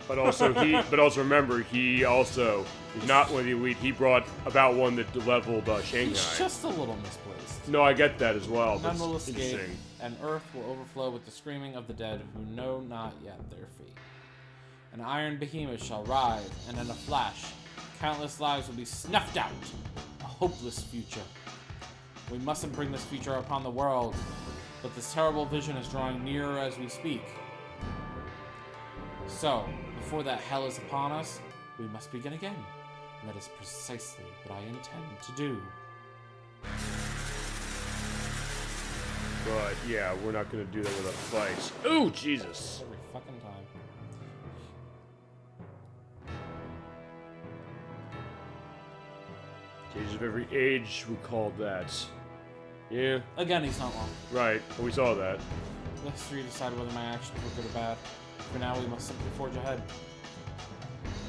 But also remember, he also is not one of the elite. He brought about one that leveled Shanghai. He's just a little misplaced. No, I get that as well. None That's will escape, interesting. and earth will overflow with the screaming of the dead who know not yet their fate. An iron behemoth shall rise, and in a flash, countless lives will be snuffed out. A hopeless future. We mustn't bring this future upon the world, but this terrible vision is drawing nearer as we speak. So, before that hell is upon us, we must begin again. And that is precisely what I intend to do. But yeah, we're not gonna do that with a fight. Ooh, Jesus! Every fucking time. Cages of every age, we called that. Yeah, Again, he's not wrong. right. We saw that. Let history decide whether my actions were good or bad. For now, we must simply forge ahead.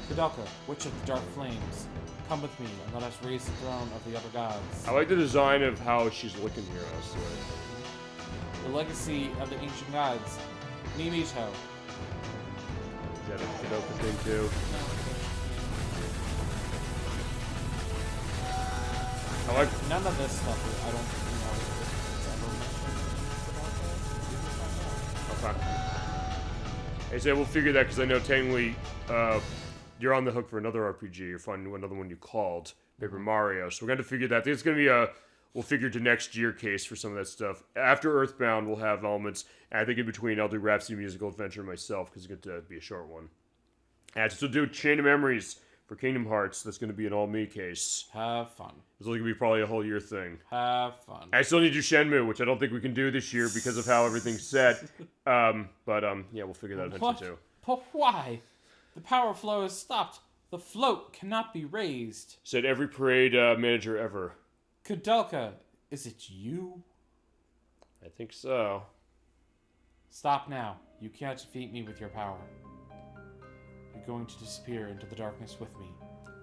Kudelka, Witch of the Dark Flames, come with me and let us raise the throne of the other gods. I like the design of how she's looking here, honestly. The legacy of the ancient gods, Nimito. Is that a Kudoka thing too? I like. None of this stuff, I don't think it's ever mentioned. Okay. I said we'll figure that because I know technically you're on the hook for another RPG. You're finding another one you called Paper Mario. So we're going to figure that. I think it's going to be we'll figure to next year case for some of that stuff. After Earthbound, we'll have elements. And I think in between, I'll do Rhapsody Musical Adventure myself because it's going to be a short one. And to do Chain of Memories for Kingdom Hearts. That's going to be an all-me case. Have fun. It's only going to be probably a whole year thing. Have fun. I still need to do Shenmue, which I don't think we can do this year because of how everything's set. Yeah, we'll figure that eventually too. But why? The power flow is stopped. The float cannot be raised. Said every parade manager ever. Kudelka, is it you? I think so. Stop now. You can't defeat me with your power. You're going to disappear into the darkness with me,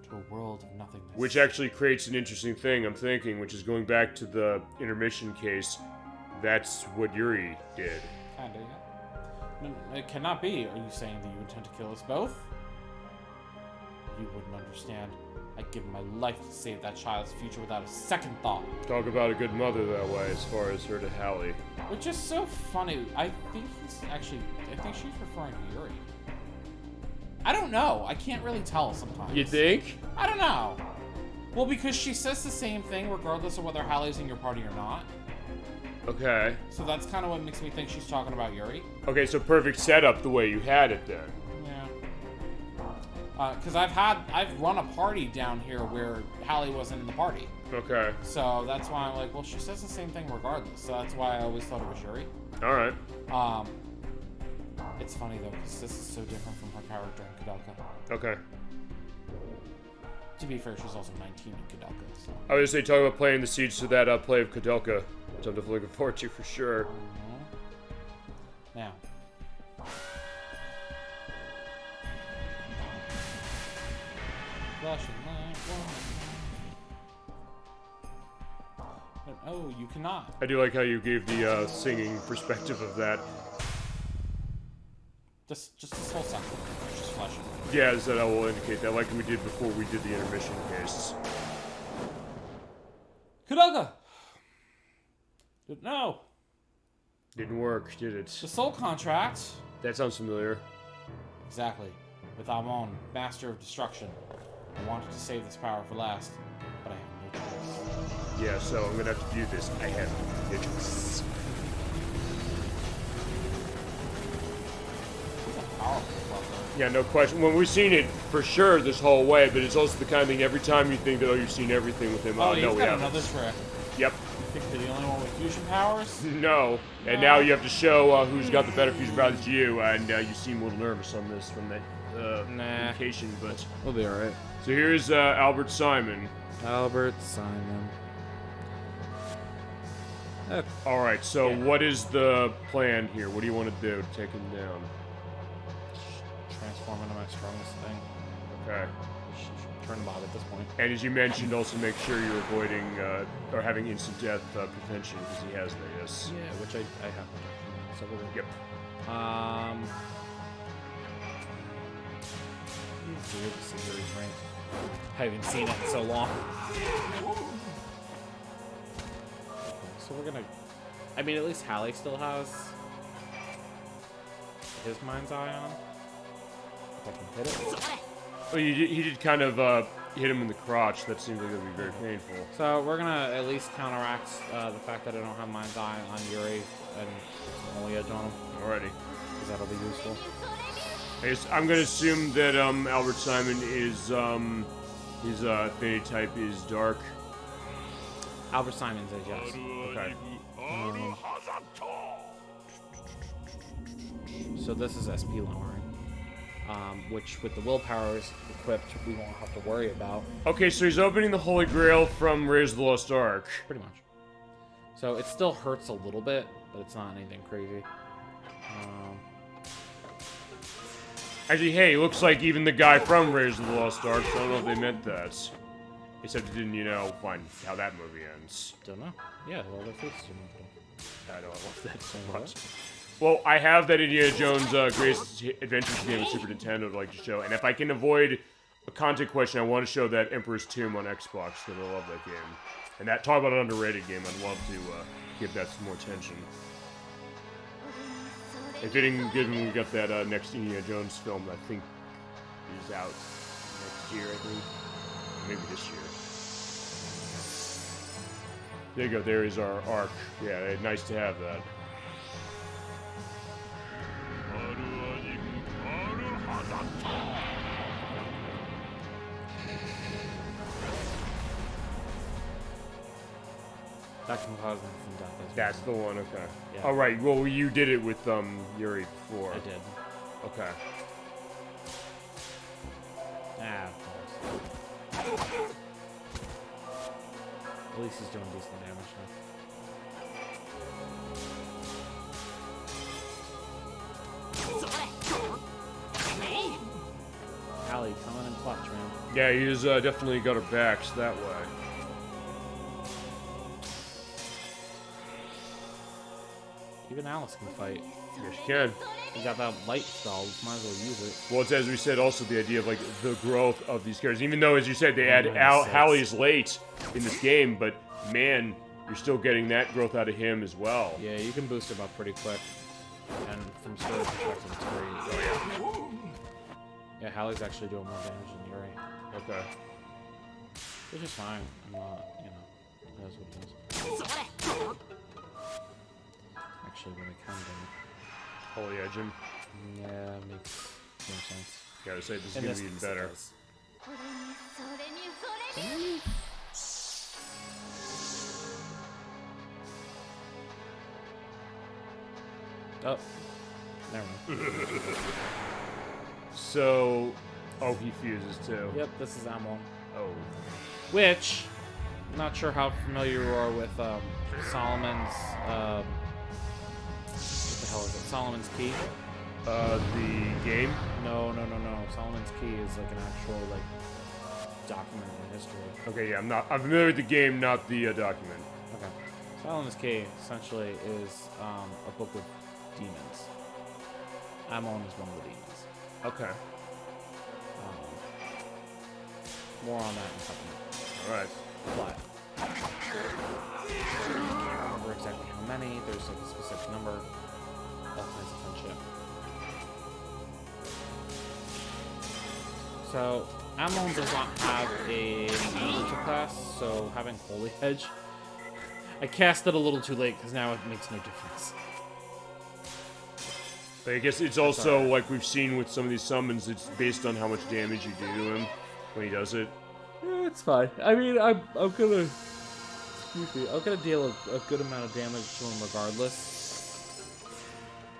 to a world of nothingness. Which actually creates an interesting thing, I'm thinking, which is going back to the intermission case. That's what Yuri did. Kinda, yeah. No, it cannot be. Are you saying that you intend to kill us both? You wouldn't understand. I'd give my life to save that child's future without a second thought. Talk about a good mother that way, as far as her to Hallie. Which is so funny. I think she's referring to Yuri. I don't know. I can't really tell sometimes. You think? I don't know. Well, because she says the same thing regardless of whether Hallie's in your party or not. Okay. So that's kind of what makes me think she's talking about Yuri. Okay, so perfect setup the way you had it then. Yeah. Because I've run a party down here where Hallie wasn't in the party. Okay. So that's why I'm like, well, she says the same thing regardless. So that's why I always thought it was Yuri. Alright. It's funny though, because this is so different from her character in Kudelka. Okay. To be fair, she's also 19 in Kudelka. So. I was going to say, talk about playing the seeds to that play of Kudelka, which I'm definitely looking forward to for sure. Now. Flashing light, but, oh, you cannot. I do like how you gave the singing perspective of that. Just this whole section. Just fleshing. Yeah, so that will indicate that, like we did before we did the intermission case. Kudoka! No. Didn't work, did it? The soul contract. That sounds familiar. Exactly. With Amon, Master of Destruction. I wanted to save this power for last, but I have no choice. Yeah, so I'm gonna have to do this. I have no choice. He's a powerful fucker. Yeah, no question. Well, we've seen it for sure this whole way, but it's also the kind of thing every time you think that, oh, you've seen everything with him. Oh, Oh, he's no, we got haven't. another trick. Yep. You think they're the only one with fusion powers? No. And now you have to show who's got the better fusion powers to you, and you seem a little nervous on this from that indication, but... We'll be alright. So here's Albert Simon. Albert Simon. Alright, so what is the plan here? What do you want to do to take him down? Transform into my strongest thing. Okay. Turn Bob at this point. And as you mentioned, also make sure you're avoiding or having instant death prevention, because he has that, yes. Yeah, which I have. So we're good. Yep. It's weird to see Yuri's rank. I haven't seen it in so long. So we're gonna... I mean, at least Hallie still has his mind's eye on. If I can hit it. Well, he did kind of hit him in the crotch. That seems like it would be very painful. So we're gonna at least counteract the fact that I don't have mind's eye on Yuri and only edge on him. Alrighty. Because that'll be useful. I guess I'm gonna assume that Albert Simon is his affinity type is dark. Albert Simon says yes. Okay. So this is SP lowering, which with the willpowers equipped, we won't have to worry about. Okay, so he's opening the Holy Grail from Raise the Lost Ark. Pretty much. So it still hurts a little bit, but it's not anything crazy. Actually, hey, looks like even the guy from Raise the Lost Ark, so I don't know if they meant that. Except it didn't, find how that movie ends. Don't know. Yeah, all their faces are moving. I know, I love that so much. Well, I have that Indiana Jones Greatest Adventures game on Super Nintendo I'd like to show, and if I can avoid a content question, I want to show that Emperor's Tomb on Xbox, because I love that game. And that, talk about an underrated game, I'd love to give that some more attention. If it didn't, given we got that next Indiana Jones film, I think is out next year, I think. Maybe this year. There you go, there is our arc. Yeah, nice to have that. That can cause instant death. That's the one, okay. Yeah. All right, well, you did it with Yuri before. I did. Okay. Of course. At least he's doing decent damage now. Hallie, coming in clutch, man. Yeah, he's definitely got her backs that way. Even Alice can fight. Yes, you can. You got that light spell, might as well use it. Well, it's as we said, also the idea of like the growth of these characters. Even though, as you said, they add Nice. Hallie's late in this game, but man, you're still getting that growth out of him as well. Yeah, you can boost him up pretty quick. And from story perspective, it's great. Oh, Yeah, Hallie's actually doing more damage than Yuri. yeah. Okay. Which is fine. I'm not, it is what it is. Actually, really kind of. Holy edge him. Yeah, makes more sense. Gotta say, this is In gonna this be even case, it better. does. Oh, never mind. So, oh, he fuses too. Yep, this is Amon. Oh. Which, I'm not sure how familiar you are with Solomon's. What the hell is it? Solomon's Key? The game? No. Solomon's Key is like an actual document in history. Okay, yeah, I'm familiar with the game, not the document. Okay. Solomon's Key essentially is a book of demons. Amon is one of the demons. Okay. More on that in a couple minutes. Alright. But I can't remember exactly how many. There's like a specific number. All kinds of fun shit. So, Amon does not have a ninja class, so having Holy Hedge, I cast it a little too late because now it makes no difference. But I guess it's also, like we've seen with some of these summons, it's based on how much damage you do to him when he does it. Yeah, it's fine. I mean, I'm gonna... Excuse me. I'm gonna deal a good amount of damage to him regardless.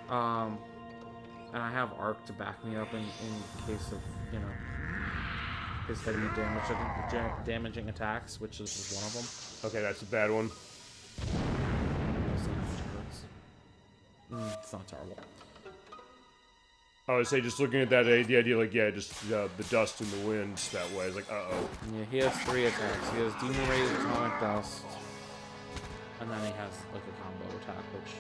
And I have Arc to back me up in case of, you know, his heavy damaging attacks, which is one of them. Okay, that's a bad one. It's not terrible. I would say just looking at that, the idea, like, yeah, just the dust and the wind that way. It's like, uh-oh. Yeah, he has 3 attacks. He has Demon Rays, Atomic Dust, and then he has, like, a combo attack, which,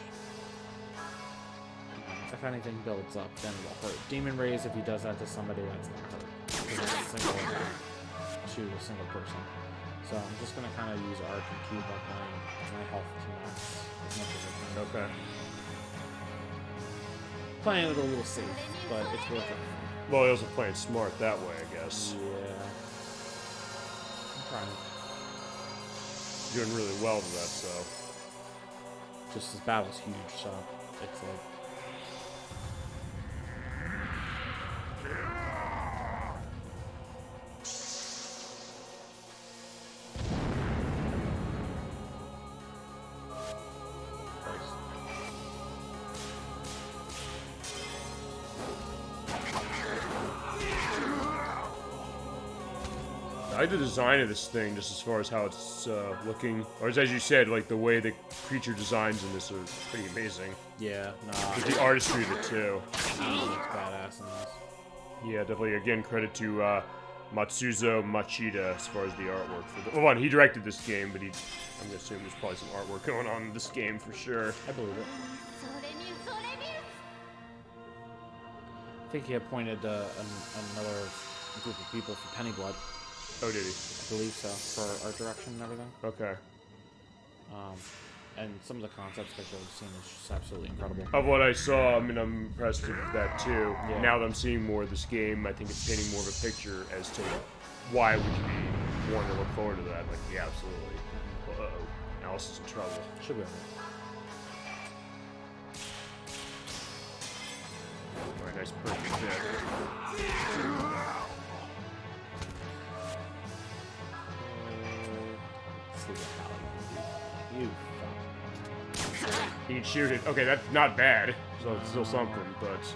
if anything builds up, then it will hurt. Demon Rays, if he does that to somebody, that's gonna hurt. Because it's a single attack to a single person. So I'm just gonna kind of use Arc and keep up my health to max as much as I can. Okay. Playing it a little safe, but it's worth it. Well, he also playing smart that way, I guess. Yeah. I'm trying. Doing really well with that, so. Just his battle's huge, so it's like... I like the design of this thing, just as far as how it's looking. Or as you said, like the way the creature designs in this are pretty amazing. Yeah, With the artistry of it, too. it's badass in this. Yeah, definitely, again, credit to Matsuzo Machida as far as the artwork. Well, one, he directed this game, but I'm going to assume there's probably some artwork going on in this game for sure. I believe it. I think he appointed another group of people for Pennyblood. Oh, did he? I believe so, for art direction and everything. Okay. And some of the concept pictures I've seen is just absolutely incredible. Of what I saw, I mean, I'm impressed with that too. Yeah. Now that I'm seeing more of this game, I think it's painting more of a picture as to why we could be wanting to look forward to that. Like, yeah, absolutely. Uh-oh. Alice is in trouble. Should be alright. Alright, nice perfect hit. You You can shoot it. Okay, that's not bad. So it's still something, but... She's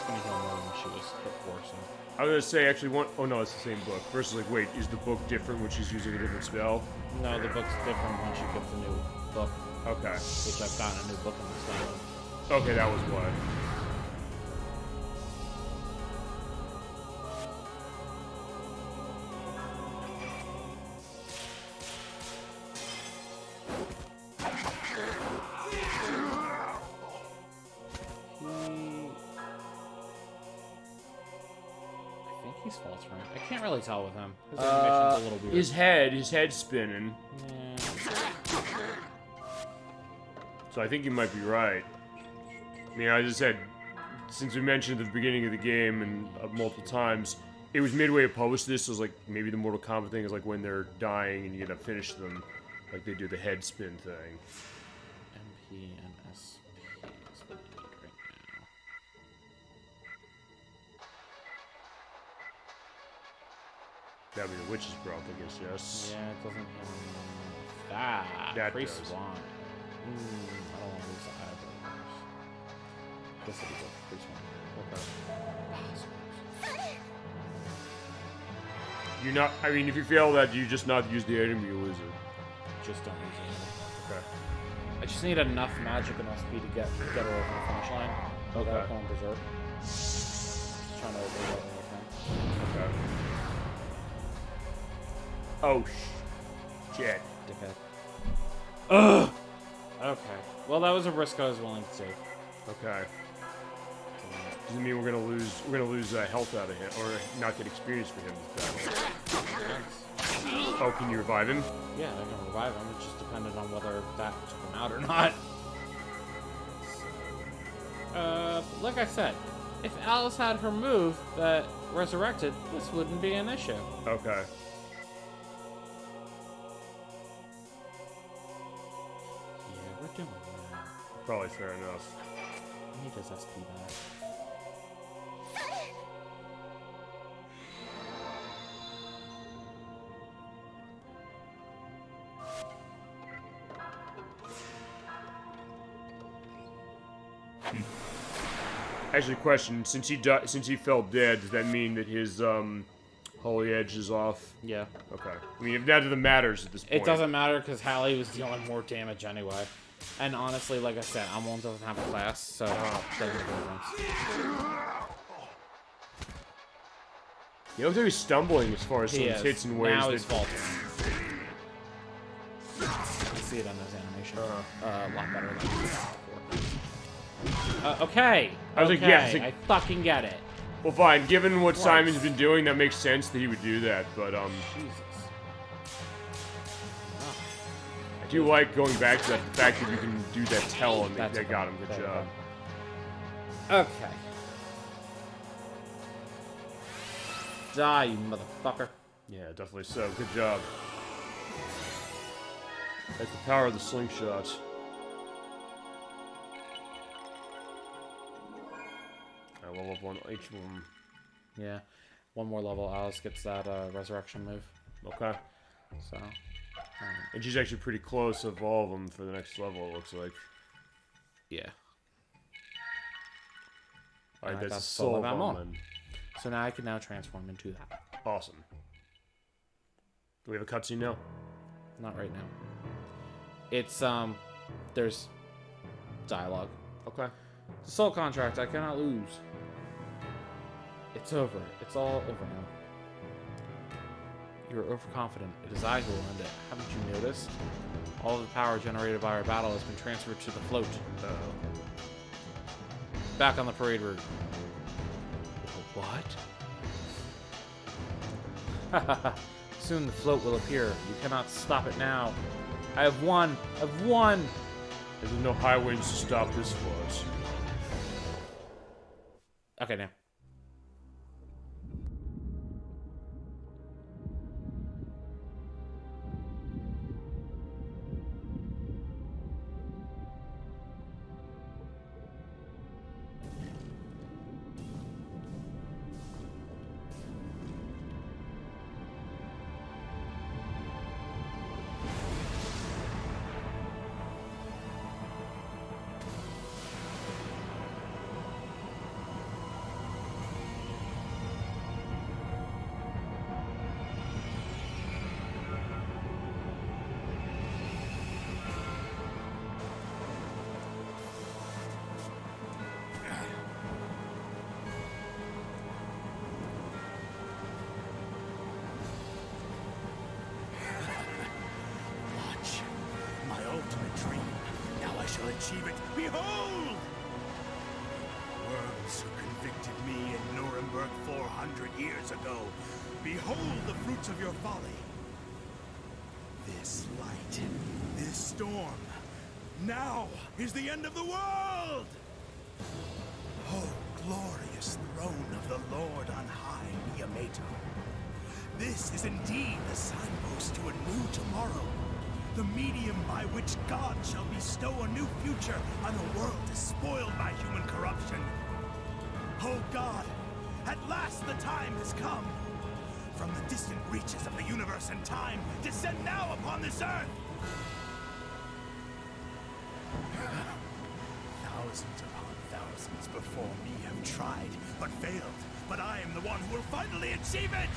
gonna heal more than she was before, so... I was gonna say, actually, one... Oh, no, it's the same book. First, like, wait, is the book different when she's using a different spell? No, the book's different when she gets a new book. Okay. Which I've gotten a new book in this game. Okay, that was what. I think he's faltering. I can't really tell with him. His animation's a little weird. His head's spinning. Yeah. So I think you might be right. I mean, as I said, since we mentioned at the beginning of the game and multiple times, it was midway to publish this, so it was like maybe the Mortal Kombat thing is like when they're dying and you gotta finish them, like they do the head spin thing. MP and SP is what I need right now. That'd be the witch's breath, I guess, yes. Yeah, it doesn't that priest does. wine. I don't want to lose the eyebrows. Guess it is a priest wine. Okay. You're not, I mean, if you fail that, you just not use the item, you lose it. Just don't use it. Okay. I just need enough magic and SP to get her over the finish line without going berserk. Just trying to avoid everything I can. Okay. Oh, Shit. Dickhead. Ugh! Okay. Well, that was a risk I was willing to take. Okay. Doesn't mean we're gonna lose health out of him, or not get experience for him this battle. Oh, can you revive him? Yeah, I can revive him. It just depended on whether that took him out or not. Like I said, if Alice had her move that resurrected, this wouldn't be an issue. Okay. Yeah, we're doing that. Probably fair enough. I need his SP back. Actually, question: since he fell dead, does that mean that his holy edge is off? Yeah. Okay. I mean, if that matters at this point. It doesn't matter because Hallie was dealing more damage anyway. And honestly, like I said, Amon doesn't have a class, so it doesn't make a difference. He looks like he's stumbling as far as some He is. hits and ways. Now that... he's faltering. You see it on his animation. A lot better than before. Okay. I was like, okay, yeah, it's like- I fucking get it. Well, fine. Given what Twice. Simon's been doing, that makes sense that he would do that. But Jesus. I do like going back to that, the fact that you can do that tell and That's that got him. Good okay. job. Okay. Die, you motherfucker. Yeah, definitely so. Good job. That's the power of the slingshot. I level up one each one. Yeah. One more level, Alice gets that resurrection move. Okay. So. And she's actually pretty close of all of them for the next level, it looks like. Yeah. Alright, Alright, that's that's the soul of Amon. Amon. So now I can now transform into that. Awesome. Do we have a cutscene now? Not right now. It's, there's dialogue. Okay. It's a soul contract. I cannot lose. It's over. It's all over now. You're overconfident. It is I who will end it. Haven't you noticed? All of the power generated by our battle has been transferred to the float. Back on the parade route. What? Soon the float will appear. You cannot stop it now. I have won. I've won. There's no high winds to stop this float. Okay, now. Watch. My ultimate dream. Now I shall achieve it. Behold! Worms who convicted me in Nuremberg 400 years ago. Behold the fruits of your folly. This light, this storm. Now is the end of the world! Oh, glorious throne of the Lord on high, Yamato. This is indeed the signpost to a new tomorrow. The medium by which God shall bestow a new future on a world despoiled by human corruption. Oh God, at last the time has come. From the distant reaches of the universe and time, descend now upon this earth. Thousands upon thousands before me have tried, but failed. But I am the one who will finally achieve it!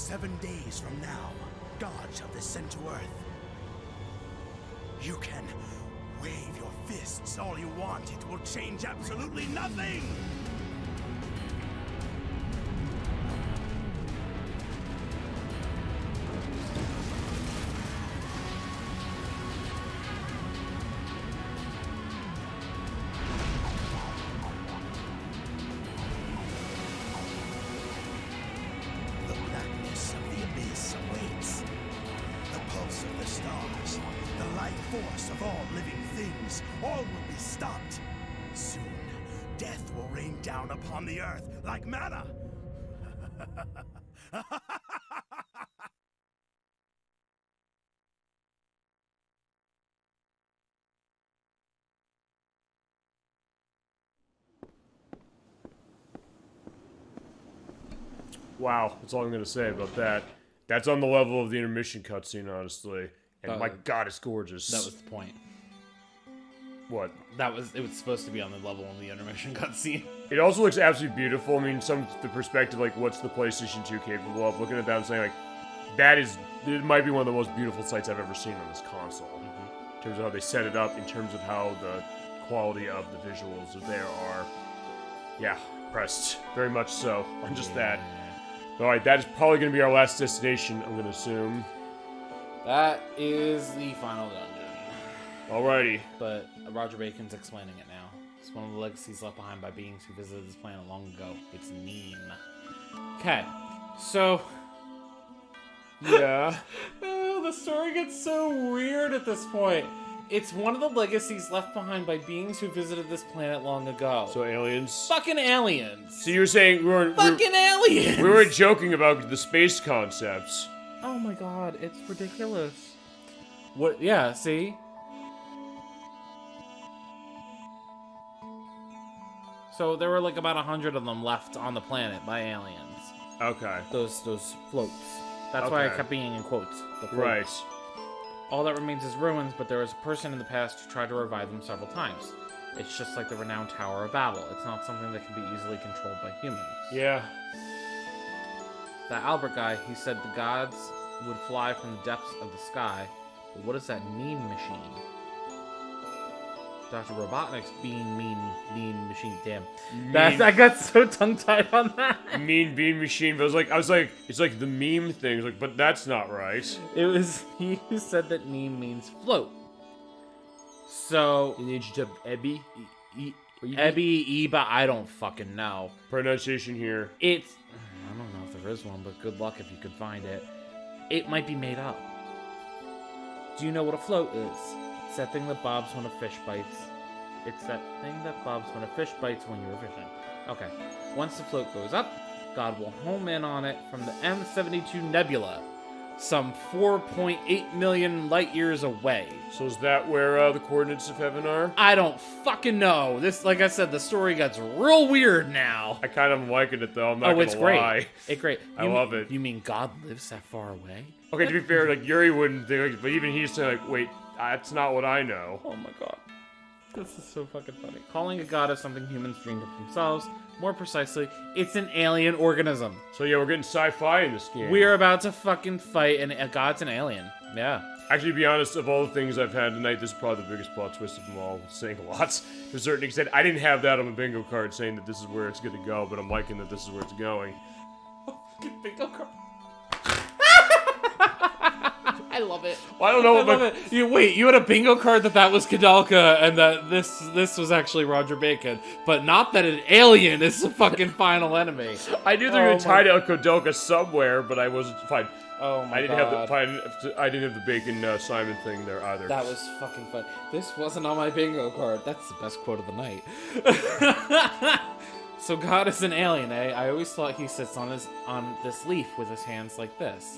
7 days from now, God shall descend to Earth. You can wave your fists all you want. It will change absolutely nothing! The blackness of the abyss awaits. The pulse of the stars, the life force of all living things, all will be stopped. Soon, death will rain down upon the earth like manna. Wow, that's all I'm gonna say about that. That's on the level of the intermission cutscene, honestly. And my god, it's gorgeous. That was the point. What? It was supposed to be on the level in the intermission cutscene. It also looks absolutely beautiful. I mean, the perspective, like, what's the PlayStation 2 capable of? Looking at that and saying, like, it might be one of the most beautiful sights I've ever seen on this console. In terms of how they set it up, in terms of how the quality of the visuals there are. Yeah, impressed. Very much so on just that. Alright, that is probably going to be our last destination, I'm going to assume. That is the final dungeon. Alrighty. But Roger Bacon's explaining it now. It's one of the legacies left behind by beings who visited this planet long ago. It's Neem. Okay, so... Yeah. Oh, the story gets so weird at this point. It's one of the legacies left behind by beings who visited this planet long ago. So aliens? Fucking aliens! So you were saying Fucking aliens! we were joking about the space concepts. Oh my god, it's ridiculous. What? Yeah, see? So there were like about 100 of them left on the planet by aliens. Okay. Those floats. That's why I Okay. kept being in quotes. The floats. Right. All that remains is ruins, but there was a person in the past who tried to revive them several times. It's just like the renowned Tower of Babel. It's not something that can be easily controlled by humans. Yeah. That Albert guy, he said the gods would fly from the depths of the sky. But what is that mean machine? Dr. Robotnik's mean machine. Damn. I got so tongue-tied on that. Mean bean machine, but I was like, it's like the meme thing. Like, but that's not right. It was he who said that neem means float. So You need to Ebby. Ebby, Eba, I don't fucking know. Pronunciation here. It's I don't know if there is one, but good luck if you could find it. It might be made up. Do you know what a float is? It's that thing that bobs when a fish bites. It's that thing that bobs when a fish bites when you're fishing. Okay. Once the float goes up, God will home in on it from the M72 Nebula, some 4.8 million light years away. So is that where the coordinates of heaven are? I don't fucking know. This, like I said, the story gets real weird now. I kind of am liking it though. I'm not gonna it's great. lie. It's great. I love it. You mean God lives that far away? Okay, to be fair, like Yuri wouldn't think, like, but even he's saying, like, wait, that's not what I know. Oh my god. This is so fucking funny. Calling a god is something humans dreamed of themselves. More precisely, it's an alien organism. So yeah, we're getting sci-fi in this game. We are about to fucking fight, and a god's an alien. Yeah. Actually, to be honest, of all the things I've had tonight, this is probably the biggest plot twist of them all. Saying a lot to a certain extent. I didn't have that on my bingo card saying that this is where it's going to go, but I'm liking that this is where it's going. Bingo card. I love it. Well, I don't know I love it. You had a bingo card that was Kadalka, and that this was actually Roger Bacon, but not that an alien is the fucking final enemy. I knew they were going to tie to El Kodoka somewhere, but I wasn't fine. Oh my I didn't god. I didn't have the Bacon Simon thing there either. That was fucking fun. This wasn't on my bingo card. That's the best quote of the night. So God is an alien, eh? I always thought he sits on this leaf with his hands like this.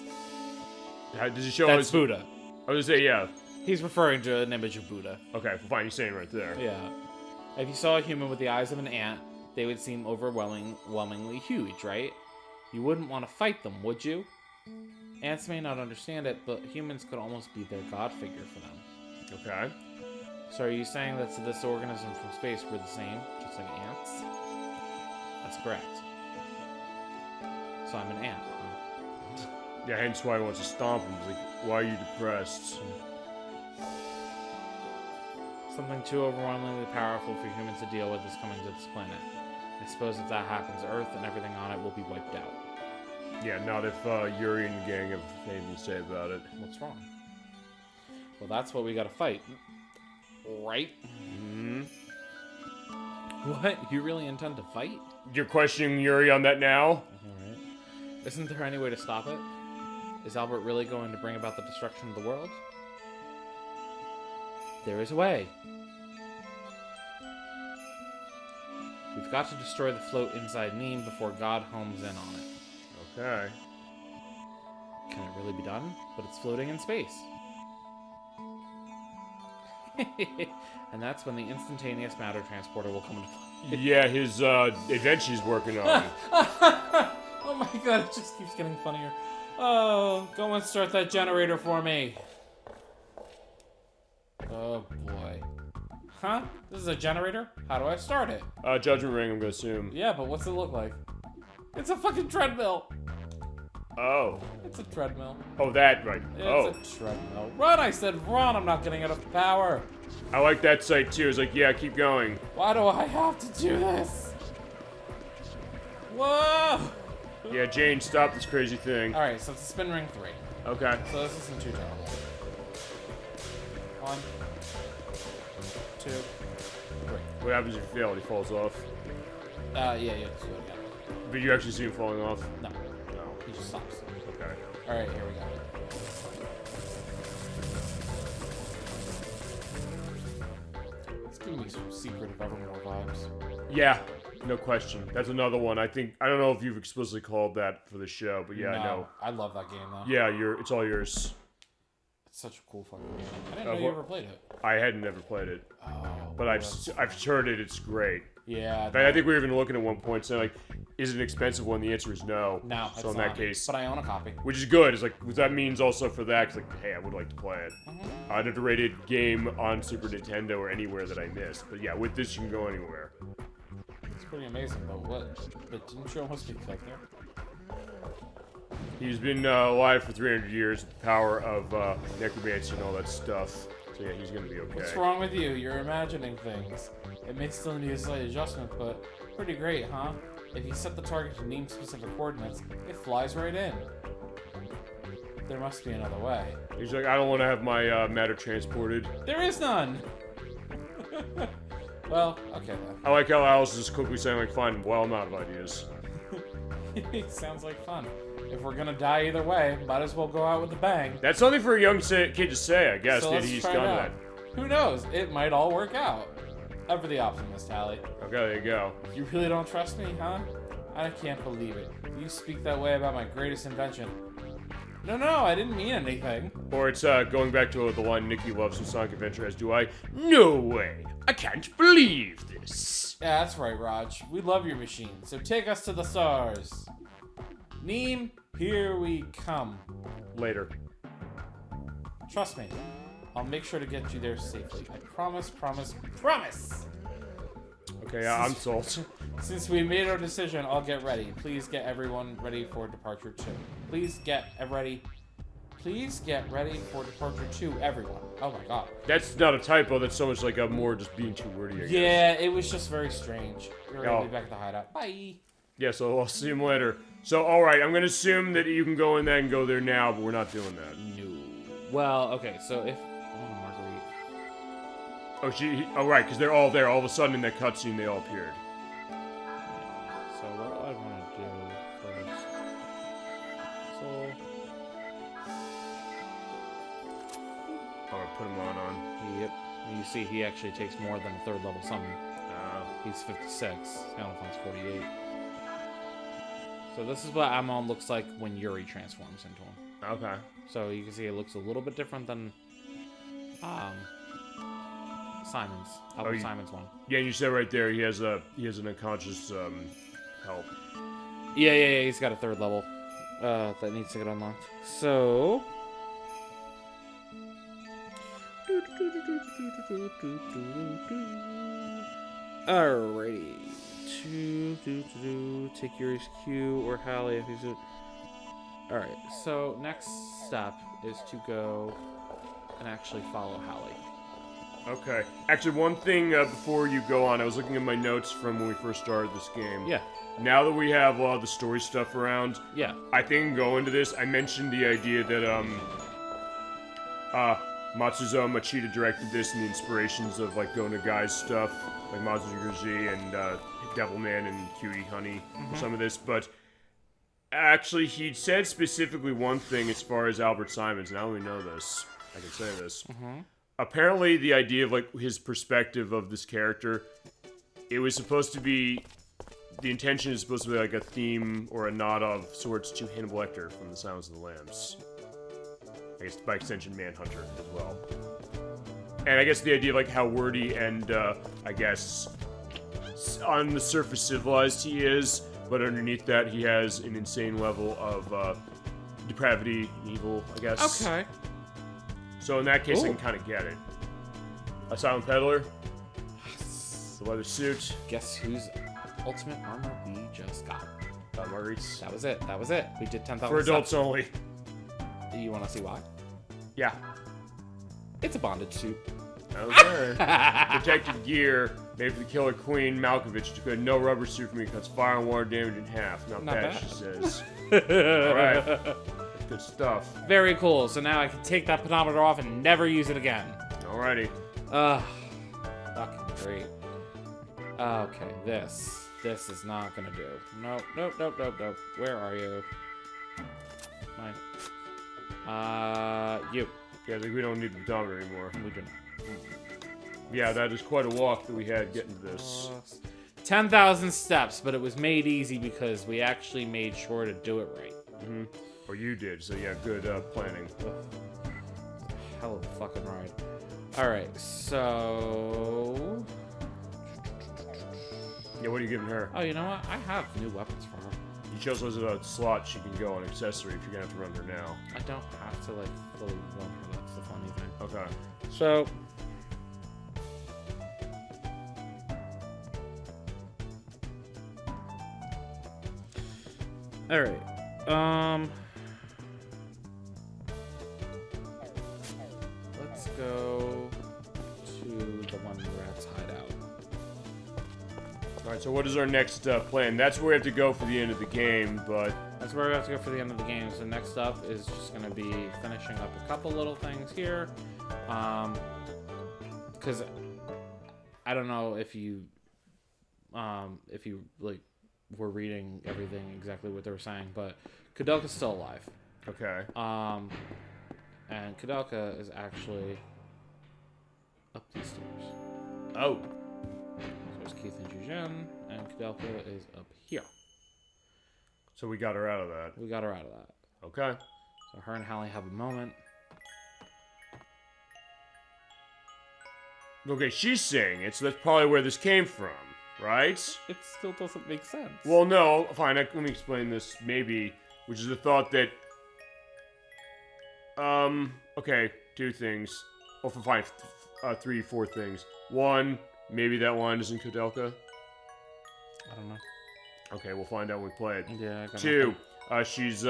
Did you show That's us? Buddha. I was gonna say yeah. He's referring to an image of Buddha. Okay, fine. You're saying it right there. Yeah. If you saw a human with the eyes of an ant, they would seem overwhelmingly huge, right? You wouldn't want to fight them, would you? Ants may not understand it, but humans could almost be their god figure for them. Okay. So are you saying that to this organism from space we're the same, just like ants? That's correct. So I'm an ant, huh? Yeah, hence why he wants to stomp him. He's like, why are you depressed? Something too overwhelmingly powerful for humans to deal with is coming to this planet. I suppose if that happens, Earth and everything on it will be wiped out. Yeah, not if Yuri and the gang have anything to say about it. What's wrong? Well, that's what we gotta fight. Right? Hmm. What? You really intend to fight? You're questioning Yuri on that now? Alright. Isn't there any way to stop it? Is Albert really going to bring about the destruction of the world? There is a way. We've got to destroy the float inside Neem before God homes in on it. Okay. Can it really be done? But it's floating in space. And that's when the instantaneous matter transporter will come into play. Yeah, his invention he's working on. Oh my god, it just keeps getting funnier. Oh, go and start that generator for me. Oh boy. Huh? This is a generator? How do I start it? Judgment ring, I'm gonna assume. Yeah, but what's it look like? It's a fucking treadmill. Oh. It's a treadmill. Oh, that, right. It's a treadmill. Run, I said run. I'm not getting enough power. I like that sight too. It's like, yeah, keep going. Why do I have to do this? Whoa! Yeah, Jane, stop this crazy thing. Alright, so it's a spin ring 3. Okay. So this isn't too terrible. 1, 2, 3. What happens if you fail? He falls off. Yeah, you have to do it again. But you actually see him falling off? No, No. he just stops. Okay. Alright, here we go. It's giving me some Secret of Evermore vibes. Yeah, no question. That's another one. I don't know if you've explicitly called that for the show, but yeah, No, I know. I love that game though. Yeah, it's all yours. It's such a cool fucking game. I didn't know you ever played it. I had never played it, Oh, but I've heard it. It's great. yeah. I think we were even looking at one point saying like, is it an expensive one? The answer is no. No, So it's in that not. case, But I own a copy. which is good. It's like that means also for that. It's like, hey, I would like to play it. Mm-hmm. An underrated game on Super Nintendo or anywhere that I missed. But yeah, with this you can go anywhere. It's pretty amazing, but what? But didn't you almost get killed there? He's been alive for 300 years with the power of necromancy and all that stuff. So yeah, he's gonna be okay. What's wrong with you? You're imagining things. It may still need a slight adjustment, but pretty great, huh? If you set the target to Neem specific coordinates, it flies right in. There must be another way. He's like, I don't want to have my matter transported. There is none! Well, okay then. I like how Alice is quickly saying like, fine, well, I'm out of ideas. It sounds like fun. If we're gonna die either way, might as well go out with a bang. That's something for a young kid to say, I guess. So That let's he's try done it that. out. Who knows? It might all work out. Ever the optimist, Hallie. Okay, there you go. You really don't trust me, huh? I can't believe it. You speak that way about my greatest invention. No, I didn't mean anything. Or it's going back to the line Nikki loves from Sonic Adventure, as do I. No way! I can't believe this! Yeah, that's right, Raj. We love your machine, so take us to the stars. Neem, here we come. Later. Trust me. I'll make sure to get you there safely. I promise, promise, promise! Okay, I'm sold. Since we made our decision, I'll get ready. Please get everyone ready for departure 2. Please get ready for departure 2, everyone. Oh my god. That's not a typo, that's so much like a more just being too wordy, I guess. Yeah, it was just very strange. We're gonna Oh. be back at the hideout. Bye! Yeah, so I'll see him later. So, alright, I'm gonna assume that you can go in there and go there now, but we're not doing that. No. Well, okay, so if... Oh, Marguerite. Oh, right, because they're all there. All of a sudden in that cutscene, they all appeared. So what do I want to do first? So... Oh, I put him on. Yep. You see, he actually takes more than a third level summon. He's 56. Scoundlefon's 48. So this is what Amon looks like when Yuri transforms into him. Okay. So you can see it looks a little bit different than Simon's. Simon's one. Yeah, you said right there he has an unconscious help. Yeah, he's got a third level that needs to get unlocked. So alrighty. Take Yuri's Q or Hallie if he's All right. So next step is to go and actually follow Hallie. Okay. Actually, one thing before you go on, I was looking at my notes from when we first started this game. Yeah. Now that we have a lot of the story stuff around, Yeah. I think going into this, I mentioned the idea that Matsuzo Machida directed this and the inspirations of like Go Nagai's stuff, like Mazuguji and Devilman and Cutie Honey for some of this, but actually he said specifically one thing as far as Albert Simons, and I only know this, I can say this. Apparently the idea of like his perspective of this character, it was supposed to be, the intention is supposed to be like a theme or a nod of sorts to Hannibal Lecter from The Silence of the Lambs. I guess by extension Manhunter as well. And I guess the idea of like how wordy and I guess on the surface civilized he is, but underneath that he has an insane level of depravity and evil, I guess. Okay. So in that case I Ooh. can kind of get it. A silent peddler, the leather suit, Guess whose ultimate armor we just got? Marguerite's. That was it. That was it. We did 10,000 For adults steps. only. You want to see why? Yeah. It's a bondage suit. Okay. Protective gear made for the Killer Queen Malkovich to create no rubber suit for me cuts fire and water damage in half. Not bad, she says. Alright. That's good stuff. Very cool. So now I can take that pedometer off and never use it again. Alrighty. Fucking great. Okay, this is not gonna do. Nope. Where are you? Mine. You. Yeah, I think we don't need the pedometer anymore. We do not. Yeah, that is quite a walk that we had getting to this. 10,000 steps, but it was made easy because we actually made sure to do it right. Or you did, so yeah, good planning. Hell of a fucking ride. Alright, so... Yeah, what are you giving her? Oh, you know what? I have new weapons for her. You chose as a slot she can go on accessory if you're gonna have to run her now. I don't have to, like, fully run her. That's the funny thing. Okay. So... Alright. Let's go to the one rat's hideout. Alright, so what is our next plan? That's where we have to go for the end of the game, but... That's where we have to go for the end of the game. So next up is just going to be finishing up a couple little things here. Because I don't know if you like were reading everything exactly what they were saying, but Kudelka's still alive. Okay. And Kudelka is actually up these stairs. Oh. So there's Keith and Jujin, and Kudelka is up here. So we got her out of that. We got her out of that. Okay. So her and Hallie have a moment. Okay, she's saying it, so that's probably where this came from, right? It still doesn't make sense. Well, no, fine, let me explain this, maybe, which is the thought that... okay, two things. Oh, fine, four things. One, maybe that line is in Kudelka. I don't know. Okay, we'll find out when we play it. Yeah, I got Two, she's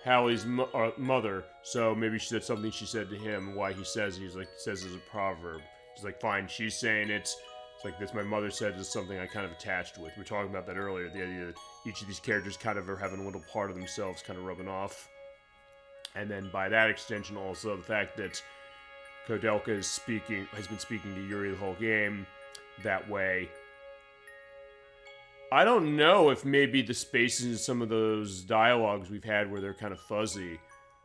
Hallie's mother, so maybe she said something she said to him, why he says, he's like, says as a proverb. He's like, fine, she's saying it's like this, my mother said it's something I kind of attached with. We were talking about that earlier, the idea that each of these characters kind of are having a little part of themselves kind of rubbing off. And then by that extension also the fact that Kudelka has been speaking to Yuri the whole game that way. I don't know if maybe the spaces in some of those dialogues we've had where they're kind of fuzzy,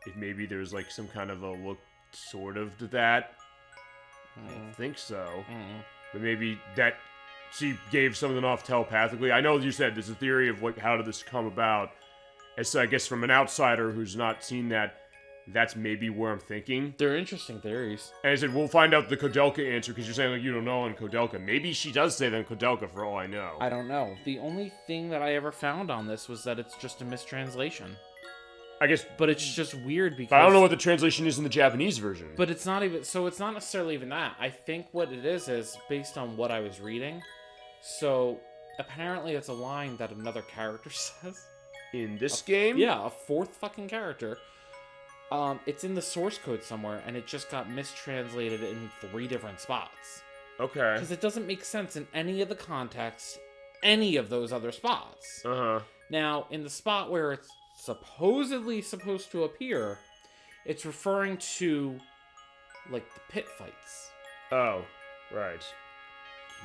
if maybe there's like some kind of a look sort of to that. I don't think so. But maybe that she gave something off telepathically. I know you said there's a theory of like how did this come about. And so I guess from an outsider who's not seen that, that's maybe where I'm thinking. They're interesting theories. And I said, we'll find out the Kudelka answer, because you're saying like you don't know on Kudelka. Maybe she does say that in Kudelka for all I know. I don't know. The only thing that I ever found on this was that it's just a mistranslation. I guess, But it's just weird because... but I don't know what the translation is in the Japanese version. But it's not even... So it's not necessarily even that. I think what it is based on what I was reading. So apparently it's a line that another character says. In this game? Yeah, a fourth fucking character. It's in the source code somewhere, and it just got mistranslated in 3 different spots. Okay. Because it doesn't make sense in any of the context, any of those other spots. Uh-huh. Now, in the spot where it's supposedly supposed to appear, it's referring to, like, the pit fights. Oh, right.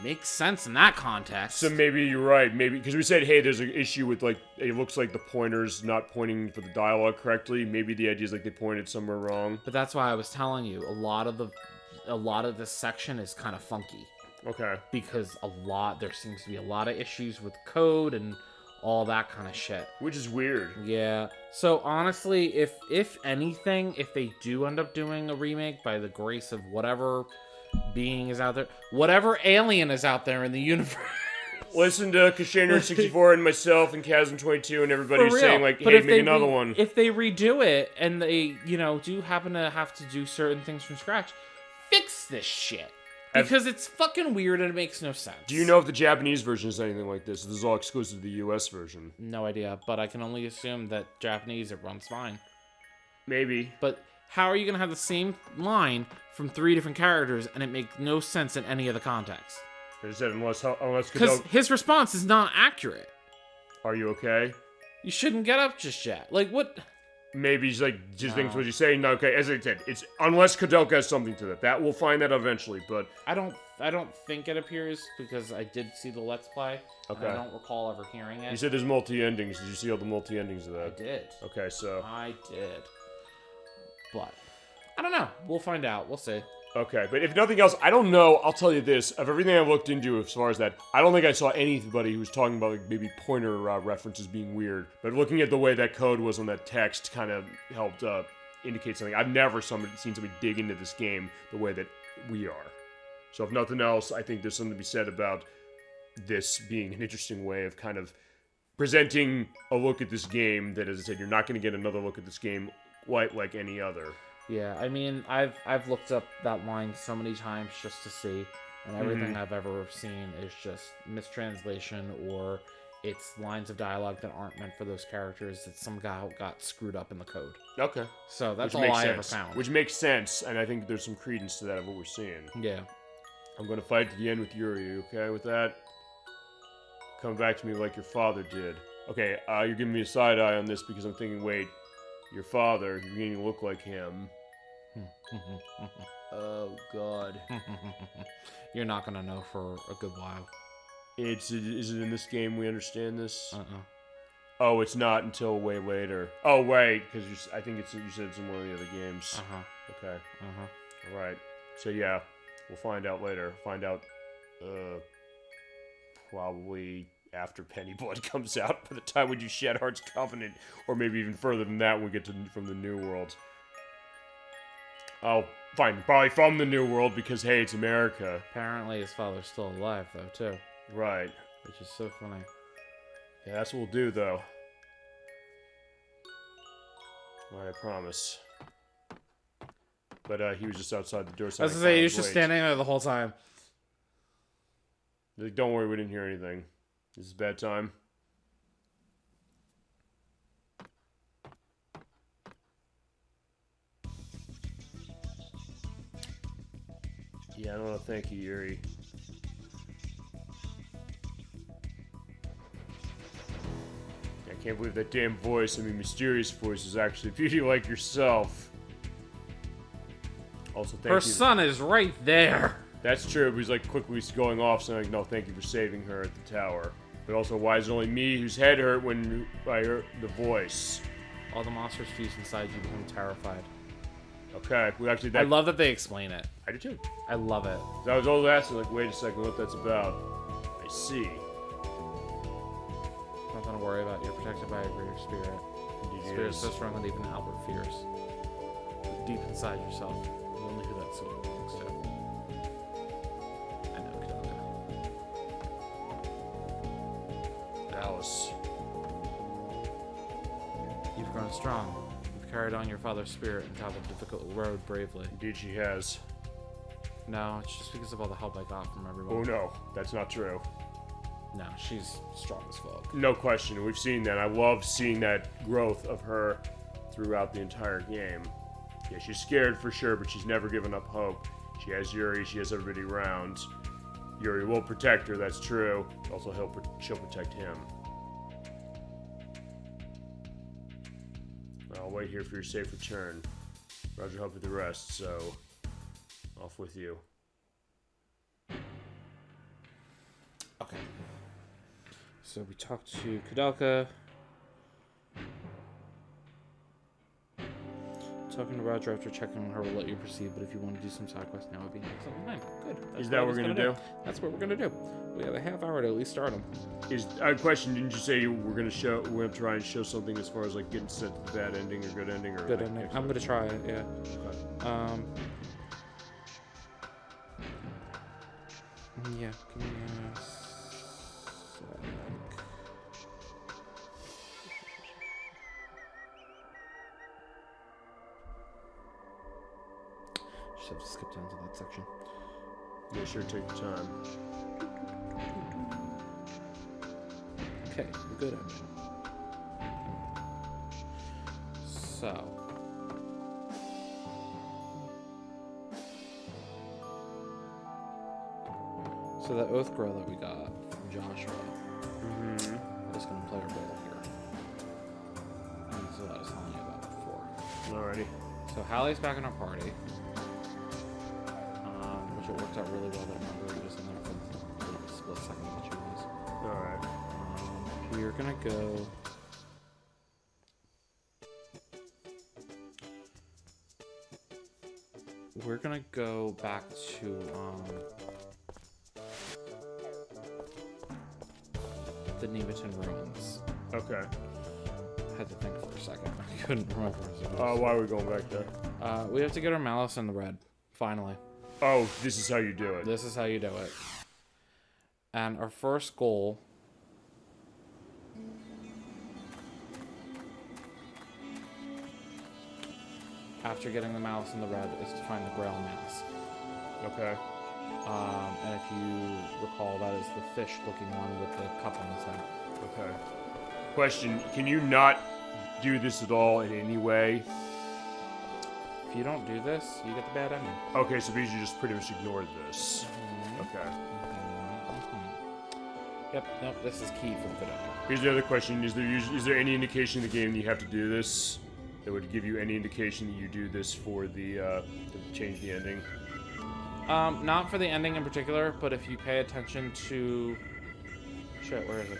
Makes sense in that context. So maybe you're right. Maybe because we said, hey, there's an issue with like it looks like the pointer's not pointing for the dialogue correctly. Maybe the idea is like they pointed somewhere wrong. But that's why I was telling you, a lot of this section is kind of funky. Okay. Because there seems to be a lot of issues with code and all that kind of shit. Which is weird. Yeah. So honestly, if anything, if they do end up doing a remake by the grace of whatever being is out there, whatever alien is out there in the universe. Listen to Kashaner64 and myself and Chasm22 and everybody For real. saying like, But hey, if make another one. If they redo it and they, do happen to have to do certain things from scratch, fix this shit. Because it's fucking weird and it makes no sense. Do you know if the Japanese version is anything like this? This is all exclusive to the US version. No idea, but I can only assume that Japanese, it runs fine. Maybe. But how are you going to have the same line from 3 different characters and it makes no sense in any of the context? I said unless Because his response is not accurate. Are you okay? You shouldn't get up just yet. Like, what? Maybe he's like, just thinks what you're saying. No, okay, as I said, it's unless Kudelka has something to that. That we'll find that eventually, but... I don't think it appears because I did see the Let's Play. Okay. And I don't recall ever hearing it. You said there's multi-endings. Did you see all the multi-endings of that? I did. Okay, so... I did. But, I don't know. We'll find out. We'll see. Okay, but if nothing else, I don't know, I'll tell you this, of everything I've looked into as far as that, I don't think I saw anybody who was talking about like maybe pointer references being weird, but looking at the way that code was on that text kind of helped indicate something. I've never seen somebody dig into this game the way that we are. So if nothing else, I think there's something to be said about this being an interesting way of kind of presenting a look at this game that, as I said, you're not going to get another look at this game quite like any other. Yeah, I mean, I've looked up that line so many times just to see, and everything I've ever seen is just mistranslation or it's lines of dialogue that aren't meant for those characters that somehow got screwed up in the code. Okay. So that's Which all makes I ever sense. found. Which makes sense, and I think there's some credence to that of what we're seeing. Yeah. I'm going to fight to the end with Yuri. You okay with that? Come back to me like your father did. Okay, you're giving me a side eye on this because I'm thinking, wait, your father, you're beginning to look like him. Oh, God. You're not gonna know for a good while. Is it in this game we understand this? Uh-uh. Oh, it's not until way later. Oh, wait, because I think you said it's in one of the other games. Uh-huh. Okay. Uh-huh. All right. So, yeah, we'll find out later. Find out, probably after Pennyblood comes out, by the time we do Shadowheart's Covenant, or maybe even further than that when we get to from the New World. Oh, fine, probably from the New World, because, hey, it's America. Apparently his father's still alive, though, too. Right. Which is so funny. Yeah, that's what we'll do, though. I promise. But, he was just outside the door. I was gonna say, he was just standing there the whole time. Like, don't worry, we didn't hear anything. This is bad time. Yeah, I don't know. Thank you, Yuri. I can't believe that damn voice, mysterious voice, is actually beauty like yourself. Also, thank you. Her son is right there. That's true, but he's like quickly going off saying like, no, thank you for saving her at the tower. But also, why is it only me whose head hurt when I heard the voice? All the monsters fuse inside you become terrified. Okay, we actually... I love that they explain it. I do too. I love it. So I was always asking, like, wait a second, what that's about. I see. Nothing to worry about. You're protected by a greater spirit. Indeed he Spirit is. so strong that even Albert fears. But deep inside yourself, you only who that soul belongs to. I know, Kudelka. Alice. You've grown strong. You've carried on your father's spirit and traveled the difficult road bravely. Indeed she has. No, it's just because of all the help I got from everyone. Oh no, that's not true. No, she's strong as fuck. No question. We've seen that. I love seeing that growth of her throughout the entire game. Yeah, she's scared for sure, but she's never given up hope. She has Yuri. She has everybody around. Yuri will protect her. That's true. Also, she'll protect him. I'll wait here for your safe return. Roger, help with the rest. So, off with you. Okay. So we talked to Kudelka. Talking to Roger after checking on her will let you proceed, but if you want to do some side quests now, it would be excellent. Fine. Good. Is that what we're gonna do? That's what we're gonna do. We have a half hour to at least start them. Question, didn't you say we're gonna try and show something as far as like getting sent to the bad ending or good ending or Good like, ending. I'm gonna try it, yeah. Okay. Yeah, give me a sec. Just have to skip down to that section. Yeah, sure, take your time. Okay, good ending. So. So that oath girl that we got from Joshua is going to play her role here. And this is what I was telling you about before. Alrighty. So Hallie's back in our party. Which it worked out really well that Marguerite was in there for the split second that she was. Alright. We're going to go... We're going to go back to... the Nemeton ruins. Okay. Had to think for a second. I couldn't remember. Why are we going back there? We have to get our malice in the red. Finally. Oh, this is how you do it. This is how you do it. And our first goal... after getting the malice in the red is to find the Grail mask. Okay. And if you recall, that is the fish-looking one with the cup on his head. Okay. Question, can you not do this at all in any way? If you don't do this, you get the bad ending. Okay, so you just pretty much ignored this. Okay. Yep, nope, this is key for the good ending. Here's the other question, is there any indication in the game that you have to do this? That would give you any indication that you do this for the, to change the ending? Not for the ending in particular, but if you pay attention to... Shit, where is it?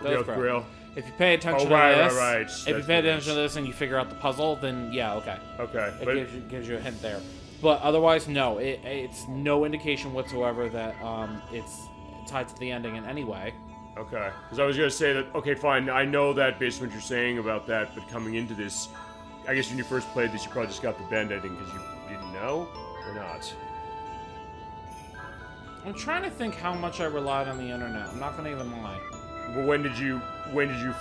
The Grail. If you pay attention to this, if you pay attention to this and you figure out the puzzle, then yeah, okay. Okay. It gives you a hint there. But otherwise, no. It's no indication whatsoever that it's tied to the ending in any way. Okay. Because I was going to say that, okay, fine, I know that based on what you're saying about that, but coming into this, I guess when you first played this, you probably just got the bend ending because you didn't know, or not? I'm trying to think how much I relied on the internet. I'm not going to even lie. Well, when did you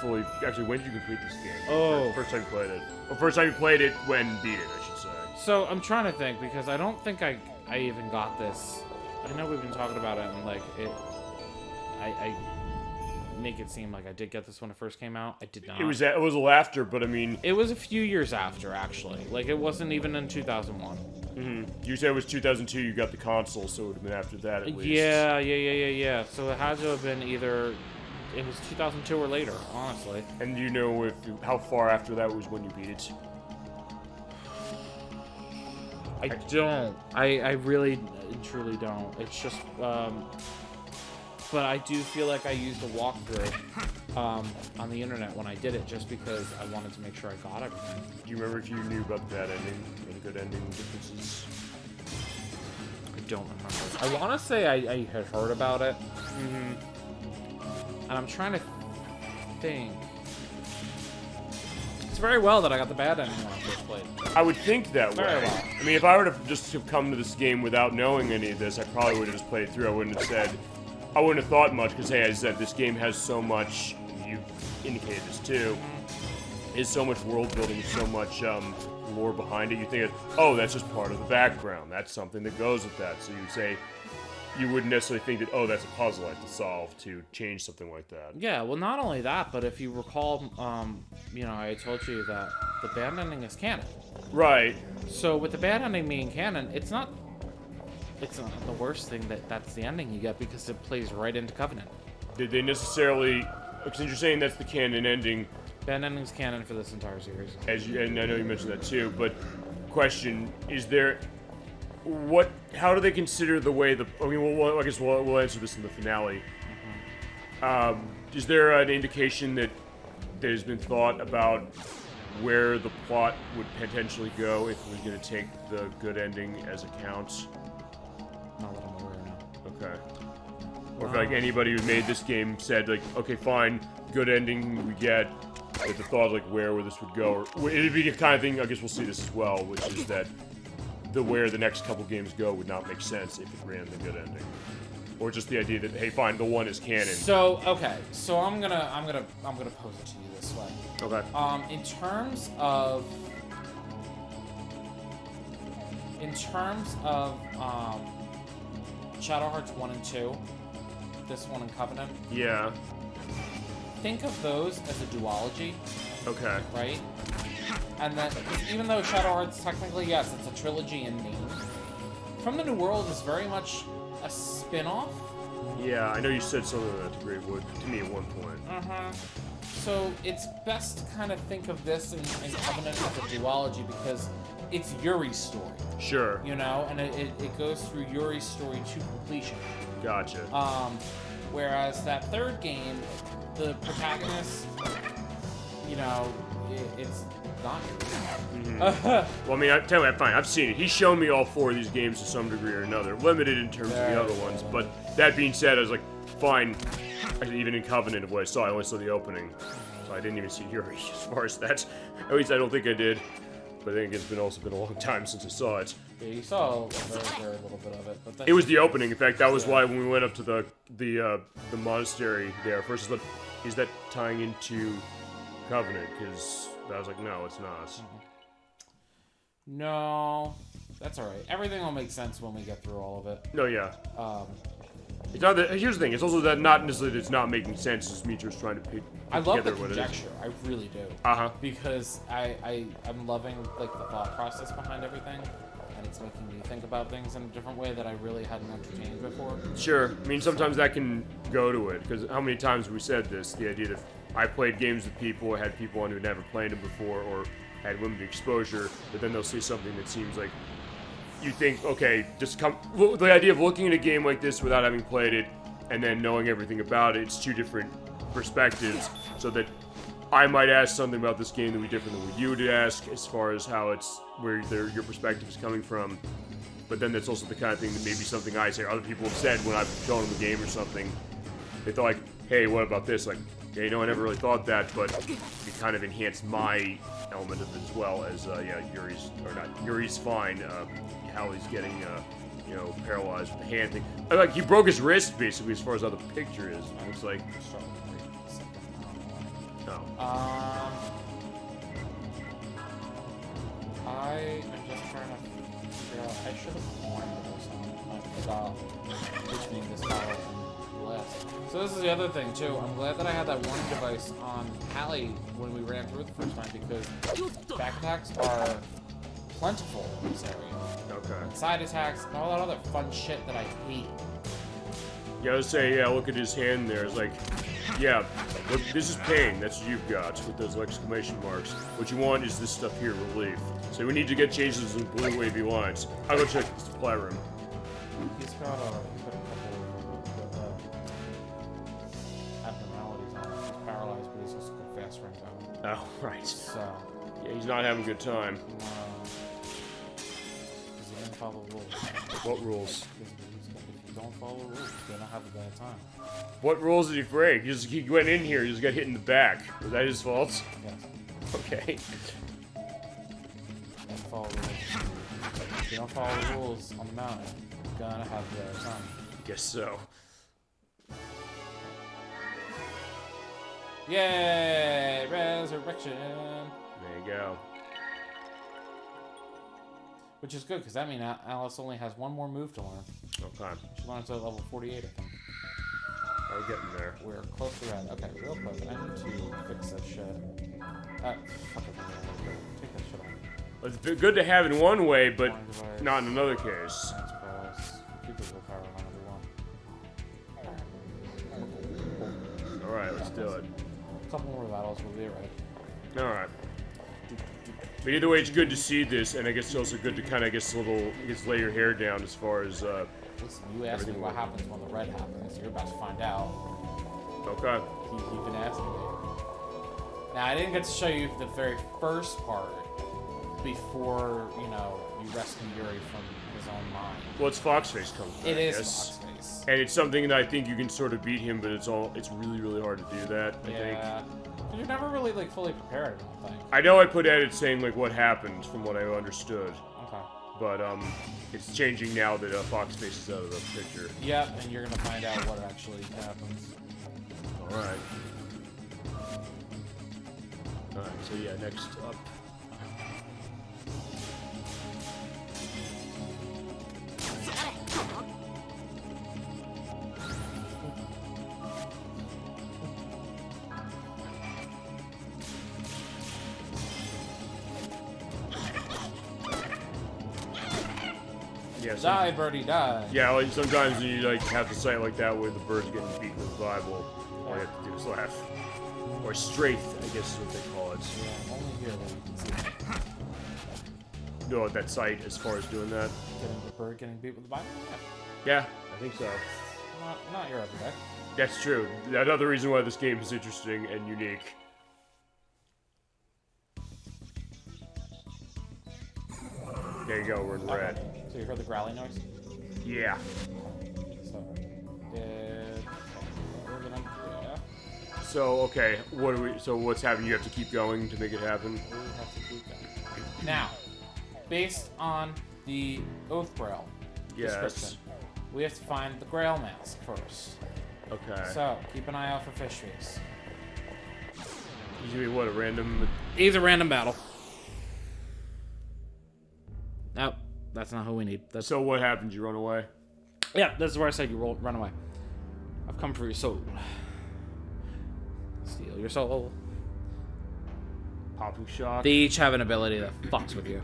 fully, actually, when did you complete this game? Oh. First time you played it. Well, first time you played it, when beat it, I should say. So, I'm trying to think, because I don't think I even got this. I know we've been talking about it, and, like, I make it seem like I did get this when it first came out. I did not. It was a little after, but I mean... It was a few years after, actually. Like, it wasn't even in 2001. Mm-hmm. You said it was 2002 you got the console, so it would have been after that at least. Yeah. So it had to have been either... It was 2002 or later, honestly. And do you know how far after that was when you beat it? I don't. I really and truly don't. It's just... but I do feel like I used a walkthrough on the internet when I did it, just because I wanted to make sure I got everything. Do you remember if you knew about the bad ending or the good ending differences? I don't remember. I want to say I had heard about it. And I'm trying to think. It's very well that I got the bad ending when I first played. I would think that way. Very well. I mean, if I were to just have come to this game without knowing any of this, I probably would have just played it through. I wouldn't have thought much, because, hey, as I said, this game has so much, you've indicated this too, is so much world building, so much lore behind it. You think, oh, that's just part of the background. That's something that goes with that. So you'd say, you wouldn't necessarily think that, oh, that's a puzzle I have to solve to change something like that. Yeah, well, not only that, but if you recall, you know, I told you that the band ending is canon. Right. So with the band ending being canon, it's not the worst thing that's the ending you get because it plays right into Covenant. Did they necessarily, since you're saying that's the canon ending, Band ending's canon for this entire series. and I know you mentioned that too, but question, is there, how do they consider the way I guess we'll answer this in the finale. Is there an indication that there's been thought about where the plot would potentially go if it was going to take the good ending as accounts? Not that I'm aware now. Okay. Or if like anybody who made this game said like, okay, fine, good ending we get, but the thought like where this would go, or it'd be the kind of thing, I guess we'll see this as well, which is that where the next couple games go would not make sense if it ran the good ending. Or just the idea that, hey, fine, the one is canon. So okay, so I'm gonna pose it to you this way. Okay. In terms of Shadow Hearts 1 and 2, this one and Covenant. Yeah. Think of those as a duology. Okay. Right? And then, even though Shadow Hearts technically, yes, it's a trilogy in name, From the New World is very much a spin-off. Yeah, I know you said something of that to Greatwood to me at one point. So it's best to kind of think of this in Covenant as a duology because it's Yuri's story. Sure. You know, and it goes through Yuri's story to completion. Gotcha. Whereas that third game, the protagonist, you know, it's not Yuri. Well, I mean, I tell you, fine. I've seen it. He's shown me all four of these games to some degree or another. Limited in terms of the other ones, but that being said, I was like, fine. Actually, even in Covenant of what I saw, I only saw the opening, so I didn't even see Yuri as far as that. At least I don't think I did. But I think it's also been a long time since I saw it. Yeah, you saw a very little bit of it. But it was the opening. In fact, that was why when we went up to the monastery there, first I was like, is that tying into Covenant? Because I was like, no, it's not. No, that's all right. Everything will make sense when we get through all of it. No, yeah. It's not that. Here's the thing. It's also that not necessarily that it's not making sense. It's me just trying to put I love the together what it is. conjecture. I really do. Because I'm loving like the thought process behind everything, and it's making me think about things in a different way that I really hadn't entertained before. Sure. I mean, sometimes that can go to it because how many times have we said this? The idea that I played games with people, or had people on who never played them before, or had limited exposure, but then they'll see something that seems like you think, okay, just come. Well, the idea of looking at a game like this without having played it and then knowing everything about it, it's two different perspectives. So that I might ask something about this game that would be different than what you would ask, as far as how it's where your perspective is coming from. But then that's also the kind of thing that maybe something I say, or other people have said when I've shown them the game or something. They thought like, hey, what about this? Like, yeah, you know, I never really thought that, but it kind of enhanced my element of it as well as, Yuri's fine. Hallie's getting, paralyzed with the hand thing. Like, he broke his wrist, basically, as far as how the picture is. It's like... I am just trying to figure out. I should have warned this about mentioning this battle in the list. So this is the other thing too. I'm glad that I had that warning device on Hallie when we ran through it the first time because backpacks are plentiful in this area. Okay. And side attacks and all that other fun shit that I hate. Yeah, I would say, yeah, look at his hand there. It's like, yeah, look, this is pain. That's what you've got with those exclamation marks. What you want is this stuff here, relief. So we need to get changes in blue wavy lines. I'll go check the supply room. He's got a couple of abnormalities on him. He's paralyzed, but he's also got fast rings on him. Oh, right. So, yeah, he's not having a good time. because he didn't follow the rules. What rules? If you don't follow the rules, you're gonna have a bad time. What rules did he break? He went in here, he just got hit in the back. Was that his fault? Yes. Okay. Don't follow the rules. If you don't follow the rules on the mountain, you're gonna have a bad time. Guess so. Yay! Resurrection. There you go. Which is good, because that means Alice only has one more move to learn. Okay. She learns at level 48, I think. We're getting there. We're close to red. Okay, real close. I need to fix this shit. Fuck it. Take that shit off. It's good to have in one way, but not in another case. Keep the willpower on everyone. Alright, let's do it. A couple more battles, we'll be right. Alright. But either way, it's good to see this, and I guess it's also good to kind of, lay your hair down as far as, Listen, you asked me what happens when the red happens. You're about to find out. Okay. You've been asking me. Now, I didn't get to show you the very first part before, you rescue Yuri from his own mind. Well, it's Foxface comes back. It is yes. Foxface. And it's something that I think you can sort of beat him, but it's really, really hard to do that, I think. Yeah. You're never really, fully prepared, I don't think. I know I put edits saying, what happened from what I understood. Okay. But, it's changing now that Foxface is out of the picture. Yep, and you're gonna find out what actually happens. Alright. Alright, so yeah, next up. Yeah, Die, birdie, die. yeah, sometimes you have to say it like that where the bird's getting beaten with the Bible. All you have to do is laugh. Or strafe, I guess is what they call it. Yeah, only here where you can see No, that site as far as doing that. the bird getting beat with the Bible. Yeah, I think so. Not your everyday. That's true. Another reason why this game is interesting and unique. There you go, we're in red. Okay. So you heard the growling noise? Yeah. So, we're gonna, yeah. So, okay, what's happening? You have to keep going to make it happen? We have to keep going. Now, based on the Oath Grail description, we have to find the Grail mask first. Okay. So, keep an eye out for fish face. Usually what, a random... He's a random battle. Nope, that's not who we need. So what happens? You run away? Yeah, this is where I said you run away. I've come for your soul. Steal your soul. Popping shock? They each have an ability that fucks with you.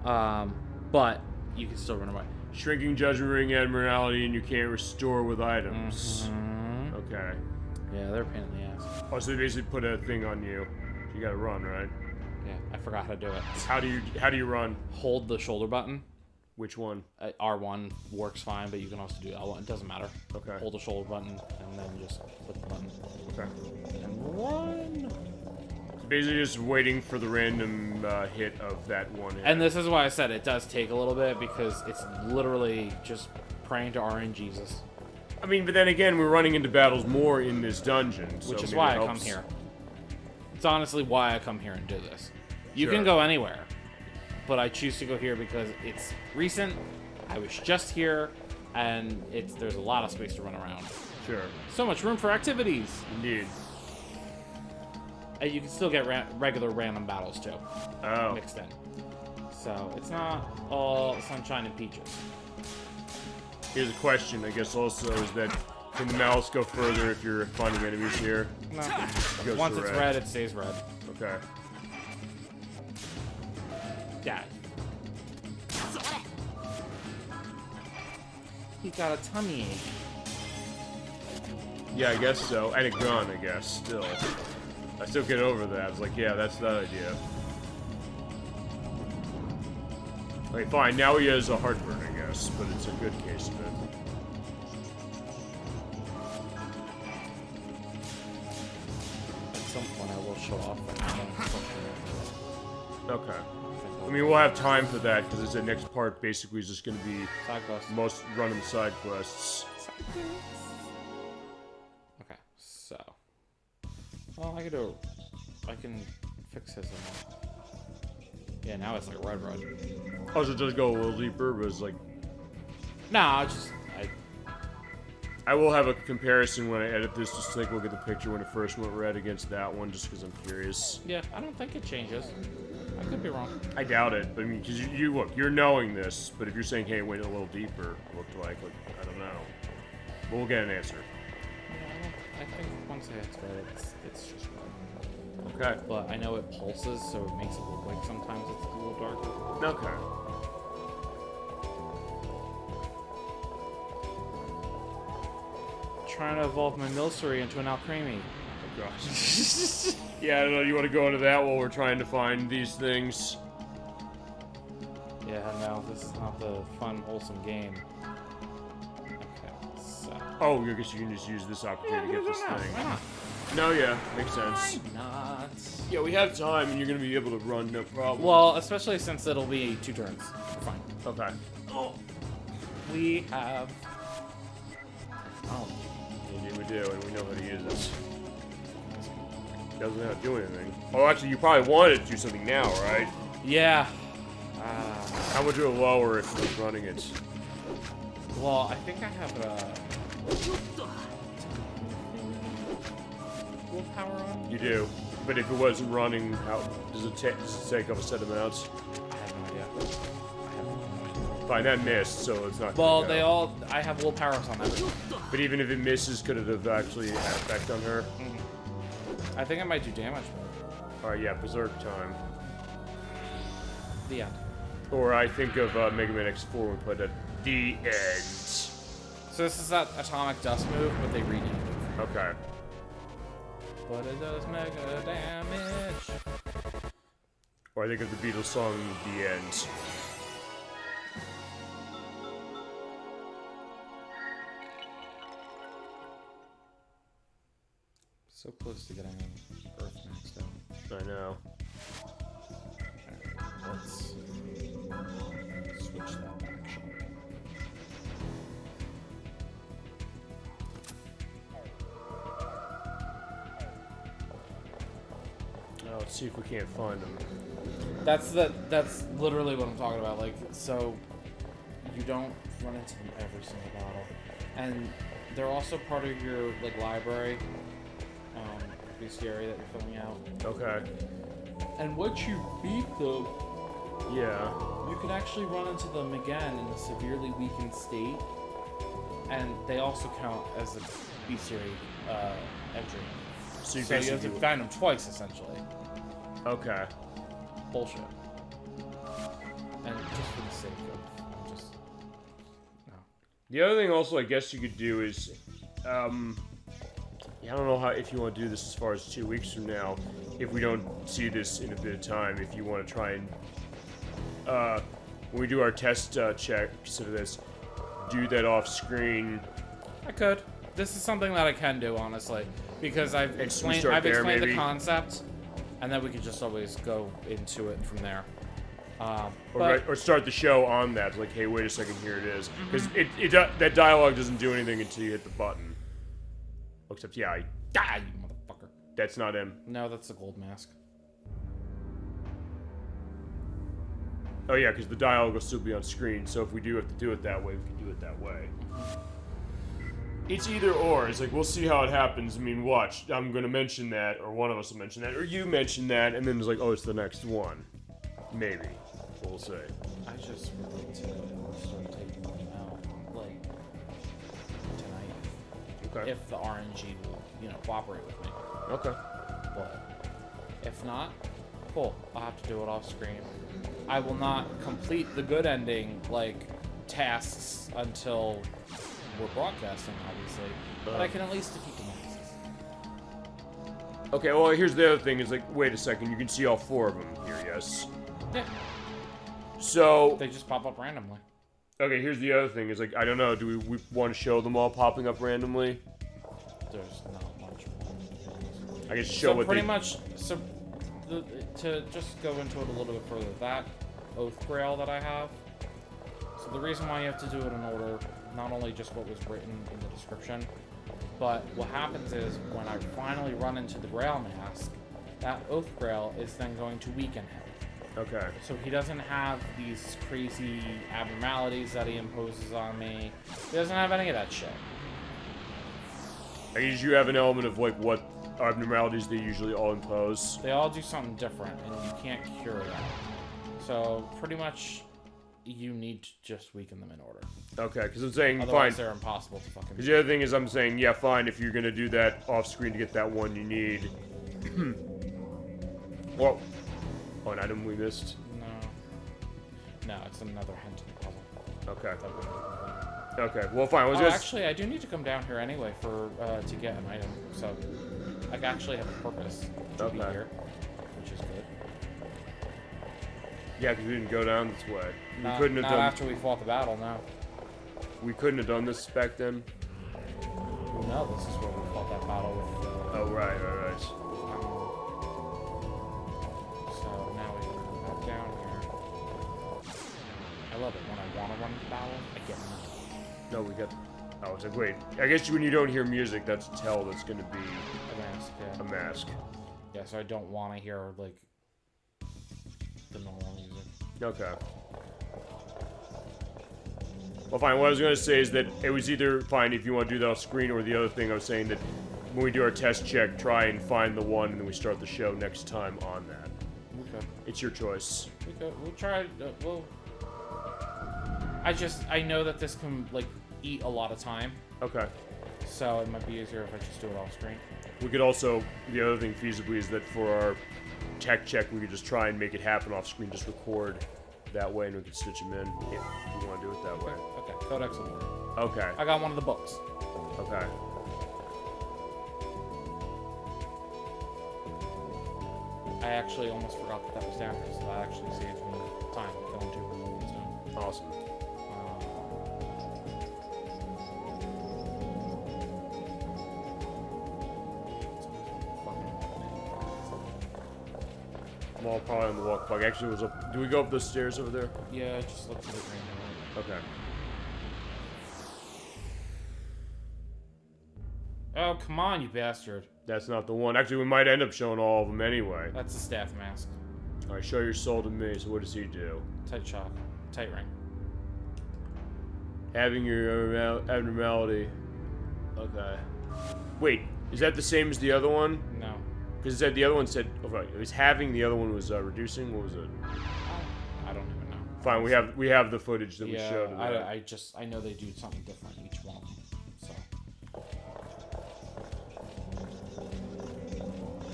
But you can still run away. Shrinking Judgment Ring Admiralty, and you can't restore with items. Mm-hmm. Okay. Yeah, they're a pain in the ass. Oh, so they basically put a thing on you. You gotta run, right? Yeah, I forgot how to do it. How do you run? Hold the shoulder button. Which one? R1 works fine, but you can also do L1. It doesn't matter. Okay. Hold the shoulder button, and then just click the button. Okay. And run! So basically just waiting for the random hit of that one hit. And this is why I said it does take a little bit, because it's literally just praying to RN Jesus. I mean, but then again, we're running into battles more in this dungeon. So Which is maybe why it I come helps. here. It's honestly why I come here and do this. You Sure. can go anywhere, but I choose to go here because it's recent. I was just here, and there's a lot of space to run around. Sure. So much room for activities. Indeed. And you can still get regular random battles too, Oh. mixed in. So it's not all sunshine and peaches. Here's a question, I guess, also, is that can the mouse go further if you're finding enemies here? No. It goes Once to it's red, it stays red. Okay. Yeah. He got a tummy ache. Yeah, I guess so. And a gun, I guess, still. I still get over that. I was like, yeah, that's that idea. Okay, fine. Now he has a heartburn, I guess, but it's a good case of it. At some point, I will show off. Okay. I mean, we'll have time for that, because it's the next part basically is just going to be Side quest. most random side quests. Okay, so. Well, I can fix his one. Yeah, now it's like red. Oh, so it does go a little deeper, but it's like... Nah, I will have a comparison when I edit this, just to take a look at the picture when it first went red against that one, just because I'm curious. Yeah, I don't think it changes. I could be wrong. I doubt it. I mean, because you look, you're knowing this, but if you're saying, hey, it went a little deeper, it looked like, I don't know. But we'll get an answer. Yeah, I think once I hit red, it's just red. Okay. But I know it pulses, so it makes it look like sometimes it's a little darker. Okay. Trying to evolve my Milcery into an Alcremie. Oh, gosh. Yeah, I don't know. You want to go into that while we're trying to find these things? Yeah, no, this is not the fun, wholesome game. Okay, so... Oh, I guess you can just use this opportunity to get this thing. Why not? No, yeah, makes sense. Why not? Yeah, we have time, and you're going to be able to run, no problem. Well, especially since it'll be 2 turns. We're fine. Okay. Oh. We have... Oh. Indeed we do, and we know how to use it. Doesn't have to do anything. Oh, actually, you probably wanted to do something now, right? Yeah. How much of a lower if you're running it? Well, I think I have willpower on. You do. But if it wasn't running, how does it take up a set amounts? I have no idea. Fine, that missed, so it's not. Well, gonna go. I have willpowers on that. But even if it misses, could it have actually had effect on her? I think it might do damage. Alright, yeah, Berserk time. The end. Or I think of Mega Man X4 when we put at the end. So this is that atomic dust move, but they renamed it. Okay. But it does mega damage. Or I think of the Beatles song, The End. So close to getting Earth maxed out. I know. Let's switch that back. Now let's see if we can't find them. That's literally what I'm talking about. Like, so you don't run into them every single battle, and they're also part of your like library, bestiary that you're filling out. Okay. And once you beat them, Yeah. you can actually run into them again in a severely weakened state, and they also count as a bestiary entry. So you So you have to basically find them twice, essentially. Okay. Bullshit. And just for the sake of, I'm just no. The other thing also I guess you could do is, I don't know how if you want to do this as far as 2 weeks from now, if we don't see this in a bit of time, if you want to try and, when we do our test checks of this, do that off screen. I could. This is something that I can do, honestly, because I've explained start there, the maybe? concept, and then we could just always go into it from there. Or start the show on that, like, hey, wait a second, here it is. Because that dialogue doesn't do anything until you hit the button. Except, yeah, Die, you motherfucker. that's not him. No, that's the gold mask. Oh yeah, because the dialogue will still be on screen, so if we do have to do it that way, we can do it that way. It's either or. It's like, we'll see how it happens. I mean, watch, I'm going to mention that, or one of us will mention that, or you mention that, and then it's like, oh, it's the next one. Maybe. We'll see. I just would like to start taking them out, like, tonight. Okay. If the RNG will, cooperate with me. Okay. But if not, cool. I'll have to do it off screen. I will not complete the good ending, like, tasks until we're broadcasting, obviously. But I can at least defeat the monsters. Okay, well, here's the other thing. Is like, wait a second, you can see all 4 of them here, yes? Yeah. So... They just pop up randomly. Okay, here's the other thing. Is like, I don't know, do we want to show them all popping up randomly? There's not much more. I guess show what pretty they... much, to just go into it a little bit further, that Oath Grail that I have, so the reason why you have to do it in order, not only just what was written in the description, but what happens is, when I finally run into the Grail Mask, that Oath Grail is then going to weaken him. Okay. So he doesn't have these crazy abnormalities that he imposes on me. He doesn't have any of that shit. I guess you have an element of like what abnormalities they usually all impose. They all do something different, and you can't cure that. So pretty much, you need to just weaken them in order. Okay, because I'm saying Otherwise, fine. they're impossible to fucking. Because the other thing is, I'm saying, yeah, fine. If you're gonna do that off screen to get that one you need. Well, oh, an item we missed. No, it's another hint to the puzzle. Okay. Okay. Well, fine. I was Oh, just... actually, I do need to come down here anyway for to get an item. So I actually have a purpose to be here, which is good. Yeah, because we didn't go down this way. Not, we couldn't have not done. after we fought the battle. No. We couldn't have done this back then. Well, no, this is where we fought that battle with. Oh right. So now we can come back down here. I love it when I want to run the battle. I get them. No, we got. Oh, it's like wait. I guess when you don't hear music, that's a tell that's gonna be A mask. Yeah. a mask. Yeah. So I don't want to hear like the normal music. Okay. Well, fine. What I was going to say is that it was either fine if you want to do that off screen, or the other thing I was saying that when we do our test check, try and find the one, and then we start the show next time on that. Okay. It's your choice. We'll try. We'll. I know that this can like eat a lot of time, Okay. so it might be easier if I just do it off screen. We could also, the other thing feasibly is that for our tech check, we could just try and make it happen off screen, just record that way, and we could stitch them in if you want to do it that way. Okay. Codex Award. Okay. I got one of the books. Okay. I actually almost forgot that was down here, so that actually saves me time going to remote zone. Awesome. I'm all probably on the walk plug. Actually, it was up. Do we go up those stairs over there? Yeah, just look for the green one. Okay. Oh, come on, you bastard. That's not the one. Actually, we might end up showing all of them anyway. That's the staff mask. All right, show your soul to me. So what does he do? Tight shock. Tight ring. Having your abnormality. Okay. Wait, is that the same as the other one? No. Because it said the other one said, oh, right, it was having, the other one was reducing. What was it? I don't even know. Fine, we have the footage that we showed. Yeah, I know they do something different each one. So.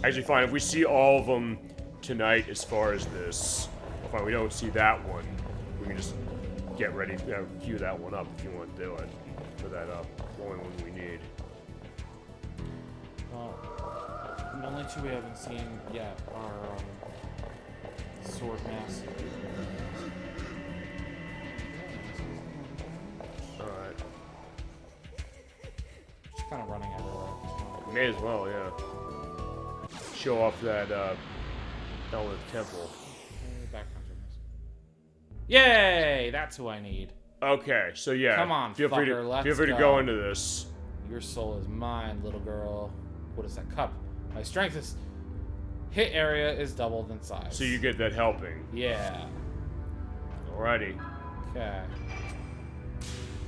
Actually, fine. If we see all of them tonight, as far as this, fine. We don't see that one. We can just get ready, queue that one up if you want to do it. Put that up. The only one we need. Well, the only two we haven't seen yet are sword mask. All right. Just kind of running everywhere. May as well, yeah. Show off that Elith Temple. Backcountry mask. Yay! That's who I need. Okay, so yeah. Come on, feel free fucker, to let's feel free to go. go into this. Your soul is mine, little girl. What is that cup? My strength is hit area is doubled in size. So you get that helping. Yeah. Alrighty. Okay.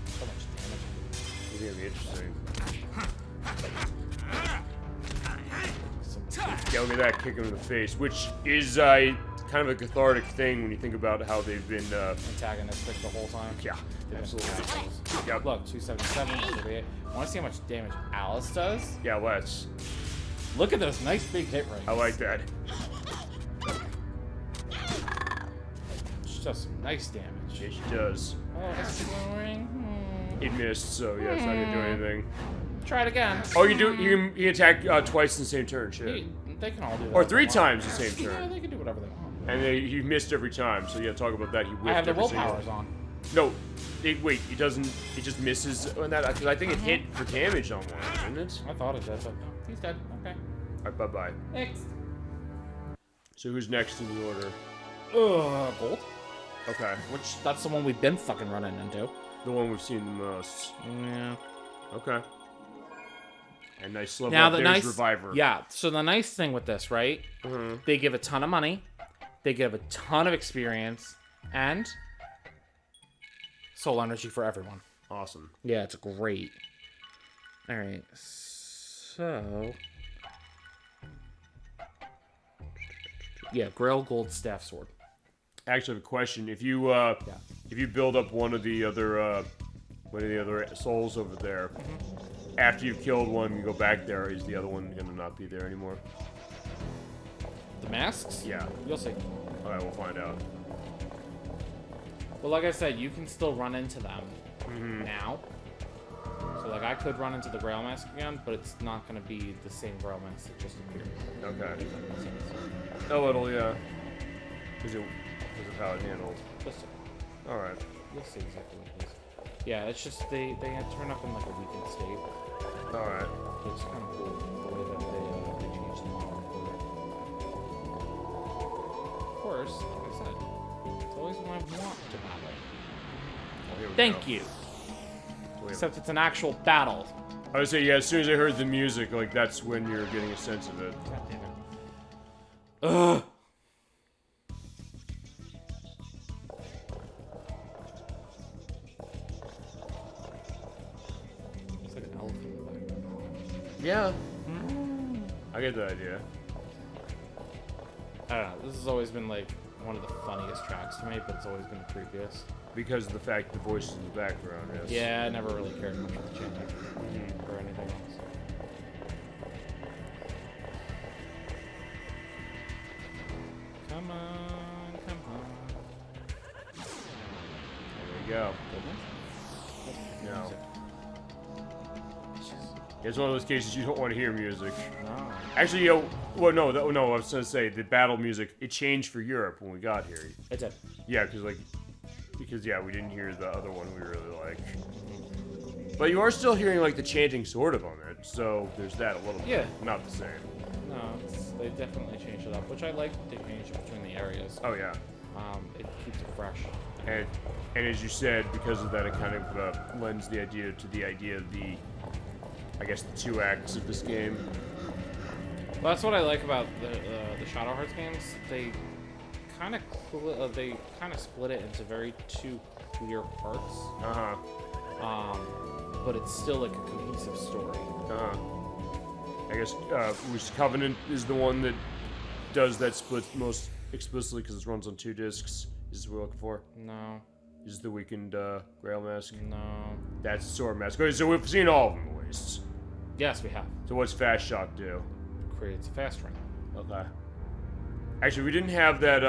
So much damage. This is gonna be interesting. Yeah, look at that, kick him in the face, which is kind of a cathartic thing when you think about how they've been. Antagonistic the whole time. Yeah, absolutely. Yep. Look, 277, 138. Want to see how much damage Alice does? Yeah, let's. Look at those nice big hit rings. I like that. She does some nice damage. Yeah, she does. Oh, that's a ring. It missed, so yeah, it's not gonna do anything. Try it again. Oh, you can attack twice in the same turn, shit. They can all do that. Or if they 3 want. times the same Yeah, turn. they can do whatever they want. And he missed every time, so yeah, talk about that. He whiffed I have the every single- willpowers on. No, wait, he doesn't. He just misses on that because I think it hit for damage on one, didn't it? I thought it did, but no, he's dead. Okay. All right, bye bye. Next. So who's next in the order? Gold. Okay, Which, that's the one we've been fucking running into. the one we've seen the most. Yeah. Okay. And nice level Now up. the There's nice, Reviver. yeah. So the nice thing with this, right? They give a ton of money, they give a ton of experience, and soul energy for everyone. Awesome. Yeah, it's great. All right. So... Yeah, Grail Gold Staff Sword. Actually, I have a question. If you build up one of the other souls over there, after you've killed one, you go back there. Is the other one gonna not be there anymore? The masks? Yeah. You'll see. All right, we'll find out. Well, like I said, you can still run into them now. So, like, I could run into the Grail Mask again, but it's not going to be the same Grail Mask that just appeared. Okay. A little, yeah. Is it how it handled? Just All right. You'll see exactly what it is. Yeah, it's just they turn up in, like, a weakened state. All right. So it's kind of cool the way that they changed them all. Of course, like I said, it's always when I want to battle. Well, here we Thank go. you. Wait, Except it's an actual battle. I would say, yeah, as soon as I heard the music, like, that's when you're getting a sense of it. God damn it. Ugh. It's like an elephant in the background. Yeah. I get the idea. I don't know. This has always been like one of the funniest tracks to me, but it's always been the creepiest. Because of the fact the voice is in the background, yes. Yeah, I never really cared much for the chanting or anything else. Come on, come on. There you go. No. It's one of those cases you don't want to hear music. No. Actually, no, I was gonna say the battle music, it changed for Europe when we got here. It did. Yeah, because we didn't hear the other one we really like. But you are still hearing like the chanting sort of on it, so there's that a little bit. Yeah. Not the same. No, they definitely changed it up, which I like that they changed it between the areas. Oh yeah. It keeps it fresh. And as you said, because of that, it kind of lends the idea of the, I guess, the two acts of this game. Well, that's what I like about the Shadow Hearts games. They kind of split it into very two clear parts. But it's still like a cohesive story. I guess which Covenant is the one that does that split most explicitly because it runs on 2 discs. Is this what we're looking for? No. Is the Weakened Grail Mask? No. That's Sword Mask. Okay, so we've seen all of them at least. Yes, we have. So what's Fast Shock do? Creates a fast ring. Okay. Actually, we didn't have that.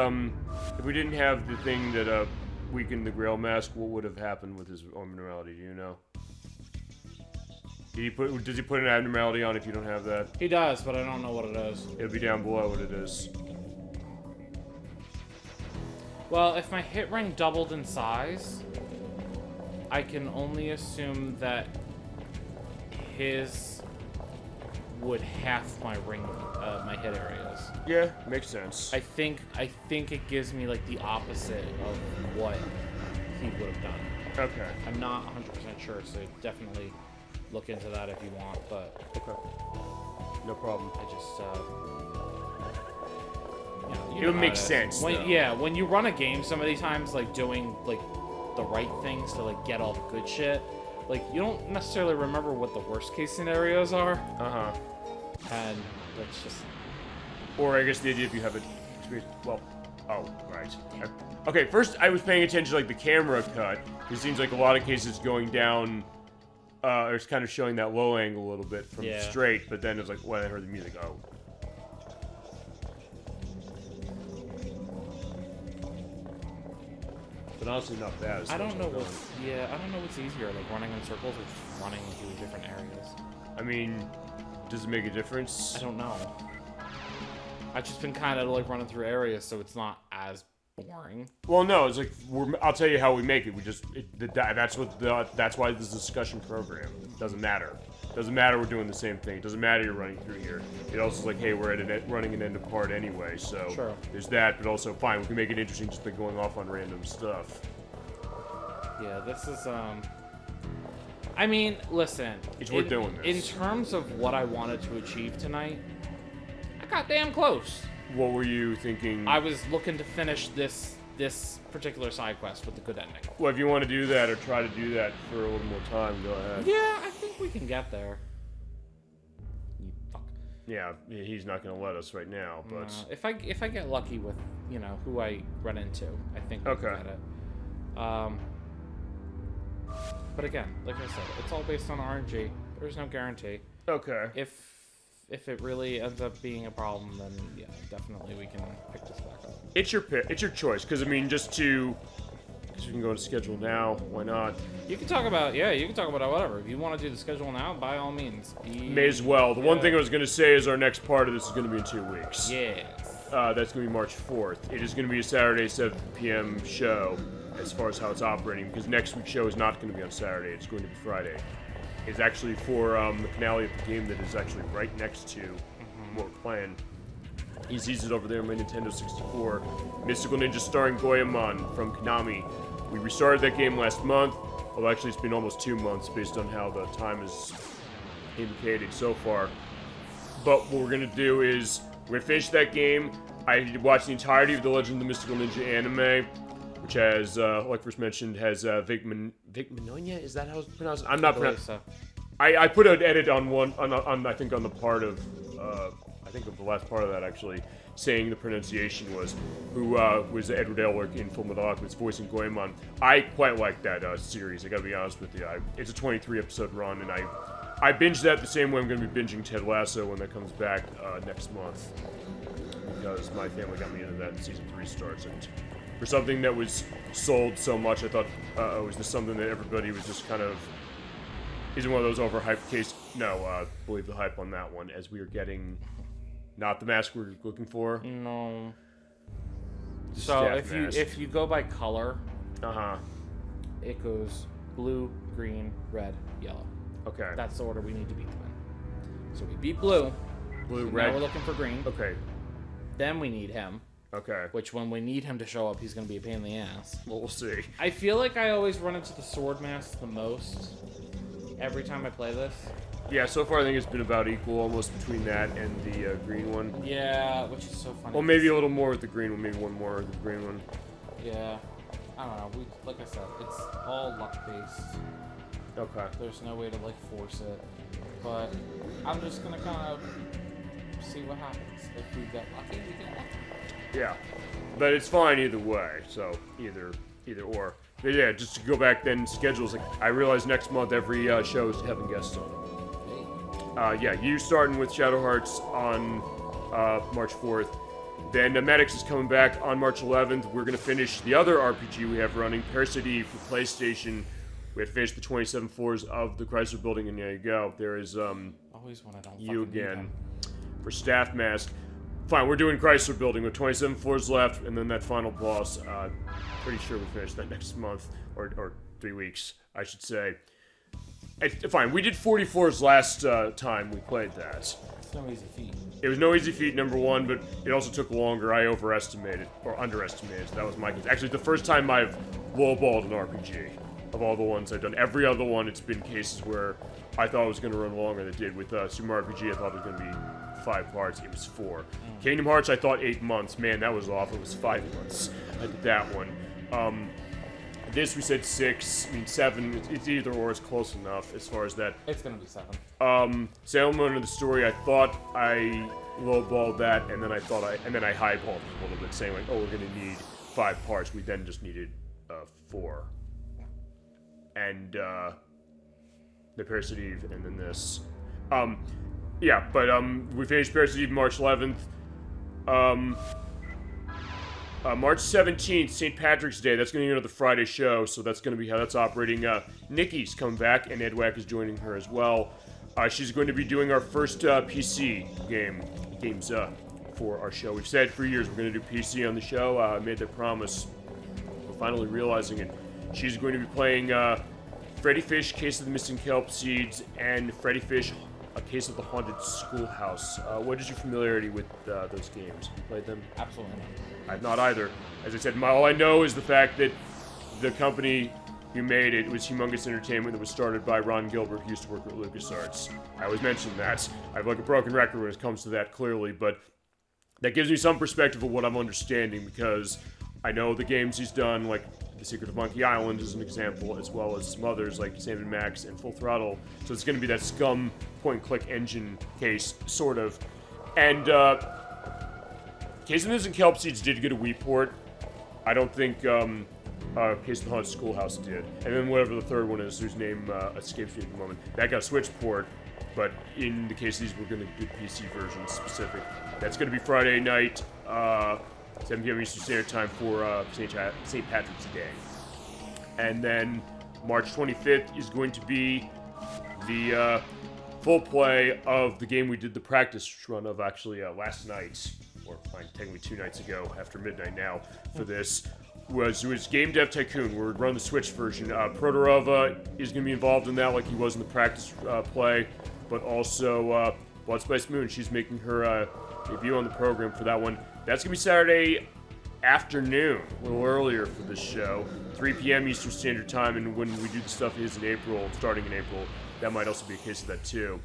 If we didn't have the thing that weakened the Grail Mask, what would have happened with his abnormality? Do you know? Does he put an abnormality on if you don't have that? He does, but I don't know what it is. It'll be down below what it is. Well, if my hit ring doubled in size, I can only assume that his would half my ring, my hit areas. Yeah, makes sense. I think it gives me like the opposite of what he would have done. Okay. I'm not 100% sure, so definitely look into that if you want. But okay, no problem. I just it would make sense. When you run a game so many times, like doing like the right things to like get all the good shit, like you don't necessarily remember what the worst case scenarios are. And that's just. Or I guess the idea if you have it. Well, oh right. Okay, first I was paying attention to like the camera cut. It seems like a lot of cases going down. Or it's kind of showing that low angle a little bit from straight, but then it's like when I heard the music, oh. But honestly, not bad. I don't know what's easier, like running in circles or running through different areas. I mean, does it make a difference? I don't know. I've just been kind of like running through areas, so it's not as boring. Well, no, it's like I'll tell you how we make it. We just that's why this is a discussion program. It doesn't matter. It doesn't matter we're doing the same thing. It doesn't matter you're running through here. It also is like, hey, we're running an end apart anyway, so there's that. But also, fine, we can make it interesting just by going off on random stuff. Yeah, this is I mean, listen. It's worth doing this. In terms of what I wanted to achieve tonight, I got damn close. What were you thinking? I was looking to finish this particular side quest with a good ending. Well, if you want to do that or try to do that for a little more time, go ahead. Yeah, I think we can get there. Yeah, he's not going to let us right now, but... If I get lucky with, who I run into, I think we can get it. But again, like I said, it's all based on RNG. There's no guarantee. Okay. If it really ends up being a problem, then yeah, definitely we can pick this back up. It's your pick. It's your choice. Because, because we can go to schedule now. Why not? You can talk about whatever. If you want to do the schedule now, by all means. May as well. The one thing I was going to say is our next part of this is going to be in 2 weeks. Yes. That's going to be March 4th. It is going to be a Saturday 7 p.m. show as far as how it's operating, because next week's show is not going to be on Saturday. It's going to be Friday. It's actually for the finale of the game that is actually right next to what we're playing. He sees it over there on my Nintendo 64. Mystical Ninja starring Goemon from Konami. We restarted that game last month. Well, actually, it's been almost 2 months based on how the time is indicated so far. But what we're going to do is, we're going to finish that game. I watched the entirety of the Legend of the Mystical Ninja anime, which has, like first mentioned, has Vic Mignogna? Is that how it's pronounced? I'm not pronouncing. So. I put an edit on I think on the part of, I think of the last part of that actually, saying the pronunciation was, who was Edward Elric in Fullmetal Alchemist voicing Goemon. I quite like that series, I gotta be honest with you. It's a 23 episode run, and I binged that the same way I'm gonna be binging Ted Lasso when that comes back next month. Because my family got me into that, and season 3 starts, and for something that was sold so much, I thought, was this something that everybody was just kind of, isn't one of those overhyped cases? No, believe the hype on that one, as we are getting not the mask we're looking for. No. So if you go by color, it goes blue, green, red, yellow. Okay. That's the order we need to beat them in. So we beat blue. Blue, so red. Now we're looking for green. Okay. Then we need him. Okay. Which, when we need him to show up, he's going to be a pain in the ass. Well, we'll see. I feel like I always run into the sword mask the most every time I play this. Yeah, so far I think it's been about equal, almost between that and the green one. Yeah, which is so funny. Well, maybe a little more with the green one, maybe one more with the green one. Yeah. I don't know. Like I said, it's all luck-based. Okay. There's no way to, force it. But I'm just going to kind of see what happens. If we get lucky, we get lucky. Yeah, but it's fine either way. So either or. But yeah, just to go back then, schedules. I realize next month every show is having guests on. Yeah, you starting with Shadow Hearts on March 4th. Then Medics is coming back on March 11th. We're gonna finish the other RPG we have running, Parasite Eve for PlayStation. We have finished the 27 floors of the Chrysler Building, and there you go. There is always when I don't you fucking again for Staff Mask. Fine, we're doing Chrysler Building with 27 floors left, and then that final boss. Pretty sure we finish that next month, or 3 weeks, I should say. Fine, we did 40 floors last time we played that. It's no easy feat. It was no easy feat, number one, but it also took longer. I overestimated, or underestimated, so that was my case. Actually, the first time I've lowballed an RPG of all the ones I've done. Every other one, it's been cases where I thought it was going to run longer than it did. With Super Mario RPG, I thought it was going to be 5 parts. It was 4. Kingdom Hearts, I thought 8 months. Man, that was off. It was 5 months. I did that one. This, we said 6. I mean, 7. It's either or. It's close enough as far as that. It's going to be 7. Sailor Moon of the Story, I thought I lowballed that, and then I highballed it a little bit, saying, like, oh, we're going to need 5 parts. We then just needed 4. And the Parasite Eve, and then this. Yeah, but we finished Parasite Eve March 11th. March 17th, St. Patrick's Day. That's going to be another Friday show, so that's going to be how that's operating. Nikki's coming back, and Edwack is joining her as well. She's going to be doing our first PC games for our show. We've said for years we're going to do PC on the show. I made that promise. We're finally realizing it. She's going to be playing Freddy Fish, Case of the Missing Kelp Seeds, and Freddy Fish, A Case of the Haunted Schoolhouse. What is your familiarity with those games? Have you played them? Absolutely not. I've not either. As I said, all I know is the fact that the company who made it was Humongous Entertainment, that was started by Ron Gilbert, who used to work at LucasArts. I always mention that. I have like a broken record when it comes to that, clearly, but that gives me some perspective of what I'm understanding, because I know the games he's done, like The Secret of Monkey Island is an example, as well as some others like Sam & Max and Full Throttle. So it's going to be that scum point-and-click engine case, sort of. And Case of News and Kelp Seeds did get a Wii port. I don't think Case of the Haunted Schoolhouse did. And then whatever the third one is, whose name escapes me at the moment, that got a Switch port. But in the case of these, we're going to do the PC version specific. That's going to be Friday night, 7 p.m. Eastern Standard Time for St. Patrick's Day. And then March 25th is going to be the full play of the game we did the practice run of actually last night, or technically 2 nights ago after midnight now for this. Was Game Dev Tycoon. We're running the Switch version. Protorova is going to be involved in that like he was in the practice play, but also Blood Spice Moon. She's making her debut on the program for that one. That's going to be Saturday afternoon, a little earlier for this show, 3 p.m. Eastern Standard Time, and when we do the stuff is in April, starting in April, that might also be a case of that too.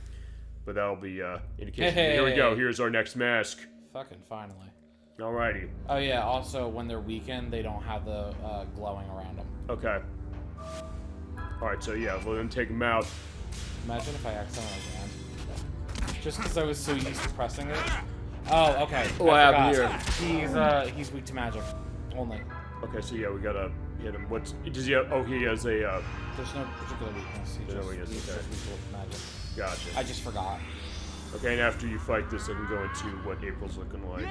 But that'll be indication. Hey. Here we go. Here's our next mask. Fucking finally. Alrighty. Oh yeah, also when they're weakened, they don't have the glowing around them. Okay. Alright, so yeah, we'll then take them out. Imagine if I accidentally ran. Just because I was so used to pressing it. Oh, okay. What happened here? He's weak to magic. Only. Okay, so yeah, we gotta hit him. What's does he have? Oh, he has a There's no particular weakness. He's just weak to magic. Gotcha. I just forgot. Okay, and after you fight this, I can go into what April's looking like.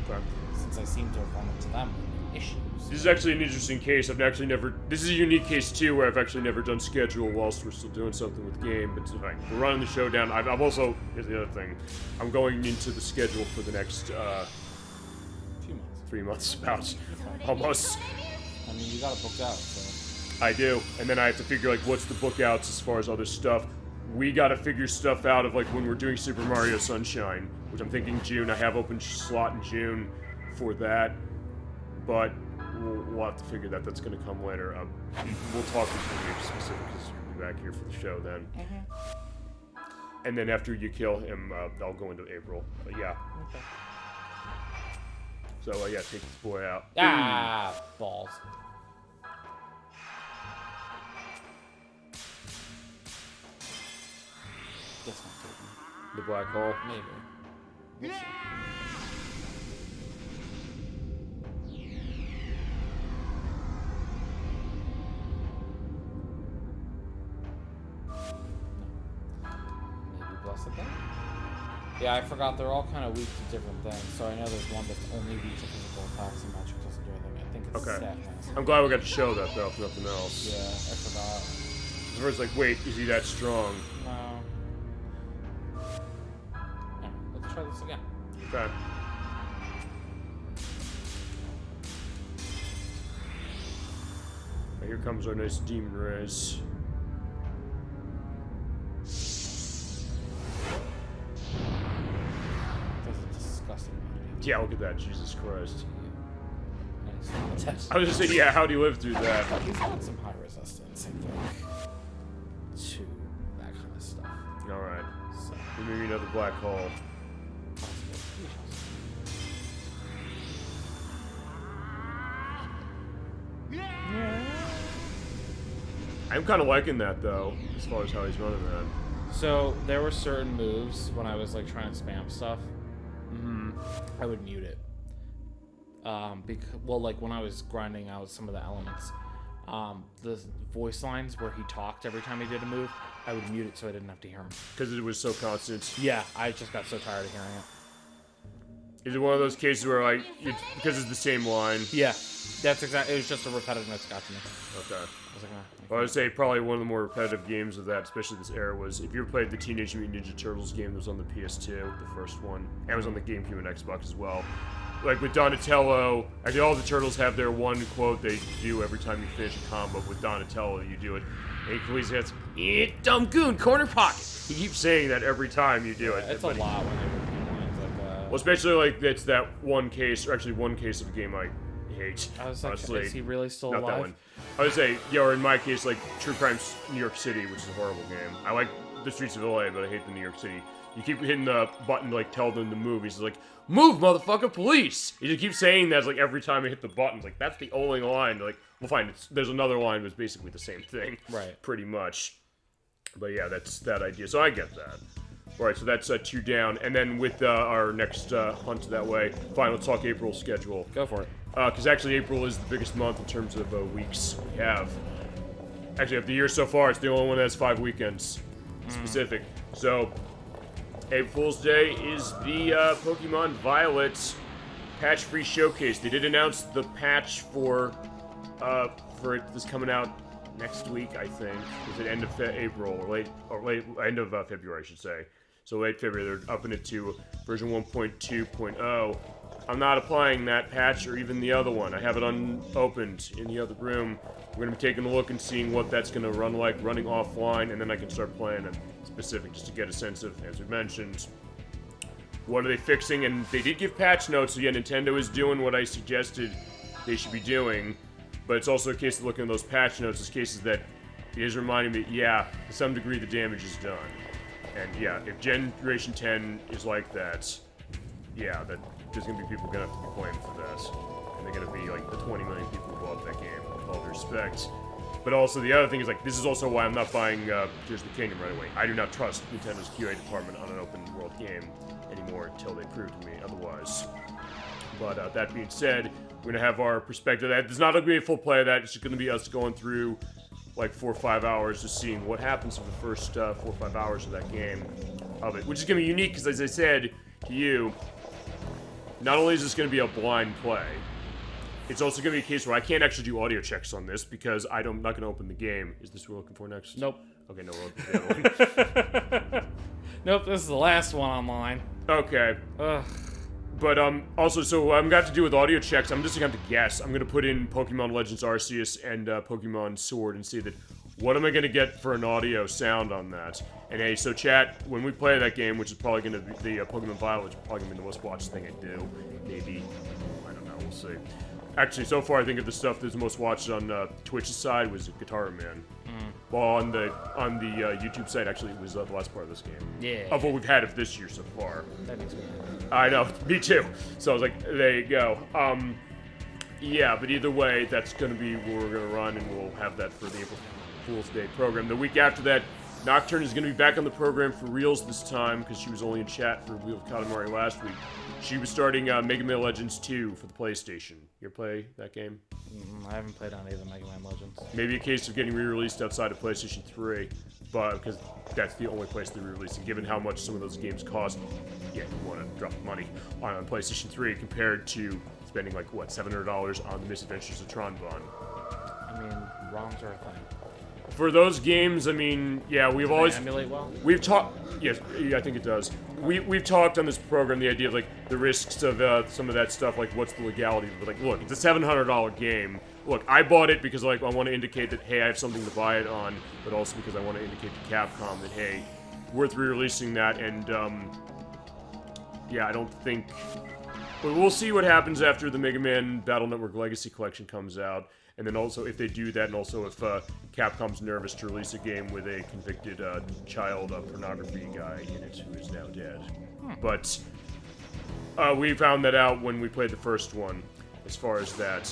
Okay. Since I seem to have run into them issues. This is actually an interesting case. This is a unique case too, where I've actually never done schedule whilst we're still doing something with game. But fine. We're running the show down. I've also, here's the other thing, I'm going into the schedule for the next few months. 3 months, about almost. I mean, you got it booked out, so. I do, and then I have to figure like what's the book outs as far as other stuff. We got to figure stuff out of like when we're doing Super Mario Sunshine, which I'm thinking June. I have open slot in June for that, but we'll have to figure that. That's going to come later. We'll talk with you specific because you'll be back here for the show then. Mm-hmm. And then after you kill him, I'll go into April. But yeah. Okay. So yeah, take this boy out. Ah, balls. This one take me. The black hole. Maybe. We'll see. Maybe blessed thing? Yeah, I forgot they're all kind of weak to different things, so I know there's one that's only weak to physical attacks and magic doesn't do anything. I think it's Okay. stat mask. I'm glad we got to show that though, if nothing else. Yeah, I forgot. The first like, wait, is he that strong? No. Yeah, let's try this again. Okay. Now here comes our nice demon rays. That's a disgusting one. Yeah, look at that, Jesus Christ. Nice. I was just saying, yeah, how do you live through that? He's got some high resistance, I think, to that kind of stuff. Alright. So, Maybe another black hole. I'm kind of liking that, though, as far as how he's running that. So there were certain moves when I was like trying to spam stuff. Mm-hmm. I would mute it. Well, like when I was grinding out some of the elements, the voice lines where he talked every time he did a move, I would mute it so I didn't have to hear him. Because it was so constant. Yeah, I just got so tired of hearing it. Is it one of those cases where, like, because it's the same line? Yeah, that's exactly. It was just a repetitiveness that got to me. Okay. I was like, Well, I would say probably one of the more repetitive games of that, especially this era, was if you ever played the Teenage Mutant Ninja Turtles game that was on the PS2, the first one, and it was on the GameCube and Xbox as well. Like with Donatello, actually all the Turtles have their one quote they do every time you finish a combo. With Donatello, you do it, and he always has, dumb goon, corner pocket. He keeps saying that every time you do it. it's a lot when they repeat lines like that. Well, especially like it's that one case, or actually one case of a game I hate. I was like, honestly. is he really still Not alive? that one. I would say, yeah, or in my case, like True Crime New York City, which is a horrible game. I like the Streets of LA, but I hate the New York City. You keep hitting the button to like tell them to move. He's like, move, motherfucker, police! You just keep saying that like every time I hit the buttons. Like that's the only line. Like, we'll find there's another line that's basically the same thing. Right. Pretty much. But yeah, that's that idea. So I get that. Alright, so that's 2 down. And then with our next hunt that way, fine, let's talk April schedule. Go for it. Because actually April is the biggest month in terms of weeks we have. Actually, of the year so far, it's the only one that has 5 weekends specific. So, April Fool's Day is the Pokemon Violet patch-free showcase. They did announce the patch for it that's coming out next week, I think. Is it end of April or end of February, I should say. So late February, they're upping it to version 1.2.0. I'm not applying that patch or even the other one. I have it unopened in the other room. We're going to be taking a look and seeing what that's going to run like, running offline, and then I can start playing it specific just to get a sense of, as we mentioned, what are they fixing. And they did give patch notes, so yeah, Nintendo is doing what I suggested they should be doing. But it's also a case of looking at those patch notes as cases that it is reminding me, yeah, to some degree the damage is done. And yeah, if Generation 10 is like that, yeah, that there's gonna be people gonna have to be blamed for that. And they're gonna be like the 20 million people who bought that game, with all due respect. But also the other thing is, like, this is also why I'm not buying Tears of the Kingdom right away. I do not trust Nintendo's QA department on an open world game anymore until they prove to me otherwise. But that being said, we're gonna have our perspective. There's not gonna be a full play of that. It's just gonna be us going through like 4 or 5 hours, just seeing what happens for the first 4 or 5 hours of that game, which is gonna be unique because, as I said to you, not only is this gonna be a blind play, it's also gonna be a case where I can't actually do audio checks on this because I'm not gonna open the game. Is this what we're looking for next? Nope. Okay, no, we'll open the other one. Nope, this is the last one online. Okay. Ugh. But also, so what I'm going to do with audio checks, I'm just going to have to guess. I'm going to put in Pokemon Legends Arceus and Pokemon Sword and see that what am I going to get for an audio sound on that. And hey, so chat, when we play that game, which is probably going to be the Pokemon Violet, which is probably going to be the most watched thing I do. Maybe. I don't know, we'll see. Actually, so far, I think of the stuff that's most watched on Twitch's side was Guitar Man. Well, on the YouTube site, actually, it was the last part of this game. Yeah. Of what we've had of this year so far. That makes me happy. I know, me too. So I was like, there you go. Yeah, but either way, that's going to be where we're going to run, and we'll have that for the April Fool's Day program. The week after that, Nocturne is going to be back on the program for reals this time, because she was only in chat for Wheel of Katamari last week. She was starting Mega Man Legends 2 for the PlayStation. You ever play that game? I haven't played on either Mega Man Legends. Maybe a case of getting re-released outside of PlayStation 3, but because that's the only place they're re-releasing. Given how much some of those games cost, yeah, you want to drop money on PlayStation 3 compared to spending like what, $700 on the Misadventures of Tron Bon. I mean, ROMs are a thing. For those games, I mean, yeah, we've always emulate well. We've talked. Yes, yeah, I think it does. We've talked on this program the idea of like the risks of some of that stuff, like what's the legality of it. Like, look, it's a $700 game. Look, I bought it because like I want to indicate that hey, I have something to buy it on, but also because I want to indicate to Capcom that hey, worth re-releasing that. And yeah, I don't think. But we'll see what happens after the Mega Man Battle Network Legacy Collection comes out. And then also, if they do that, and also if Capcom's nervous to release a game with a convicted child pornography guy in it who is now dead. But we found that out when we played the first one, as far as that.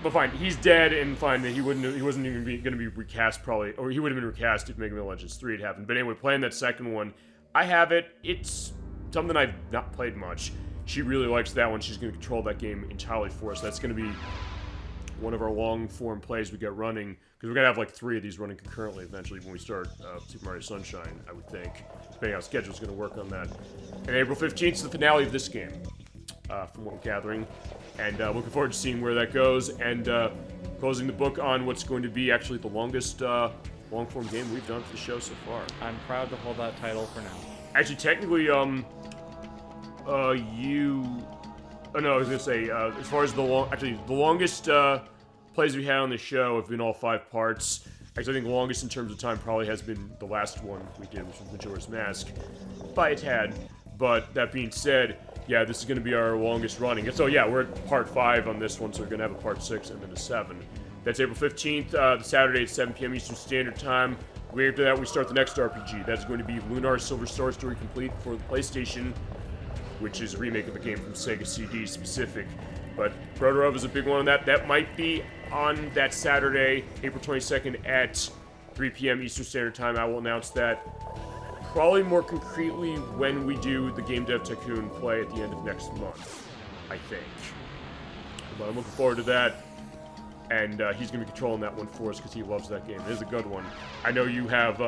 But fine, he's dead, and fine, that he wasn't even going to be recast probably, or he would have been recast if Mega Man Legends 3 had happened. But anyway, playing that second one, I have it. It's something I've not played much. She really likes that one. She's going to control that game entirely for us. That's going to be one of our long-form plays we get running, because we're going to have like 3 of these running concurrently eventually when we start Super Mario Sunshine, I would think, depending on how schedule's going to work on that. And April 15th is the finale of this game, from what I'm gathering, and looking forward to seeing where that goes, and closing the book on what's going to be actually the longest long-form game we've done for the show so far. I'm proud to hold that title for now. Actually, technically, I was gonna say, as far as the longest plays we had on the show have been all 5 parts. Actually, I think the longest in terms of time probably has been the last one we did, which was Majora's Mask, by a tad. But that being said, yeah, this is gonna be our longest running. And so yeah, we're at part 5 on this one, so we're gonna have a part 6 and then a 7. That's April 15th, the Saturday at 7 p.m. Eastern Standard Time. Way after that, we start the next RPG. That's going to be Lunar Silver Star Story Complete for the PlayStation, which is a remake of a game from Sega CD specific. But Protorov is a big one on that. That might be on that Saturday, April 22nd at 3 p.m. Eastern Standard Time. I will announce that probably more concretely when we do the Game Dev Tycoon play at the end of next month, I think. But I'm looking forward to that. And he's going to be controlling that one for us because he loves that game. It is a good one. I know you have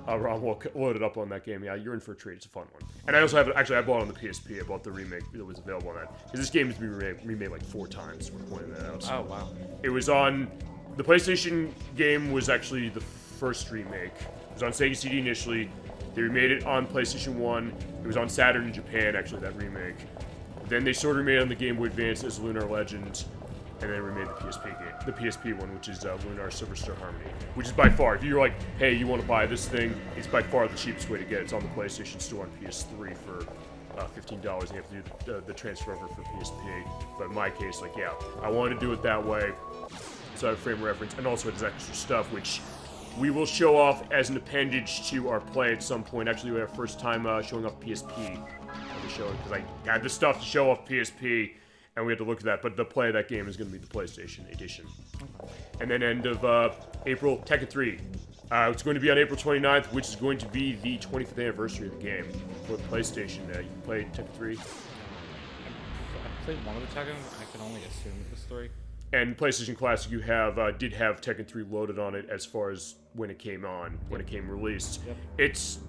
ROM loaded up on that game. Yeah, you're in for a treat. It's a fun one. And I also have, actually, I bought it on the PSP. I bought the remake that was available on that. Because this game has been remade like 4 times. We're pointing that out. Oh, wow. It was on, the PlayStation game was actually the first remake. It was on Sega CD initially. They remade it on PlayStation 1. It was on Saturn in Japan, actually, that remake. Then they sort of remade it on the Game Boy Advance as Lunar Legends. And then remade the PSP game, the PSP one, which is Lunar Silver Star Harmony, which is by far, if you're like, hey, you want to buy this thing, it's by far the cheapest way to get it. It's on the PlayStation Store on PS3 for $15. You have to do the transfer over for PSP. But in my case, like, yeah, I wanted to do it that way, so I have frame reference, and also it has extra stuff, which we will show off as an appendage to our play at some point. Actually, we have our first time showing off PSP on the show, because I had the stuff to show off PSP, and we had to look at that, but the play of that game is going to be the PlayStation edition. And then end of April, Tekken 3. It's going to be on April 29th, which is going to be the 25th anniversary of the game for the PlayStation. You played Tekken 3? I played one of the Tekken. I can only assume it was 3. And PlayStation Classic, you did have Tekken 3 loaded on it as far as when it came on, when it came released. Yep. It's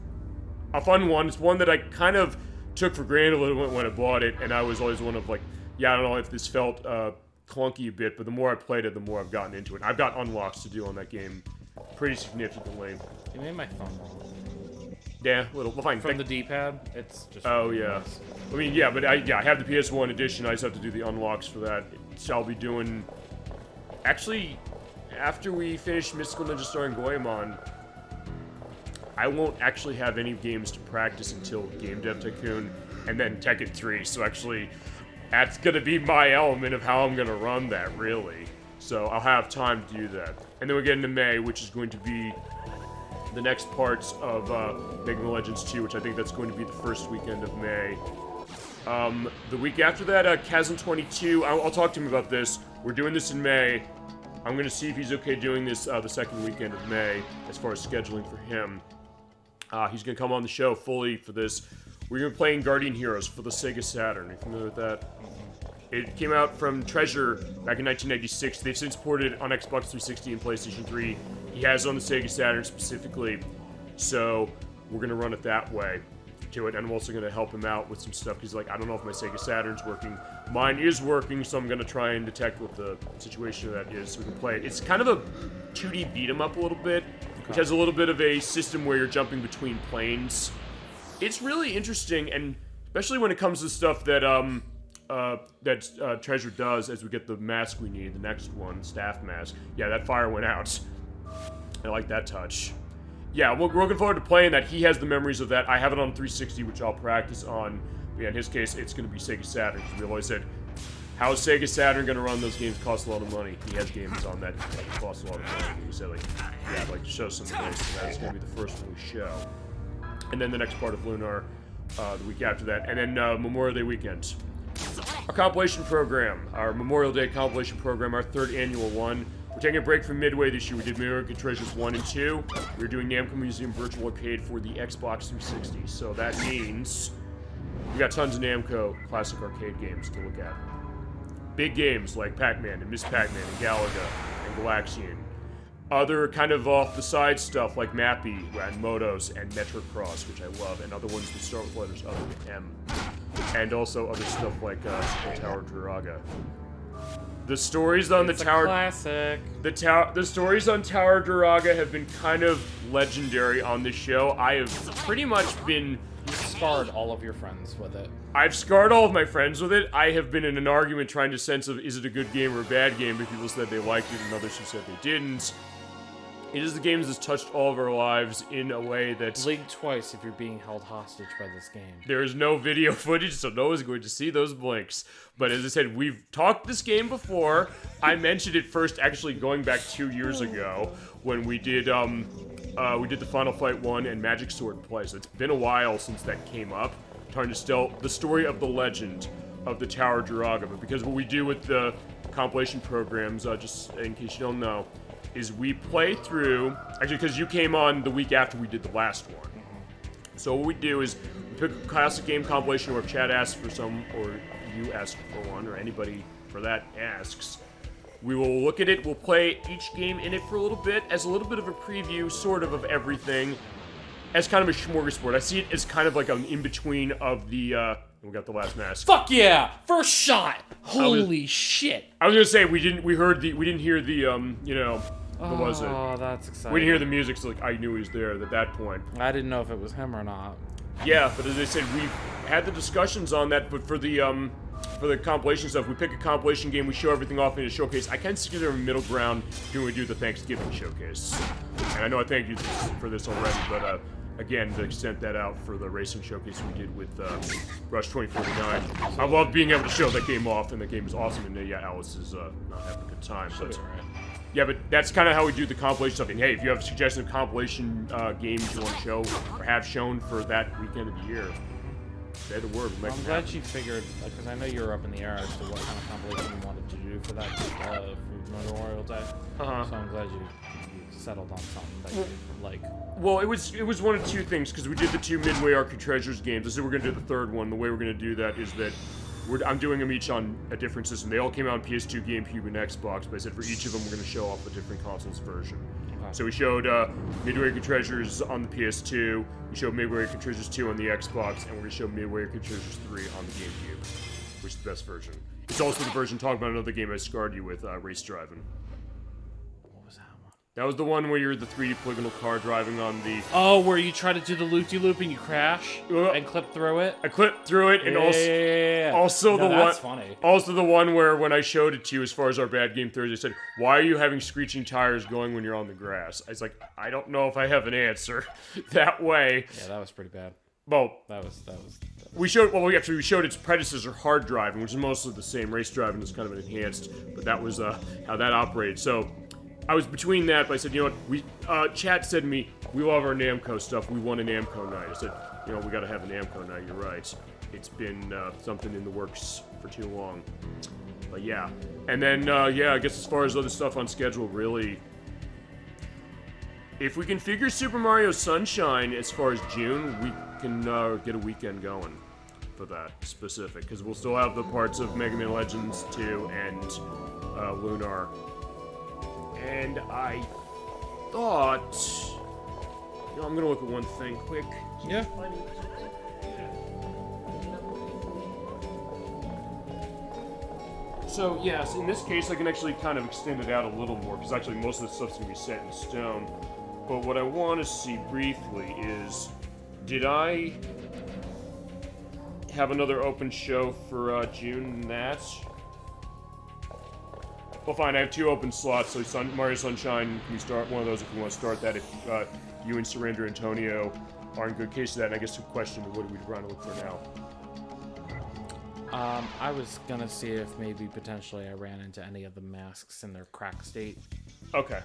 a fun one. It's one that I kind of took for granted a little bit when I bought it, and I was always one of like, yeah, I don't know if this felt clunky a bit, but the more I played it, the more I've gotten into it. I've got unlocks to do on that game pretty significantly. You made my phone wrong. Yeah, little fine. From the D-pad, it's just... Oh, yeah. I mean, yeah, but I have the PS1 edition. I just have to do the unlocks for that. So I'll be doing... Actually, after we finish Mystical Ninja Star and Goemon, I won't actually have any games to practice until Game Dev Tycoon and then Tekken 3. So actually... that's going to be my element of how I'm going to run that, really. So I'll have time to do that. And then we get into May, which is going to be the next parts of Mega Man Legends 2, which I think that's going to be the first weekend of May. The week after that, Chasm 22, I'll talk to him about this. We're doing this in May. I'm going to see if he's okay doing this the second weekend of May, as far as scheduling for him. He's going to come on the show fully for this. We're going to be playing Guardian Heroes for the Sega Saturn. Are you familiar with that? It came out from Treasure back in 1996. They've since ported it on Xbox 360 and PlayStation 3. He has it on the Sega Saturn specifically. So we're going to run it that way to it. And I'm also going to help him out with some stuff. He's like, I don't know if my Sega Saturn's working. Mine is working, so I'm going to try and detect what the situation of that is so we can play it. It's kind of a 2D beat-em-up a little bit, which has a little bit of a system where you're jumping between planes. It's really interesting, and especially when it comes to stuff that Treasure does as we get the mask we need, the next one, staff mask. Yeah, that fire went out. I like that touch. Yeah, we're looking forward to playing that. He has the memories of that. I have it on 360, which I'll practice on. But yeah, in his case, it's going to be Sega Saturn, because we've always said, how is Sega Saturn going to run those games? Cost a lot of money. He has games on that cost a lot of money. He said, like, yeah, I'd like to show some of those. So that's going to be the first one we show. And then the next part of Lunar, the week after that. And then Memorial Day weekend. Our compilation program, our Memorial Day compilation program, our 3rd annual one. We're taking a break from Midway this year. We did American Treasures 1 and 2. We're doing Namco Museum Virtual Arcade for the Xbox 360. So that means we got tons of Namco classic arcade games to look at. Big games like Pac-Man and Miss Pac-Man and Galaga and Galaxian. Other kind of off-the-side stuff like Mappy and Motos and Metrocross, which I love, and other ones that start with letters other than M. And also other stuff like Super Tower Duraga. The stories on the Tower... classic. The stories on Tower Duraga have been kind of legendary on this show. I have pretty much been... You scarred all of your friends with it. I've scarred all of my friends with it. I have been in an argument trying to sense of, is it a good game or a bad game, but people said they liked it and others who said they didn't. It is the game that's touched all of our lives in a way that's... Blink twice if you're being held hostage by this game. There is no video footage, so no one's going to see those blinks. But as I said, we've talked this game before. I mentioned it first actually going back 2 years ago when we did the Final Fight 1 and Magic Sword play. So it's been a while since that came up. Trying to tell the story of the legend of the Tower Duraga. But because what we do with the compilation programs, just in case you don't know, is we play through, actually, because you came on the week after we did the last one. So what we do is we pick a classic game compilation, or if Chad asks for some, or you ask for one, or anybody for that asks. We will look at it, we'll play each game in it for a little bit, as a little bit of a preview, sort of everything, as kind of a smorgasbord. I see it as kind of like an in-between of the, we got the last mask. Fuck yeah! First shot! Holy shit! I was gonna say, we didn't hear the, what was it? Oh, that's exciting. We didn't hear the music, so like, I knew he was there at that point. I didn't know if it was him or not. Yeah, but as I said, we've had the discussions on that, but for the compilation stuff, we pick a compilation game, we show everything off in a showcase. I kind of see there a middle ground when we do the Thanksgiving showcase. And I know I thank you for this already, but again, to extend that out for the racing showcase we did with Rush 2049. I love being able to show that game off, and the game is awesome, and yeah, Alice is not having a good time. But yeah, but that's kind of how we do the compilation stuff. And hey, if you have suggested compilation games you want to show or have shown for that weekend of the year, say the word. We'll make I'm glad you figured, because I know you were up in the air as to what kind of compilation you wanted to do for that for Memorial Day. So I'm glad you settled on something that you like. Well, it was one of two things, because we did the two Midway Arc Treasures games. I said we're going to do the third one. The way we're going to do that is that I'm doing them each on a different system. They all came out on PS2, GameCube, and Xbox, but I said for each of them we're going to show off a different console's version. So we showed Midway Arc Treasures on the PS2, we showed Midway Arc Treasures 2 on the Xbox, and we're going to show Midway Arc Treasures 3 on the GameCube, which is the best version. It's also the version talking about another game I scarred you with, Race Driving. What was that one? That was the one where you're the 3D polygonal car driving on the... Oh, where you try to do the loop-de-loop and you crash and clip through it? I clipped through it, and also No, the that's one... funny. Also the one where when I showed it to you as far as our Bad Game Thursday, said, why are you having screeching tires going when you're on the grass? I was like, I don't know if I have an answer that way. Yeah, that was pretty bad. Well, That was we showed its predecessor, Hard Driving, which is mostly the same. Race Driving is kind of an enhanced, but that was how that operated. So I was between that, but I said, you know what, chat said to me, we love our Namco stuff, we want a Namco night. I said, you know, we gotta have a Namco night, you're right. It's been something in the works for too long. But yeah. And then, yeah, I guess as far as other stuff on schedule, really, if we can figure Super Mario Sunshine as far as June, we can get a weekend going for that specific, because we'll still have the parts of Mega Man Legends 2 and Lunar. And I thought, you know, I'm gonna look at one thing quick. Yeah. So yes, in this case I can actually kind of extend it out a little more, because actually most of the stuff's gonna be set in stone. But what I want to see briefly is, did I have another open show for June in that? Well, fine, I have 2 open slots, so Mario Sunshine, can we start one of those if you want to start that, if you and Surrender Antonio are in good case of that, and I guess the question, what are we trying to look for now? I was gonna see if maybe potentially I ran into any of the masks in their crack state. Okay.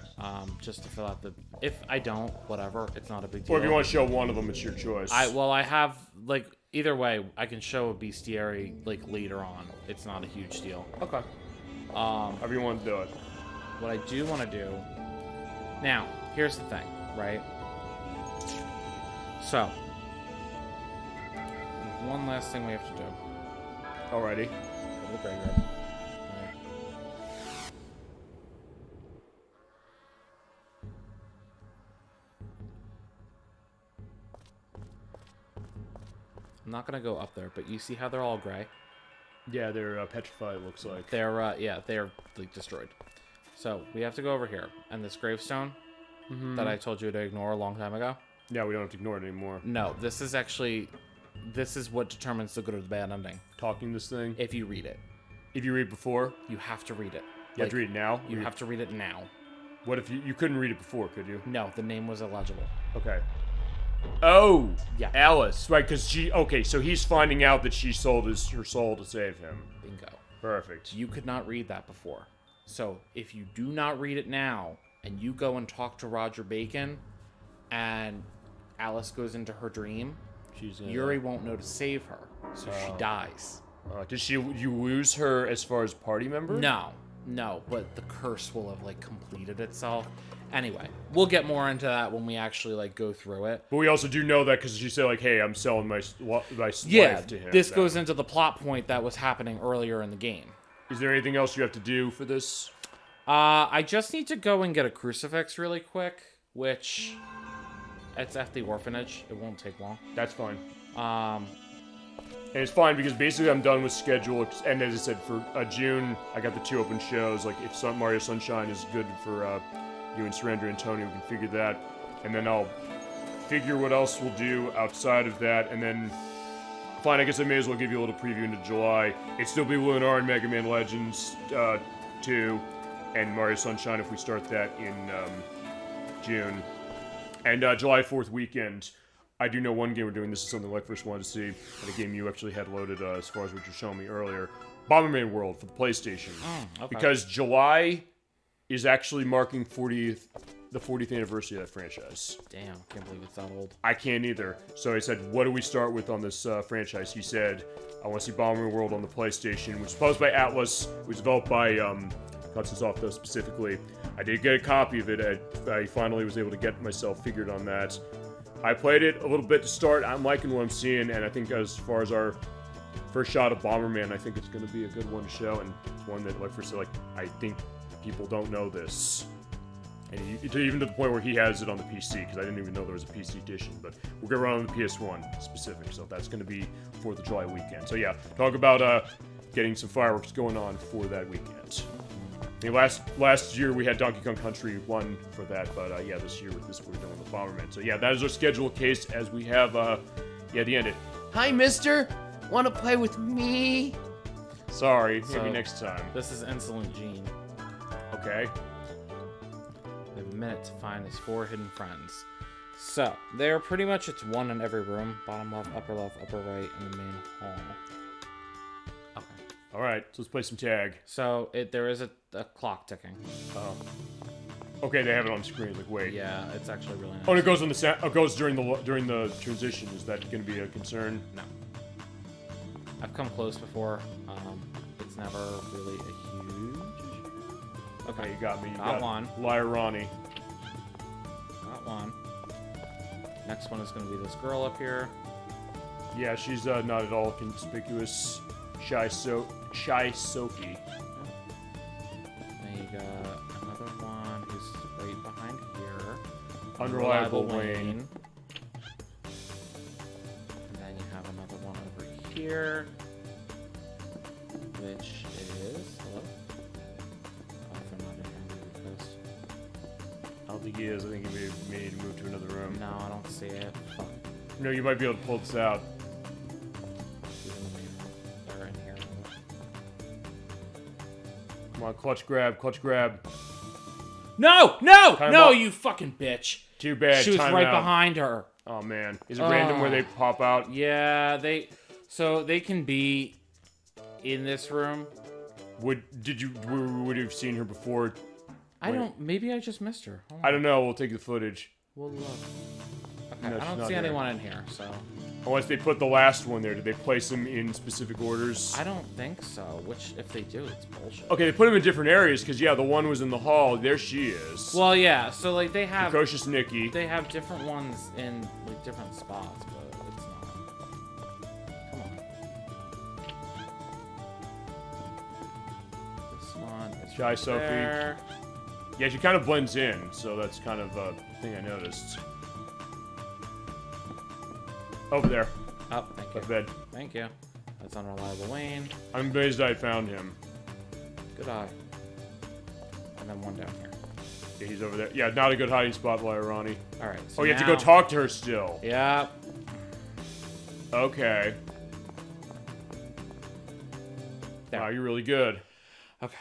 Just to fill out the... If I don't, whatever, it's not a big deal. Or if you want to show one of them, it's your choice. I have, like, either way, I can show a bestiary, like, later on. It's not a huge deal. Okay. However you want to do it. What I do want to do... Now, here's the thing, right? So, there's one last thing we have to do. Alrighty. Go to the graveyard. Right. I'm not gonna go up there, but you see how they're all gray? Yeah, they're petrified, it looks like. They're, yeah, they're, like, destroyed. So, we have to go over here. And this gravestone that I told you to ignore a long time ago? Yeah, we don't have to ignore it anymore. No, this is actually... This is what determines the good or the bad ending. Talking this thing? If you read it. If you read before? You have to read it. You have to read it now? You have to read it now. What if you couldn't read it before, could you? No, the name was illegible. Okay. Oh! Yeah. Alice. Right, because she... Okay, so he's finding out that she sold her soul to save him. Bingo. Perfect. You could not read that before. So, if you do not read it now, and you go and talk to Roger Bacon, and Alice goes into her dream... Yuri won't know to save her, so she dies. Did you lose her as far as party member? No. No, but the curse will have like completed itself. Anyway, we'll get more into that when we actually like go through it. But we also do know that because you say like, "Hey, I'm selling my life to him." This goes into the plot point that was happening earlier in the game. Is there anything else you have to do for this? I just need to go and get a crucifix really quick, which it's at the orphanage. It won't take long. That's fine. And it's fine because basically I'm done with schedule. And as I said, for June, I got the 2 open shows. Like if Mario Sunshine is good for you and Surrender and Tony, we can figure that. And then I'll figure what else we'll do outside of that. And then, fine, I guess I may as well give you a little preview into July. It'd still be Lunar and Mega Man Legends 2 and Mario Sunshine if we start that in June. And July 4th weekend, I do know one game we're doing. This is something I first wanted to see. And a game you actually had loaded as far as what you're showing me earlier. Bomberman World for the PlayStation. Okay. Because July is actually marking the 40th anniversary of that franchise. Damn, can't believe it's that old. I can't either. So I said, what do we start with on this franchise? He said, I want to see Bomberman World on the PlayStation, which is published by Atlas, which was developed by Hudson Soft though specifically. I did get a copy of it. I finally was able to get myself figured on that. I played it a little bit to start. I'm liking what I'm seeing, and I think as far as our first shot of Bomberman, I think it's going to be a good one to show, and it's one that, like, first, like, I think people don't know this. And even to the point where he has it on the PC, because I didn't even know there was a PC edition, but we're going to run on the PS1 specific, so that's going to be 4th of July weekend. So yeah, talk about getting some fireworks going on for that weekend. I mean, last year we had Donkey Kong Country 1 for that, but yeah, this year with this we're doing the Bomberman. So yeah, that is our schedule case as we have the end. Hi, mister. Want to play with me? Sorry, So- maybe next time. This is Insolent Gene. Okay. They have a minute to find his 4 hidden friends. So, they're pretty much, it's one in every room. Bottom left, upper right, and the main hall. Okay. All right, so let's play some tag. So, there is a clock ticking. Oh. Okay, they have it on screen. Like, wait. Yeah, it's actually really nice. Oh, and it goes on the it goes during the transition. Is that going to be a concern? No. I've come close before. It's never really a huge issue. Okay, you got me. You Got one. Liar Ronnie. Got one. Next one is going to be this girl up here. Yeah, she's not at all conspicuous. Shy Sophie. Then you got another one who's right behind here. Unreliable Wayne. And then you have another one over here, which is hello. Oh, if I'm not in here, I'm gonna be pissed. I don't think he is. I think he may need to move to another room. No, I don't see it. Fuck. No, you might be able to pull this out. She's in the main room. They're in here. Come on, clutch grab. No, Time out. you fucking bitch. Too bad. She was time right out. behind her. Oh man, is it random where they pop out? Yeah, they can be in this room. Would you have seen her before? I don't. Maybe I just missed her. Hold on. I don't know. We'll take the footage. We'll look. Okay, No, I she's don't not see here. anyone in here, so Unless they put the last one there. Did they place them in specific orders? I don't think so. Which, if they do, it's bullshit. Okay, they put them in different areas because yeah, the one was in the hall. There she is. Well, yeah. So like they have Precocious Nikki. they have different ones in like different spots, but it's not. Come on. This one is Shy right Sophie. there. Yeah, she kind of blends in, so that's kind of a thing I noticed. Over there, Oh, thank by you. the bed. Thank you. That's Unreliable Wayne. I'm amazed I found him. Good eye. And then one down here. Yeah, he's over there. Yeah, not a good hiding spot, Ronnie. All right. So Oh, you have to now- go talk to her still. Yep. Okay. There. Wow, you're really good. Okay.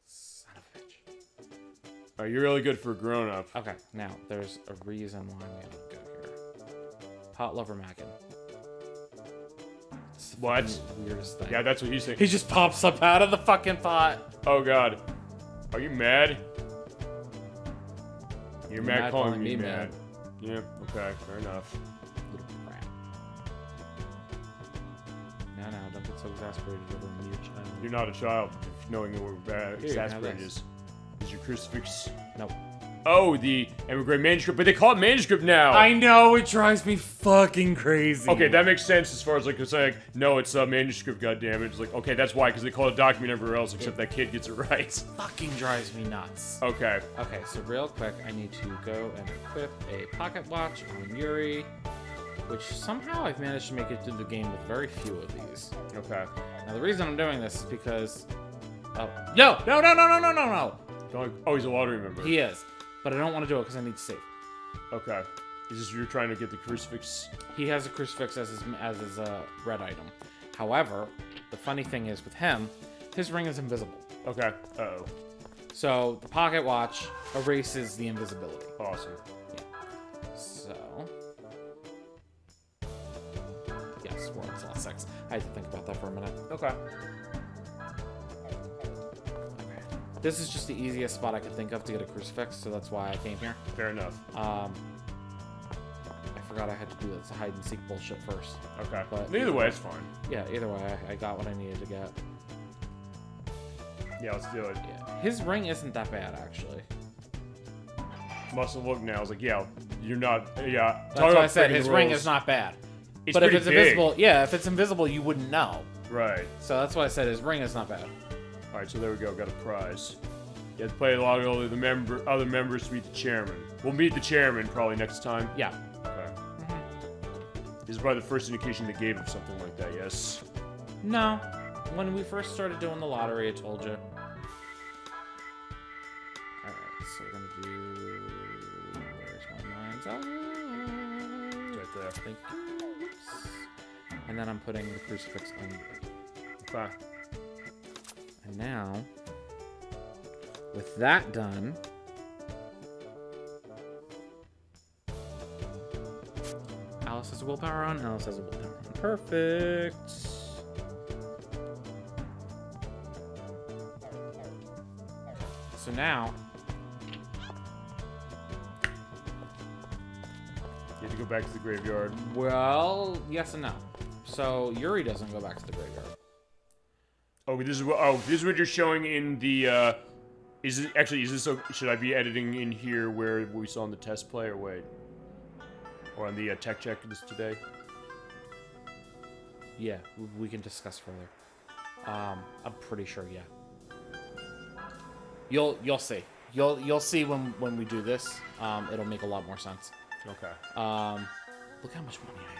Son of a bitch. Oh, you're really good for a grown-up. Okay, now there's a reason why we have to go here. Pot Lover Mackin. It's the What? fucking weirdest thing. Yeah, that's what he's saying. He just pops up out of the fucking pot. Oh God, are you mad? You're mad calling me mad. Yeah. Okay. Fair enough. Little crap. No, Don't get so exasperated over a mere child. You're not a child, knowing that we're Here, you can have exasperated this. is your crucifix. Nope. Oh, the Emigrant manuscript, but they call it manuscript now. I know, it drives me fucking crazy. Okay, that makes sense as far as like it's like no, it's a manuscript. Goddammit. It's like okay, that's why because they call it a document everywhere else except that kid gets it right. fucking drives me nuts. Okay. Okay, so real quick, I need to go and equip a pocket watch on Yuri, which somehow I've managed to make it through the game with very few of these. Okay. Now the reason I'm doing this is because, no. Oh, he's a lottery member. He is, but I don't want to do it because I need to save. Okay. Is this you're trying to get the crucifix? He has a crucifix as his red item. However, the funny thing is with him, his ring is invisible. Okay. Uh-oh. So the pocket watch erases the invisibility. Awesome. So, yes, we're on slot 6. I had to think about that for a minute. Okay. Okay. This is just the easiest spot I could think of to get a crucifix, so that's why I came here. Fair enough. I forgot I had to do this hide and seek bullshit first. Okay. But Either way, it's fine. Yeah, either way, I got what I needed to get. Yeah, let's do it. Yeah, his ring isn't that bad actually. Must have looked now. I was like, yeah, you're not. Yeah. That's why I said his ring is not bad. It's but if pretty it's big. invisible, yeah, if it's invisible, you wouldn't know. Right. So that's why I said his ring is not bad. All right, so there we go. Got a prize. You have to play along with the other members to meet the chairman. We'll meet the chairman probably next time. Yeah. Okay. This is probably the first indication they gave of something like that. Yes. No. When we first started doing the lottery, I told you. Alright, so we're gonna do... Where's my mind's eye? It's right there. Thank you. Oops. And then I'm putting the crucifix on you. Okay. And now, with that done, Alice has a willpower on, Alice has a willpower on. Perfect. So now, You have to go back to the graveyard. well, yes and no. So Yuri doesn't go back to the graveyard. Oh, this is what you're showing in the. Is it actually? Is this? Should I be editing in here where we saw in the test play, or wait? Or on the tech check this today? Yeah, we can discuss further. I'm pretty sure, yeah. You'll see. You'll see when we do this. It'll make a lot more sense. Okay. Look how much money I have.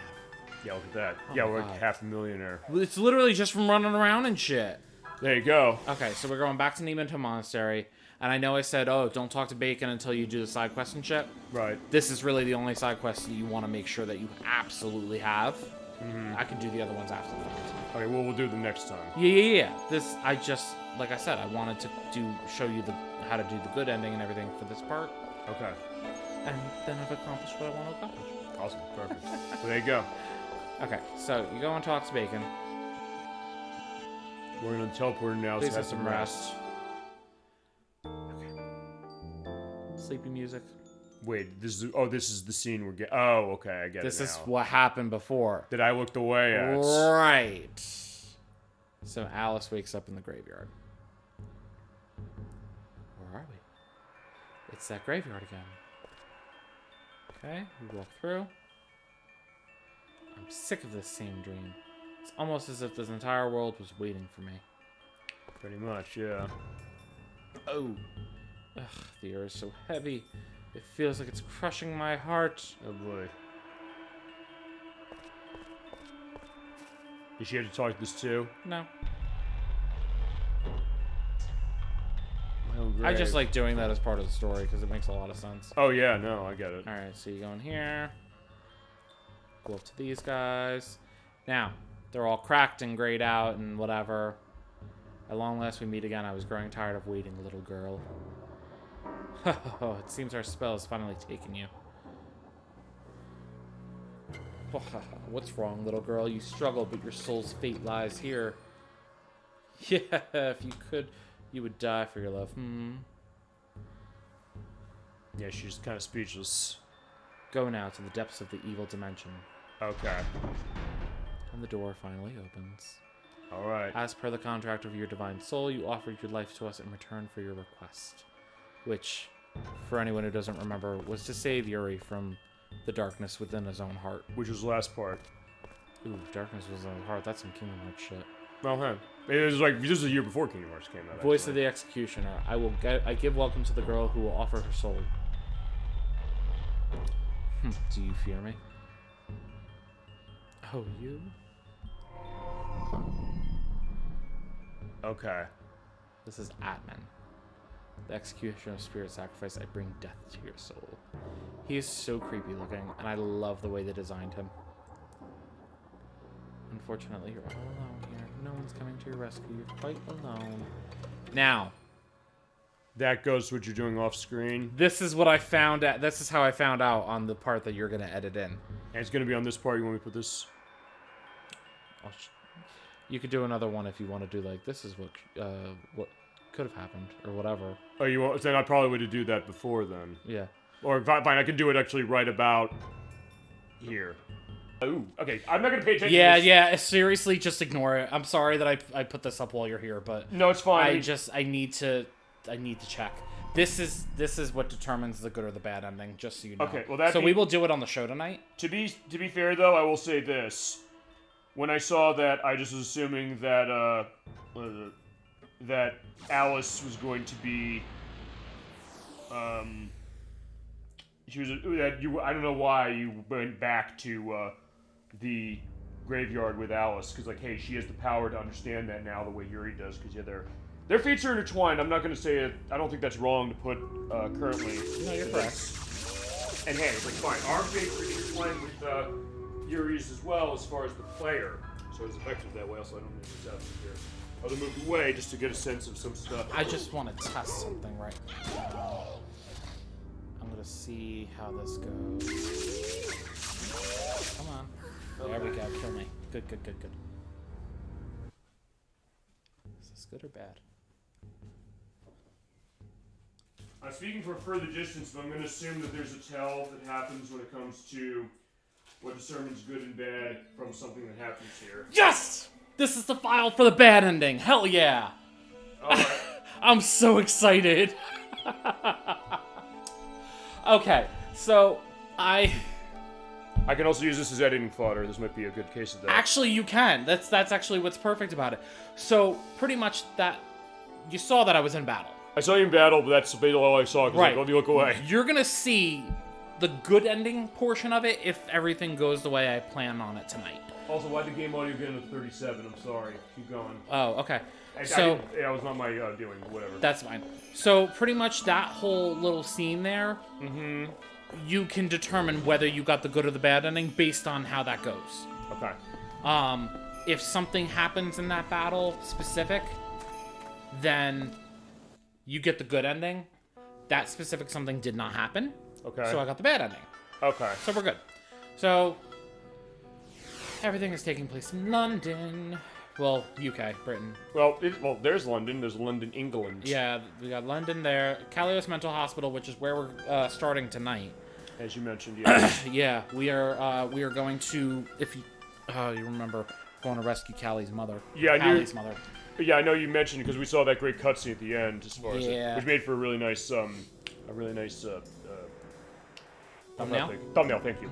Yeah, look at that. Oh Yeah, my we're God. like half a millionaire. It's literally just from running around and shit. There you go. Okay, so we're going back to Nemento Monastery, and I know I said, oh, don't talk to Bacon until you do the side quest and shit. Right. This is really the only side quest that you want to make sure that you absolutely have. I can do the other ones after that. Okay, well, we'll do them next time. Yeah. This, I just, like I said, I wanted to show you how to do the good ending and everything for this part, Okay. and then I've accomplished what I want to accomplish. Awesome. Perfect. Well, there you go. Okay, so you go and talk to Bacon. We're going to teleport now, Please so have have some some rest. Sleepy music. Wait, this is the scene we're getting. Oh, okay, I get This it is now. what happened before. That I looked away at. Right. So Alice wakes up in the graveyard. Where are we? It's that graveyard again. Okay, we walk through. I'm sick of this same dream. It's almost as if this entire world was waiting for me. Pretty much, yeah. Oh. Ugh, the air is so heavy. It feels like it's crushing my heart. Oh boy. Did she have to talk this too? No. My own I just grave. like doing that as part of the story because it makes a lot of sense. Oh yeah, no, I get it. Alright, so you go in here. Go up to these guys. Now, they're all cracked and grayed out and whatever. At long last we meet again. I was growing tired of waiting, little girl. It seems our spell has finally taken you. What's wrong, little girl? You struggle, but your soul's fate lies here. Yeah, if you could, you would die for your love. Yeah, she's kind of speechless. Go now to the depths of the evil dimension. Okay. And the door finally opens. All right. As per the contract of your divine soul, you offered your life to us in return for your request. Which, for anyone who doesn't remember, was to save Yuri from the darkness within his own heart. Which was the last part. Ooh, darkness was in his heart. That's some Kingdom Hearts shit. Oh, hey. It was like, this is a year before Kingdom Hearts came out. Voice actually. of the Executioner. I give welcome to the girl who will offer her soul. Do you fear me? Oh, you? Okay. This is Atman. The execution of spirit sacrifice, I bring death to your soul. He is so creepy looking, and I love the way they designed him. Unfortunately, you're all alone here. No one's coming to your rescue. You're quite alone. Now, That goes to what you're doing off screen. this is what I found out. This is how I found out on the part that you're going to edit in. And it's going to be on this part. You want me to put this? You could do another one if you want to do like, this is what could have happened, or whatever. Oh, you want? Then I probably would do that before then. Yeah. Or fine, I can do it actually right about here. Ooh, okay. I'm not going to pay attention to this. Yeah, seriously, just ignore it. I'm sorry that I put this up while you're here, but No, it's fine. I need to check. This is what determines the good or the bad ending, just so you know. Okay, well, we will do it on the show tonight. To be fair, though, I will say this. When I saw that, I just was assuming that that Alice was going to be she was that you. I don't know why you went back to the graveyard with Alice, because like, hey, she has the power to understand that now the way Yuri does, because yeah, their fates are intertwined. I'm not going to say it. I don't think that's wrong to put currently. No, you're correct. And hey, it's like, fine, our fates are intertwined with Yuri's as well as far as the player. So it's effective that way. Also, I don't need to test here. Other moved away just to get a sense of some stuff. I just want to test something right now. I'm gonna see how this goes. Come on. There we go. Kill me. Good. Is this good or bad? I'm speaking from further distance, but I'm going to assume that there's a tell that happens when it comes to what determines good and bad from something that happens here. Yes! This is the file for the bad ending. Hell yeah! Alright. I'm so excited. Okay, so I can also use this as editing fodder. This might be a good case of that. actually you can. That's actually what's perfect about it. So pretty much that you saw that I was in battle. I saw you in battle, but that's basically all I saw. Right. Like, let me look away. You're gonna see the good ending portion of it if everything goes the way I plan on it tonight. Also, why'd the game audio get into 37? I'm sorry. Keep going. Oh, okay. It was not my doing, but whatever. That's fine. So pretty much that whole little scene there, you can determine whether you got the good or the bad ending based on how that goes. Okay. If something happens in that battle specific, then you get the good ending. That specific something did not happen. Okay. So I got the bad ending. Okay. So we're good. So everything is taking place in London. Well, UK, Britain. Well, there's London. There's London, England. Yeah, we got London there. Callios Mental Hospital, which is where we're starting tonight. As you mentioned, yeah. Yeah, we are going to, if you remember, going to rescue Callie's mother. Yeah, Callie's mother. Yeah, I know you mentioned because we saw that great cutscene at the end, as far as Yeah. which made for a really nice Thumbnail? Thumbnail, thank you.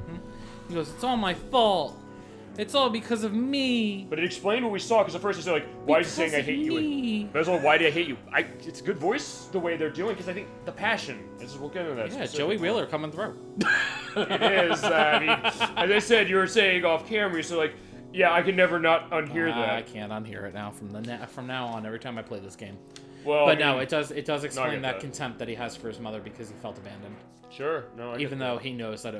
He goes, "It's all my fault. It's all because of me." But it explained what we saw, because at first he said, like, why is he saying I hate you? But also, why do I hate you? It's a good voice, the way they're doing, because I think the passion, we'll get into that. Yeah, specifically. Joey Wheeler coming through. It is, I mean, as I said, you were saying off camera, so like, yeah, I can never not unhear that. I can't unhear it now from now on. Every time I play this game. Well, But I no, mean, it does explain that that. contempt that he has for his mother because he felt abandoned, Sure, no, I even get though that. he knows that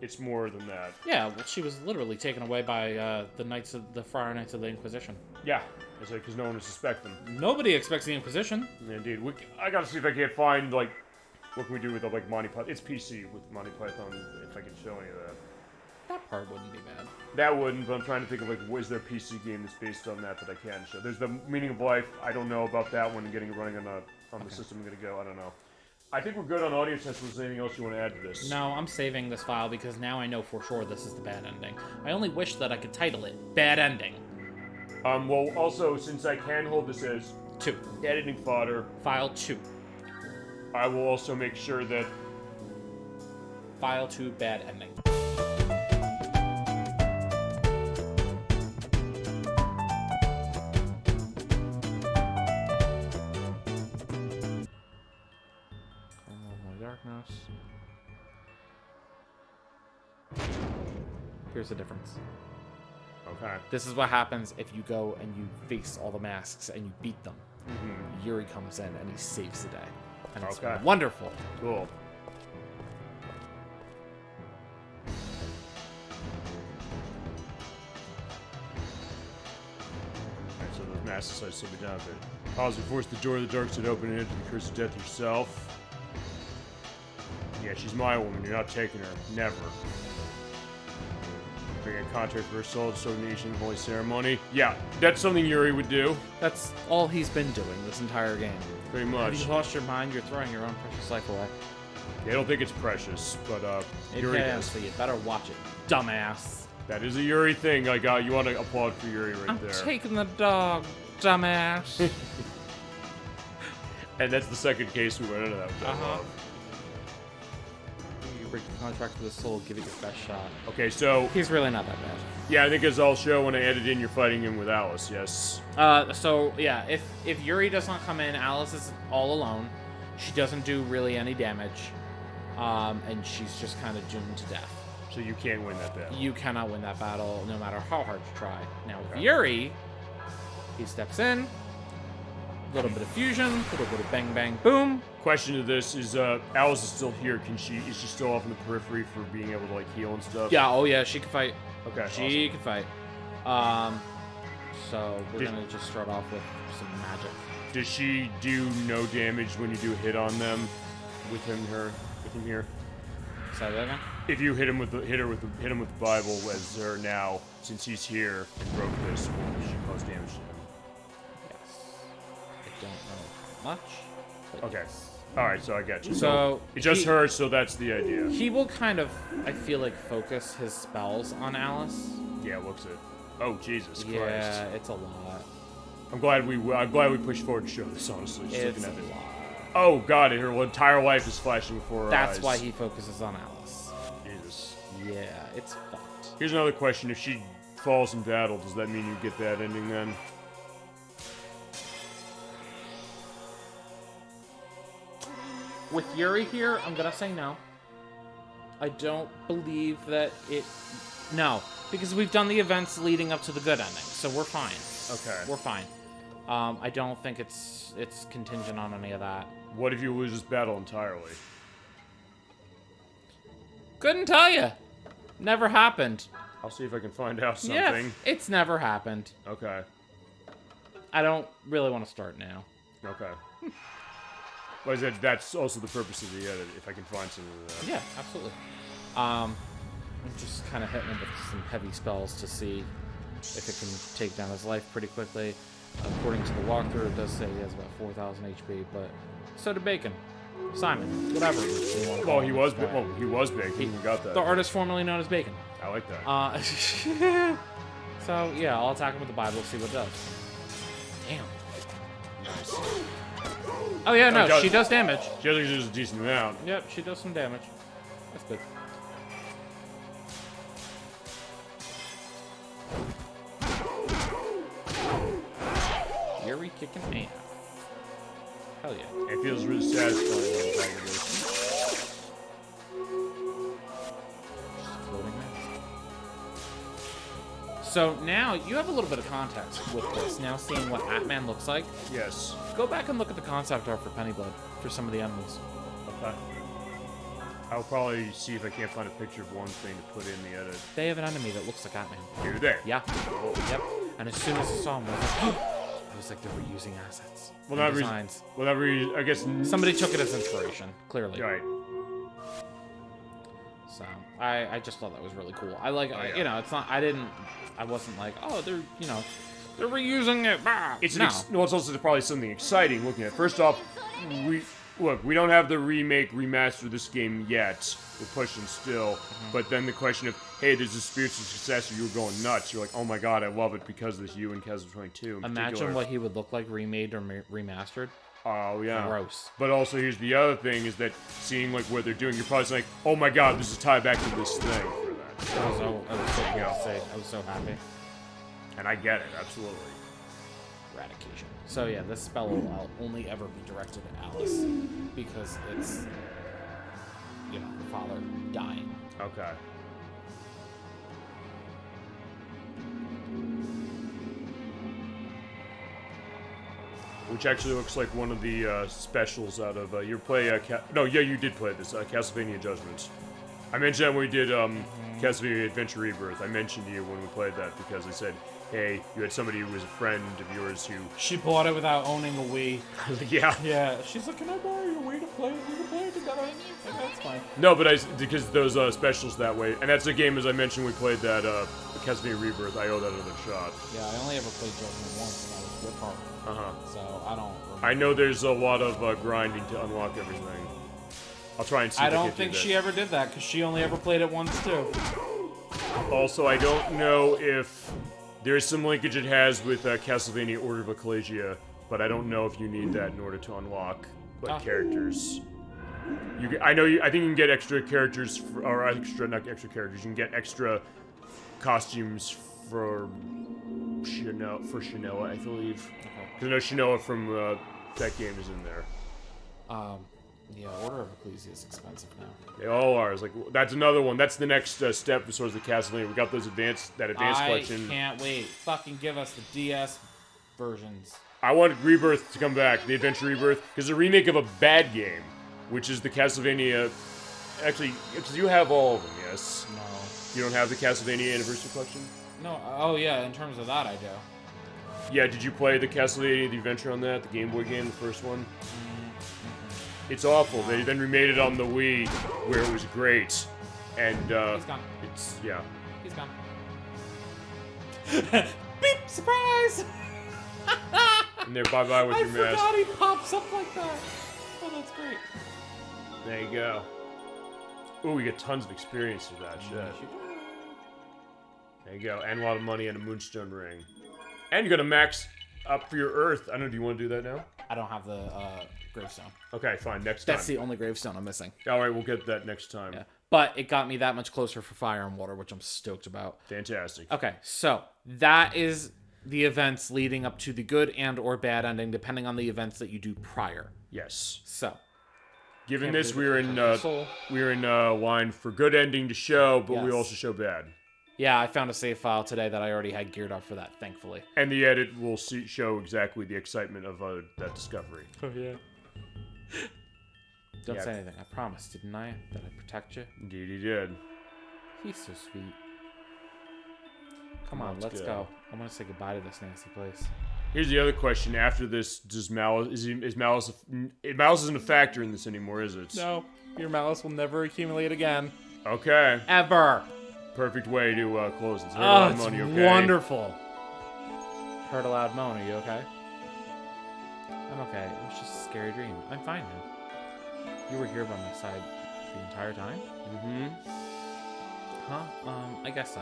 It's more than that. Yeah, well, she was literally taken away by the Friar Knights of the Inquisition. Yeah, because no one would suspect them. Nobody expects the Inquisition. Indeed. I gotta see if I can't find, like, what can we do with, like, Monty Python. It's PC with Monty Python, if I can show any of that. That part wouldn't be bad. That wouldn't, but I'm trying to think of, like, what is there a PC game that's based on that I can show. There's the Meaning of Life. I don't know about that one, getting it running on the system I'm gonna go. I don't know. I think we're good on audience test. Was there anything else you want to add to this? No, I'm saving this file because now I know for sure this is the bad ending. I only wish that I could title it Bad Ending. Well, also, since I can hold this as 2. editing fodder, File 2. I will also make sure that... File 2, bad ending. Darkness. Here's the difference. Okay. This is what happens if you go and you face all the masks and you beat them. Yuri comes in and he saves the day. And it's Okay. wonderful. Cool. Alright, so those masks I slip it down a bit. Pause and force the door of the dark side open and enter the curse of death yourself. Yeah, she's my woman. You're not taking her. Never. Bring a contract for her soul, disordination, holy ceremony. Yeah, that's something Yuri would do. That's all he's been doing this entire game. Pretty Have much. you lost your mind? You're throwing your own precious life away. Yeah, I don't think it's precious, but Yuri Yeah, does. so you better watch it, dumbass. That is a Yuri thing. Like, you want to applaud for Yuri right I'm there. taking the dog, dumbass. And that's the second case we went into that with. You break the contract for the soul, give it your best shot. Okay, so He's really not that bad. yeah, I think as I'll show when I edit in, you're fighting him with Alice. Yes. So yeah, if Yuri does not come in, Alice is all alone. She doesn't do really any damage, and she's just kind of doomed to death. So you can't win that battle. You cannot win that battle, no matter how hard you try. Now with Yuri, he steps in, a little bit of fusion, a little bit of bang bang boom. Question to this is, Alice is still here. Is she still off in the periphery for being able to like heal and stuff? Yeah, oh yeah, she can fight. Okay. She can fight. So we're gonna just start off with some magic. Does she do no damage when you do a hit on them with him here? Say that again? If you hit him with the hit him with the Bible as her now, since he's here and broke this, will she cause damage to him? Yes. I don't know much. But Okay. yes. All right, so I got you. So it's just he- her, so that's the idea. He will kind of, I feel like, focus his spells on Alice. Yeah, looks it. Oh Jesus Christ! Yeah, it's a lot. I'm glad we pushed forward to show this. Honestly, just It's looking a at it. lot. Oh God, her entire life is flashing before her That's eyes. why he focuses on Alice. Jesus. Yeah, it's fucked. Here's another question: if she falls in battle, does that mean you get that ending then? With Yuri here, I'm gonna say no. I don't believe that it... No, because we've done the events leading up to the good ending, so we're fine. Okay. We're fine. I don't think it's contingent on any of that. What if you lose this battle entirely? Couldn't tell you. Never happened. I'll see if I can find out something. Yeah, it's never happened. Okay. I don't really want to start now. Okay. But that's also the purpose of the edit, if I can find something of that. Yeah, absolutely. I'm just kind of hitting him with some heavy spells to see if it can take down his life pretty quickly. According to the walkthrough, it does say he has about 4,000 HP, but so did Bacon. Simon, whatever. You want to call Well, he him, was this guy. he was big. He got that. The artist formerly known as Bacon. I like that. So, yeah, I'll attack him with the Bible, see what it does. Damn. Oh, yeah, no, she does damage. She does a decent amount. Yep, she does some damage. That's good. Yuri kicking ass. Hell yeah. It feels really satisfying. Floating mask. So now you have a little bit of context with this. Now seeing what Atman looks like, Yes. go back and look at the concept art for Pennyblood for some of the enemies. Okay. I'll probably see if I can't find a picture of one thing to put in the edit. They have an enemy that looks like Atman. Do they? Yeah. Yep. And as soon as I saw him, I was like, they were using assets. Well, and not designs. I guess. Somebody took it as inspiration, clearly. Right. So I just thought that was really cool. I like, yeah. you know, it's not. I wasn't like, oh, they're, you know, they're reusing it. Bah. It's no. Well, it's also probably something exciting looking at. First off, look, we don't have the remaster of this game yet. We're pushing still. But then the question of, hey, there's a spiritual successor, you were going nuts. You're like, oh my god, I love it because of this you and Castle 22 in Imagine particular. what he would look like remade or remastered. Oh, yeah. Gross. But also, here's the other thing, is that seeing, like, what they're doing, you're probably like, oh my god, this is tied back to this thing for that. I was so cool to say. I was so happy. And I get it, absolutely. Eradication. So yeah, this spell will only ever be directed at Alice because it's, you know, the father dying. Okay. Which actually looks like one of the specials out of you play. No, yeah, you did play this Castlevania Judgments. I mentioned that when we did Castlevania Adventure Rebirth. I mentioned to you when we played that because I said, hey, you had somebody who was a friend of yours who. She bought it without owning a Wii. Yeah. Yeah. She's like, can I borrow your Wii to play? We can play it together. And that's fine. No, but because those specials that way, and that's a game as I mentioned we played that Castlevania Rebirth. I owe that another shot. Yeah, I only ever played Judgment once, and that was with her. So I don't remember. I know there's a lot of grinding to unlock everything. I'll try and see. I if don't can think do she this. ever did that because she only ever played it once too. Also, I don't know if there's some linkage it has with Castlevania Order of Ecclesia, but I don't know if you need that in order to unlock characters. I think you can get extra characters, not extra characters. You can get extra costumes for Shinoa, I believe. Because I know Shinoa from that game is in there. Yeah, Order of Ecclesia is expensive now. They all are. It's like that's another one. That's the next step as far as the Castlevania. We got those advanced collection. I can't wait. Fucking give us the DS versions. I want Rebirth to come back, the Adventure Rebirth, because it's a remake of a bad game, which is the Castlevania. Actually, because you have all of them, yes. No. You don't have the Castlevania Anniversary Collection? No. Oh yeah, in terms of that, I do. Yeah. Did you play the Castlevania The Adventure on that, the Game Boy game, the first one? It's awful. They then remade it on the Wii, where it was great, and He's gone. it's yeah. He's gone. Beep! Surprise! And they're bye bye with I your mask. forgot he pops up like that. Oh, that's great. There you go. Ooh, we get tons of experience with that shit. There you go, and a lot of money and a Moonstone ring, and you got a max up for your Earth. I don't know. Do you want to do that now? I don't have the gravestone. Okay, fine. Next time. That's the only gravestone I'm missing. All right, we'll get that next time. Yeah. But it got me that much closer for Fire and Water, which I'm stoked about. Fantastic. Okay, so that is the events leading up to the good and or bad ending, depending on the events that you do prior. Yes. So, Given this, we're in line for good ending to show, but we Yes. also show bad. yeah, I found a save file today that I already had geared up for that, thankfully. And the edit will show exactly the excitement of that discovery. Oh, yeah. Don't Yeah. say anything. I promised, didn't I? That I'd protect you. Indeed, he did. He's so sweet. Come on, Let's let's go. go. I want to say goodbye to this nasty place. Here's the other question: after this, does Malice Malice isn't a factor in this anymore, is it? No, your malice will never accumulate again. Okay. Ever. Perfect way to close this. Oh, it's Money, okay? wonderful. Heard a loud moan. Are you okay? I'm okay. It was just a scary dream. I'm fine now. You were here by my side the entire time? Mm-hmm. Huh? I guess so.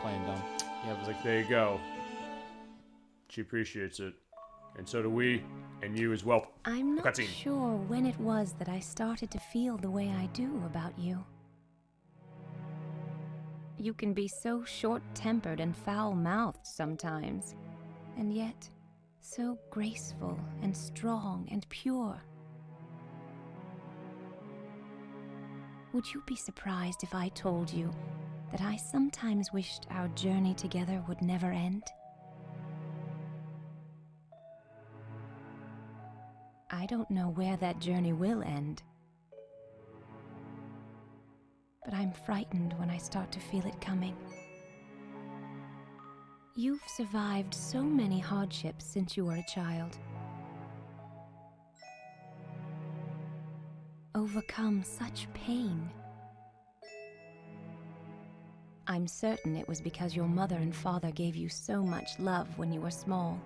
Playing dumb. Yeah, I was like, there you go. She appreciates it. And so do we, and you as well. I'm not Cutscene. sure when it was that I started to feel the way I do about you. You can be so short-tempered and foul-mouthed sometimes, and yet so graceful and strong and pure. Would you be surprised if I told you that I sometimes wished our journey together would never end? I don't know where that journey will end, but I'm frightened when I start to feel it coming. You've survived so many hardships since you were a child. Overcome such pain. I'm certain it was because your mother and father gave you so much love when you were small.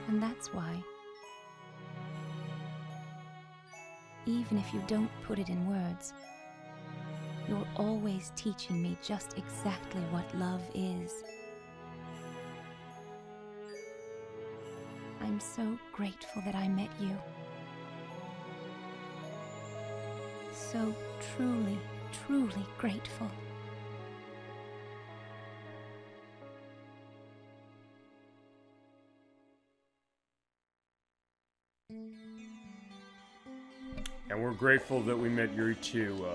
And that's why, even if you don't put it in words. You're always teaching me just exactly what love is. I'm so grateful that I met you. So truly, truly grateful. And we're grateful that we met Yuri too,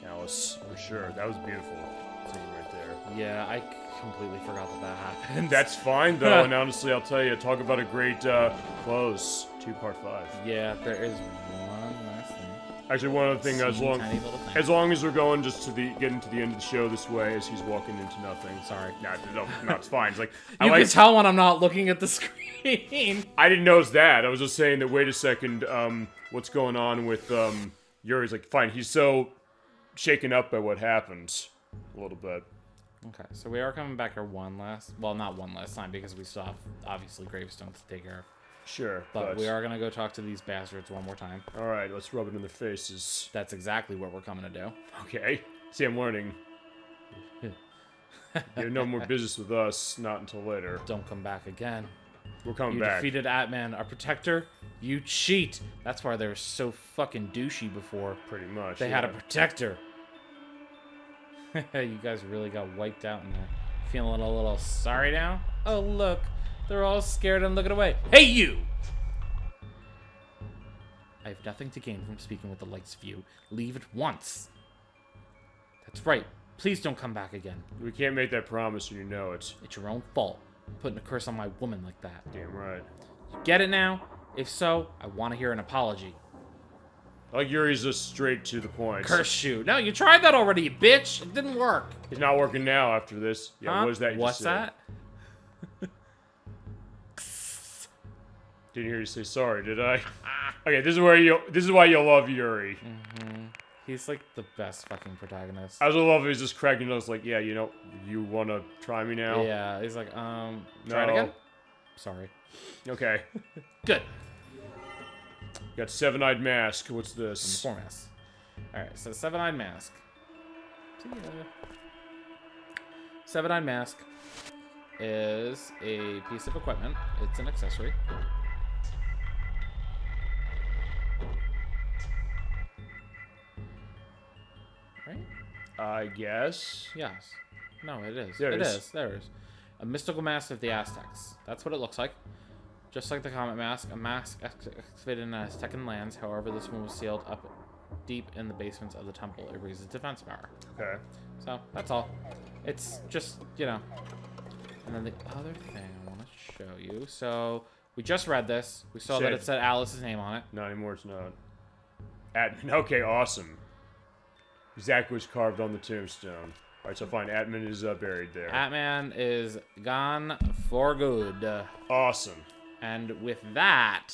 Alice, for sure. That was beautiful scene right there. Yeah, I completely forgot that happened. That's fine, though, and honestly, I'll tell you, talk about a great close to Part 5. Yeah, there is one last thing. Actually, one other thing, as Tiny little thing. long as we're going just to getting to the end of the show this way as he's walking into nothing. Sorry. No, it's fine. It's like, You can tell when I'm not looking at the screen. I didn't notice that. I was just saying that, wait a second, what's going on with Yuri's like, fine, he's so shaken up by what happened a little bit. Okay, so we are coming back here not one last time, because we still have, obviously, gravestones to take care of. Sure, But we are going to go talk to these bastards one more time. Alright, let's rub it in their faces. That's exactly what we're coming to do. Okay. See, I'm learning. You have no more business with us, not until later. Don't come back again. We're coming You back. defeated Atman, our protector. You cheat. That's why they were so fucking douchey before. Pretty much. They had a protector. You guys really got wiped out in there. Feeling a little sorry now? Oh, look. They're all scared and looking away. Hey, you! I have nothing to gain from speaking with the likes of you. Leave at once. That's right. Please don't come back again. We can't make that promise, and you know it. It's your own fault. Putting a curse on my woman like that. Damn right. You get it now? If so, I want to hear an apology. Like Yuri's just straight to the point. Curse you. No, you tried that already, you bitch. It didn't work. He's not working now after this. Yeah, Huh? what was that you What's just said? that? Didn't hear you say sorry, did I? Okay, this is why you love Yuri. He's like the best fucking protagonist. I was love he's just cracking nose like, yeah, you wanna try me now? Yeah, he's like, try it No. again? Sorry. Okay. Good. Got Seven-Eyed Mask. What's Number this? 4 mask. Alright, so Seven-Eyed Mask. See ya. Seven-Eyed Mask is a piece of equipment. It's an accessory. Right? I guess. Yes. No, it is. There It it is. is. There it is. A mystical mask of the Aztecs. That's what it looks like. Just like the Comet Mask, a mask excavated in Aztecan lands. However, this one was sealed up deep in the basements of the temple. It raises defense power. Okay. So, that's all. It's just, And then the other thing I want to show you. So, we just read this. We saw that it said Alice's name on it. Not anymore, it's not. Atman. Okay, awesome. Exactly was carved on the tombstone. Alright, so fine. Atman is buried there. Atman is gone for good. Awesome. And with that,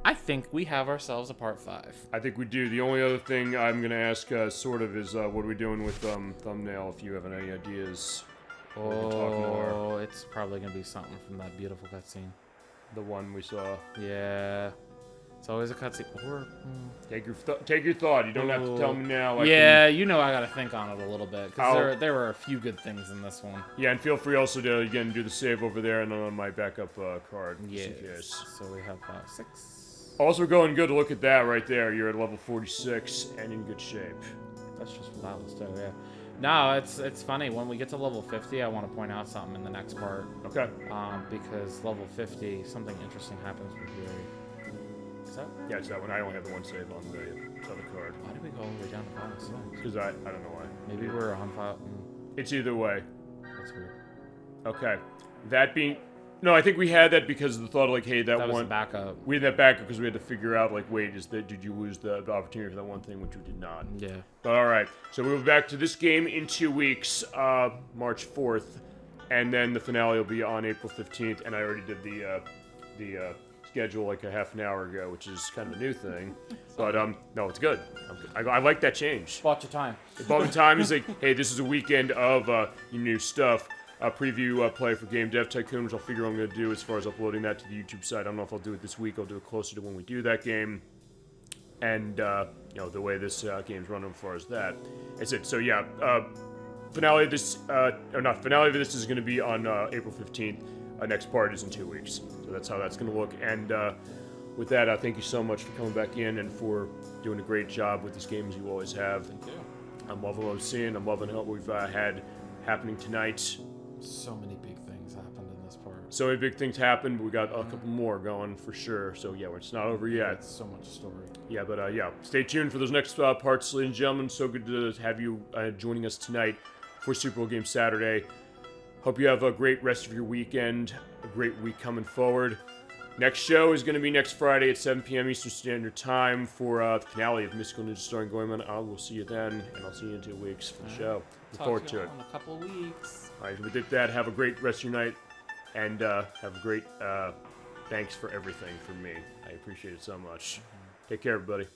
I think we have ourselves a part 5. I think we do. The only other thing I'm going to ask, is what are we doing with thumbnail, if you have any ideas? We can talk more. It's probably going to be something from that beautiful cutscene. The one we saw. Yeah. It's always a cutscene. Or, Take your thought. You don't have to tell me now. I I got to think on it a little bit. Because I'll- there were a few good things in this one. Yeah, and feel free also to, again, do the save over there and then on my backup card. Just in case. So we have 6. Also going good. Look at that right there. You're at level 46 and in good shape. That's just what that was too, yeah. No, it's funny. When we get to level 50, I want to point out something in the next part. Okay. Because level 50, something interesting happens with Yuri. Is that? Yeah, it's that one. I only have the one save on the other card. Why did we go all the way down to 5 Because I don't know why. Maybe we're on 5. It's either way. That's weird. Okay. That being... No, I think we had that because of the thought, like, hey, that was one... the backup. We had that backup because we had to figure out, like, wait, did you lose the opportunity for that one thing, which we did not. Yeah. Alright, so we'll be back to this game in 2 weeks, March 4th, and then the finale will be on April 15th, and I already did the schedule like a half an hour ago, which is kind of a new thing. But, no, it's good. I like that change. Bought your time. It bought me time. Is like, hey, this is a weekend of new stuff. Preview play for Game Dev Tycoon, which I'll figure I'm going to do as far as uploading that to the YouTube site. I don't know if I'll do it this week. I'll do it closer to when we do that game. and the way this game's running as far as that. That's it. So yeah, finale of this, finale of this is going to be on April 15th. Next part is in 2 weeks. So that's how that's going to look. And with that, thank you so much for coming back in and for doing a great job with this game as you always have. Thank you. I'm loving what I'm seeing. I'm loving what we've had happening tonight. So many big things happened in this part. So many big things happened, but we got a couple more going for sure. So yeah, it's not over yet. It's so much story. Yeah, but stay tuned for those next parts, ladies and gentlemen. So good to have you joining us tonight for Super Bowl Game Saturday. Hope you have a great rest of your weekend, a great week coming forward. Next show is going to be next Friday at 7 p.m. Eastern Standard Time for the finale of Mystical Ninja Story Goemon. I will see you then, and I'll see you in 2 weeks for the show. Look forward to it. In a couple weeks. All right, with that, have a great rest of your night, and have a great thanks for everything from me. I appreciate it so much. Take care, everybody.